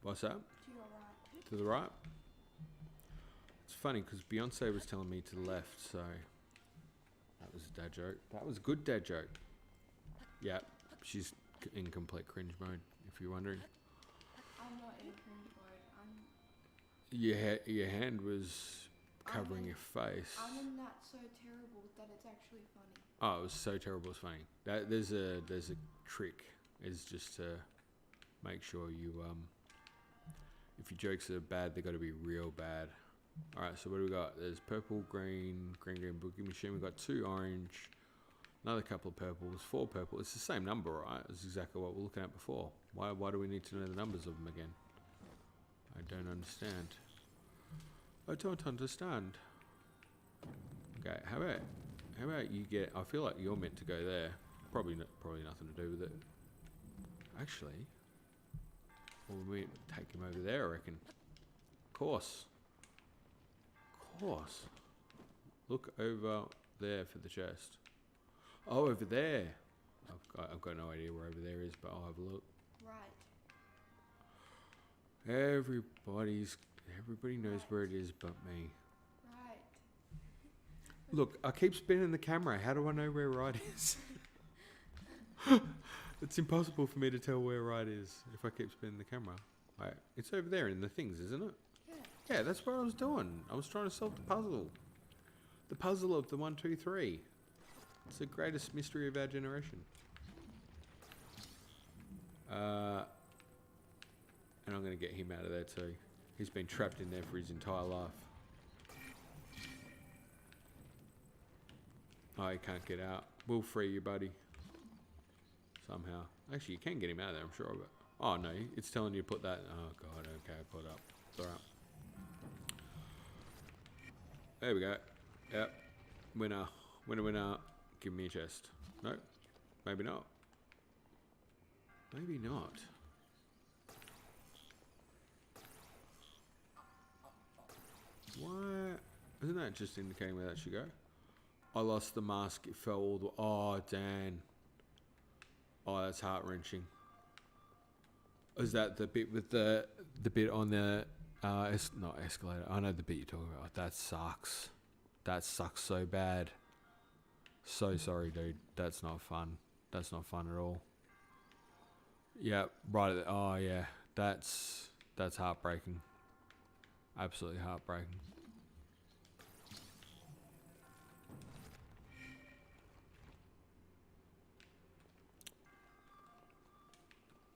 What's that? To your right. To the right? It's funny because Beyonce was telling me to the left, so That was a dad joke. That was a good dad joke. Yeah, she's in complete cringe mode, if you're wondering. I'm not in cringe mode. Your hand was covering your face. I'm in that so terrible that it's actually funny. Oh, it was so terrible it's funny. There's a trick. Is just to make sure you if your jokes are bad, they got to be real bad. All right, so what do we got? There's purple, green boogie machine. We got 2 orange, another couple of purples, 4 purple. It's the same number, right? It's exactly what we're looking at before. Why do we need to know the numbers of them again? I don't understand. I don't understand. Okay, how about you get? I feel like you're meant to go there. Probably nothing to do with it. Actually, well, we take him over there, I reckon. Of course. Look over there for the chest. Oh, over there. I've got no idea where over there is, but I'll have a look. Right. Everybody knows where it is but me. Right. Look, I keep spinning the camera. How do I know where right is? It's impossible for me to tell where right is if I keep spinning the camera. Right, it's over there in the things, isn't it? Yeah. Yeah, that's what I was doing. I was trying to solve the puzzle. The puzzle of the 1, 2, 3. It's the greatest mystery of our generation. And I'm going to get him out of there too. He's been trapped in there for his entire life. Oh, he can't get out. We'll free you, buddy. Somehow. Actually, you can get him out of there, I'm sure of it. Oh, no. It's telling you to put that... Oh, God. Okay, put it up. It's alright. There we go. Yep. Winner. Winner. Give me a chest. No. Maybe not. Maybe not. What? Isn't that just indicating where that should go? I lost the mask. It fell all the... Oh, Dan. Oh, that's heart-wrenching. Is that the bit with the bit on the... not escalator. I know the bit you're talking about. That sucks. That sucks so bad. So sorry, dude. That's not fun. That's not fun at all. Yeah, right. Oh, yeah. That's heartbreaking. Absolutely heartbreaking.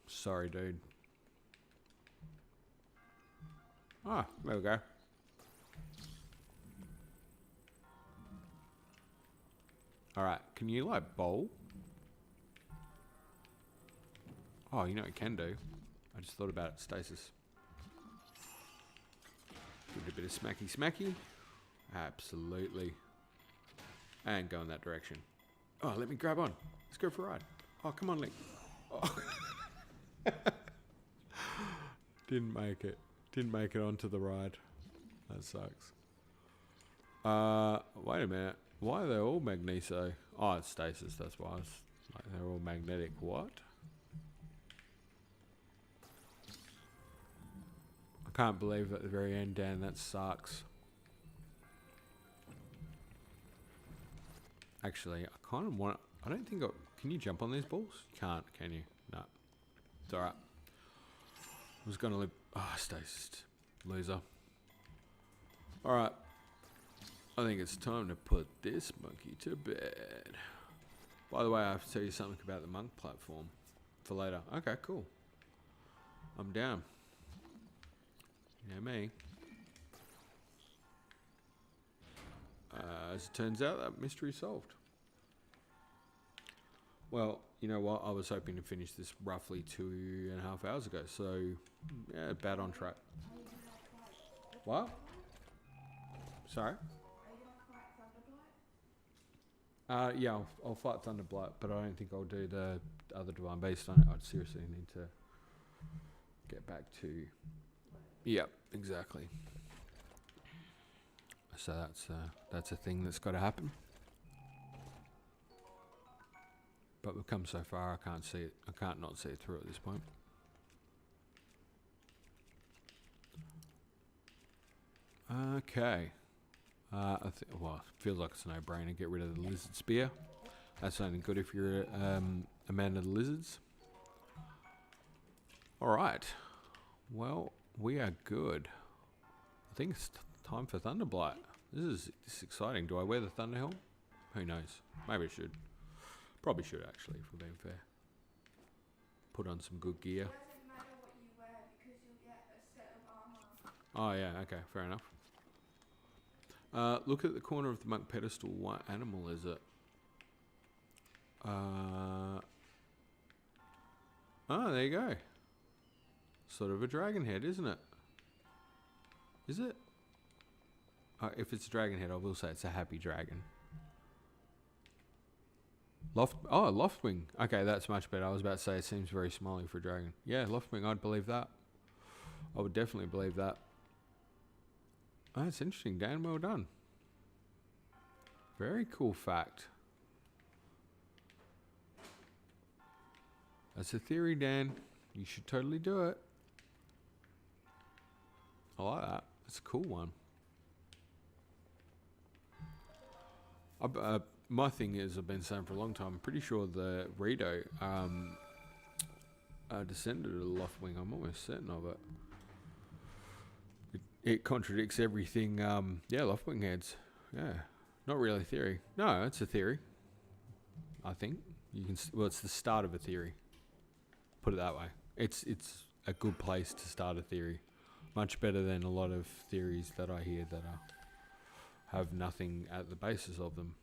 Sorry, dude. Ah, there we go. Alright, can you like bowl? Oh, you know what you can do. I just thought about it. Stasis. Give it a bit of smacky. Absolutely. And go in that direction. Oh, let me grab on. Let's go for a ride. Oh, come on, Link. Oh. Didn't make it. Didn't make it onto the ride. That sucks. Wait a minute. Why are they all magneso? Oh, it's stasis. That's why. It's like they're all magnetic. What? I can't believe at the very end, Dan. That sucks. Actually, I kind of want... I don't think... Can you jump on these balls? You can't, can you? No. It's alright. I was going to live... Oh, stasis. Loser. Alright. I think it's time to put this monkey to bed. By the way, I have to tell you something about the monk platform for later. Okay, cool. I'm down. You know me. As it turns out, that mystery solved. Well, you know what? I was hoping to finish this roughly 2.5 hours ago. So, yeah, bad on track. What? Sorry? Yeah, I'll fight Blight, but I don't think I'll do the other Divine Beast on it. I'd seriously need to get back to... Yep, exactly. So that's a thing that's got to happen. But we've come so far, I can't see it. I can't not see it through at this point. Okay. Well, it feels like it's a no-brainer. Get rid of the lizard spear. That's only good if you're a man of the lizards. Alright. Well, we are good. I think it's time for Thunder Blight. This is exciting. Do I wear the Thunder Helm? Who knows? Maybe I should. Probably should, actually, if we're being fair. Put on some good gear. It doesn't matter what you wear because you'll get a set of armor. Oh, yeah. Okay, fair enough. Look at the corner of the monk pedestal. What animal is it? Oh, there you go. Sort of a dragon head, isn't it? Is it? If it's a dragon head, I will say it's a happy dragon. Loftwing. Okay, that's much better. I was about to say it seems very smiley for a dragon. Yeah, Loftwing, I'd believe that. I would definitely believe that. Oh, that's interesting, Dan. Well done. Very cool fact. That's a theory, Dan. You should totally do it. I like that. That's a cool one. My thing is, I've been saying for a long time, I'm pretty sure the Rito descended of the Loftwing. I'm almost certain of it. It contradicts everything. Yeah, Loftwing heads. Yeah. Not really a theory. No, it's a theory. I think. Well, it's the start of a theory. Put it that way. It's a good place to start a theory. Much better than a lot of theories that I hear that have nothing at the basis of them.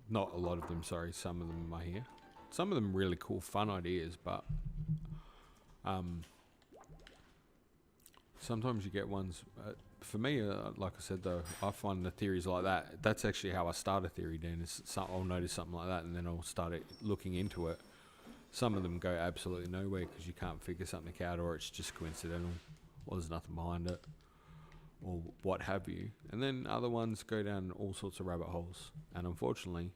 Not a lot of them, sorry. Some of them I hear. Some of them really cool, fun ideas, but sometimes you get ones. For me, like I said though, I find the theories like that. That's actually how I start a theory. Dan, I'll notice something like that, and then I'll start looking into it. Some of them go absolutely nowhere because you can't figure something out, or it's just coincidental, or there's nothing behind it, or what have you. And then other ones go down all sorts of rabbit holes. And unfortunately,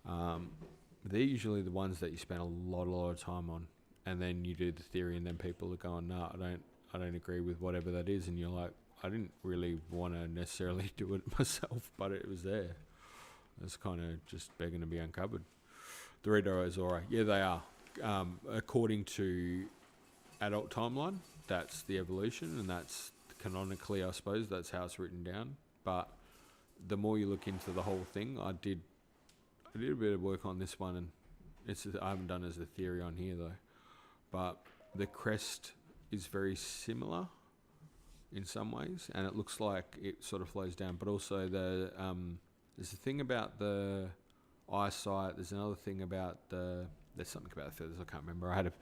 they're usually the ones that you spend a lot of time on. And then you do the theory, and then people are going, "No, I don't agree with whatever that is." And you're like, I didn't really want to necessarily do it myself, but it was there. It's kind of just begging to be uncovered. The Rito Azora, yeah, they are. According to adult timeline, that's the evolution, and that's canonically, I suppose, that's how it's written down. But the more you look into the whole thing, I did a bit of work on this one, and I haven't done it as a theory on here though. But the crest is very similar in some ways, and it looks like it sort of flows down. But also there's a thing about the eyesight. There's another thing about there's something about the feathers. I can't remember.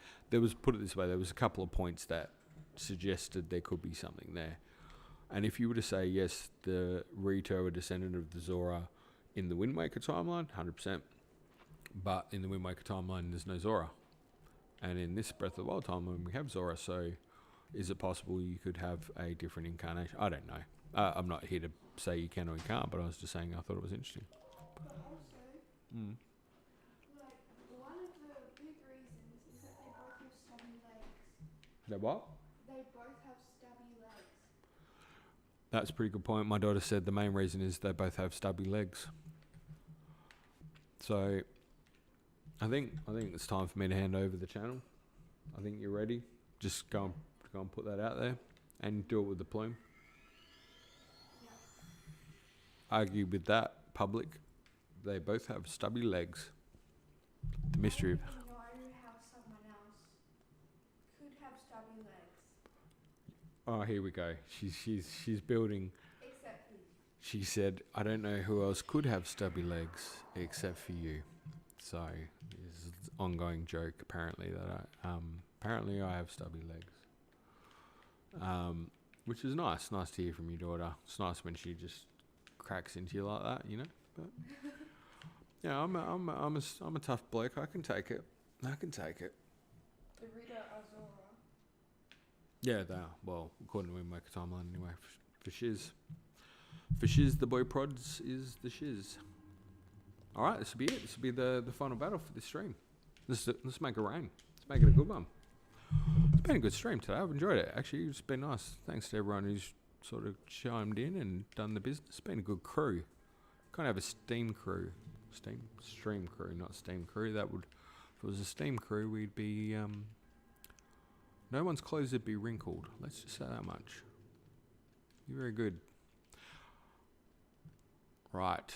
Put it this way, there was a couple of points that suggested there could be something there. And if you were to say, yes, the Rito, a descendant of the Zora in the Wind Waker timeline, 100%. But in the Wind Waker timeline, there's no Zora. And in this Breath of the Wild timeline, we have Zora. So is it possible you could have a different incarnation? I don't know. I'm not here to say you can or you can't, but I was just saying I thought it was interesting. But also, like, one of the big reasons is that they both have stubby legs. They what? They both have stubby legs. That's a pretty good point. My daughter said the main reason is they both have stubby legs. So I think it's time for me to hand over the channel. I think you're ready. Just go and put that out there and do it with the plume. Yeah. Argue with that, public. They both have stubby legs. The mystery of... I know how someone else could have stubby legs. Oh, here we go. She's building. Except me. She said, I don't know who else could have stubby legs except for you. So, this is an ongoing joke, apparently, that apparently I have stubby legs. Which is nice. Nice to hear from your daughter. It's nice when she just cracks into you like that, you know? But yeah, I'm a tough bloke. I can take it. The Rito Azora. Yeah, they are. Well, according to Windmaker timeline anyway. For shiz. For shiz, the boy prods is the shiz. Alright, this will be it. This will be the final battle for this stream. Let's make it rain. Let's make it a good one. It's been a good stream today. I've enjoyed it. Actually, it's been nice. Thanks to everyone who's sort of chimed in and done the business. Been a good crew. Kind of have a steam crew. Stream crew, not steam crew. That would, if it was a steam crew, we'd be, no one's clothes would be wrinkled. Let's just say that much. You're very good. Right.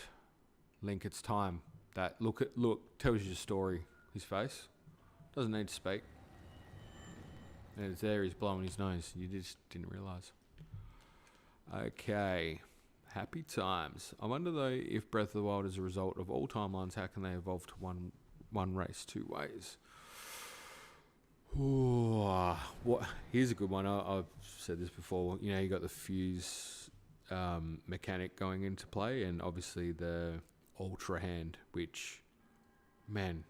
Link, it's time. That look tells you the story. His face doesn't need to speak. And it's there, he's blowing his nose. You just didn't realise. Okay. Happy times. I wonder though if Breath of the Wild is a result of all timelines, how can they evolve to one race, two ways? Ooh, what? Here's a good one. I've said this before. You know, you got the fuse mechanic going into play, and obviously the ultra hand, which, man,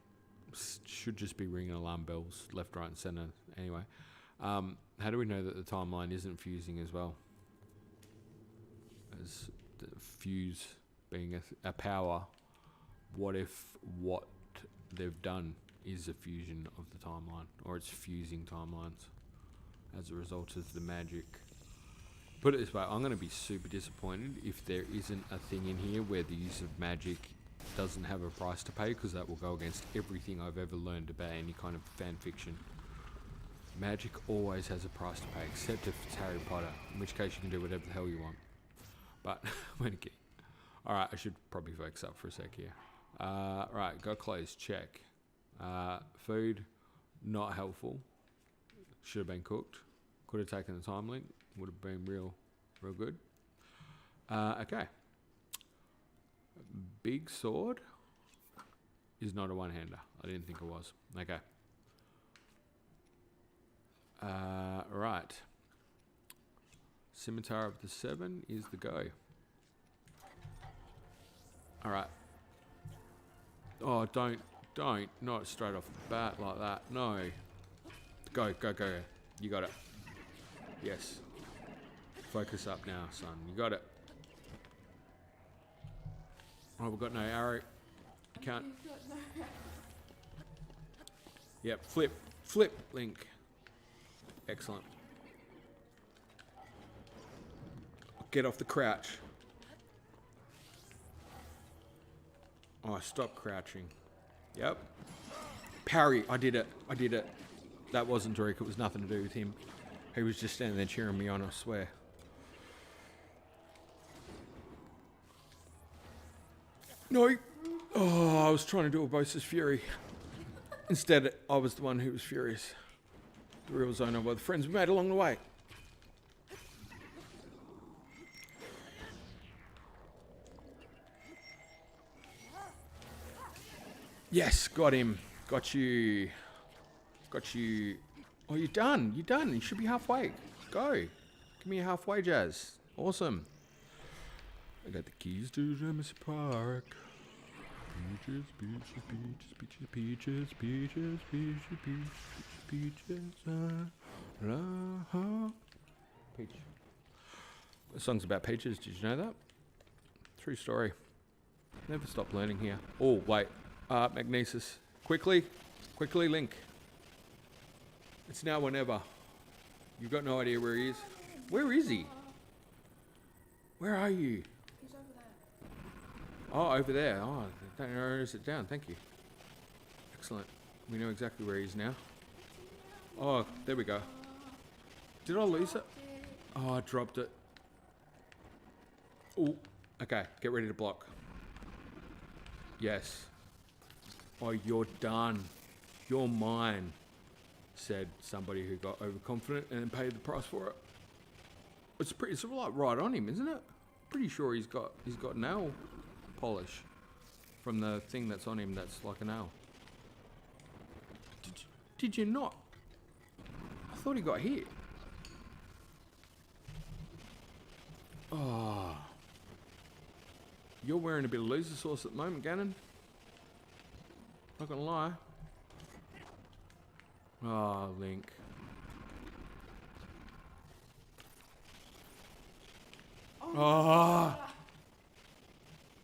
should just be ringing alarm bells left, right, and centre. Anyway, how do we know that the timeline isn't fusing as well? As the fuse being a power, what if what they've done is a fusion of the timeline, or it's fusing timelines as a result of the magic? Put it this way, I'm going to be super disappointed if there isn't a thing in here where the use of magic doesn't have a price to pay, because that will go against everything I've ever learned about any kind of fan fiction. Magic always has a price to pay, except if it's Harry Potter, in which case you can do whatever the hell you want. But, I'm kidding. Alright, I should probably focus up for a sec here. Right, got clothes, check. Food, not helpful. Should have been cooked. Could have taken the time link. Would have been real good. Okay. Big sword is not a one-hander. I didn't think it was. Okay. Right. Scimitar of the Seven is the go. Alright. Oh, don't. Not straight off the bat like that. No. Go. You got it. Yes. Focus up now, son. You got it. Oh, we've got no arrow. You can't. Yep, flip, Link. Excellent. Get off the crouch. Oh, stop crouching. Yep. Parry, I did it. That wasn't Daruk, it was nothing to do with him. He was just standing there cheering me on, I swear. No. Oh, I was trying to do a Bosa's Fury. Instead, I was the one who was furious. The real Zono by the friends we made along the way. Yes, got him. Got you. Oh, you're done. You should be halfway. Go. Give me a halfway, Jazz. Awesome. I got the keys to James's Park. Peaches. Peach. The song's about peaches. Did you know that? True story. Never stop learning here. Oh, wait. Magnesis. Quickly, Link. It's now or never. You've got no idea where he is. Where is he? Where are you? He's over there. Oh, over there. Oh, I don't know, is it down? Thank you. Excellent. We know exactly where he is now. Oh, there we go. Did I lose it? Oh, I dropped it. Oh, okay. Get ready to block. Yes. Oh, you're done. You're mine, said somebody who got overconfident and paid the price for it. It's like right on him, isn't it? Pretty sure he's got nail polish from the thing that's on him that's like a nail. Did you not? I thought he got hit. Oh. You're wearing a bit of loser sauce at the moment, Ganon. Not gonna lie. Oh, Link. Oh.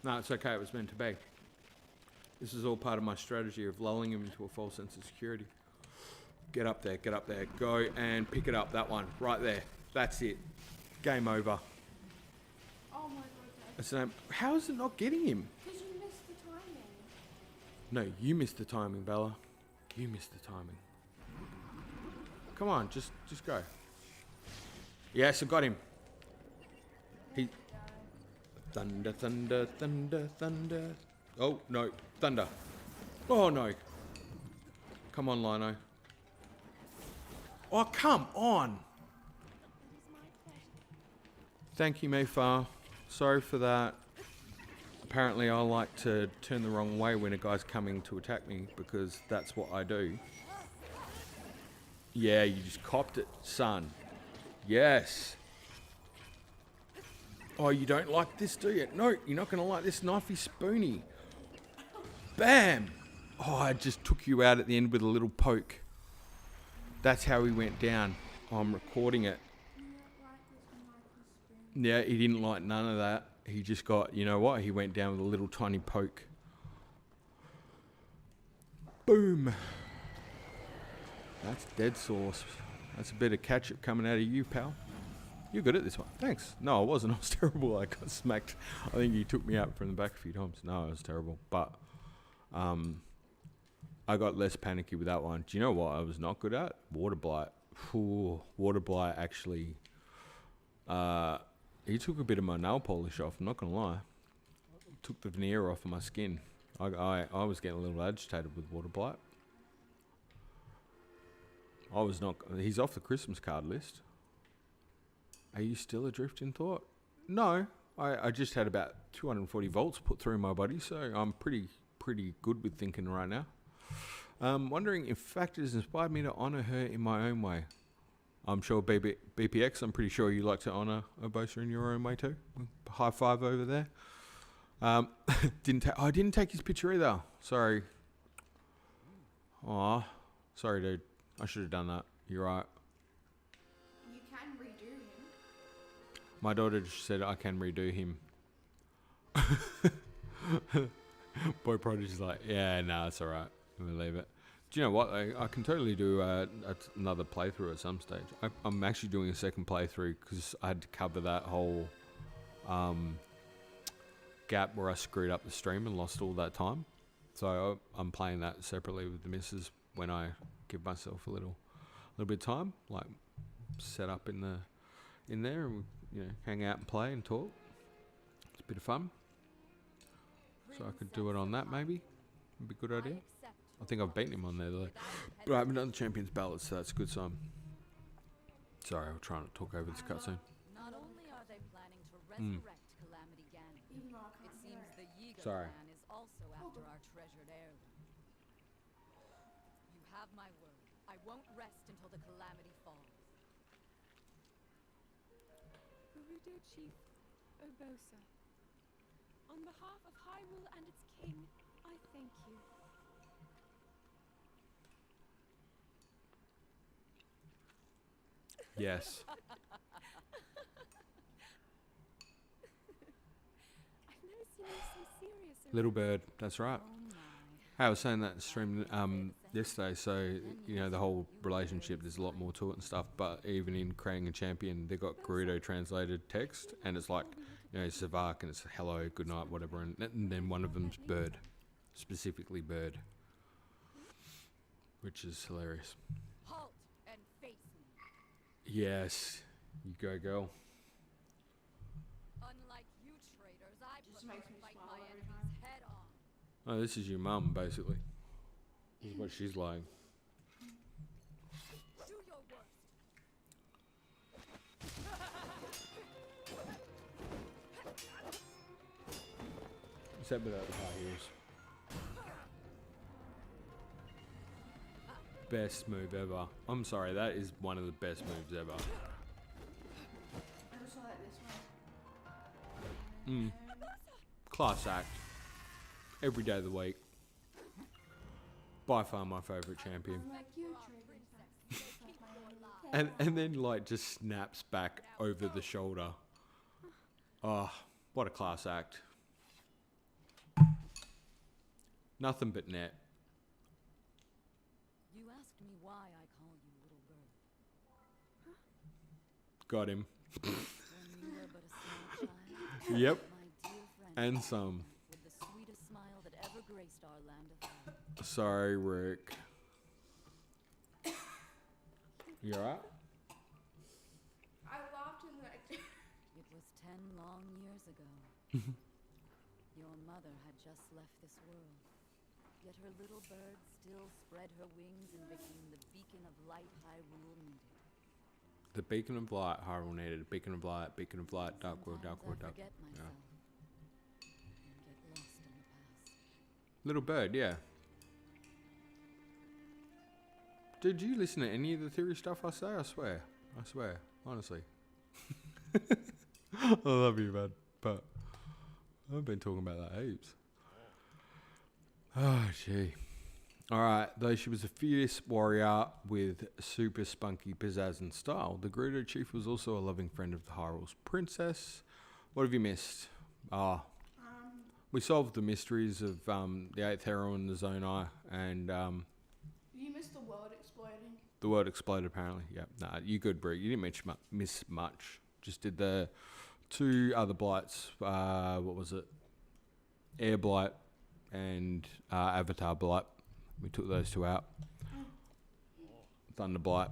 No, it's okay. It was meant to be. This is all part of my strategy of lulling him into a false sense of security. Get up there. Go and pick it up. That one. Right there. That's it. game over. Oh my god, That's the name. How is it not getting him? because you missed the timing. No, you missed the timing, Bella. You missed the timing. Come on, just go. Yes, I got him. He. Thunder, thunder, thunder, thunder. Oh, no. Thunder. Oh, no. Come on, Lino. Oh, come on. Thank you, Mipha. Sorry for that. Apparently, I like to turn the wrong way when a guy's coming to attack me because that's what I do. Yeah, you just copped it, son. Yes. Oh, you don't like this, do you? No, you're not going to like this knifey spoony. Bam! Oh, I just took you out at the end with a little poke. That's how he went down. Oh, I'm recording it. Yeah, he didn't like none of that. He just got, you know what? He went down with a little tiny poke. Boom. That's dead sauce. That's a bit of ketchup coming out of you, pal. You're good at this one. Thanks. No, I wasn't. I was terrible. I got smacked. I think he took me out from the back a few times. No, I was terrible. But I got less panicky with that one. Do you know what I was not good at? Water Blight. Ooh, Water Blight actually... he took a bit of my nail polish off, I'm not going to lie. Took the veneer off of my skin. I was getting a little agitated with Water Blight. I was not... He's off the Christmas card list. Are you still adrift in thought? No. I just had about 240 volts put through my body, so I'm pretty good with thinking right now. Wondering if factors inspired me to honour her in my own way. I'm sure BPX, I'm pretty sure you like to honour Urbosa in your own way too. High five over there. I didn't take his picture either. Sorry. Aw. Sorry, dude. I should have done that. You're right. You can redo him. My daughter just said I can redo him. Boy Prodigy's like, yeah, nah, it's alright. We'll leave it. Do you know what? I can totally do another playthrough at some stage. I'm actually doing a second playthrough because I had to cover that whole gap where I screwed up the stream and lost all that time. So I'm playing that separately with the missus when I give myself a little bit of time, like set up in there and hang out and play and talk. It's a bit of fun. So I could do it on that maybe. It'd be a good idea. I think I've beaten him on there though. But I haven't done the Champions Ballad, so that's a good sign. Sorry, I'm trying to talk over this cutscene. Not only are they planning to resurrect Calamity Ganon, it seems the Yiga Sorry. clan is also after our treasured heirloom. You have my word. I won't rest until the Calamity falls. Gerudo Chief Urbosa, on behalf of Hyrule and its king, I thank you. Yes. I've never seen you so serious. Little bird, that's right. Oh my. Hey, I was saying that in stream yesterday, so the whole relationship, there's a lot more to it and stuff, but even in creating a champion, they got Gerudo translated text, and it's like, Savak, and it's hello, good night, whatever, and then one of them's bird, specifically bird, which is hilarious. Halt and face me. Yes, you go, girl. Unlike you traitors, I Just prefer makes to me fight smile my every enemies head on. Oh, this is your mum, basically. This is what she's like. Do your worst. Except without the high heels. Best move ever. I'm sorry, that is one of the best moves ever. I also like this one. Class act. Every day of the week. By far my favourite champion. Like you, Trigger. And then just snaps back over the shoulder. Oh, what a class act. Nothing but net. You asked me why I call you little bird. Got him. When Yep. My dear friend, And some. with the sweetest smile that ever graced our land of home. Sorry, Rick. You alright? I laughed and like. It was 10 long years ago. Your mother had just left this world. Yet her little bird still spread her wings and became the beacon of light Hyrule needed. The beacon of light, Hyrule needed. Beacon of light, beacon of light, dark world, dark world, dark Forget world. myself Yeah. and get lost in the past. Little bird, yeah. Did you listen to any of the theory stuff I say? I swear. Honestly. I love you, man. But I've been talking about that heaps. Oh, gee. Alright, though she was a fierce warrior with super spunky pizzazz and style, the Gerudo chief was also a loving friend of the Hyrule's princess. What have you missed? We solved the mysteries of the 8th hero and the Zonai, and You missed the world exploding. the world exploded apparently. Yep. Nah, you good, Brie. You didn't miss much. Just did the 2 other Blights. What was it? Air Blight and Avatar Blight. We took those 2 out. Thunder Blight.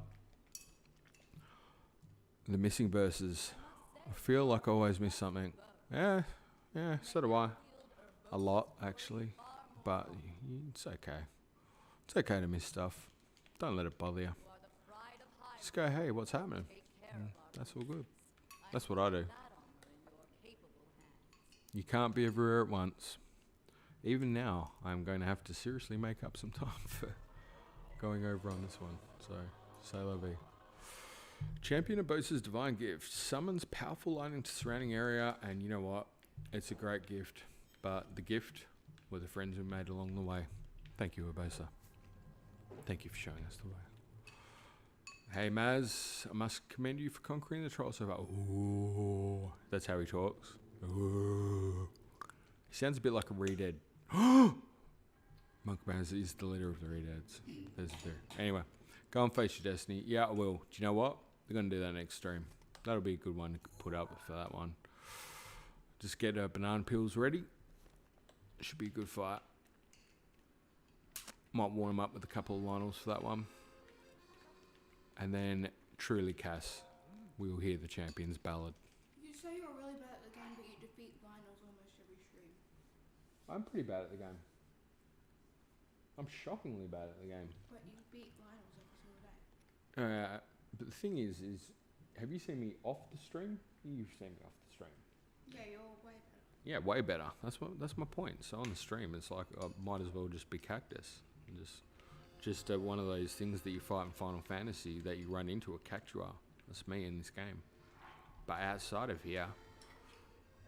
The missing verses. I feel like I always miss something. Yeah, so do I. A lot, actually. But it's okay. It's okay to miss stuff. Don't let it bother you. Just go, hey, what's happening? That's all good. That's what I do. You can't be everywhere at once. Even now, I'm going to have to seriously make up some time for going over on this one. So, say la vie. Champion of Bosa's Divine Gift. Summons powerful lighting to surrounding area, and you know what? It's a great gift. But the gift were the friends we made along the way. Thank you, Urbosa. Thank you for showing us the way. Hey, Maz, I must commend you for conquering the troll so far. Ooh, that's how he talks. Ooh. He sounds a bit like a Redead. Monk Maz is the leader of the Redeads. There's a theory. Anyway, go and face your destiny. Yeah, I will. Do you know what? We're going to do that next stream. That'll be a good one to put up for that one. Just get banana peels ready. Should be a good fight. Might warm him up with a couple of Lionels for that one. And then, truly, Kass, we will hear the Champions Ballad. You say you're really bad at the game, but you defeat Lionels almost every stream. I'm pretty bad at the game. I'm shockingly bad at the game. But you beat Lionels every single day. But the thing is, have you seen me off the stream? You've seen me off the stream. Yeah, you're way better. Yeah, way better. That's my point. So on the stream, it's like I might as well just be Cactus. And just one of those things that you fight in Final Fantasy that you run into a Cactua. That's me in this game. But outside of here,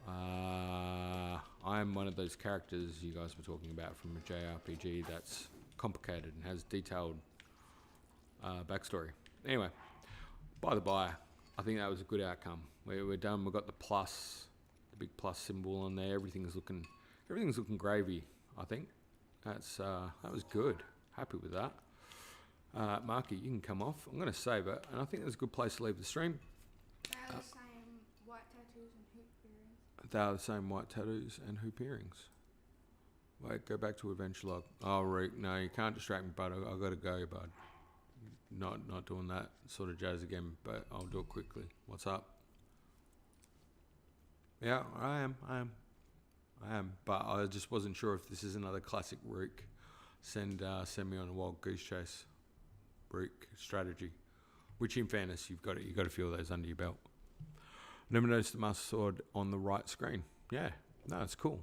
I'm one of those characters you guys were talking about from a JRPG that's complicated and has detailed backstory. Anyway, by the by, I think that was a good outcome. We're done. We've got the plus, the big plus symbol on there. Everything's looking gravy. I think that was good. Happy with that. Marky, you can come off. I'm going to save it, and I think that's a good place to leave the stream. They're the same white tattoos and hoop earrings. They are the same white tattoos and hoop earrings. Wait, go back to Adventure Log. Oh, Rick, no, you can't distract me, bud. I've got to go, bud. Not doing that sort of jazz again, but I'll do it quickly. What's up? Yeah, I am. But I just wasn't sure if this is another classic Rook. Send me on a wild goose chase. Rook strategy. Which, in fairness, you've got to feel those under your belt. Never noticed the Master Sword on the right screen. Yeah, no, it's cool.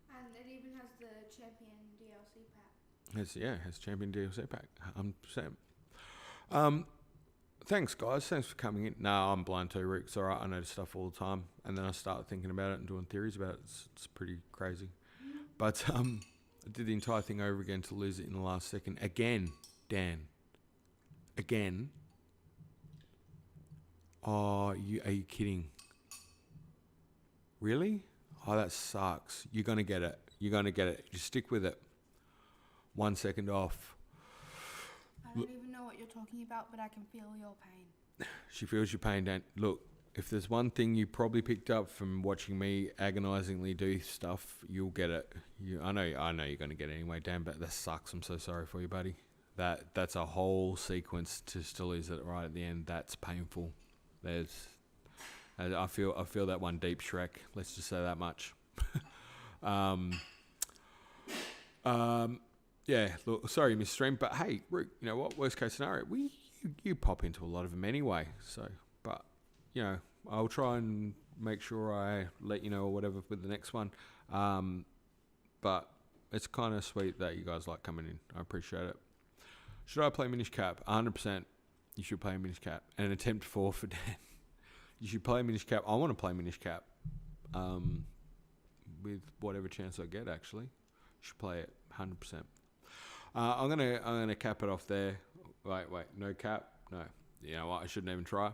And it even has the Champion DLC pack. It has Champion DLC pack. 100%. Thanks, guys. Thanks for coming in. No, I'm blind too, Rick. It's all right. I notice stuff all the time. And then I start thinking about it and doing theories about it. It's pretty crazy. But I did the entire thing over again to lose it in the last second. Again, Dan. Again. Oh, are you kidding? Really? Oh, that sucks. You're going to get it. Just stick with it. 1 second off. I don't even know what you're talking about, but I can feel your pain. She feels your pain, Dan. Look, if there's one thing you probably picked up from watching me agonizingly do stuff, you'll get it. I know you're going to get it anyway. Damn, but that sucks. I'm so sorry for you, buddy. That's a whole sequence to lose it right at the end. That's painful. I feel that one deep, Shrek. Let's just say that much. Yeah. Look, sorry, Miss Stream, but hey, Rook, you know what? Worst case scenario, you pop into a lot of them anyway. So, but you know, I'll try and make sure I let you know or whatever with the next one. But it's kind of sweet that you guys like coming in. I appreciate it. Should I play Minish Cap? 100%. You should play Minish Cap. And an attempt 4 for Dan. You should play Minish Cap. I want to play Minish Cap. With whatever chance I get, actually. You should play it 100%. I'm gonna cap it off there. Wait, no cap? No. You know what? I shouldn't even try.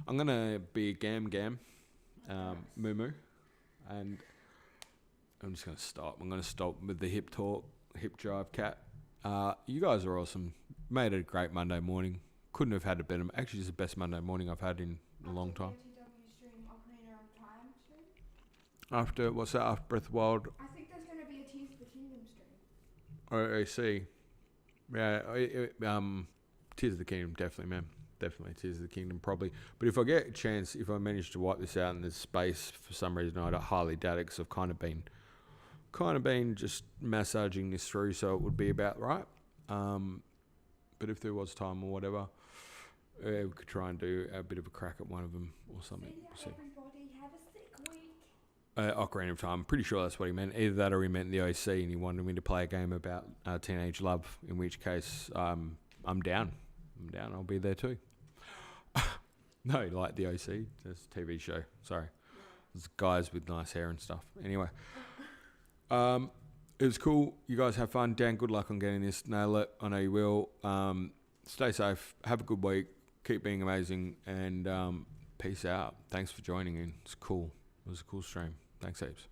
I'm gonna be a Gam, Moo, and I'm just gonna stop. I'm gonna stop with the hip drive cat. You guys are awesome. Made it a great Monday morning. Couldn't have had a better. Actually, it's the best Monday morning I've had in a long time. After what's that? After Breath of the Wild. I think there's going to be a Tears of the Kingdom stream. I see. Yeah, Tears of the Kingdom, definitely, man. Definitely Tears of the Kingdom, probably. But if I get a chance, if I manage to wipe this out in this space, for some reason, I'd highly doubt it, because I've kind of been just massaging this through, so it would be about right. But if there was time or whatever, we could try and do a bit of a crack at one of them or something. Everybody have a sick week. Ocarina of Time. I'm pretty sure that's what he meant. Either that or he meant the OC and he wanted me to play a game about teenage love, in which case I'm down. I'll be there too. No, like the OC. It's a TV show. Sorry. It's guys with nice hair and stuff. Anyway. It was cool. You guys have fun. Dan, good luck on getting this. Nail it. I know you will. Stay safe. Have a good week. Keep being amazing. And peace out. Thanks for joining in. It's cool. It was a cool stream. Thanks heaps.